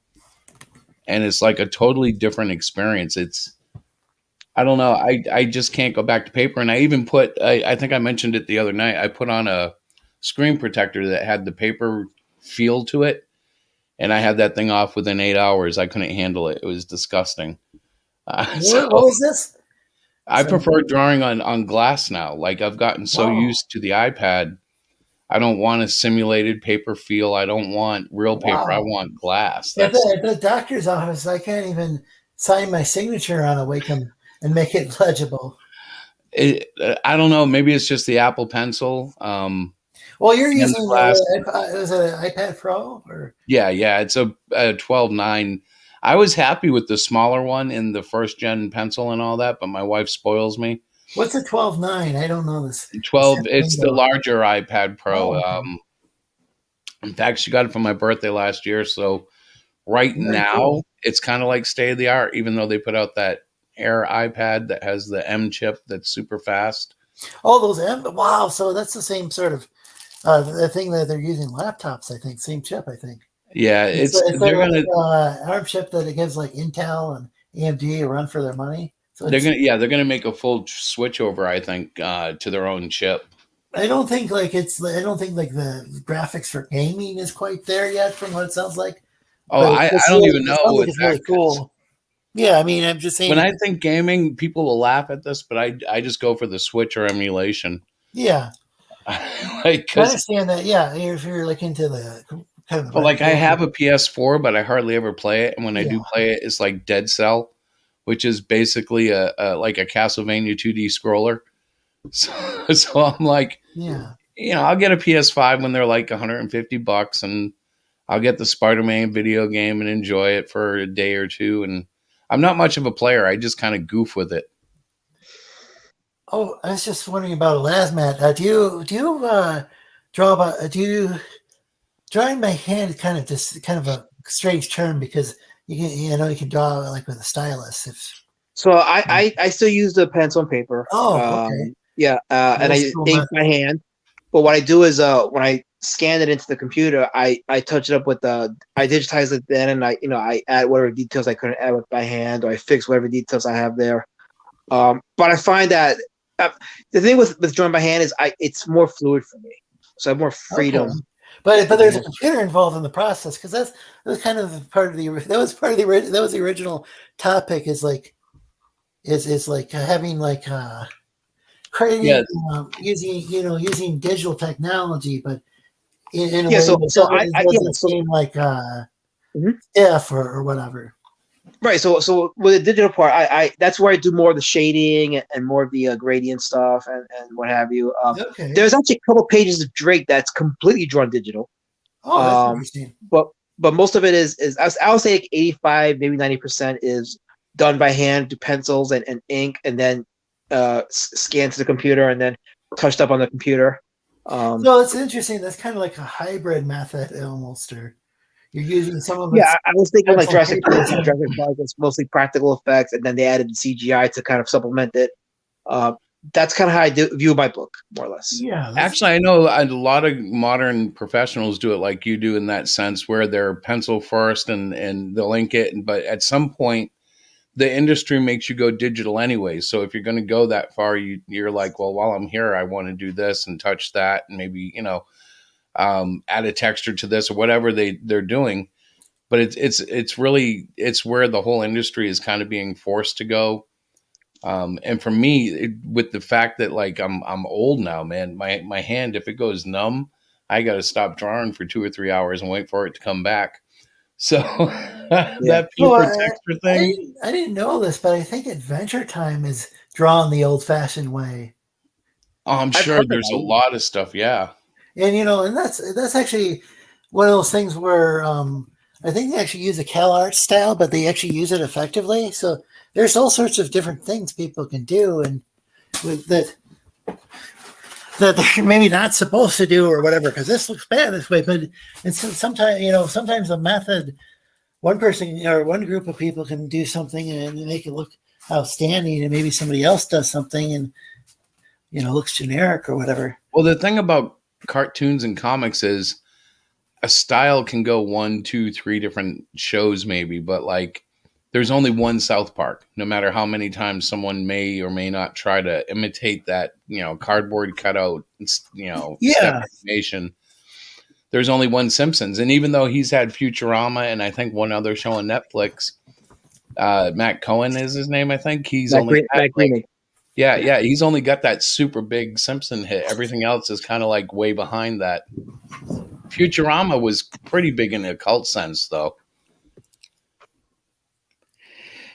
And it's like a totally different experience. I don't know. I just can't go back to paper. And I even put, I think I mentioned it the other night, I put on a screen protector that had the paper feel to it. And I had that thing off within 8 hours. I couldn't handle it. It was disgusting. What was this? I prefer drawing on glass now. Like I've gotten so used to the iPad. I don't want a simulated paper feel. I don't want real paper. I want glass. At the doctor's office, I can't even sign my signature on a Wacom and make it legible. I don't know. Maybe it's just the Apple Pencil. Well, you're using is it an iPad Pro or? Yeah. It's a 12.9. I was happy with the smaller one in the first gen pencil and all that, but my wife spoils me. What's a 12.9? I don't know this. 12. It's the larger iPad Pro. In fact, she got it for my birthday last year. So now it's kind of like state of the art, even though they put out that Air iPad that has the M chip that's super fast. Oh, those M! Wow, so that's the same sort of the thing that they're using laptops. I think same chip. I think. Yeah, they're gonna ARM chip that it gives like Intel and AMD a run for their money. So they're gonna make a full switch over. I think to their own chip. I don't think like the graphics for gaming is quite there yet, from what it sounds like. Oh, I don't even know. It's really cool. Yeah, I mean, I'm just saying. When I think gaming, people will laugh at this, but I just go for the Switch or emulation. Yeah, I understand that. Yeah, if you're like into the kind of. But like, I have a PS4, but I hardly ever play it, and when I do play it, it's like Dead Cell, which is basically a like a Castlevania 2D scroller. So I'm like, I'll get a PS5 when they're like $150, and I'll get the Spider-Man video game and enjoy it for a day or two. And I'm not much of a player. I just kind of goof with it. Oh, I was just wondering about Elasmat. Do you draw drawing by hand is kind of a strange term because you can draw like with a stylus. So I still use the pencil and paper. Oh, okay. Yeah, and I ink my hand. But what I do is when I scan it into the computer, I touch it up with I digitize it then, and I add whatever details I couldn't add with my hand, or I fix whatever details I have there. But I find that the thing with drawing by hand is it's more fluid for me, so I have more freedom. Okay. But there's a computer involved in the process, because that was kind of part of the original topic, is like having like creating using digital technology, but in a way that doesn't seem like if or whatever. Right. So with the digital part, I that's where I do more of the shading and more of the gradient stuff and what have you. Okay. There's actually a couple pages of Drake that's completely drawn digital. Oh, that's interesting. But most of it is I would say like 85, maybe 90% is done by hand, to pencils and ink, and then scanned to the computer and then touched up on the computer. So it's interesting. That's kind of like a hybrid method almost, or you're using some of it. Yeah, I was thinking like Jurassic Park. Jurassic Park is mostly practical effects, and then they added CGI to kind of supplement it. That's kind of how I view my book, more or less. Yeah. Actually, I know a lot of modern professionals do it like you do in that sense, where they're pencil first and they'll ink it. But at some point, the industry makes you go digital anyway. So if you're going to go that far, you're like, well, while I'm here, I want to do this and touch that, and maybe add a texture to this or whatever they're doing. But it's really where the whole industry is kind of being forced to go. And for me, with the fact that like I'm old now, man, my hand, if it goes numb, I got to stop drawing for 2 or 3 hours and wait for it to come back. So that paper texture thing. I didn't know this, but I think Adventure Time is drawn the old-fashioned way. Oh, I'm sure there's a lot of stuff. Yeah. And and that's actually one of those things where I think they actually use a CalArt style, but they actually use it effectively. So there's all sorts of different things people can do, and with that they're maybe not supposed to do or whatever, because this looks bad this way. But it's sometimes a method, one person or one group of people can do something and make it look outstanding, and maybe somebody else does something and looks generic or whatever. Well, the thing about cartoons and comics is a style can go 1, 2, 3 different shows maybe, but like there's only one South Park, no matter how many times someone may or may not try to imitate that, cardboard cutout, step animation. There's only one Simpsons. And even though he's had Futurama and I think one other show on Netflix, Matt Cohen is his name, I think. He's Yeah, he's only got that super big Simpson hit. Everything else is kind of like way behind that. Futurama was pretty big in a cult sense, though.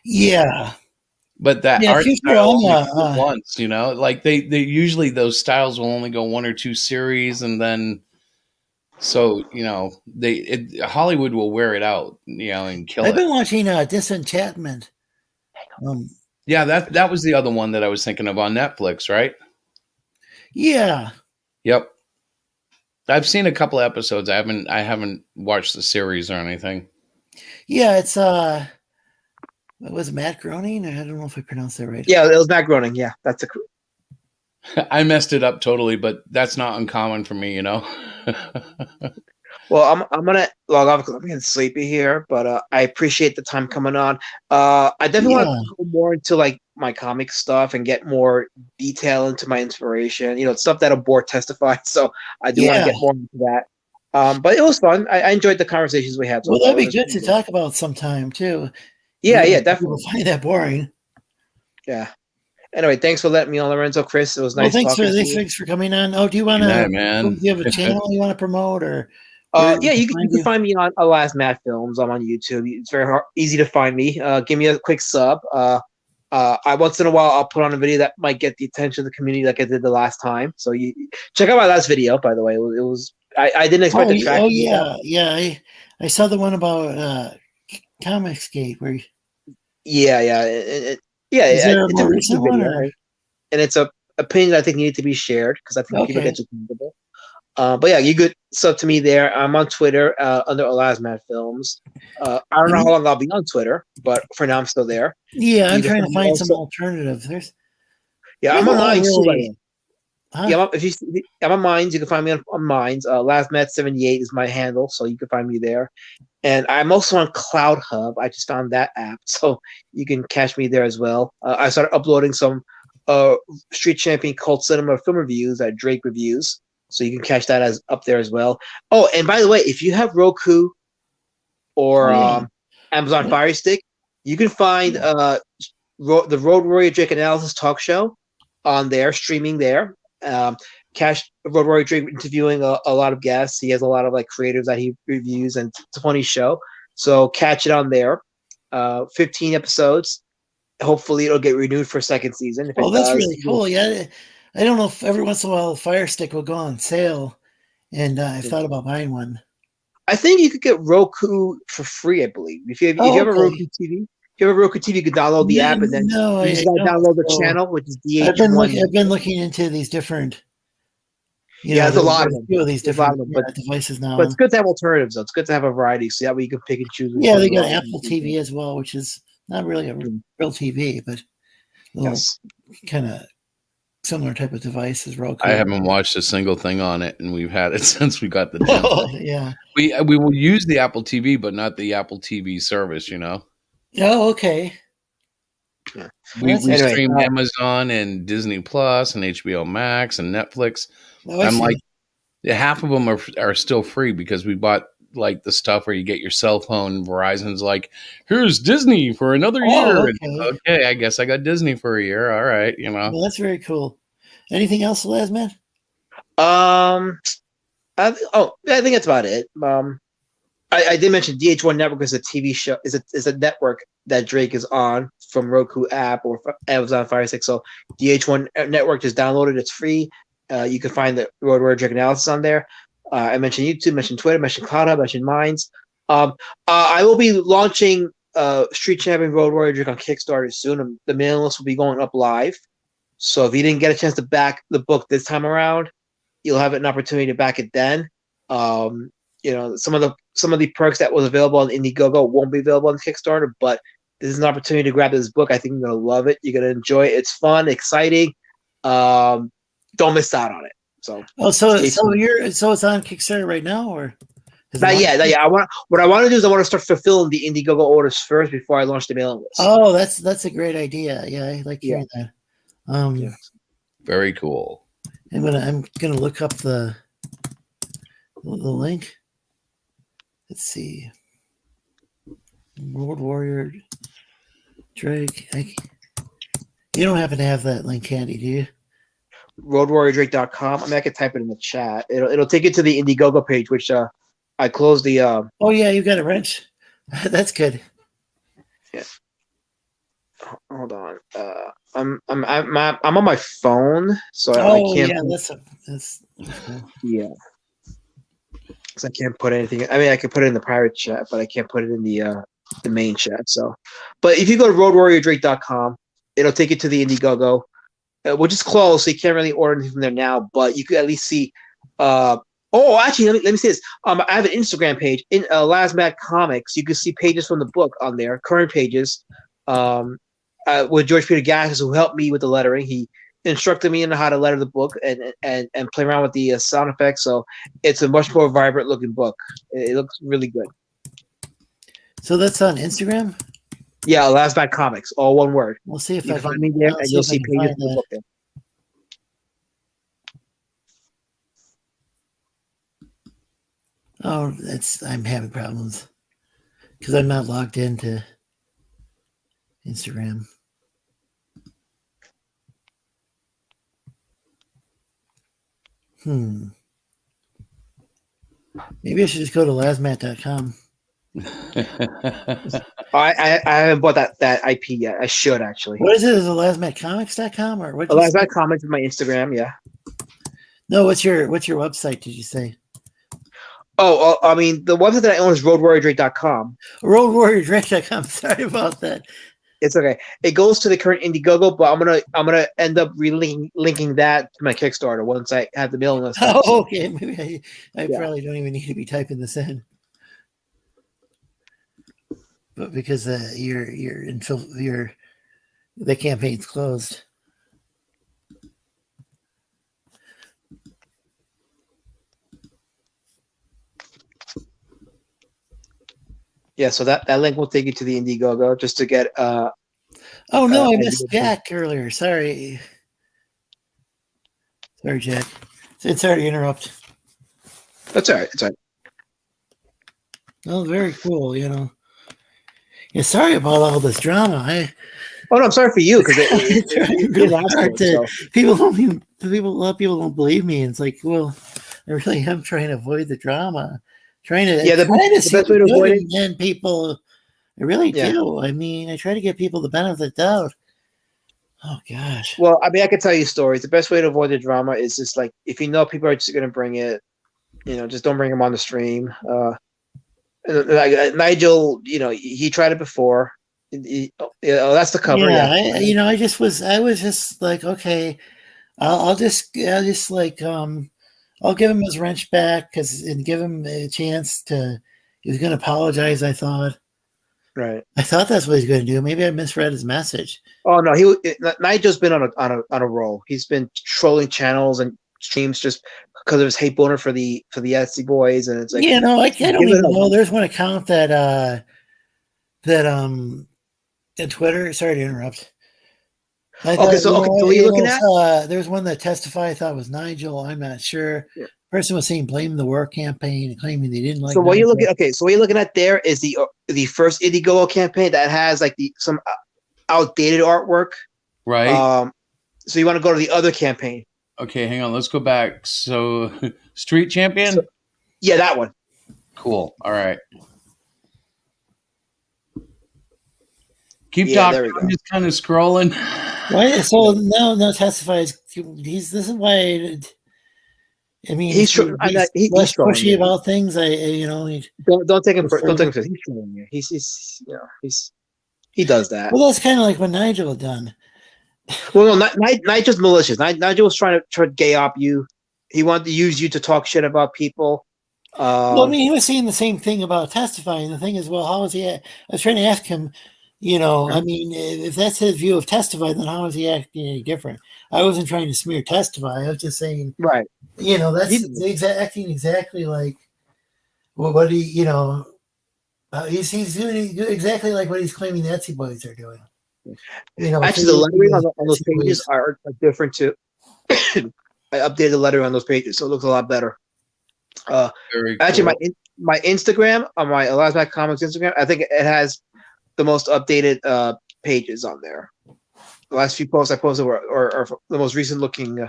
Yeah. But that art Futurama, style once, like they usually those styles will only go 1 or 2 series, and then Hollywood will wear it out, and kill it. I've been watching Disenchantment. Yeah, that was the other one that I was thinking of on Netflix, right? Yeah. Yep. I've seen a couple of episodes. I haven't watched the series or anything. Yeah, it's was it Matt Groening? I don't know if I pronounced that right. Yeah, it was Matt Groening. Yeah, that's I messed it up totally, but that's not uncommon for me, Well, I'm gonna log off because I'm getting sleepy here, but I appreciate the time coming on. I definitely want to go more into like my comic stuff and get more detail into my inspiration. Stuff that'll bore testify. So I do want to get more into that. But it was fun. I enjoyed the conversations we had. Well, that'd be good to talk about sometime too. Yeah, definitely. People find that boring. Yeah. Anyway, thanks for letting me on, Lorenzo. Chris, it was nice. Thanks for coming on. Oh, do you want to? Man. Do you have a channel you want to promote, or? Yeah, you can find me on Alas Mad Films. I'm on YouTube. It's very easy to find me. Give me a quick sub. I once in a while I'll put on a video that might get the attention of the community, like I did the last time. So you check out my last video. By the way, it was I didn't expect the track. Oh yeah. I saw the one about Comicsgate where. It's a recent video, right? And it's a opinion I think needed to be shared because I think people get too comfortable. But yeah, you could sub to me there. I'm on Twitter under Alas Mad Films. I don't know how long I'll be on Twitter, but for now I'm still there. Yeah, I'm trying to find some alternatives. I'm on YouTube. Huh? Yeah, I'm on Minds. You can find me on Minds. LastMat78 is my handle, so you can find me there. And I'm also on Cloud Hub. I just found that app, so you can catch me there as well. I started uploading some Street Champion Cult Cinema film reviews at Drake Reviews, so you can catch that as up there as well. Oh, and by the way, if you have Roku or Amazon Fire Stick, you can find the Road Warrior Drake Analysis Talk Show on there, streaming there. Cash Road Warrior Drake interviewing a lot of guests. He has a lot of like creators that he reviews, and it's a funny show. So catch it on there. 15 episodes. Hopefully it'll get renewed for a second season. If it That's does, really cool. Yeah, I don't know if every once in a while Fire Stick will go on sale, and I've thought about buying one. I think you could get Roku for free. I believe if you have a Roku TV. If you have a Roku TV, you can download the app, and then you just gotta download the channel, which is DH1. I've been looking into these different. There's a lot of them. These different devices now. But it's good to have alternatives, though. It's good to have a variety, so that way you can pick and choose. Yeah, they got Apple TV as well, which is not really a real TV, but kind of similar type of device as Roku. I haven't watched a single thing on it, and we've had it since we got the channel. Yeah, we will use the Apple TV, but not the Apple TV service. Oh, okay. Yeah. We stream Amazon and Disney Plus and HBO Max and Netflix. I'm like, half of them are still free because we bought like the stuff where you get your cell phone. Verizon's like, here's Disney for another year. Okay, I guess I got Disney for a year. All right, Well, that's very cool. Anything else, Lasman? I think that's about it. I did mention DH1 Network is a TV show. Is a network that Drake is on from Roku app or Amazon Fire Stick. So DH1 Network, just download it. It's free. You can find the Road Warrior Drake Analysis on there. I mentioned YouTube, mentioned Twitter, mentioned Cloud Hub, mentioned Minds. I will be launching Street Champion Road Warrior Drake on Kickstarter soon. The mailing list will be going up live. So if you didn't get a chance to back the book this time around, you'll have an opportunity to back it then. Some of the perks that was available on Indiegogo won't be available on Kickstarter, but this is an opportunity to grab this book. I think you're gonna love it. You're gonna enjoy it. It's fun, exciting. Don't miss out on it. So it's on Kickstarter right now, or not yet? What I want to do is I want to start fulfilling the Indiegogo orders first before I launch the mailing list. Oh, that's a great idea. Yeah, I like hearing that. Very cool. I'm gonna look up the link. Let's see. Road Warrior Drake. You don't happen to have that link handy, do you? RoadWarriorDrake.com. I can type it in the chat. It'll take you to the Indiegogo page, which I closed the. Oh yeah, you got a wrench. That's good. Yeah. Hold on. I'm on my phone, so I can't. Yeah, because I can't put anything. I mean, I can put it in the private chat, but I can't put it in the main chat. So, but if you go to RoadWarriorDrake.com, it'll take you to the Indiegogo, which is closed, so you can't really order anything from there now. But you could at least see. Actually, let me say this. I have an Instagram page in Lasmat Comics. You can see pages from the book on there, current pages. With George Peter Gassis, who helped me with the lettering. He instructed me on how to letter the book and play around with the sound effects. So it's a much more vibrant looking book. It looks really good. So that's on Instagram? Yeah, Lasmat Comics, all one word. We'll see if you can find me there, and you'll see pages of the book there. Oh, I'm having problems because I'm not logged into Instagram. Maybe I should just go to lasmat.com. I haven't bought that IP yet. I should actually. What is it? Is it lasmatcomics.com or what? Lasmat Comics is my Instagram. Yeah. No, what's your website? Did you say? Oh, I mean, the website that I own is RoadWarriorDrake.com. RoadWarriorDrake.com. Sorry about that. It's okay. It goes to the current Indiegogo, but I'm gonna end up linking that to my Kickstarter once I have the mailing list. Oh, okay. Maybe I probably don't even need to be typing this in. But because the campaign's closed. Yeah, so that link will take you to the Indiegogo just to get. Oh no, I missed Indiegogo. Jack earlier. Sorry, Jack. Sorry to interrupt. That's all right. It's all right. Oh, very cool. Yeah, sorry about all this drama. Oh no, I'm sorry for you because It's it really last hard week, to. so. A lot of people don't believe me. And it's like, well, I really am trying to avoid the drama. Trying to Yeah, the see best way to the good avoid it. in people. I really Yeah. do. I mean, I try to give people the benefit of the doubt. Oh gosh. Well, I mean, I can tell you stories. The best way to avoid the drama is just like if you know people are just going to bring it, just don't bring them on the stream. Nigel, he tried it before. That's the cover. Yeah, Yeah, I was just like, okay, I'll just like, I'll give him his wrench back and give him a chance to. He was going to apologize. I thought right. that's what he's going to do. Maybe I misread his message. Oh no, Nigel's been on a roll. He's been trolling channels and streams just because of his hate boner for the Etsy boys, and it's like I don't even know. There's one account that in Twitter. Sorry to interrupt. So what are you looking at? There's one that testified. I thought was Nigel. I'm not sure. Yeah. Person was saying blame the war campaign, claiming they didn't like. So what Nigel. you're looking? So what you're looking at there is the first Indiegogo campaign that has like some outdated artwork. Right. So you want to go to the other campaign? Okay, hang on. Let's go back. So, Street Champion. Yeah, that one. Cool. All right. Keep Yeah, talking. there we go. I'm just kind of scrolling. Why? So no testifies. This is why. I mean, he's less trolling pushy you. about things. Don't take him. Don't take him. He's trolling you. He does that. Well, that's kind of like what Nigel had done. Well, no, Nigel's malicious. Nigel was trying to gay up you. He wanted to use you to talk shit about people. Well, I mean, he was saying the same thing about testifying. The thing is, well, how is he? I was trying to ask him. I mean, if that's his view of testify, then how is he acting any different? I wasn't trying to smear testify. I was just saying, right. That's acting exactly like what he, he's doing exactly like what he's claiming the Etsy boys are doing. Actually, the lettering on those pages are different too. I updated the lettering on those pages, so it looks a lot better. Very actually, cool. my Instagram on my Elasmac Comics Instagram, I think it has the most updated pages on there. The last few posts I posted are the most recent looking,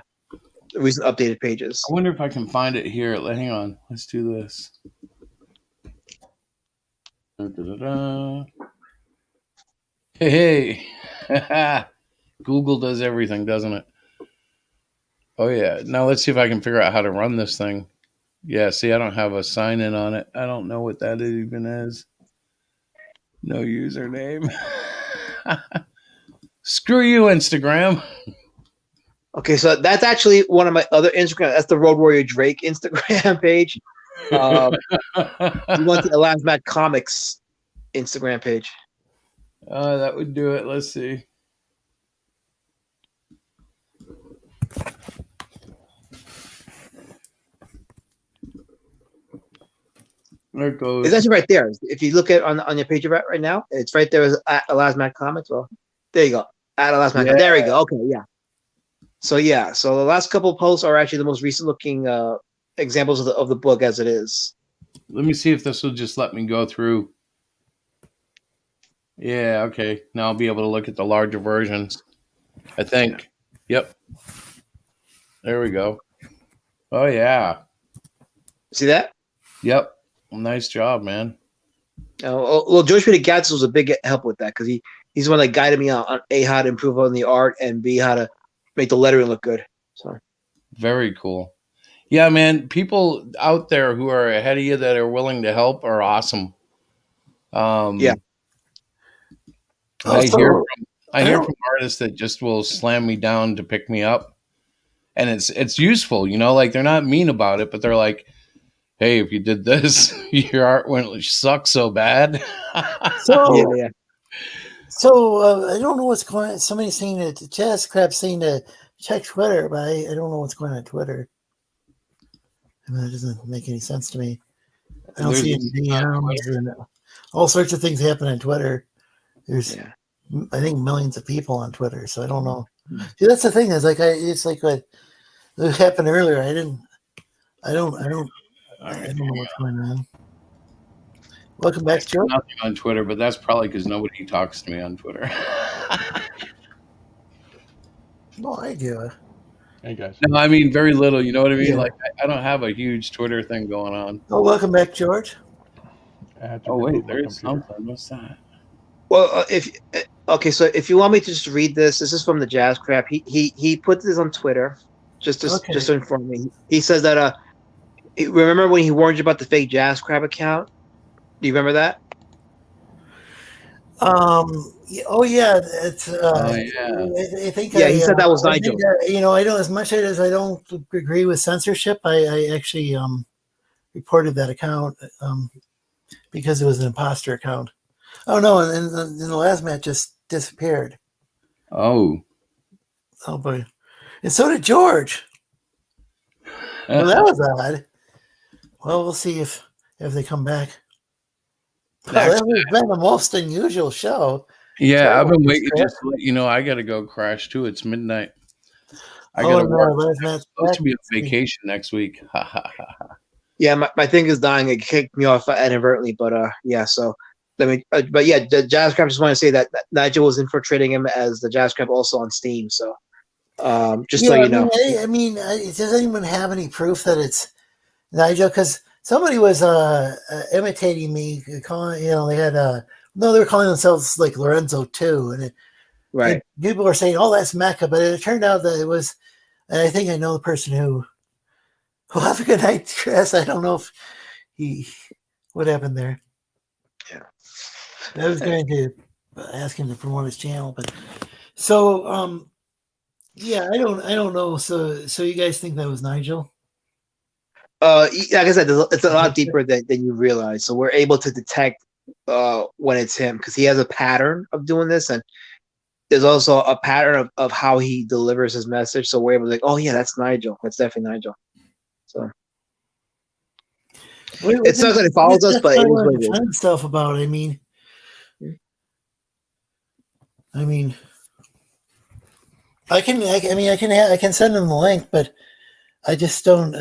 recent updated pages. I wonder if I can find it here. Hang on. Let's do this. Da-da-da-da. Hey. Google does everything, doesn't it? Oh, yeah. Now let's see if I can figure out how to run this thing. Yeah, see, I don't have a sign-in on it. I don't know what that even is. No username. Screw you, Instagram. Okay, so that's actually one of my other Instagram. That's the Road Warrior Drake Instagram page. You want the Elasmac Comics Instagram page? That would do it. Let's see. There it goes. It's actually right there. If you look at on your page right now, it's right there at Elasmac Comics. Well, there you go. At Elasmac. Yeah. There we go. Okay, yeah. So the last couple of posts are actually the most recent looking examples of the book as it is. Let me see if this will just let me go through. Yeah, okay. Now I'll be able to look at the larger versions. I think. Yep. There we go. Oh yeah. See that? Yep. Nice job, man. Well, George Peter Gadsden was a big help with that because he's the one that guided me on A, how to improve on the art, and B, how to make the lettering look good. So very cool. Yeah, man. People out there who are ahead of you that are willing to help are awesome. Yeah. I hear from artists that just will slam me down to pick me up, and it's useful, like they're not mean about it, but they're like, hey, if you did this, your art wouldn't suck so bad. So, yeah. So I don't know what's going on. Somebody's saying that Jazz Crab's saying to check Twitter, but I don't know what's going on Twitter. I mean, that doesn't make any sense to me. I don't see any DMs. all sorts of things happen on Twitter. There's, I think, millions of people on Twitter, so I don't know. See, that's the thing. Is like it's like what happened earlier. I don't know what's going on. Welcome back, Joe. Nothing on Twitter, but that's probably because nobody talks to me on Twitter. No idea. Hey guys. No, I mean very little. You know what I mean? Yeah. Like I don't have a huge Twitter thing going on. Oh, welcome back, George. Oh wait, there's something. What's that? Well, so if you want me to just read this is from the Jazz Crap. He put this on Twitter, just to inform me. He says that remember when he warned you about the fake Jazz Crap account? Do you remember that? Oh yeah, it's. I think. Yeah, he said that was Nigel. I don't, as much as I don't agree with censorship, I actually reported that account because it was an imposter account. Oh no, and the last match just disappeared. Oh boy, and so did George. Well, that was odd. Well, we'll see if they come back. Oh, that has been the most unusual show. Yeah, I've been waiting just to let you know I got to go crash too. It's midnight. I got to work. I'm supposed to be on vacation next week. Yeah, my thing is dying. It kicked me off inadvertently, but yeah. So but yeah, the Jazz Crap, just want to say that Nigel was infiltrating him as the Jazz Crap also on Steam. So just so you know. I mean, does anyone have any proof that it's Nigel? Because somebody was imitating me, calling. They had they were calling themselves like Lorenzo too, and right. And people were saying, "Oh, that's Mecca," but it turned out that it was. And I think I know the person who. Well, have a good night, Chris. I don't know if what happened there. Yeah, I was going to ask him to promote his channel, but so yeah, I don't know. So you guys think that was Nigel? Like I said, it's a lot deeper than you realize. So we're able to detect when it's him because he has a pattern of doing this, and there's also a pattern of how he delivers his message. So we're able to oh yeah, that's Nigel. That's definitely Nigel. So it sucks that he follows us, but it is what it is. Stuff about it. I mean, I can send him the link, but I just don't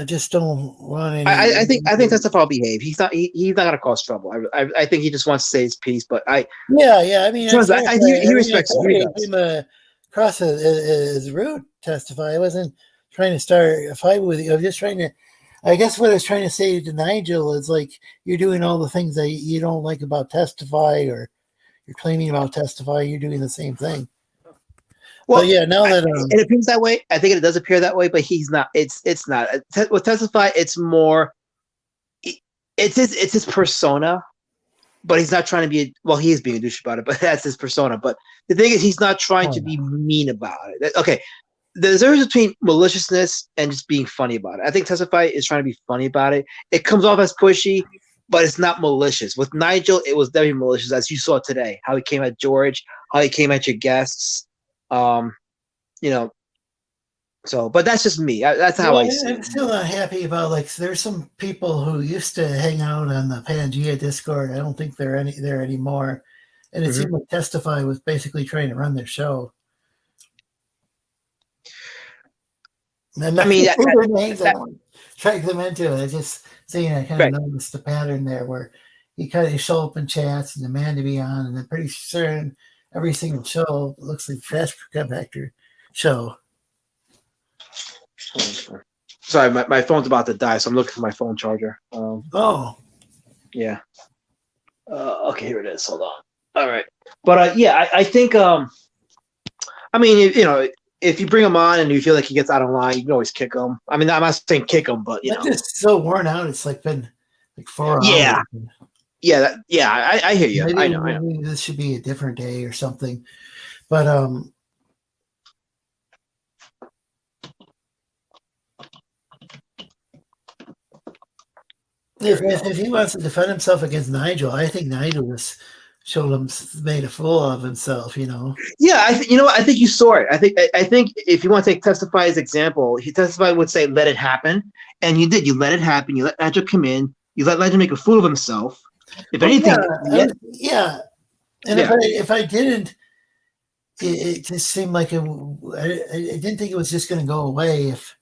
want any. I think that's the behave. He's not gonna cause trouble. I think he just wants to say his piece. But I mean, he respects me. Came across as rude. Testify. I wasn't trying to start a fight with you. I was just trying to. I guess what I was trying to say to Nigel is like you're doing all the things that you don't like about Testify, or you're claiming about Testify. You're doing the same thing. Well, yeah. Now that it appears that way, I think it does appear that way, but he's not. It's not with Testify. It's more. It's his persona, but he's not trying to be. Well, he is being a douche about it, but that's his persona. But the thing is, he's not trying to be mean about it. Okay, there's a difference between maliciousness and just being funny about it. I think Testify is trying to be funny about it. It comes off as pushy, but it's not malicious. With Nigel, it was definitely malicious, as you saw today. How he came at George, how he came at your guests. So, but that's just me. That's how I see it. I'm still not happy about there's some people who used to hang out on the Pangea Discord. I don't think they're there anymore. And it seemed like Testify was basically trying to run their show. And I mean, names, I don't drag them into it. I just saying I kind of noticed the pattern there where he kind of show up in chats and demand to be on, and then pretty soon every single show looks like Trash Compactor show. Sorry, my phone's about to die, so I'm looking for my phone charger. Yeah. Okay, here it is. Hold on. All right, but yeah, I think I mean, if you bring him on and you feel like he gets out of line, you can always kick him. I mean, I'm not saying kick him, but I'm just so worn out. It's been 4 hours. Yeah, I hear you. I know. Maybe this should be a different day or something, but if he wants to defend himself against Nigel, I think Nigel was made a fool of himself. Yeah, I think you saw it. I think if you want to take Testify as example, Testify would say, "Let it happen," and you did. You let it happen. You let Nigel come in. You let Nigel make a fool of himself. If anything, yeah. And if I didn't, it just seemed like I didn't think it was just going to go away. If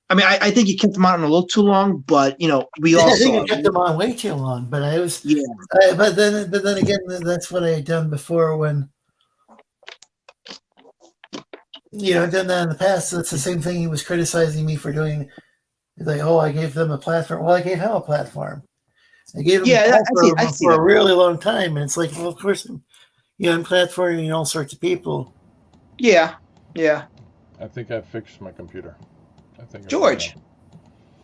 I mean, I think you kept them on a little too long, but we all I think saw. I kept them on way too long. But I was but then again, that's what I had done before when. I've done that in the past. So it's the same thing he was criticizing me for doing. He's like, oh, I gave them a platform. Well, I gave him a platform. I gave him a platform for a really long time. And it's like, well, of course, I'm platforming all sorts of people. Yeah. I think I fixed my computer. I think George.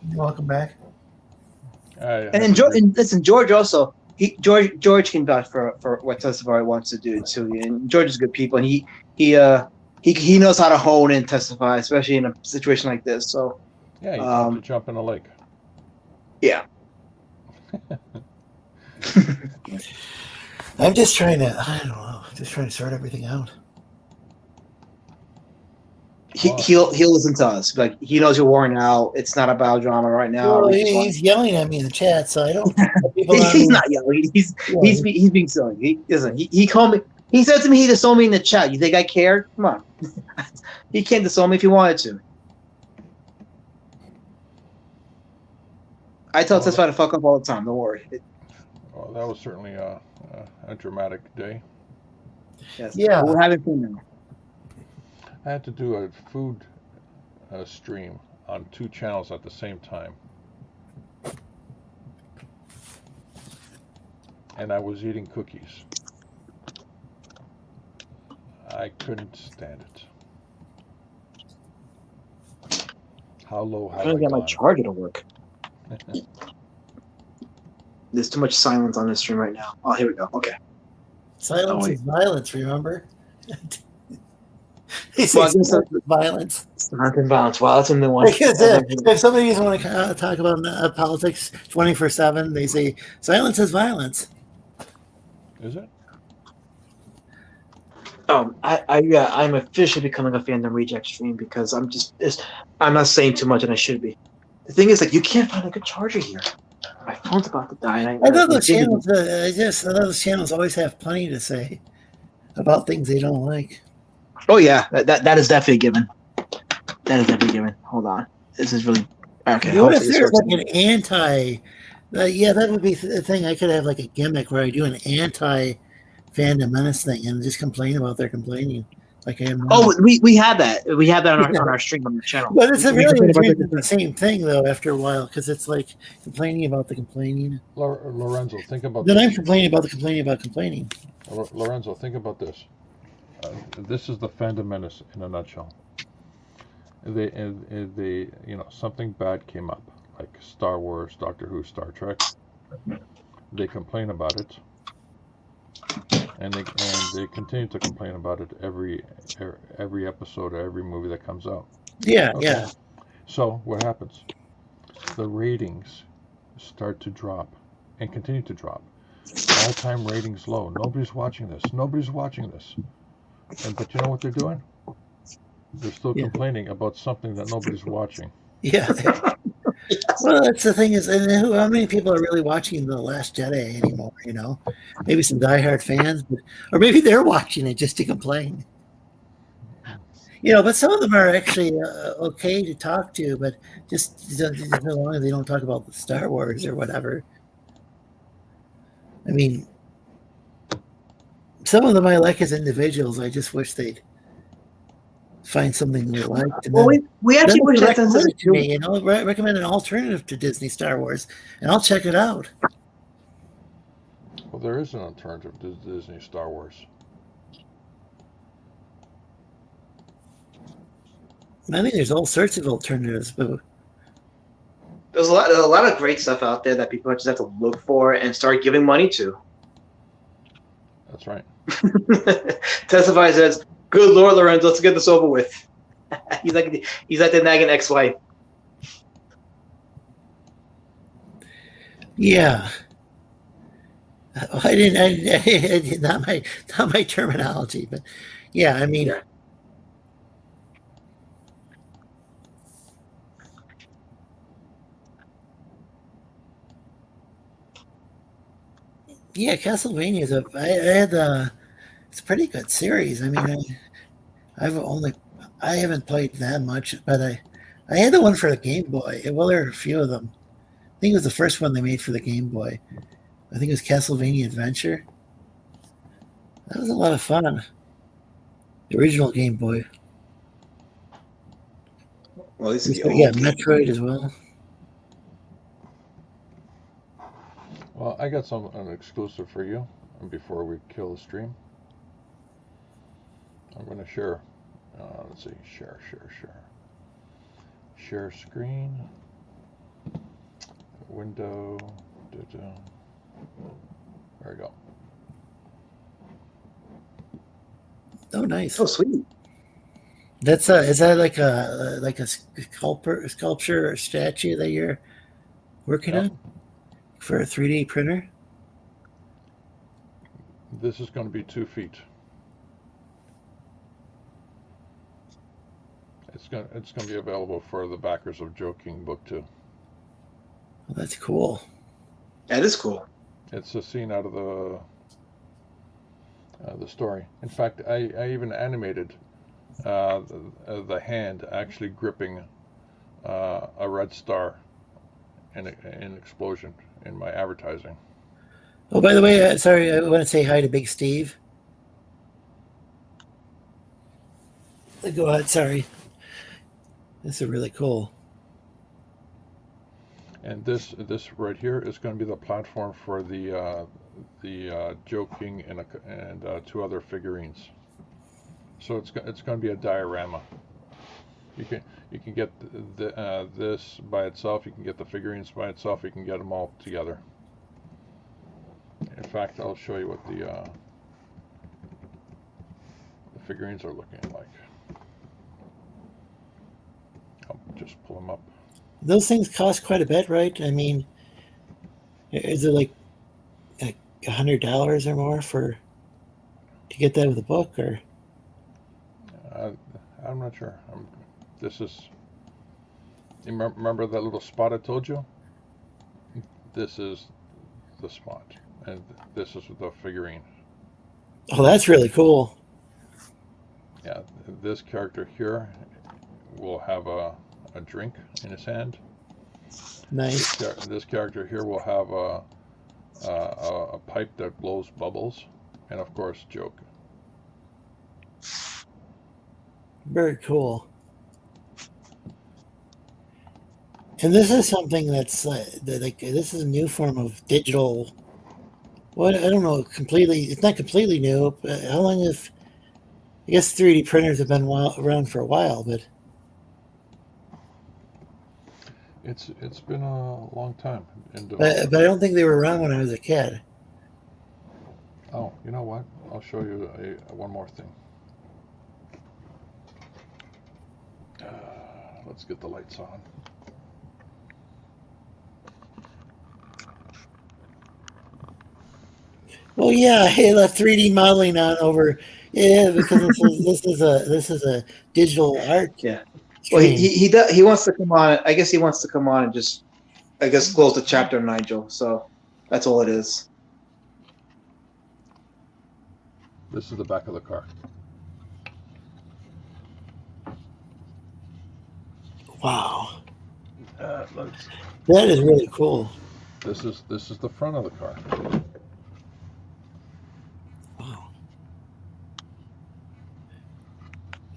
You're welcome back. And listen, George also. George can vouch for what Testify wants to do too. And George is good people, and he knows how to hone in Testify, especially in a situation like this. So yeah, you have to jump in a lake. Yeah. I'm just trying to sort everything out. He'll listen to us. Like, he knows you're worn out. It's not about drama right now. Well, he's yelling at me in the chat, so I don't. He's not yelling. He's being silly. He called me. He said to me he disowned me in the chat. You think I cared? Come on. He can't disown me if he wanted to. I tell Testify to fuck up all the time. Don't worry. Well, that was certainly a dramatic day. Yes. Yeah. We're having fun now. I had to do a food stream on 2 channels at the same time. And I was eating cookies. I couldn't stand it. How low have I trying to get my charger to work. There's too much silence on this stream right now. Oh, here we go. Okay. Silence is violence, remember? Violence. Silence and violence. Wow, that's a new one. If somebody doesn't want to talk about politics 24/7, they say silence is violence. Is it? I'm officially becoming a Fandom Reject stream because I'm not saying too much and I should be. The thing is, like, you can't find a good charger here. My phone's about to die. I thought those channels always have plenty to say about things they don't like. Oh yeah, that is definitely a given. That is definitely a given. Hold on, this is really okay. What if there's like an anti? That would be the thing. I could have like a gimmick where I do an anti-Fandom Menace thing and just complain about their complaining. Like I am. Oh, we had that. We had that on our stream on the channel. But it's really the same thing though. After a while, because it's like complaining about the complaining. Lorenzo, think about. Then I'm complaining about the complaining about complaining. Lorenzo, think about this. This is the Fandom Menace in a nutshell. They something bad came up, like Star Wars, Doctor Who, Star Trek. They complain about it, and they continue to complain about it every episode or every movie that comes out. Yeah, okay. Yeah. So what happens? The ratings start to drop and continue to drop. All-time ratings low. Nobody's watching this. But you know what they're doing? They're still complaining about something that nobody's watching. Yeah. Well, that's the thing is, and how many people are really watching The Last Jedi anymore? Maybe some diehard fans, or maybe they're watching it just to complain. But some of them are actually okay to talk to, but just as long as they don't talk about the Star Wars or whatever. I mean, some of them I like as individuals. I just wish they'd find something they liked. Well, we actually wish that recommend it to me. Recommend an alternative to Disney Star Wars, and I'll check it out. Well, there is an alternative to Disney Star Wars. I think there's all sorts of alternatives, but there's a lot of great stuff out there that people just have to look for and start giving money to. That's right. Testify says, "Good Lord, Lorenzo, let's get this over with." he's like the nagging ex-wife. Yeah. I didn't. Not my terminology, but yeah. I mean. Yeah. Yeah, Castlevania is I had it's a pretty good series. I mean, I haven't played that much, but I had the one for the Game Boy. Well, there are a few of them. I think it was the first one they made for the Game Boy. I think it was Castlevania Adventure. That was a lot of fun. The original Game Boy. Well, this is the Yeah, old Metroid as well. Well, I got an exclusive for you. And before we kill the stream, I'm going to share. Let's see, share screen, window. There we go. Oh, nice. Oh, sweet. That's is that like a sculpture or statue that you're working on for a 3D printer? This is going to be 2 feet. It's going to be available for the backers of Joking Book 2. Well, that's cool. That is cool. It's a scene out of the story. In fact, I even animated the hand actually gripping a red star in an explosion in my advertising. Oh, by the way, sorry, I want to say hi to Big Steve. Go ahead, sorry. This is really cool. And this right here is going to be the platform for the Joking and 2 other figurines. So it's going to be a diorama. You can get this by itself. You can get the figurines by itself. You can get them all together. In fact, I'll show you what the figurines are looking like. I'll just pull them up. Those things cost quite a bit, right? I mean, is it like $100 or more to get that with a book, or? I'm not sure. This is. You remember that little spot I told you? This is the spot, and this is the figurine. Oh, that's really cool. Yeah, this character here will have a drink in his hand. Nice. This character here will have a pipe that blows bubbles, and of course, Joke. Very cool. And this is something that's like this is a new form of digital. What I don't know completely. It's not completely new. But how long have? I guess 3D printers have been around for a while, but it's been a long time. But I don't think they were around when I was a kid. Oh, you know what? I'll show you one more thing. Let's get the lights on. Well, yeah, hey, the 3D modeling on over. Yeah, because this is a digital art. Yeah. Well, he wants to come on. I guess he wants to come on and just, I guess, close the chapter, Nigel. So that's all it is. This is the back of the car. Wow. That is really cool. This is the front of the car. Wow.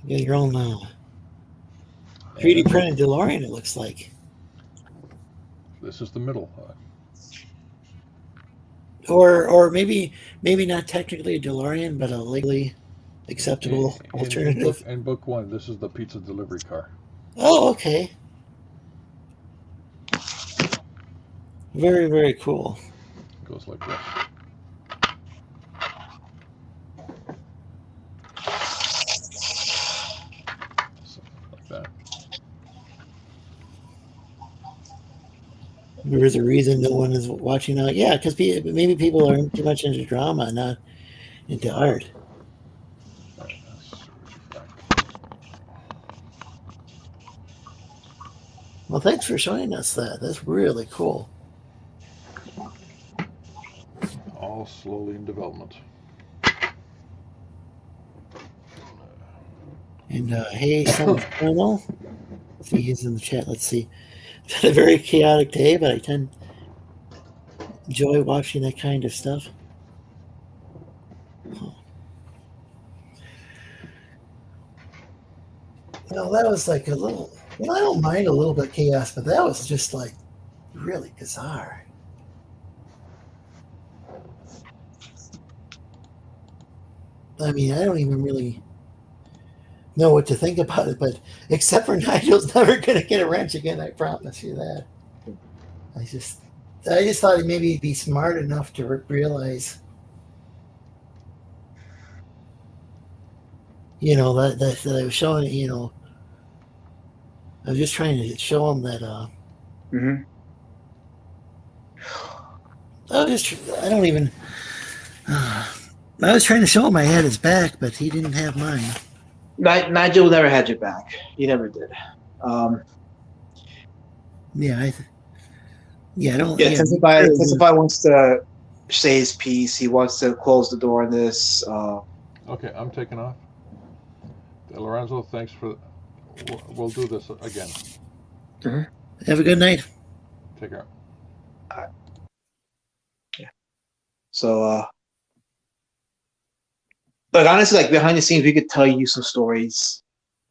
You got your own 3D printed DeLorean, it looks like. This is the middle. Or maybe not technically a DeLorean, but a legally acceptable alternative. In book 1, this is the pizza delivery car. Oh, okay. Very, very cool. It goes like this. Like that. There's a reason no one is watching now. Yeah, because maybe people are too much into drama, not into art. Well, thanks for showing us that. That's really cool. All all slowly in development. And hey, someone's channel. See, he's in the chat. Let's see. It's had a very chaotic day, but I tend to enjoy watching that kind of stuff. Well, that was like a little. Well, I don't mind a little bit chaos, but that was just like really bizarre. I mean, I don't even really know what to think about it, but except for Nigel's never going to get a wrench again, I promise you that. I just thought maybe he'd be smart enough to realize, you know, that I was showing, you know, I was just trying to show him that. I don't even. I was trying to show him I had his back, but he didn't have mine. Nigel never had your back. He never did. Yeah, I don't. Yeah, Tensify wants to say his piece. He wants to close the door on this. Okay, I'm taking off. Lorenzo, thanks for. We'll do this again. Have a good night. Take care. Yeah. So, like honestly, like behind the scenes, we could tell you some stories,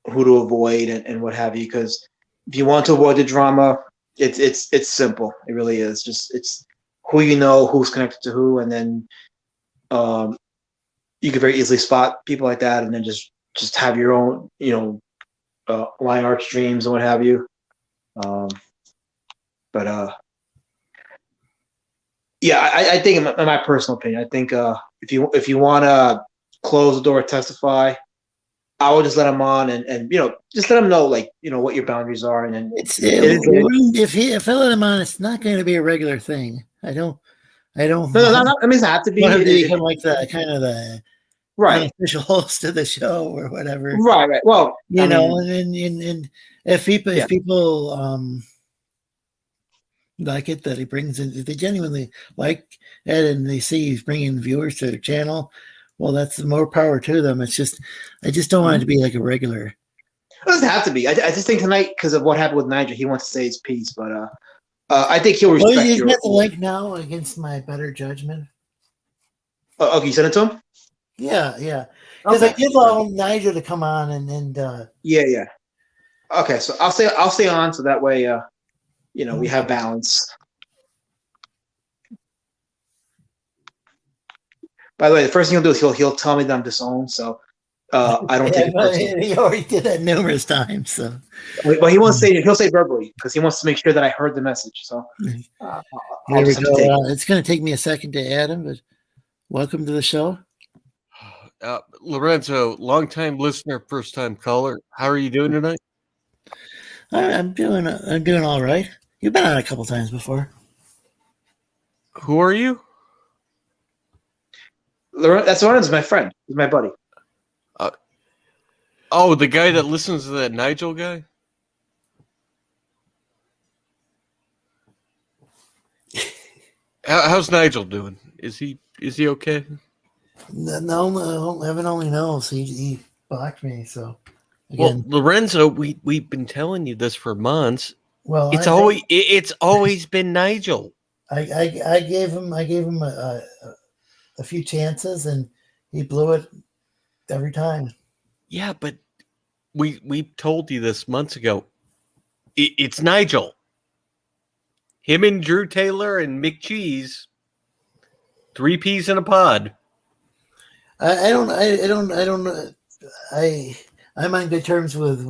who to avoid and what have you. Because if you want to avoid the drama, it's simple. It really is. Just it's who you know, who's connected to who, and then you can very easily spot people like that, and then just have your own, you know, line art streams and what have you. Yeah, I think in my personal opinion, I think if you want to close the door, testify, I would just let him on and you know, just let him know, like, you know, what your boundaries are, and then if I let him on, it's not going to be a regular thing. I don't. No, I mean, it have to be. Want him to become like the kind of the official host of the show or whatever. Right. Well, you know, and if people like it, that he brings in, if they genuinely like it and they see he's bringing viewers to their channel, well, that's more power to them. It's just, I just don't want it to be like a regular. It doesn't have to be. I just think tonight, because of what happened with Nigel, he wants to say his piece, but I think he'll respect Well, you your. get the link now against my better judgment. Okay, you sent it to him. Yeah. Because I did allow Nigel to come on and. Yeah. Okay, so I'll stay on, so that way, you know, we have balance. By the way, the first thing he'll do is he'll tell me that I'm disowned, so I don't take it personally. He already did that numerous times, so. But he won't say, he'll say verbally, because he wants to make sure that I heard the message. So There we go. It's going to take me a second to add him, but welcome to the show. Lorenzo, long-time listener, first-time caller. How are you doing tonight? I'm doing all right. You've been on a couple times before. Who are you? That's Lorenzo, my friend. He's my buddy. Oh, the guy that listens to that Nigel guy? How's Nigel doing? Is he okay? No, Evan only knows. He blocked me, so. Again. Well, Lorenzo, we've been telling you this for months. Well, it's always been Nigel. I gave him a few chances, and he blew it every time. Yeah, but we told you this months ago. It's Nigel. Him and Drew Taylor and Mick Cheese. 3 peas in a pod. I'm on good terms with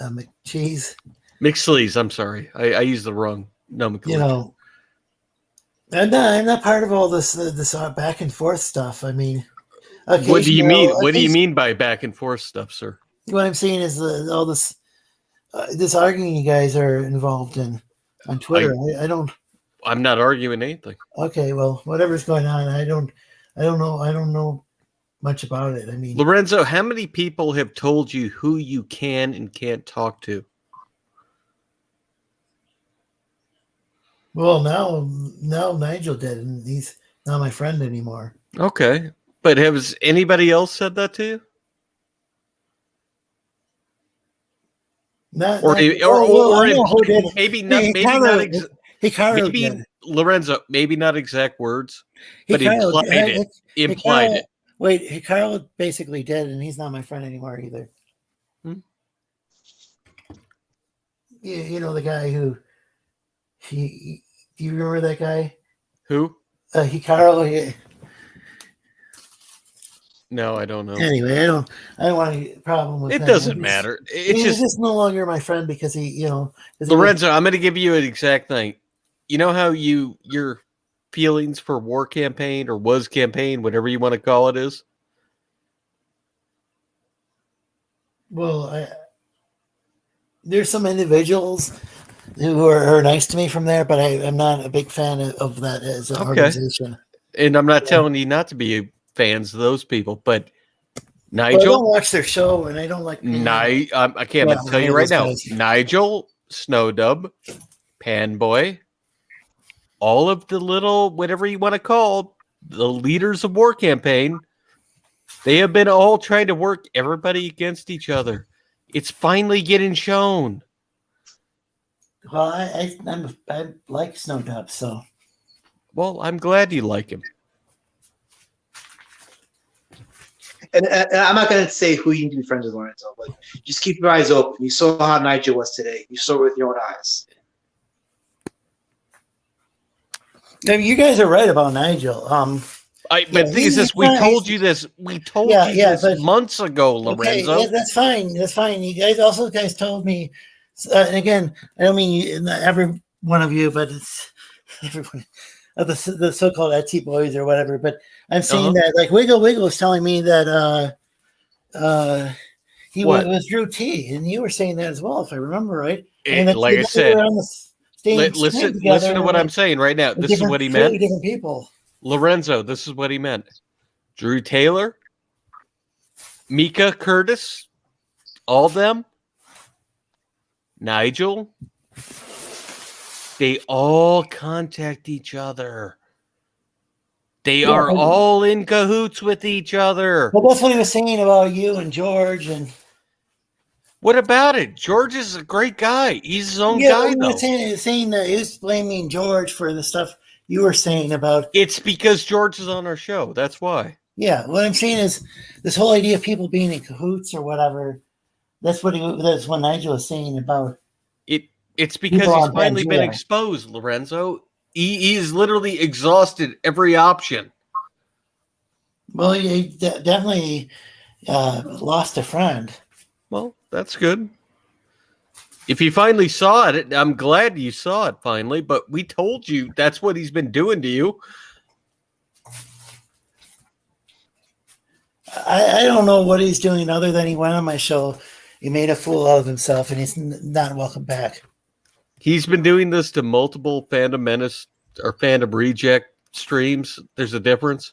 McCheese. McSleaze, I'm sorry. I used the wrong nomenclature. You know, I'm not part of all this back and forth stuff. I mean, what do you mean? What do you mean by back and forth stuff, sir? What I'm saying is all this arguing you guys are involved in on Twitter. I don't. I'm not arguing anything. Okay, well, whatever's going on, I don't know much about it. I mean, Lorenzo, how many people have told you who you can and can't talk to? Well, now Nigel did, and not my friend anymore. Okay. But has anybody else said that to you? Not, Or not, or, oh, well, or I know who did. maybe not Hikaru maybe did. Lorenzo, maybe not exact words, but Hikaru, implied it. Wait, Hikaru basically did, and he's not my friend anymore either. Hmm. You know the guy who do you remember that guy? Who? Hikaru. No, I don't know. Anyway, I don't want any problem with It that. doesn't matter. It's He's just just no longer my friend because he. Lorenzo, I'm going to give you an exact thing. You know how your feelings for war campaign or was campaign, whatever you want to call it, is? Well, there's some individuals who are nice to me from there, but I'm not a big fan of that as an organization. And I'm not telling you not to be fans of those people, but Nigel, I don't watch their show, and I don't like. I can't tell you right now. Nigel, Snowdub, Panboy, all of the little whatever you want to call the leaders of war campaign, they have been all trying to work everybody against each other. It's finally getting shown. Well, I like Snowdub, so. Well, I'm glad you like him. And I'm not going to say who you need to be friends with, Lorenzo, but just keep your eyes open. You saw how Nigel was today. You saw it with your own eyes. I mean, you guys are right about Nigel. But the thing is this, we told you this months ago, Lorenzo. Okay, that's fine. That's fine. You guys told me, and again, I don't mean not every one of you, but it's everyone of the so-called Etsy boys or whatever. But I'm saying that like Wiggle was telling me that he was Drew T, and you were saying that as well, if I remember right. And like I said, listen to what I'm saying right now. This is what he meant. Different people. Lorenzo, this is what he meant. Drew Taylor, Mika Curtis, all of them, Nigel, they all contact each other. They are all in cahoots with each other. Well, that's what he was saying about you and George. And what about it? George is a great guy. He's his own guy, though. Saying that he was blaming George for the stuff you were saying about. It's because George is on our show. That's why. Yeah, what I'm saying is this whole idea of people being in cahoots or whatever. That's what Nigel was saying about. It's because he's finally been exposed, Lorenzo. He's literally exhausted every option. Well, he definitely lost a friend. Well, that's good. If you finally saw it, I'm glad you saw it finally, but we told you that's what he's been doing to you. I don't know what he's doing other than he went on my show. He made a fool out of himself, and he's not welcome back. He's been doing this to multiple Fandom Menace or Fandom Reject streams. There's a difference.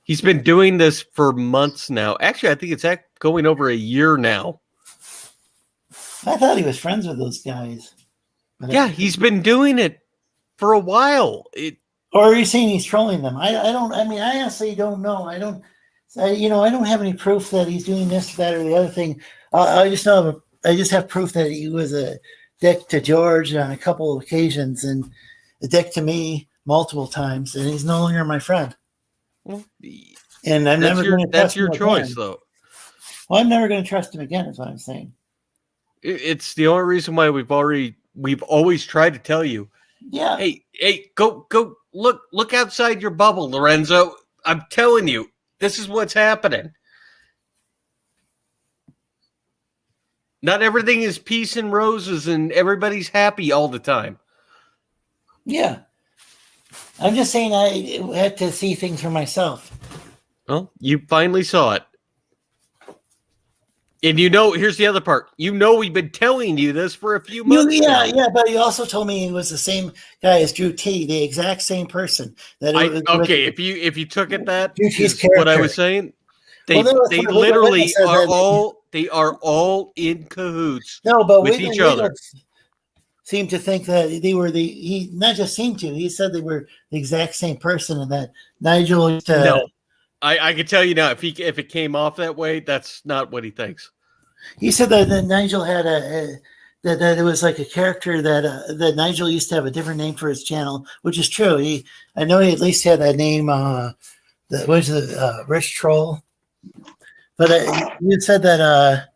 He's been doing this for months now. Actually, I think it's going over a year now. I thought he was friends with those guys. Yeah, he's been doing it for a while. Or are you saying he's trolling them? I honestly don't know. I don't have any proof that he's doing this, that, or the other thing. I just have proof that he was a dick to George on a couple of occasions and a dick to me multiple times, and he's no longer my friend. Well, and I'm never going to. That's your choice, though. Well, I'm never going to trust him again. Is what I'm saying. It's the only reason why we've always tried to tell you. Yeah. Hey, go look outside your bubble, Lorenzo. I'm telling you, this is what's happening. Not everything is peace and roses and everybody's happy all the time. Yeah. I'm just saying I had to see things for myself. Well, you finally saw it. And here's the other part. We've been telling you this for a few months now. Yeah, but he also told me he was the same guy as Drew T, the exact same person. If you took it that is what I was saying, they literally are all in cahoots with each other. seemed to think that they were he not just seemed to, he said they were the exact same person, and that Nigel used to, No, I can tell you now, if it came off that way, that's not what he thinks. he said that Nigel had that it was like a character that Nigel used to have a different name for his channel, which is true. I know he at least had that name, Rich Troll. But you said that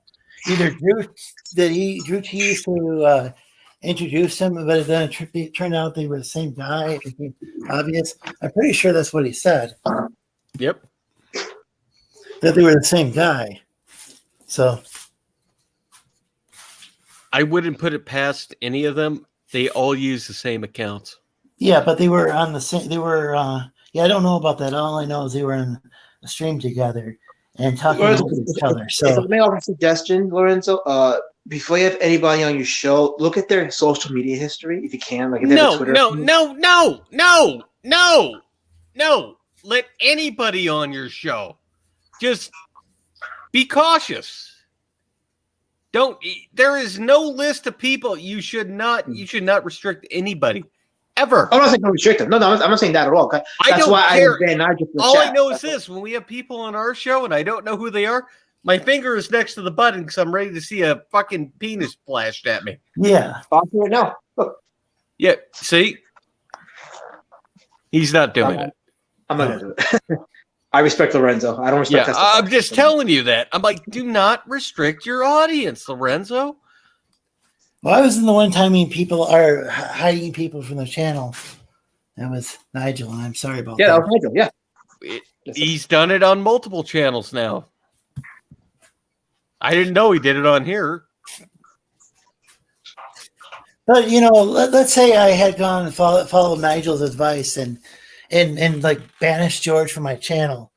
either Drew T used to introduce him, but then it turned out they were the same guy. It became obvious. I'm pretty sure that's what he said. Yep. That they were the same guy. So I wouldn't put it past any of them. They all use the same accounts. yeah, but they were on the same. They were. Yeah, I don't know about that. All I know is they were in a stream together and talking to each other. So if I may offer a suggestion, Lorenzo, before you have anybody on your show, look at their social media history if you can. Like if they have a Twitter No. Let anybody on your show. Just be cautious. There is no list of people you should not restrict anybody. Ever. I'm not saying don't restrict them. No, I'm not saying that at all. Okay? That's why I ban Nigel from the all chat. I know is this: when we have people on our show and I don't know who they are, my finger is next to the button because I'm ready to see a fucking penis flashed at me. yeah, I'll do it now. Look, Yeah, see, he's not doing it. I'm not gonna do it. I respect Lorenzo. I don't respect. Yeah, I'm just telling you that. I'm like, do not restrict your audience, Lorenzo. well, I was in the one time people are hiding people from the channel. That was Nigel, and I'm sorry about Yeah, that. that was Nigel. Yeah. He's done it on multiple channels now. I didn't know he did it on here. But let's say I had gone and followed Nigel's advice and like banished George from my channel.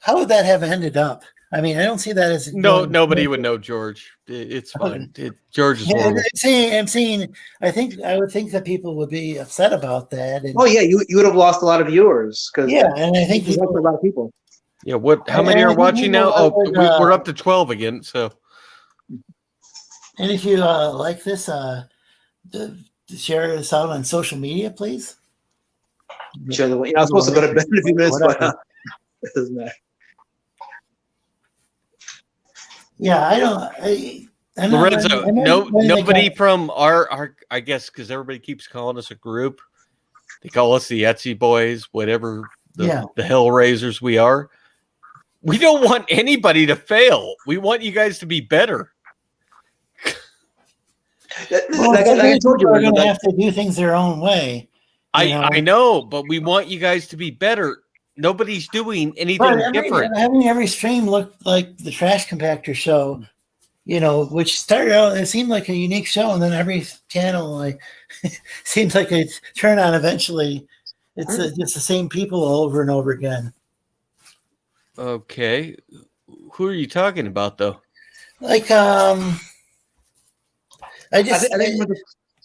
How would that have ended up? I mean, I don't see that as Nobody would know George. It's fine. George is horrible. I'm saying. I would think that people would be upset about that. And, Oh yeah, you would have lost a lot of viewers because yeah, and I think a lot of people. Yeah. How many are watching now? Oh, we're up to 12 again. So. And if you like this, share this out on social media, please. Share the. I was supposed to go to bed in a few minutes, but it doesn't matter. Yeah, I'm Lorenzo, not nobody from our I guess because everybody keeps calling us a group. They call us the Etsy Boys, whatever the Hellraisers we are. We don't want anybody to fail. We want you guys to be better. Well, like I told you, we're going to have to do things their own way. I know, but we want you guys to be better. Nobody's doing anything different. Having every stream look like the Trash Compactor show, which started out, it seemed like a unique show, and then every channel seems like it's turn on eventually. It's just the same people over and over again. Okay, who are you talking about though? Like I think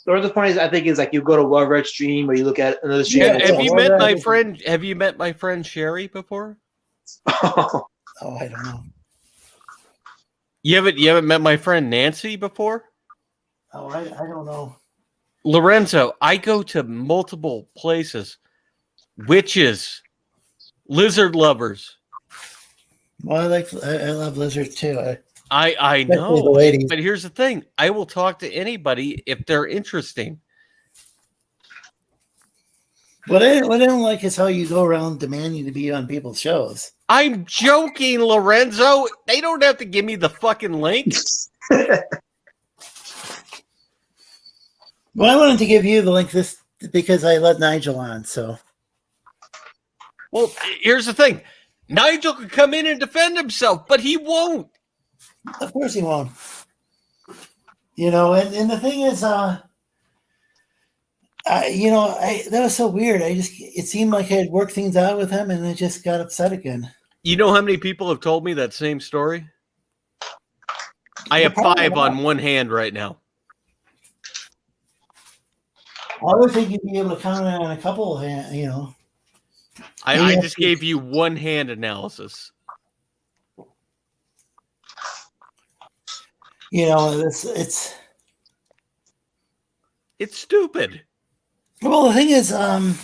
the point is, I think is like you go to a red stream or you look at another stream. Yeah, have you met my friend? Have you met my friend Sherry before? Oh, I don't know. You haven't met my friend Nancy before? Oh, I don't know. Lorenzo, I go to multiple places. Witches, lizard lovers. Well, I love lizards too. I know, the ladies. but here's the thing: I will talk to anybody if they're interesting. What I don't like is how you go around demanding to be on people's shows. I'm joking, Lorenzo. They don't have to give me the fucking link. Well, I wanted to give you the link because I let Nigel on. So, well, here's the thing: Nigel could come in and defend himself, but he won't. Of course he won't. And the thing is, that was so weird. It seemed like I had worked things out with him, and I just got upset again. You know how many people have told me that same story? I have 5 on one hand right now. I would think you'd be able to comment on a couple. I just gave you one hand analysis. It's It's stupid. Well, the thing is, the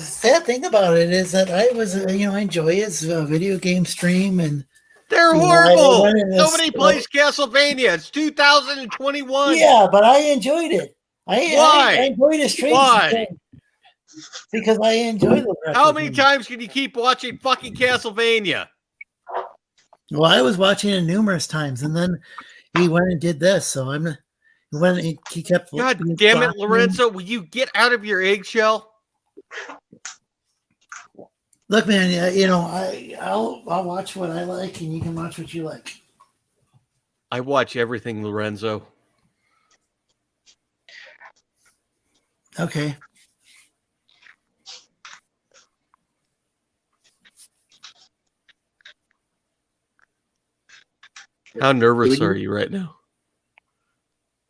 sad thing about it is that I was, I enjoy his video game stream, and they're I horrible. went in this- Nobody plays Castlevania. It's 2021. Yeah, but I enjoyed it. Why? I enjoyed his streams. Why? Because I enjoy the. How many times can you keep watching fucking Castlevania? Well, I was watching it numerous times, and then he went and did this. So he kept. God damn it, Lorenzo! Will you get out of your eggshell? Look, man. I'll watch what I like, and you can watch what you like. I watch everything, Lorenzo. Okay. How nervous are you right now?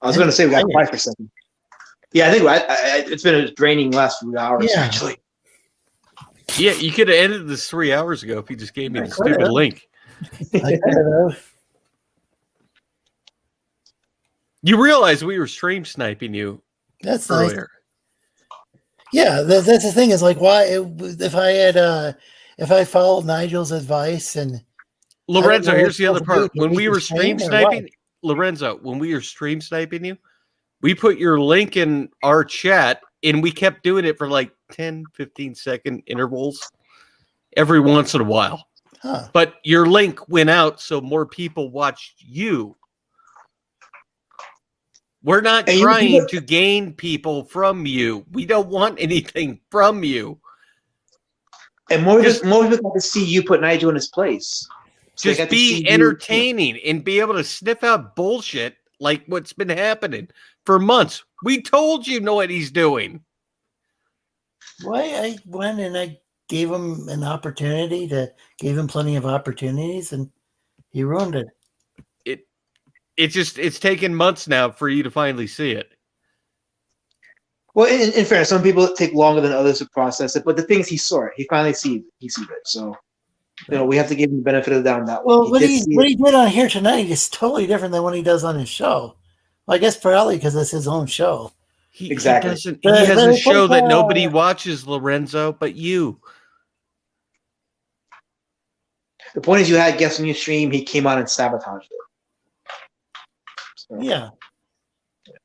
I was going to say we got quiet for a second. Yeah, I think it's been a draining last few hours, actually. Yeah, you could have ended this 3 hours ago if you just gave me the stupid link. You realize we were stream sniping you That's earlier. nice. Yeah, that's the thing is like, why if I followed Nigel's advice and Lorenzo, here's the other part. When we were stream stream sniping, Lorenzo, when we were stream sniping you, we put your link in our chat and we kept doing it for like 10, 15-second intervals every once in a while. Huh. But your link went out so more people watched you. We're not trying to gain people from you. We don't want anything from you. And more people got to see you put Nigel in his place. So they Just got to be see entertaining and be able to sniff out bullshit like what's been happening for months. We told you know what he's doing. why I went and I gave him an opportunity gave him plenty of opportunities, and he ruined it. It's taken months now for you to finally see it. Well, in fairness, some people take longer than others to process it, but the thing is, he saw it. He finally see it. So, we have to give him the benefit of the doubt on that. Well, one. what he did on here tonight is totally different than what he does on his show. Well, I guess probably because it's his own show. Exactly. He has a show that nobody watches, Lorenzo, but you. The point is, you had guests on your stream. He came on and sabotaged it. So. Yeah.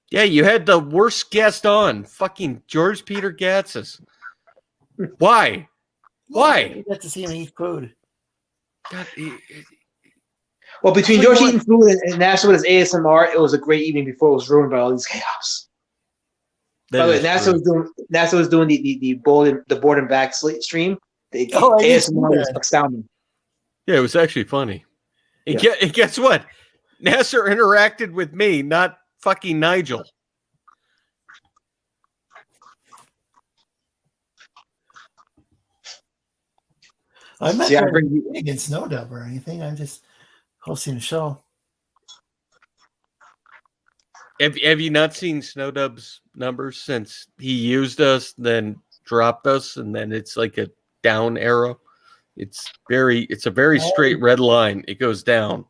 Yeah, you had the worst guest on, fucking George Peter Gatsis. Why? Why? You got to see him eat food. Well, between George eating food and NASA with his ASMR, it was a great evening before it was ruined by all these chaos. By the way, NASA was doing the board and back stream. The ASMR was astounding. Yeah, it was actually funny. And guess what? Nasser interacted with me, not fucking Nigel. I'm not trying to be against Snow Dub or anything. I'm just hosting a show. Have you not seen Snowdub's numbers since he used us, then dropped us, and then it's like a down arrow? It's a very straight red line. It goes down.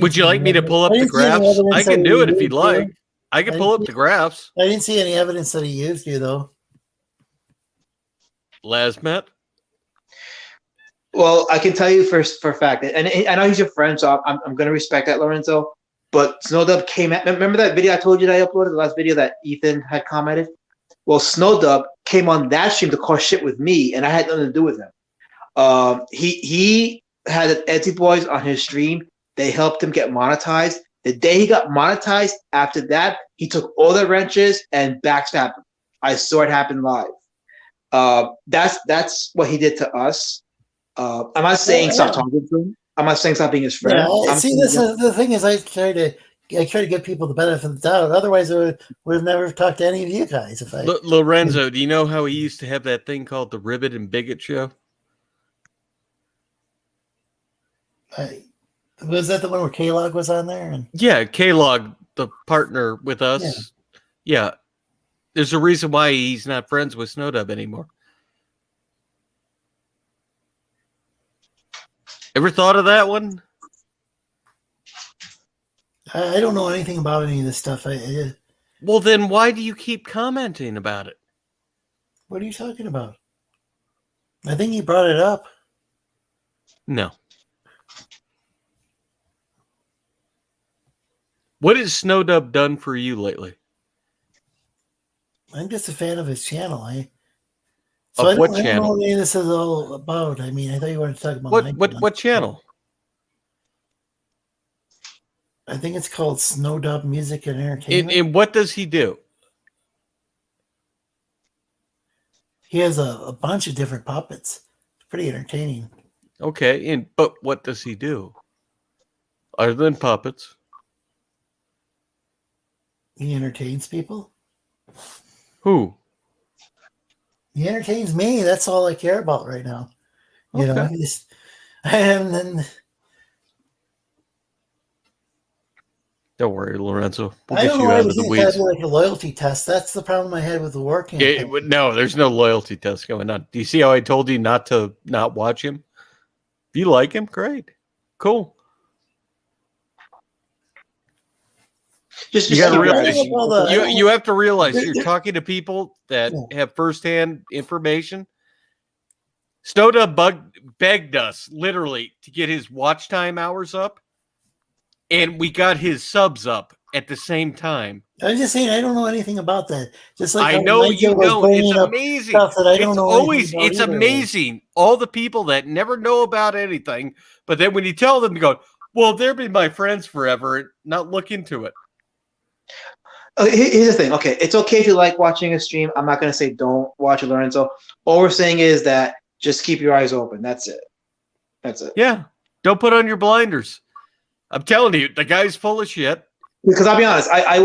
Would you like me to pull up the graphs? I can do it if you'd like. I can pull up the graphs. I didn't see any evidence that he used you, though. Lasmet? Well, I can tell you for a fact, and I know he's your friend, so I'm going to respect that, Lorenzo. But Snowdub came at. Remember that video I told you that I uploaded, the last video that Ethan had commented? Well, Snowdub came on that stream to cause shit with me, and I had nothing to do with him. He had Etsy Boys on his stream. They helped him get monetized. The day he got monetized, after that, he took all the wrenches and backstabbed him. I saw it happen live. That's what he did to us. I'm not saying stop talking to him. I'm not saying stop being his friend. Yeah, the thing is, I try to give people the benefit of the doubt. Otherwise, I would have never talked to any of you guys. If I Lorenzo, do you know how he used to have that thing called the Ribbit and Bigot Show? Was that the one where K-Log was on there? Yeah, K-Log, the partner with us. Yeah. There's a reason why he's not friends with Snowdub anymore. Ever thought of that one? I don't know anything about any of this stuff. Well, then why do you keep commenting about it? What are you talking about? I think he brought it up. No. What has Snowdub done for you lately? I'm just a fan of his channel. I Of what don't know channel? what any of this is all about. I mean, I thought you wanted to talk about What channel? I think it's called Snowdub Music and Entertainment. And what does he do? He has a bunch of different puppets. It's pretty entertaining. Okay, but what does he do? Other than puppets? He entertains people. Who? He entertains me. That's all I care about right now. You know, Okay. and then Don't worry, Lorenzo. We'll I get don't you know why out we of the think that'd weeds. be like a loyalty test. That's the problem I had with the working. No, there's no loyalty test going on. Do you see how I told you not to not watch him? If you like him, great. Cool. Just You got to keep your realize eyes open. you have to realize you're talking to people that have firsthand information. Snowdub begged us literally to get his watch time hours up, and we got his subs up at the same time. I'm just saying I don't know anything about that. Just like I how know Nigel you was know. bringing It's up amazing. stuff that I don't It's know always anything about it's either. amazing. All the people that never know about anything, but then when you tell them to go, well, they'll be my friends forever, and not look into it. Okay, here's the thing. Okay, it's okay if you like watching a stream. I'm not going to say don't watch it, Lorenzo. All we're saying is that just keep your eyes open. That's it. That's it. Yeah. Don't put on your blinders. I'm telling you, the guy's full of shit. Because I'll be honest, I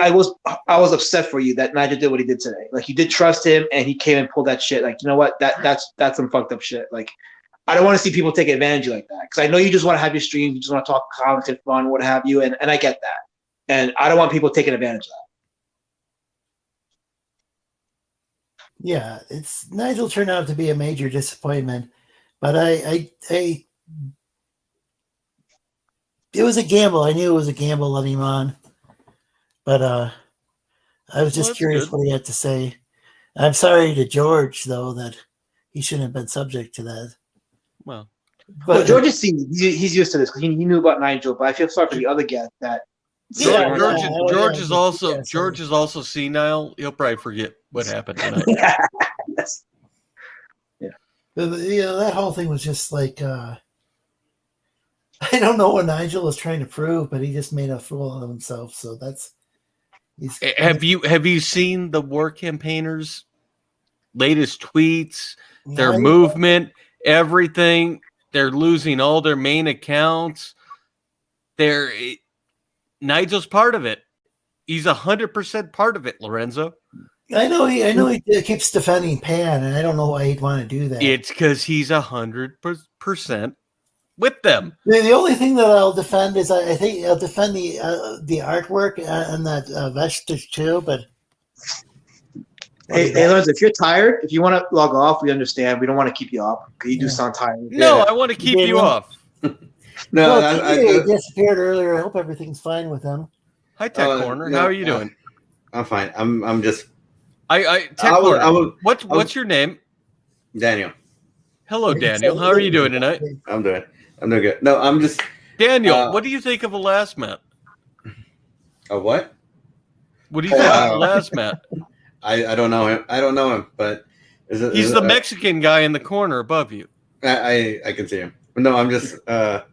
was upset for you that Nigel did what he did today. Like, you did trust him, and he came and pulled that shit. Like, you know what? That's some fucked up shit. Like, I don't want to see people take advantage of you like that. Because I know you just want to have your stream, you just want to talk content, fun, what have you, and I get that. And I don't want people taking advantage of that. Yeah, it's Nigel turned out to be a major disappointment, but I it was a gamble. I knew it was a gamble letting him on, but I was just that's curious good. what he had to say. I'm sorry to George though that he shouldn't have been subject to that. Well, But George is seen. He's used to this because he knew about Nigel. But I feel sorry for the other guest that. George is also senile. He'll probably forget what happened tonight. But, you know, that whole thing was just like I don't know what Nigel was trying to prove, but he just made a fool of himself. So Have you seen the War Campaigners' latest tweets? Their Yeah. movement, everything. They're losing all their main accounts. Nigel's part of it. He's 100% part of it, Lorenzo. I know he keeps defending Pan, and I don't know why he'd want to do that. It's because he's 100% with them. The only thing that I'll defend is I think I'll defend the artwork and that vestige too. But Hey, Lorenzo, if you're tired, if you want to log off, we understand. We don't want to keep you up because you do sound tired. No, I want to keep you off. he disappeared earlier. I hope everything's fine with him. Hi, Tech Corner. How are you doing? I'm fine. I'm just. Tech Corner. What's your name? Daniel. Hello, Daniel. How are you doing tonight? I'm doing good. No, I'm just. Daniel, what do you think of Elasmat? A what? What do you think of Elasmat? I don't know him. I don't know him, but He's the Mexican guy in the corner above you. I can see him. No, I'm just. Why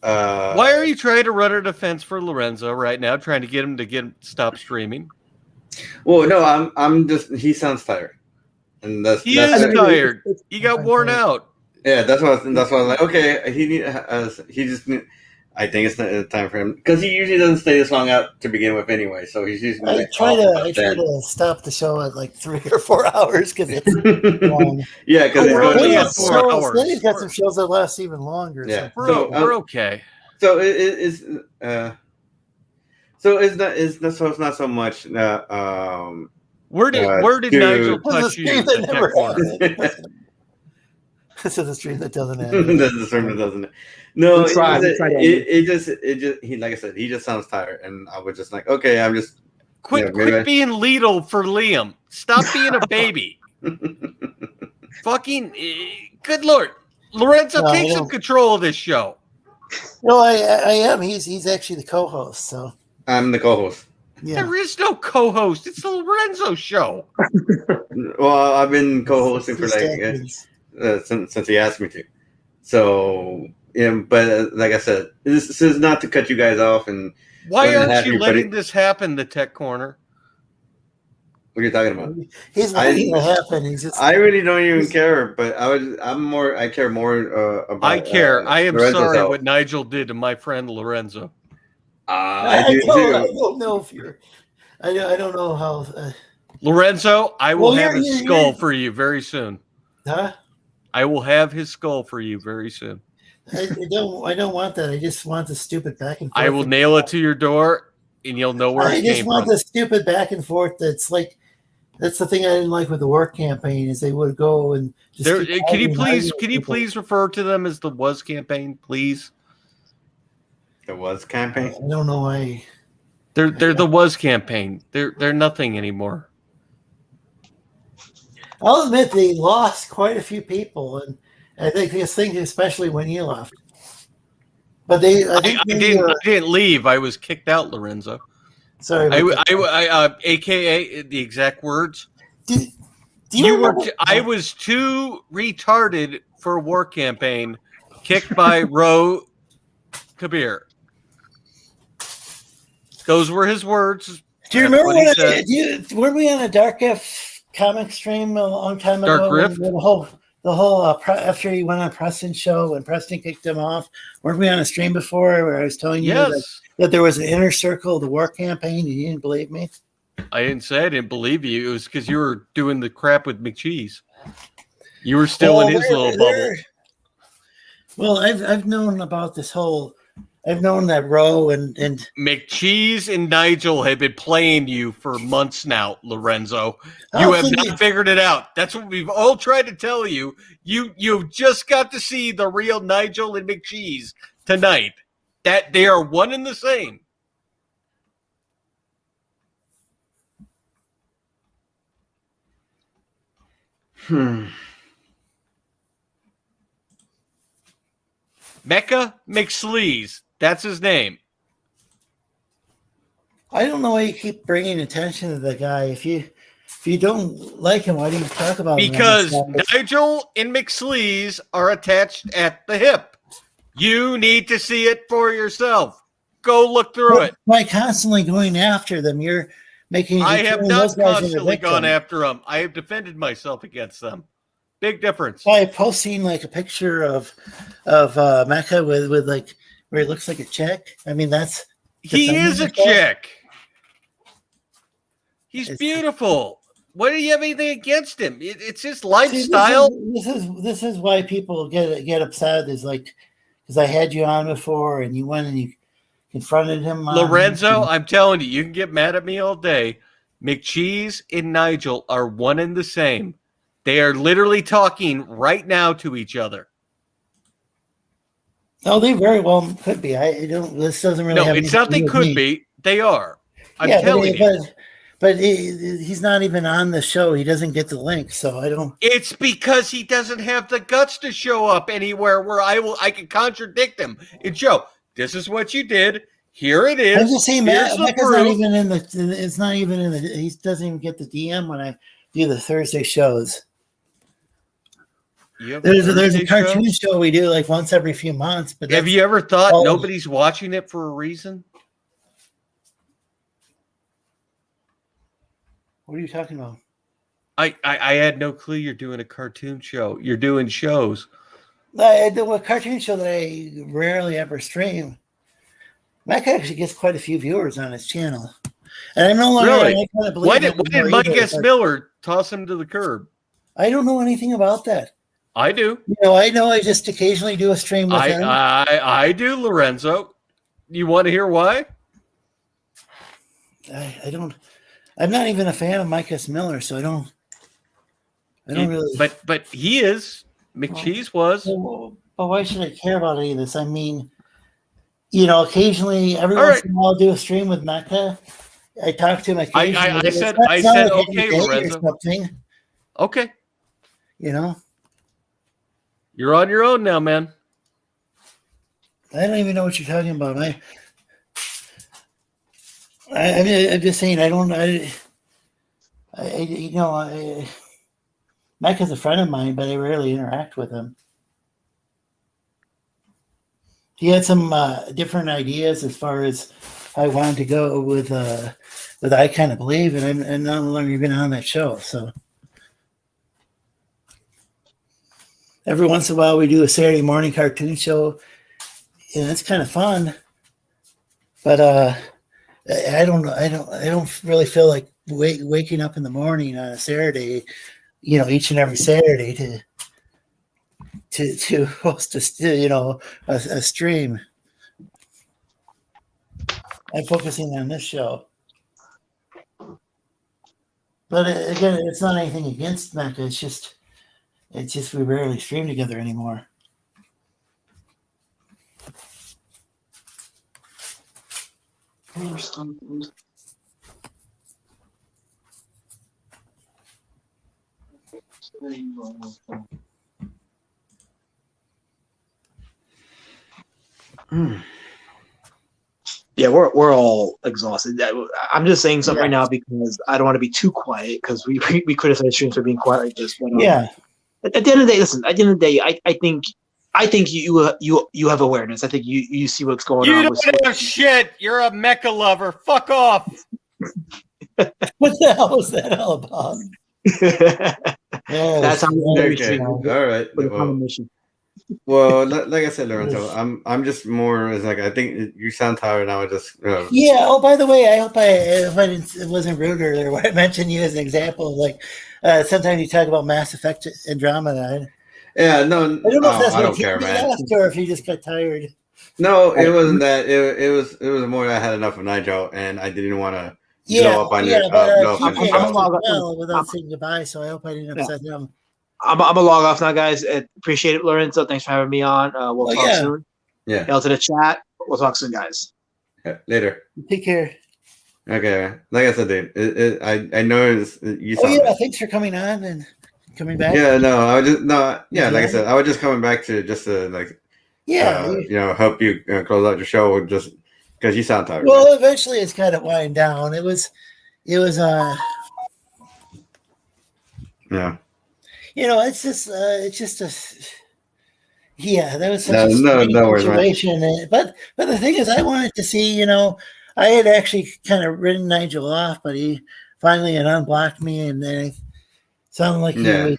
are you trying to run a defense for Lorenzo right now? Trying to get him to stop streaming? Well, no, I'm just. He sounds tired, and that's He is tired. He got worn out. Yeah, that's why I was like, okay, he just. I think it's not time for him because he usually doesn't stay this long out to begin with anyway. So he's usually. I try to stop the show at like 3 or 4 hours because it's long. Yeah, because we're only at 4 hours. Then he's got some shows that last even longer. Yeah, so. We're okay. So it's not so much. Where did Nigel touch you? Tech Corner? This is a stream that doesn't That's end. the stream that doesn't. No, We tried it just he, like I said, he just sounds tired, and I was just like, okay, I'm just Quit being Lidl for Liam. Stop being a baby. Fucking good lord, Lorenzo, No, take I some don't. control of this show. No, I am. He's actually the co-host. So I'm the co-host. yeah. There is no co-host. It's the Lorenzo show. Well, I've been co-hosting for Just like happens. since he asked me to. So yeah, but like I said, this is not to cut you guys off. And Why have aren't you everybody- letting this happen, the Tech Corner? What are you talking about? He's letting it happen. He's just. I really don't even care, but I care more about. I care. I am Lorenzo's sorry health. what Nigel did to my friend Lorenzo. I I do don't know if you're. I don't know how. Lorenzo, I will Well, have his you're- skull for you very soon. Huh? I will have his skull for you very soon. I don't want that. I just want the stupid back and forth. I will nail it to your door, and you'll know where I it just came want from. the stupid back and forth. That's the thing I didn't like with the work campaign is they would go and. Just There, keep can you arguing please with people. refer to them as the Was campaign, please? The Was campaign. I don't know why. They're the Was campaign. They're nothing anymore. I'll admit they lost quite a few people, and I think especially when you left. But I think I didn't leave. I was kicked out, Lorenzo. Sorry. about that. AKA the exact words. Do you were. remember- I was too retarded for a war campaign. Kicked by Ro Kabir. Those were his words. Do you That's remember what he when said. were we on a Dark F comic stream a long time Dark ago? Rift? The whole after he went on Preston's show and Preston kicked him off. Weren't we on a stream before where I was telling you Yes. that there was an inner circle of the war campaign and you didn't believe me? I didn't say I didn't believe you. It was because you were doing the crap with McCheese. You were still in his little bubble. Well, I've known about this whole. I've known that Roe and McCheese and Nigel have been playing you for months now, Lorenzo. I You don't have think not figured it out. That's what we've all tried to tell you. You've just got to see the real Nigel and McCheese tonight. That they are one and the same. Mecca McSleaze. That's his name. I don't know why you keep bringing attention to the guy. If you don't like him, why do you talk about him? Because Nigel and McSleaze are attached at the hip. You need to see it for yourself. Go look through it. By constantly going after them, you're making. I have turning not those guys into constantly gone victims. after them. I have defended myself against them. Big difference. By posting like a picture of Mecca with like where it looks like a chick. I mean, that's He is a chick. He's beautiful. What do you have anything against him? It's his lifestyle. This is why people get upset. Is like because I had you on before and you went and you confronted him. Lorenzo, I'm telling you, you can get mad at me all day. McCheese and Nigel are one and the same. They are literally talking right now to each other. Oh, they very well could be. I don't. This doesn't really. No, have it's anything not to they do with could me. be. They are. I'm Yeah, telling you. But he's not even on the show. He doesn't get the link, so I don't. It's because he doesn't have the guts to show up anywhere where I can contradict him and show this is what you did. Here it is. I'm just saying, Here's the Mecca's not proof. even in the. It's not even in the. He doesn't even get the DM when I do the Thursday shows. You have There's a Thursday cartoon show we do like once every few months. But Have that's you ever thought all- nobody's watching it for a reason? What are you talking about? I had no clue you're doing a cartoon show. You're doing shows. I do a cartoon show that I rarely ever stream. Mecca actually gets quite a few viewers on his channel, and I'm no longer. Really? I kind of believe Why it did anymore Mike either, S. but Miller toss him to the curb? I don't know anything about that. I do. I know. I just occasionally do a stream with him. I do, Lorenzo. You want to hear why? I don't. I'm not even a fan of Mike S. Miller, so I don't really. But he is. McCheese was. But why should I care about any of this? I mean, occasionally, every once in a while, I'll do a stream with Mecca. I talk to him occasionally. I said okay, Lorenzo. Okay. You're on your own now, man. I don't even know what you're talking about. I'm just saying. Mecca's a friend of mine, but I rarely interact with him. He had some different ideas as far as I wanted to go with I Kind of Believe, and I'm no longer even on that show. So every once in a while, we do a Saturday morning cartoon show, and it's kind of fun. But I don't really feel like waking up in the morning on a Saturday, each and every Saturday to host a stream. I'm focusing on this show. But again, it's not anything against Mecca. It's just we rarely stream together anymore. Yeah, we're all exhausted. I'm just saying something right now because I don't want to be too quiet because we criticize streams for being quiet like this. But, At the end of the day, listen. At the end of the day, I think you have awareness. I think you see what's going on. You don't know shit. You're a mecha lover. Fuck off. What the hell was that all about? That's how okay. All right. Well, like I said, Lorenzo, I'm just more as like I think you sound tired now. Yeah. Oh, by the way, I hope it wasn't rude earlier when I mentioned you as an example. Like sometimes you talk about Mass Effect Andromeda. Yeah. No. I don't know if that's I don't care, man. Or if you just got tired. No, it wasn't that. It was more that I had enough of Nigel, and I didn't want to blow up on your. Without saying goodbye, so I hope I didn't upset them. I'm gonna log off now, guys. Appreciate it, Lorenzo. Thanks for having me on. We'll talk soon. Yeah. Hail to the chat. We'll talk soon, guys. Yeah, later. Take care. Okay, like I said, dude, I know you. Thanks for coming on and coming back. Yeah, no, I was just like I said, I was just coming back to just to help you close out your show just because you sound tired. Well, eventually it's kind of winding down. It was yeah. It's just that was such a situation. But the thing is, I wanted to see, I had actually kind of written Nigel off, but he finally had unblocked me, and then it sounded like he was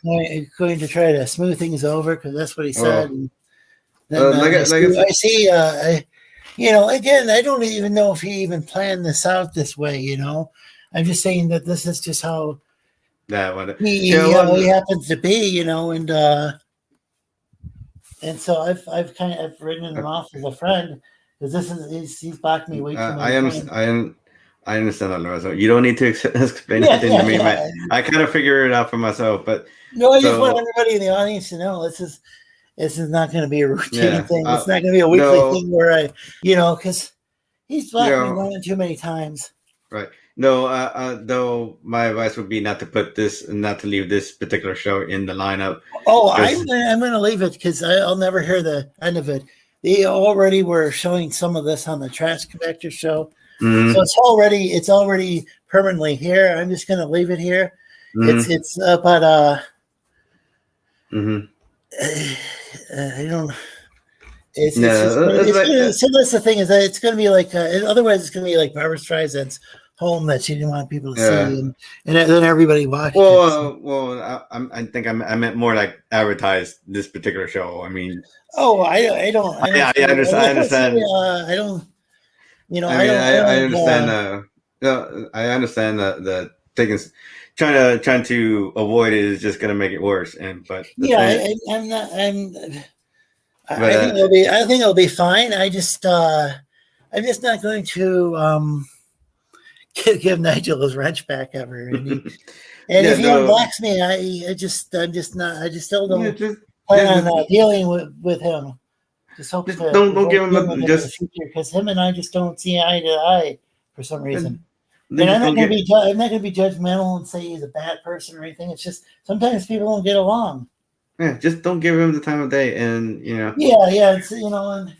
going to try to smooth things over because that's what he said. And then I see, again, I don't even know if he even planned this out this way. I'm just saying that this is just how. He happens to be, and so I've written him off as a friend because he's blocked me way too much. I understand that, Lorenzo. You don't need to explain anything to me, man. I kind of figure it out for myself, but I just want everybody in the audience to know this is not going to be a routine thing. It's not going to be a weekly thing where because he's blocked me one too many times. Right. No, though my advice would be not to leave this particular show in the lineup. Oh, I'm going to leave it because I'll never hear the end of it. They already were showing some of this on the Trash Compactor show, so it's already permanently here. I'm just going to leave it here. It's I don't. So that's the thing is that it's going to be like. Otherwise, it's going to be like Barbra Streisand's Home that she didn't want people to see, and then everybody watched. I think I meant more like advertise this particular show. I mean, I don't. I understand. I don't. I understand. I understand that taking trying to avoid it is just going to make it worse. I'm not. I think it'll be fine. I'm just not going to give Nigel his wrench back ever. And if he unblocks me, I still don't. plan on dealing with him. Just hope Just to don't give him in the future, because him and I just don't see eye to eye for some reason. And I'm not going to be judgmental and say he's a bad person or anything. It's just sometimes people don't get along. Yeah, just don't give him the time of day, and Yeah. It's, and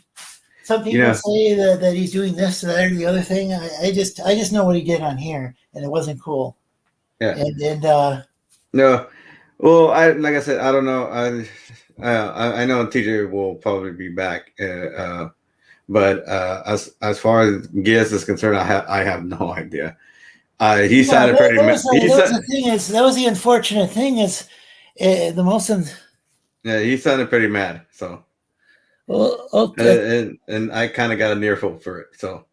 some people say that he's doing this or that or the other thing. I just know what he did on here, and it wasn't cool. Yeah. And no, well, like I said, I don't know. I know TJ will probably be back, but as far as Giz is concerned, I have no idea. He sounded pretty mad. That was the unfortunate thing is the most. Yeah, he sounded pretty mad. So. Well, okay. And I kind of got an earful for it. So.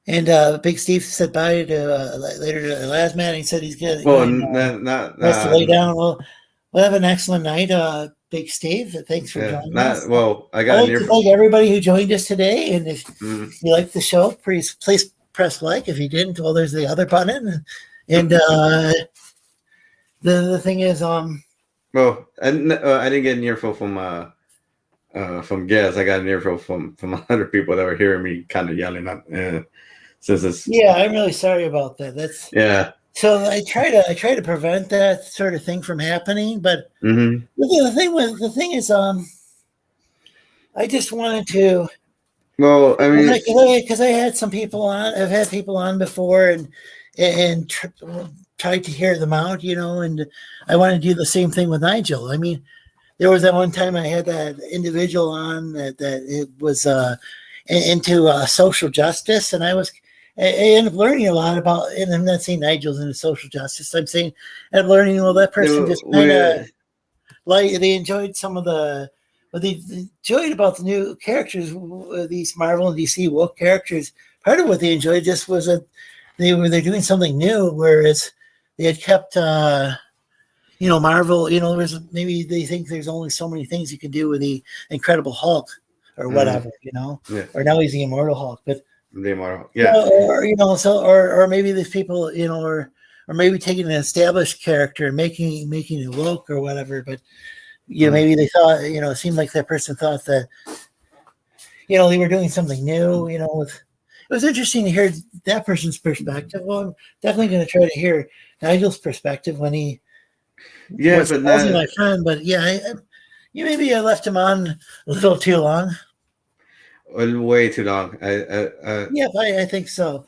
And Big Steve said bye to later to last man. He said he's good. Well, has to lay down. Well, we'll have an excellent night, Big Steve. Thanks for joining us. Well, I'd like to thank everybody who joined us today. And if you liked the show, please press like. If you didn't, well, there's the other button. And the thing is, well, I didn't get an earful from Gaz. I got an earful from other people that were hearing me kind of yelling at. Since it's I'm really sorry about that. That's So I try to prevent that sort of thing from happening, but the thing is, I just wanted to. Well, I mean, because I had some people on. I've had people on before, and tried to hear them out, and I want to do the same thing with Nigel. I mean, there was that one time I had that individual on that it was into social justice, and I ended up learning a lot about. And I'm not saying Nigel's into social justice. I'm saying and learning. Well, that person just kind of they enjoyed some of the. What they enjoyed about the new characters, these Marvel and DC woke characters. Part of what they enjoyed just was that they're doing something new, whereas they had kept, Marvel. Maybe they think there's only so many things you can do with the Incredible Hulk or whatever, or now he's the Immortal Hulk, but the Immortal, or maybe these people, or maybe taking an established character and making it woke or whatever, but. Maybe they thought, it seemed like that person thought that, they were doing something new, it was interesting to hear that person's perspective. Well, I'm definitely going to try to hear Nigel's perspective when he wasn't my friend, but maybe I left him on a little too long. Way too long. I think so.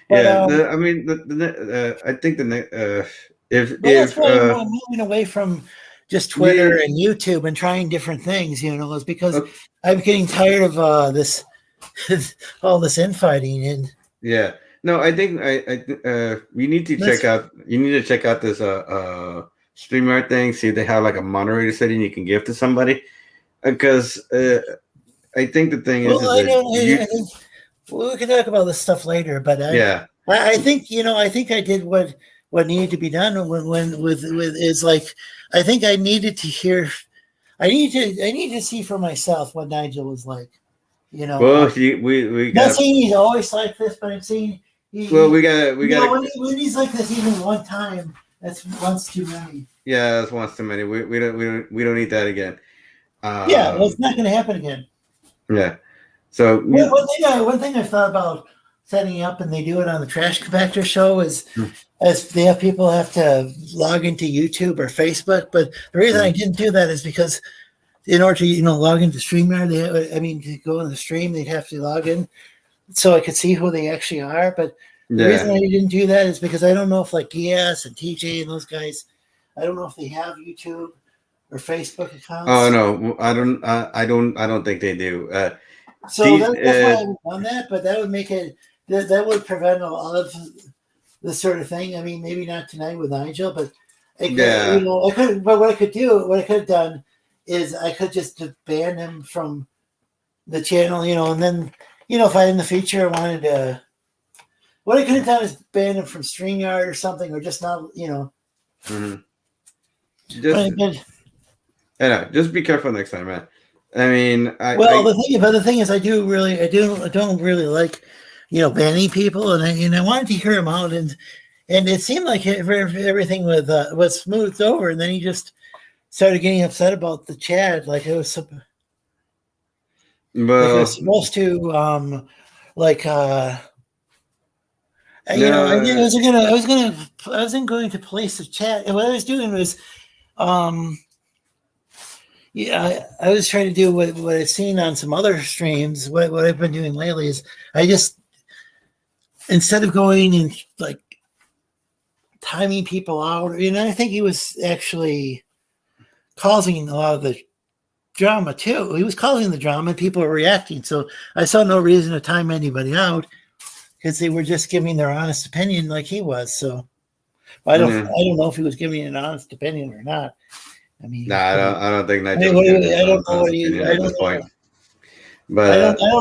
But, I think that's why I'm moving away from just Twitter and YouTube and trying different things, is because I'm getting tired of this all this infighting and I think we need to check out. You need to check out this StreamYard thing. See if they have like a moderator setting you can give to somebody, because I think the thing is, we can talk about this stuff later. But I think I think I did what needed to be done when is like. I think I needed to hear. I need to see for myself what Nigel was like. Well, we not saying he's always like this, but I'm saying. We got. When he's like this, even one time, that's once too many. Yeah, that's once too many. We don't need that again. It's not going to happen again. Yeah. So one thing I thought about setting up, and they do it on the Trash Compactor show, is as they have people have to log into YouTube or Facebook. But the reason I didn't do that is because in order to log into StreamYard, to go in the stream, they'd have to log in so I could see who they actually are. But the reason I didn't do that is because I don't know if like GS and TJ and those guys, I don't know if they have YouTube or Facebook accounts. Oh no, I don't think they do. So that's why I haven't done that, but that would make it. That would prevent a lot of this sort of thing. I mean, maybe not tonight with Nigel, but I could. But what I could have done is I could just ban him from the channel, and then if I in the future wanted to, what I could have done is ban him from StreamYard or something, or just not, Just be careful next time, man. I mean, the thing is, I don't really like. Banning people, and I wanted to hear him out, and it seemed like everything was smoothed over, and then he just started getting upset about the chat, like it was supposed to, I wasn't going to place the chat. And what I was doing was, I was trying to do what I've seen on some other streams. What I've been doing lately is I just, instead of going and like timing people out, I think he was actually causing a lot of the drama too. He was causing the drama and people were reacting. So I saw no reason to time anybody out because they were just giving their honest opinion like he was. So I don't know if he was giving an honest opinion or not. I mean, I don't think I don't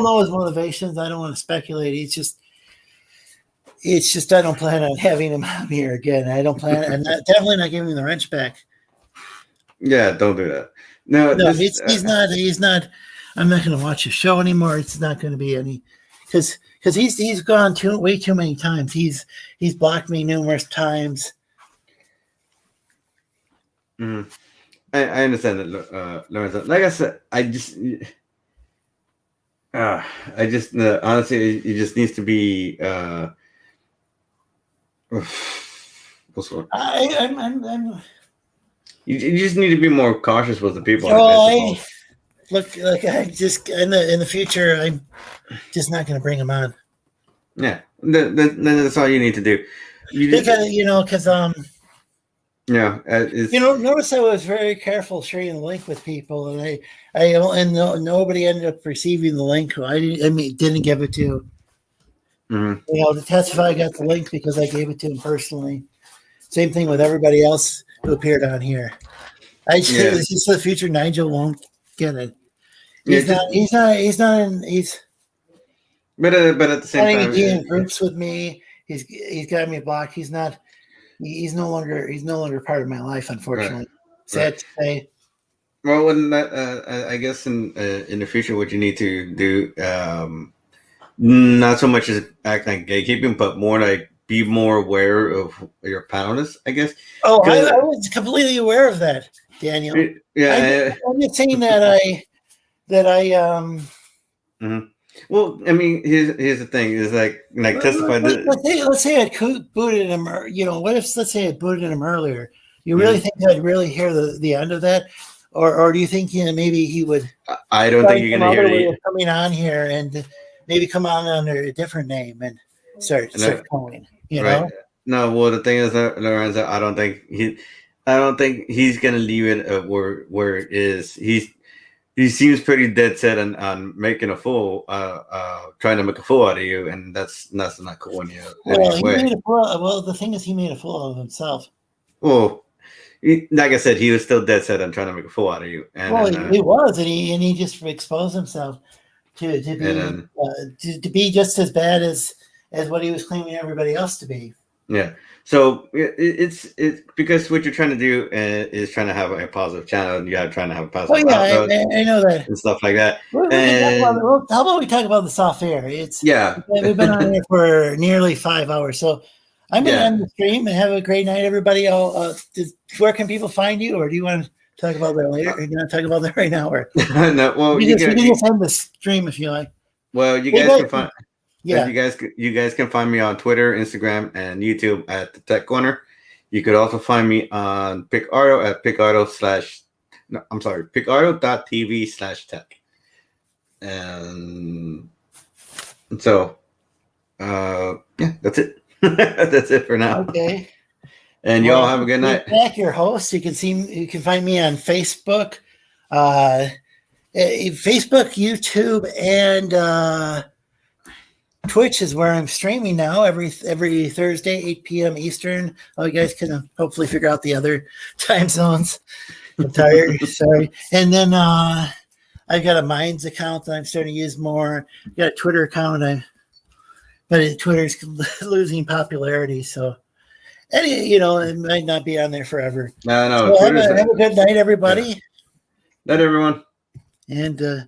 know his motivations. I don't want to speculate. It's just I don't plan on having him out here again. I don't plan, and definitely not giving him the wrench back. Yeah, don't do that. No, he's not. I'm not going to watch his show anymore. It's not going to be any, because he's gone way too many times. He's blocked me numerous times. Mm-hmm. I understand that, Lorenzo. Like I said, honestly, it just needs to be. What's wrong? You just need to be more cautious with the people. I just in the future, I'm just not going to bring him on. Yeah, that's all you need to do. Notice I was very careful sharing the link with people, and nobody ended up receiving the link. Didn't give it to. Mm-hmm. To testify, I got the link because I gave it to him personally. Same thing with everybody else who appeared on here. It's just the future. Nigel won't get it. He's not. But at the same time, he's in groups with me. He's got me blocked. He's not. He's no longer part of my life, unfortunately. Sad to say. Well, I guess in the future, what you need to do, not so much as act like gatekeeping, but more like be more aware of your panelists, I guess. Oh, I was completely aware of that, Daniel. Yeah, I'm just saying that I. Mm-hmm. Well, I mean, here's the thing: is like testify. Let's say I booted him. What if let's say I booted him earlier? You really think I'd really hear the end of that, or do you think maybe he would? I don't think you're going to hear it. Coming on here and maybe come on under a different name and start calling. Know? No, well, the thing is that Lorenzo, I don't think he's going to leave it where it is. He seems pretty dead set on making a fool, trying to make a fool out of you, and that's not cool in you. Well, the thing is, he made a fool of himself. Well, like I said, he was still dead set on trying to make a fool out of you. And, he was, and he just exposed himself to be just as bad as what he was claiming everybody else to be. Yeah. So it's because what you're trying to do is trying to have a positive channel, and you're trying to have a positive outlook I know that and stuff like that. How about we talk about this off air? We've been on here for nearly 5 hours, so I'm going to end the stream and have a great night, everybody. Where can people find you, or do you want to talk about that later? Are you going to talk about that right now, or no? Well, you can just end the stream if you like. Well, you guys can find. Yeah, you guys can find me on Twitter, Instagram, and YouTube at the Tech Corner. You could also find me on PicArto at PicArto.tv/tech. And so, that's it. That's it for now. Okay. And y'all have a good night. Back your host. You can find me on Facebook, YouTube, and Twitch is where I'm streaming now every Thursday, 8 p.m. Eastern. Oh, you guys can hopefully figure out the other time zones. I'm tired. Sorry. And then I've got a Minds account that I'm starting to use more. I've got a Twitter account, but Twitter's losing popularity. So, it might not be on there forever. No. So have a good night, everybody. Night, everyone. And